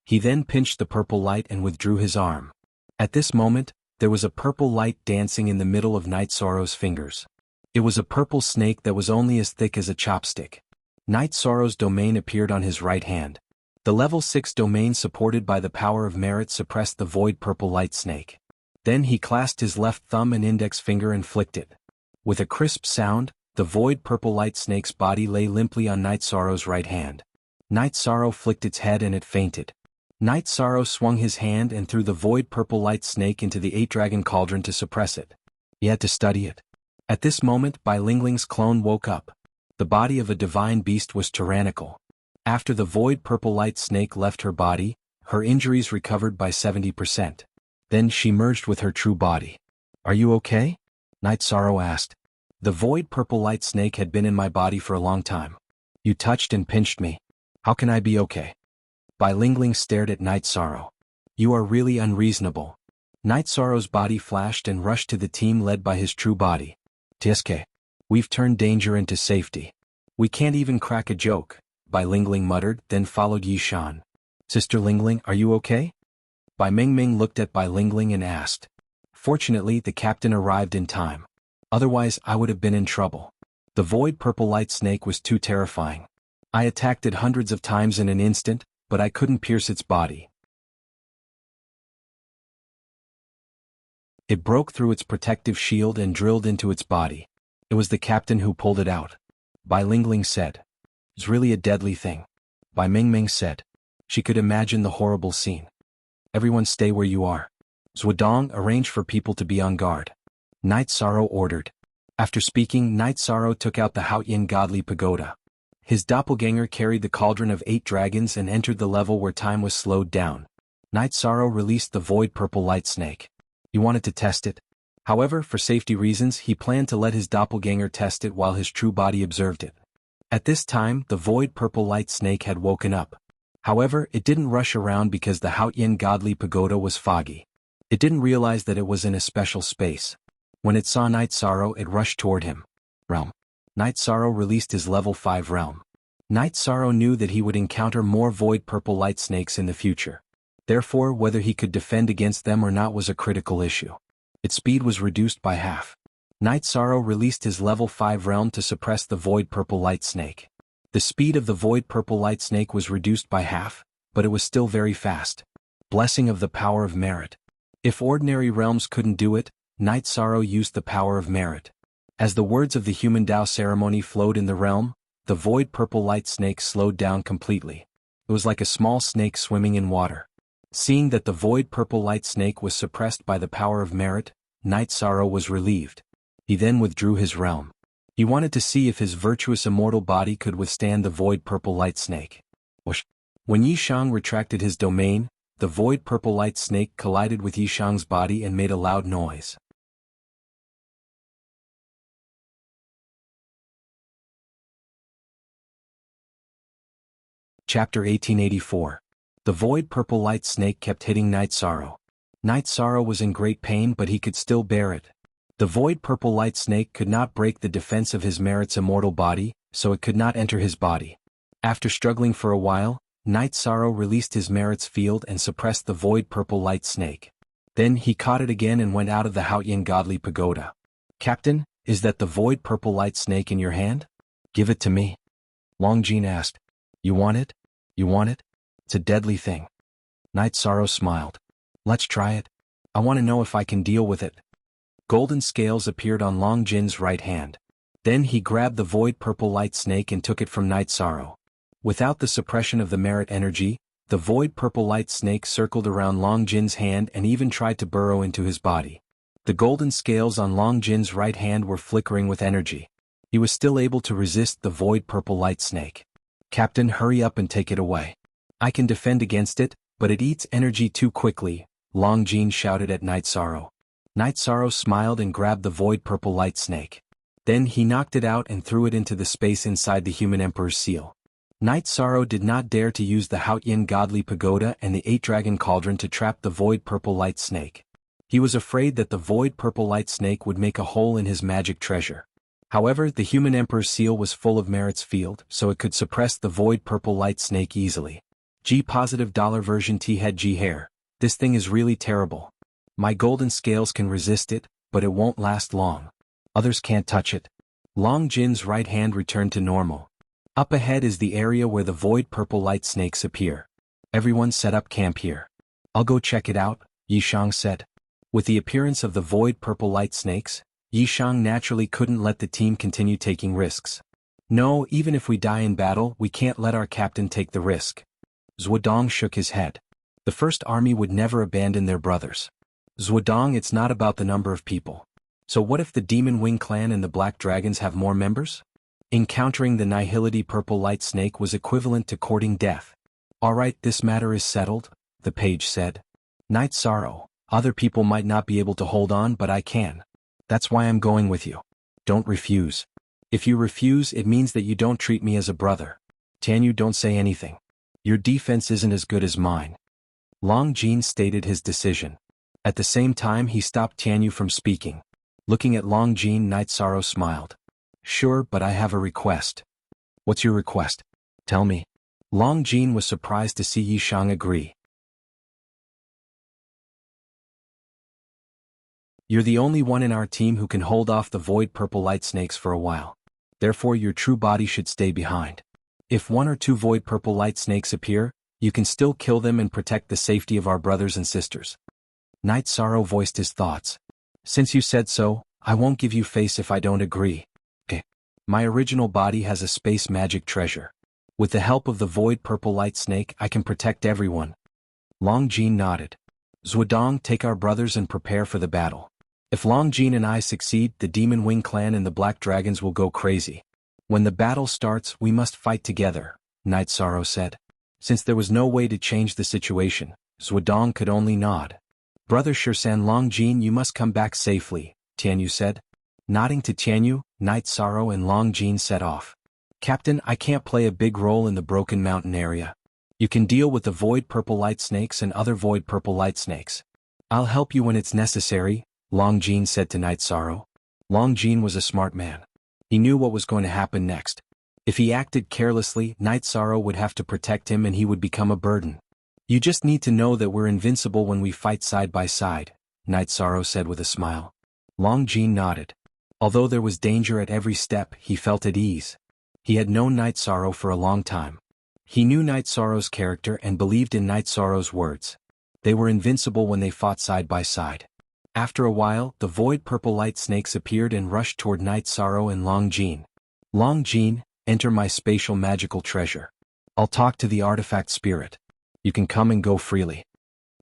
He then pinched the purple light and withdrew his arm. At this moment, there was a purple light dancing in the middle of Night Sorrow's fingers. It was a purple snake that was only as thick as a chopstick. Night Sorrow's domain appeared on his right hand. The level 6 domain supported by the power of merit suppressed the void purple light snake. Then he clasped his left thumb and index finger and flicked it. With a crisp sound, the void purple light snake's body lay limply on Night Sorrow's right hand. Night Sorrow flicked its head and it fainted. Night Sorrow swung his hand and threw the void purple light snake into the 8-dragon cauldron to suppress it. He had to study it. At this moment, Bai Lingling's clone woke up. The body of a divine beast was tyrannical. After the void purple light snake left her body, her injuries recovered by 70%. Then she merged with her true body. "Are you okay?" Night Sorrow asked. "The void purple light snake had been in my body for a long time. You touched and pinched me. How can I be okay?" Bai Lingling stared at Night Sorrow. "You are really unreasonable." Night Sorrow's body flashed and rushed to the team led by his true body. "TSK. We've turned danger into safety. We can't even crack a joke," Bai Lingling muttered, then followed Yi Shan. "Sister Lingling, are you okay?" Bai Meng Meng looked at Bai Lingling and asked. Fortunately, the captain arrived in time. Otherwise, I would have been in trouble. The void purple light snake was too terrifying. I attacked it hundreds of times in an instant, but I couldn't pierce its body. It broke through its protective shield and drilled into its body. It was the captain who pulled it out. Bai Lingling said. It's really a deadly thing. Bai Mingming said. She could imagine the horrible scene. Everyone stay where you are. Zhuodong arranged for people to be on guard. Night Sorrow ordered. After speaking, Night Sorrow took out the Haoyin godly pagoda. His doppelganger carried the cauldron of 8 dragons and entered the level where time was slowed down. Night Sorrow released the void purple light snake. He wanted to test it. However, for safety reasons, he planned to let his doppelganger test it while his true body observed it. At this time, the void purple light snake had woken up. However, it didn't rush around because the Haoyin godly pagoda was foggy. It didn't realize that it was in a special space. When it saw Night Sorrow, it rushed toward him. Realm. Night Sorrow released his level 5 realm. Night Sorrow knew that he would encounter more void purple light snakes in the future. Therefore, whether he could defend against them or not was a critical issue. Its speed was reduced by half. Night Sorrow released his level 5 realm to suppress the void purple light snake. The speed of the void purple light snake was reduced by half, but it was still very fast. Blessing of the power of merit. If ordinary realms couldn't do it, Night Sorrow used the power of merit. As the words of the human Tao ceremony flowed in the realm, the void purple light snake slowed down completely. It was like a small snake swimming in water. Seeing that the void purple light snake was suppressed by the power of merit, Night Sorrow was relieved. He then withdrew his realm. He wanted to see if his virtuous immortal body could withstand the void purple light snake. When Yishang retracted his domain, the void purple light snake collided with Yishang's body and made a loud noise. Chapter 1884. The void purple light snake kept hitting Night Sorrow. Night Sorrow was in great pain, but he could still bear it. The void purple light snake could not break the defense of his merit's immortal body, so it could not enter his body. After struggling for a while, Night Sorrow released his merit's field and suppressed the void purple light snake. Then he caught it again and went out of the Haoyin godly pagoda. Captain, is that the void purple light snake in your hand? Give it to me. Long Jin asked. You want it? You want it? It's a deadly thing. Night Sorrow smiled. Let's try it. I want to know if I can deal with it. Golden scales appeared on Long Jin's right hand. Then he grabbed the void purple light snake and took it from Night Sorrow. Without the suppression of the merit energy, the void purple light snake circled around Long Jin's hand and even tried to burrow into his body. The golden scales on Long Jin's right hand were flickering with energy. He was still able to resist the void purple light snake. Captain, hurry up and take it away. I can defend against it, but it eats energy too quickly, Long Jin shouted at Night Sorrow. Night Sorrow smiled and grabbed the void purple light snake. Then he knocked it out and threw it into the space inside the human emperor's seal. Night Sorrow did not dare to use the Haoyin godly pagoda and the 8-dragon cauldron to trap the void purple light snake. He was afraid that the void purple light snake would make a hole in his magic treasure. However, the human emperor's seal was full of merit's field, so it could suppress the void purple light snake easily. G-positive dollar version T-head G-hair. This thing is really terrible. My golden scales can resist it, but it won't last long. Others can't touch it. Long Jin's right hand returned to normal. Up ahead is the area where the void purple light snakes appear. Everyone set up camp here. I'll go check it out, Yishang said. With the appearance of the void purple light snakes, Yishang naturally couldn't let the team continue taking risks. No, even if we die in battle, we can't let our captain take the risk. Zhuodong shook his head. The First Army would never abandon their brothers. Zhuodong, it's not about the number of people. So what if the Demon Wing clan and the Black Dragons have more members? Encountering the Nihility purple light snake was equivalent to courting death. Alright, this matter is settled, the page said. Night Sorrow, other people might not be able to hold on, but I can. That's why I'm going with you. Don't refuse. If you refuse, it means that you don't treat me as a brother. Tianyu, don't say anything. Your defense isn't as good as mine. Long Jin stated his decision. At the same time, he stopped Tianyu from speaking. Looking at Long Jin, Night Sorrow smiled. Sure, but I have a request. What's your request? Tell me. Long Jin was surprised to see Yishang agree. You're the only one in our team who can hold off the void purple light snakes for a while. Therefore, your true body should stay behind. If 1 or 2 void purple light snakes appear, you can still kill them and protect the safety of our brothers and sisters. Night Sorrow voiced his thoughts. Since you said so, I won't give you face if I don't agree. Eh. My original body has a space magic treasure. With the help of the void purple light snake I can protect everyone. Long Jin nodded. Zhuodong, take our brothers and prepare for the battle. If Long Jin and I succeed, the Demon Wing clan and the Black Dragons will go crazy. When the battle starts, we must fight together, Night Sorrow said. Since there was no way to change the situation, Zhuodong could only nod. Brother Shirsan Long Jin, you must come back safely, Tianyu said. Nodding to Tianyu, Night Sorrow and Long Jin set off. Captain, I can't play a big role in the Broken Mountain area. You can deal with the Void Purple Light Snakes and other Void Purple Light Snakes. I'll help you when it's necessary, Long Jin said to Night Sorrow. Long Jin was a smart man. He knew what was going to happen next. If he acted carelessly, Night Sorrow would have to protect him and he would become a burden. You just need to know that we're invincible when we fight side by side, Night Sorrow said with a smile. Long Jin nodded. Although there was danger at every step, he felt at ease. He had known Night Sorrow for a long time. He knew Night Sorrow's character and believed in Night Sorrow's words. They were invincible when they fought side by side. After a while, the void purple light snakes appeared and rushed toward Night Sorrow and Long Jin. Long Jin, enter my spatial magical treasure. I'll talk to the artifact spirit. You can come and go freely.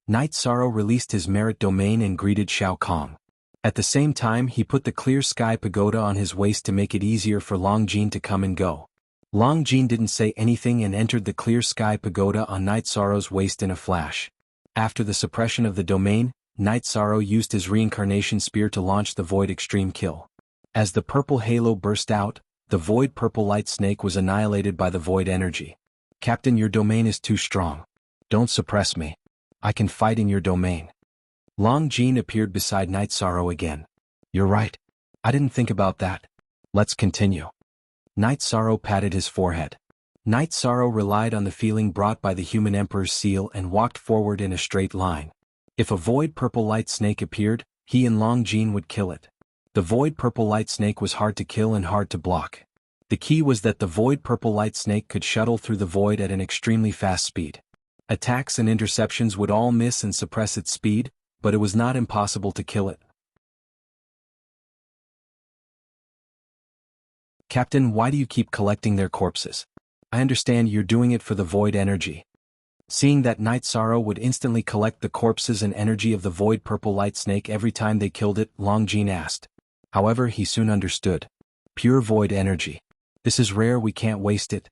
Night Sorrow released his merit domain and greeted Shao Kong. At the same time, he put the clear sky pagoda on his waist to make it easier for Long Jin to come and go. Long Jin didn't say anything and entered the clear sky pagoda on Night Sorrow's waist in a flash. After the suppression of the domain, Night Sorrow used his reincarnation spear to launch the Void Extreme Kill. As the purple halo burst out, the Void Purple Light Snake was annihilated by the Void Energy. Captain, your domain is too strong. Don't suppress me. I can fight in your domain. Long Jin appeared beside Night Sorrow again. You're right. I didn't think about that. Let's continue. Night Sorrow patted his forehead. Night Sorrow relied on the feeling brought by the Human Emperor's seal and walked forward in a straight line. If a Void Purple Light Snake appeared, he and Long Jin would kill it. The Void Purple Light Snake was hard to kill and hard to block. The key was that the Void Purple Light Snake could shuttle through the void at an extremely fast speed. Attacks and interceptions would all miss and suppress its speed, but it was not impossible to kill it. Captain, why do you keep collecting their corpses? I understand you're doing it for the void energy. Seeing that Night Sorrow would instantly collect the corpses and energy of the Void Purple Light Snake every time they killed it, Long Jin asked. However, he soon understood. Pure void energy. This is rare, we can't waste it.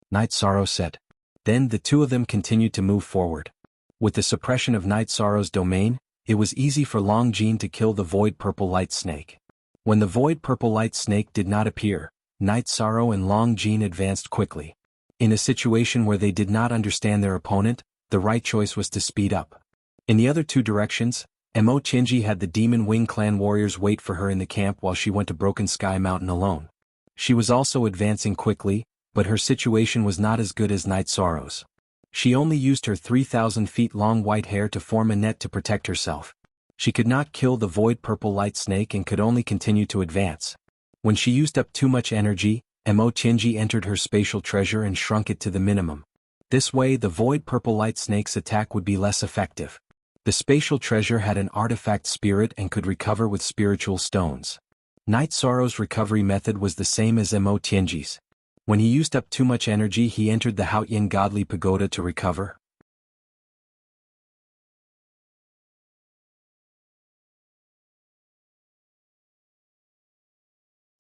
Night Sorrow said. Then the two of them continued to move forward. With the suppression of Night Sorrow's domain, it was easy for Long Jin to kill the Void Purple Light Snake. When the Void Purple Light Snake did not appear, Night Sorrow and Long Jin advanced quickly. In a situation where they did not understand their opponent, the right choice was to speed up. In the other two directions, Mo Chinji had the Demon Wing clan warriors wait for her in the camp while she went to Broken Sky Mountain alone. She was also advancing quickly, but her situation was not as good as Night Sorrow's. She only used her 3,000 feet long white hair to form a net to protect herself. She could not kill the Void Purple Light Snake and could only continue to advance. When she used up too much energy, Mo Chinji entered her spatial treasure and shrunk it to the minimum. This way the Void Purple Light Snake's attack would be less effective. The spatial treasure had an artifact spirit and could recover with spiritual stones. Night Sorrow's recovery method was the same as Mo Chinji's. When he used up too much energy, he entered the Haoyin Godly Pagoda to recover.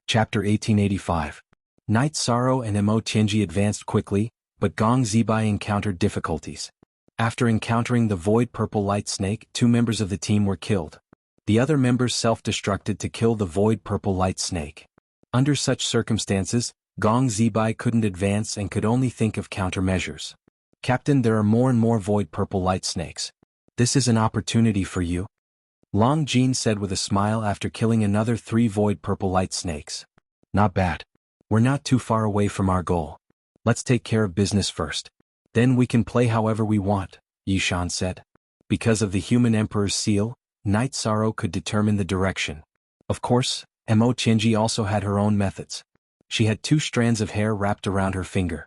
Chapter 1885. Night Sorrow and Mo Chinji advanced quickly, but Gong Zibai encountered difficulties. After encountering the Void Purple Light Snake, 2 members of the team were killed. The other members self-destructed to kill the Void Purple Light Snake. Under such circumstances, Gong Zibai couldn't advance and could only think of countermeasures. Captain, there are more and more Void Purple Light Snakes. This is an opportunity for you. Long Jin said with a smile after killing another 3 Void Purple Light Snakes. Not bad. We're not too far away from our goal. Let's take care of business first. Then we can play however we want, Yishan said. Because of the Human Emperor's seal, Night Sorrow could determine the direction. Of course, Mo Chinji also had her own methods. She had 2 strands of hair wrapped around her finger.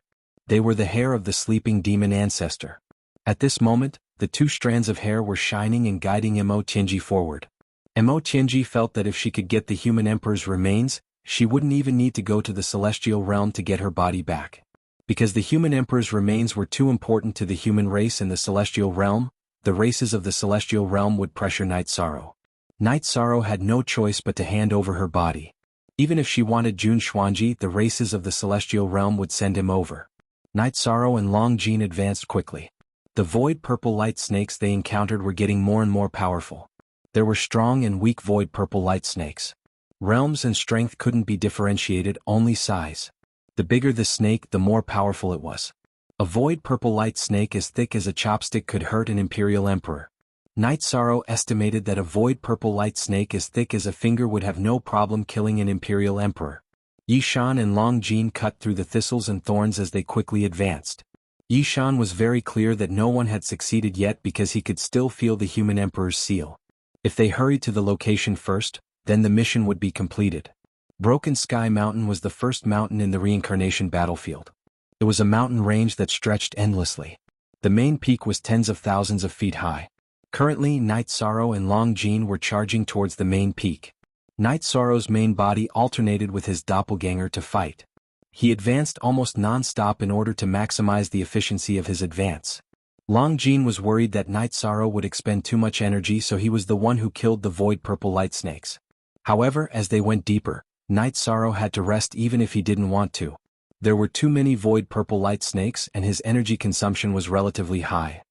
They were the hair of the sleeping demon ancestor. At this moment, the 2 strands of hair were shining and guiding Mo Chinji forward. Mo Tianji felt that if she could get the human emperor's remains, she wouldn't even need to go to the celestial realm to get her body back. Because the human emperor's remains were too important to the human race in the celestial realm, the races of the celestial realm would pressure Night Sorrow. Night Sorrow had no choice but to hand over her body. Even if she wanted Jun Xuanji, the races of the celestial realm would send him over. Night Sorrow and Long Jin advanced quickly. The void purple light snakes they encountered were getting more and more powerful. There were strong and weak void purple light snakes. Realms and strength couldn't be differentiated, only size. The bigger the snake, the more powerful it was. A void purple light snake as thick as a chopstick could hurt an imperial emperor. Night Sorrow estimated that a void purple light snake as thick as a finger would have no problem killing an imperial emperor. Yishan and Long Jin cut through the thistles and thorns as they quickly advanced. Yishan was very clear that no one had succeeded yet because he could still feel the human emperor's seal. If they hurried to the location first, then the mission would be completed. Broken Sky Mountain was the first mountain in the reincarnation battlefield. It was a mountain range that stretched endlessly. The main peak was tens of thousands of feet high. Currently, Night Sorrow and Long Jin were charging towards the main peak. Night Sorrow's main body alternated with his doppelganger to fight. He advanced almost non-stop in order to maximize the efficiency of his advance. Long Jin was worried that Night Sorrow would expend too much energy, so he was the one who killed the void purple light snakes. However, as they went deeper, Night Sorrow had to rest even if he didn't want to. There were too many void purple light snakes and his energy consumption was relatively high.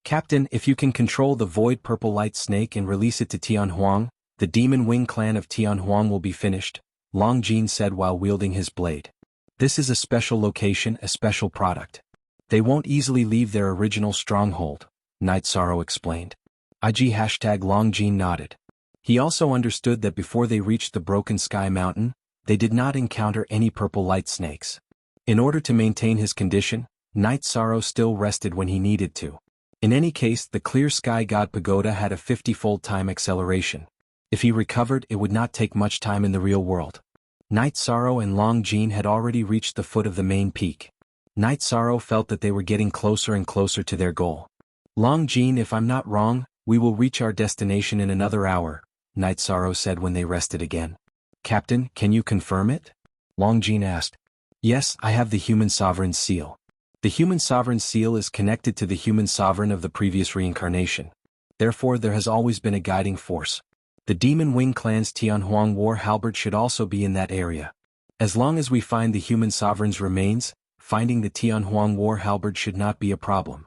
Captain, if you can control the void purple light snake and release it to Tianhuang, the Demon Wing clan of Tianhuang will be finished, Long Jin said while wielding his blade. This is a special location, a special product. They won't easily leave their original stronghold, Night Sorrow explained. IG Long Jin nodded. He also understood that before they reached the Broken Sky Mountain, they did not encounter any purple light snakes. In order to maintain his condition, Night Sorrow still rested when he needed to. In any case, the Clear Sky God Pagoda had a 50-fold time acceleration. If he recovered, it would not take much time in the real world. Night Sorrow and Long Jin had already reached the foot of the main peak. Night Sorrow felt that they were getting closer and closer to their goal. Long Jin, if I'm not wrong, we will reach our destination in another hour, Night Sorrow said when they rested again. Captain, can you confirm it? Long Jin asked. Yes, I have the human sovereign's seal. The human sovereign's seal is connected to the human sovereign of the previous reincarnation. Therefore, there has always been a guiding force. The Demon Wing clan's Tianhuang war halberd should also be in that area. As long as we find the human sovereign's remains, finding the Tianhuang war halberd should not be a problem.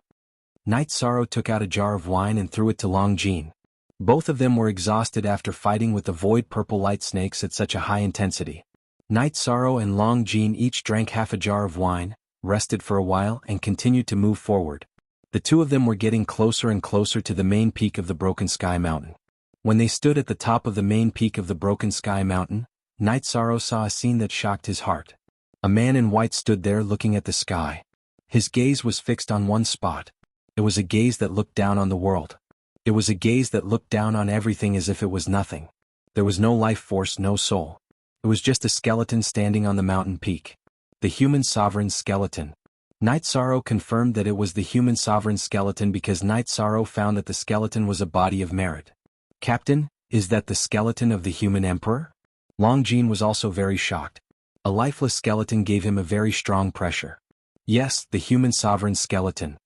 Night Sorrow took out a jar of wine and threw it to Long Jin. Both of them were exhausted after fighting with the void purple light snakes at such a high intensity. Night Sorrow and Long Jin each drank half a jar of wine, rested for a while and continued to move forward. The two of them were getting closer and closer to the main peak of the Broken Sky Mountain. When they stood at the top of the main peak of the Broken Sky Mountain, Night Sorrow saw a scene that shocked his heart. A man in white stood there looking at the sky. His gaze was fixed on one spot. It was a gaze that looked down on the world. It was a gaze that looked down on everything as if it was nothing. There was no life force, no soul. It was just a skeleton standing on the mountain peak. The human sovereign's skeleton. Night Sorrow confirmed that it was the human sovereign's skeleton because Night Sorrow found that the skeleton was a body of merit. Captain, is that the skeleton of the human emperor? Long Jin was also very shocked. A lifeless skeleton gave him a very strong pressure. Yes, the human sovereign's skeleton.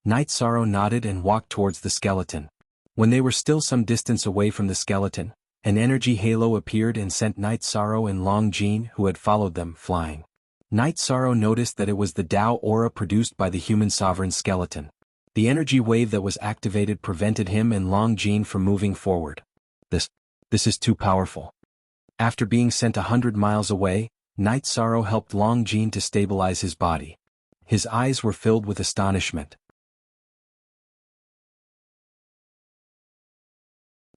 Night Sorrow nodded and walked towards the skeleton. When they were still some distance away from the skeleton, an energy halo appeared and sent Night Sorrow and Long Jin, who had followed them, flying. Night Sorrow noticed that it was the Tao aura produced by the human sovereign's skeleton. The energy wave that was activated prevented him and Long Jin from moving forward. This is too powerful. After being sent 100 miles away, Night Sorrow helped Long Jin to stabilize his body. His eyes were filled with astonishment.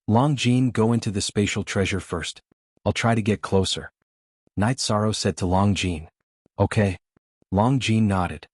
Long Jin, go into the spatial treasure first. I'll try to get closer. Night Sorrow said to Long Jin. Okay. Long Jin nodded.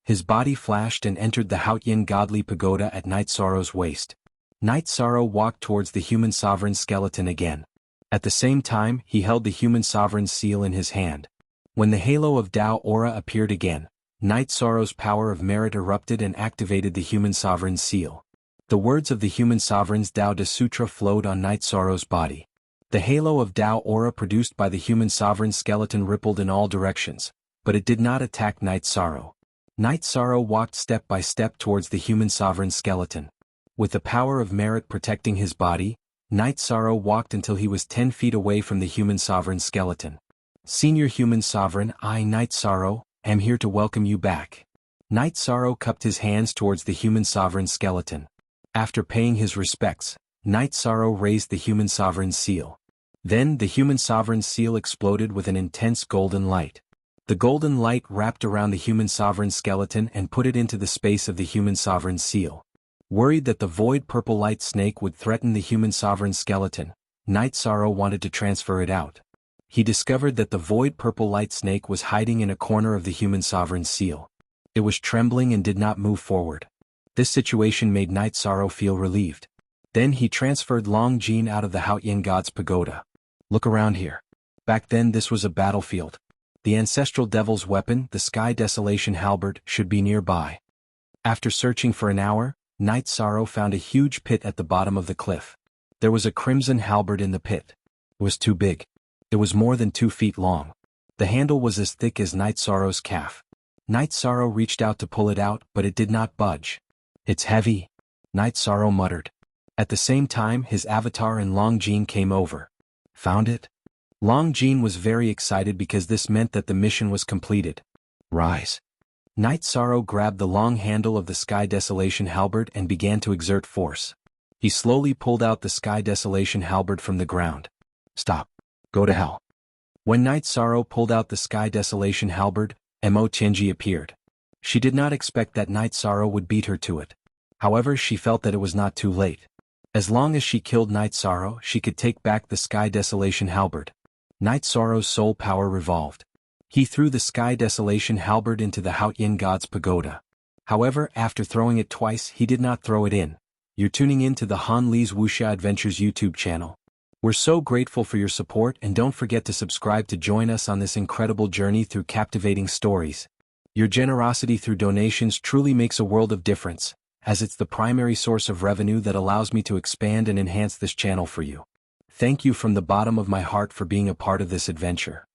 His body flashed and entered the Haotian godly pagoda at Night Sorrow's waist. Night Sorrow walked towards the human sovereign's skeleton again. At the same time, he held the human sovereign's seal in his hand. When the halo of Tao aura appeared again, Night Sorrow's power of merit erupted and activated the human sovereign's seal. The words of the human sovereign's Tao De Sutra flowed on Night Sorrow's body. The halo of Tao aura produced by the human sovereign's skeleton rippled in all directions, but it did not attack Night Sorrow. Night Sorrow walked step by step towards the human sovereign's skeleton. With the power of merit protecting his body, Night Sorrow walked until he was 10 feet away from the human sovereign's skeleton. Senior Human Sovereign, I, Night Sorrow, am here to welcome you back. Night Sorrow cupped his hands towards the human sovereign's skeleton. After paying his respects, Night Sorrow raised the human sovereign's seal. Then the human sovereign's seal exploded with an intense golden light. The golden light wrapped around the human sovereign's skeleton and put it into the space of the human sovereign's seal. Worried that the void purple light snake would threaten the human sovereign's skeleton, Night Sorrow wanted to transfer it out. He discovered that the void purple light snake was hiding in a corner of the human sovereign's seal. It was trembling and did not move forward. This situation made Night Sorrow feel relieved. Then he transferred Long Jin out of the Haotian god's pagoda. Look around here. Back then this was a battlefield. The ancestral devil's weapon, the Sky Desolation halberd, should be nearby. After searching for an hour, Night Sorrow found a huge pit at the bottom of the cliff. There was a crimson halberd in the pit. It was too big. It was more than 2 feet long. The handle was as thick as Night Sorrow's calf. Night Sorrow reached out to pull it out, but it did not budge. It's heavy, Night Sorrow muttered. At the same time his avatar and Long Jin came over. Found it? Long Jin was very excited because this meant that the mission was completed. Rise. Night Sorrow grabbed the long handle of the Sky Desolation halberd and began to exert force. He slowly pulled out the Sky Desolation halberd from the ground. Stop. Go to hell. When Night Sorrow pulled out the Sky Desolation halberd, Mo Tianji appeared. She did not expect that Night Sorrow would beat her to it. However, she felt that it was not too late. As long as she killed Night Sorrow, she could take back the Sky Desolation halberd. Night Sorrow's soul power revolved. He threw the Sky Desolation halberd into the Haotian god's pagoda. However, after throwing it twice, he did not throw it in. You're tuning in to the Han Li's Wuxia Adventures YouTube channel. We're so grateful for your support, and don't forget to subscribe to join us on this incredible journey through captivating stories. Your generosity through donations truly makes a world of difference, as it's the primary source of revenue that allows me to expand and enhance this channel for you. Thank you from the bottom of my heart for being a part of this adventure.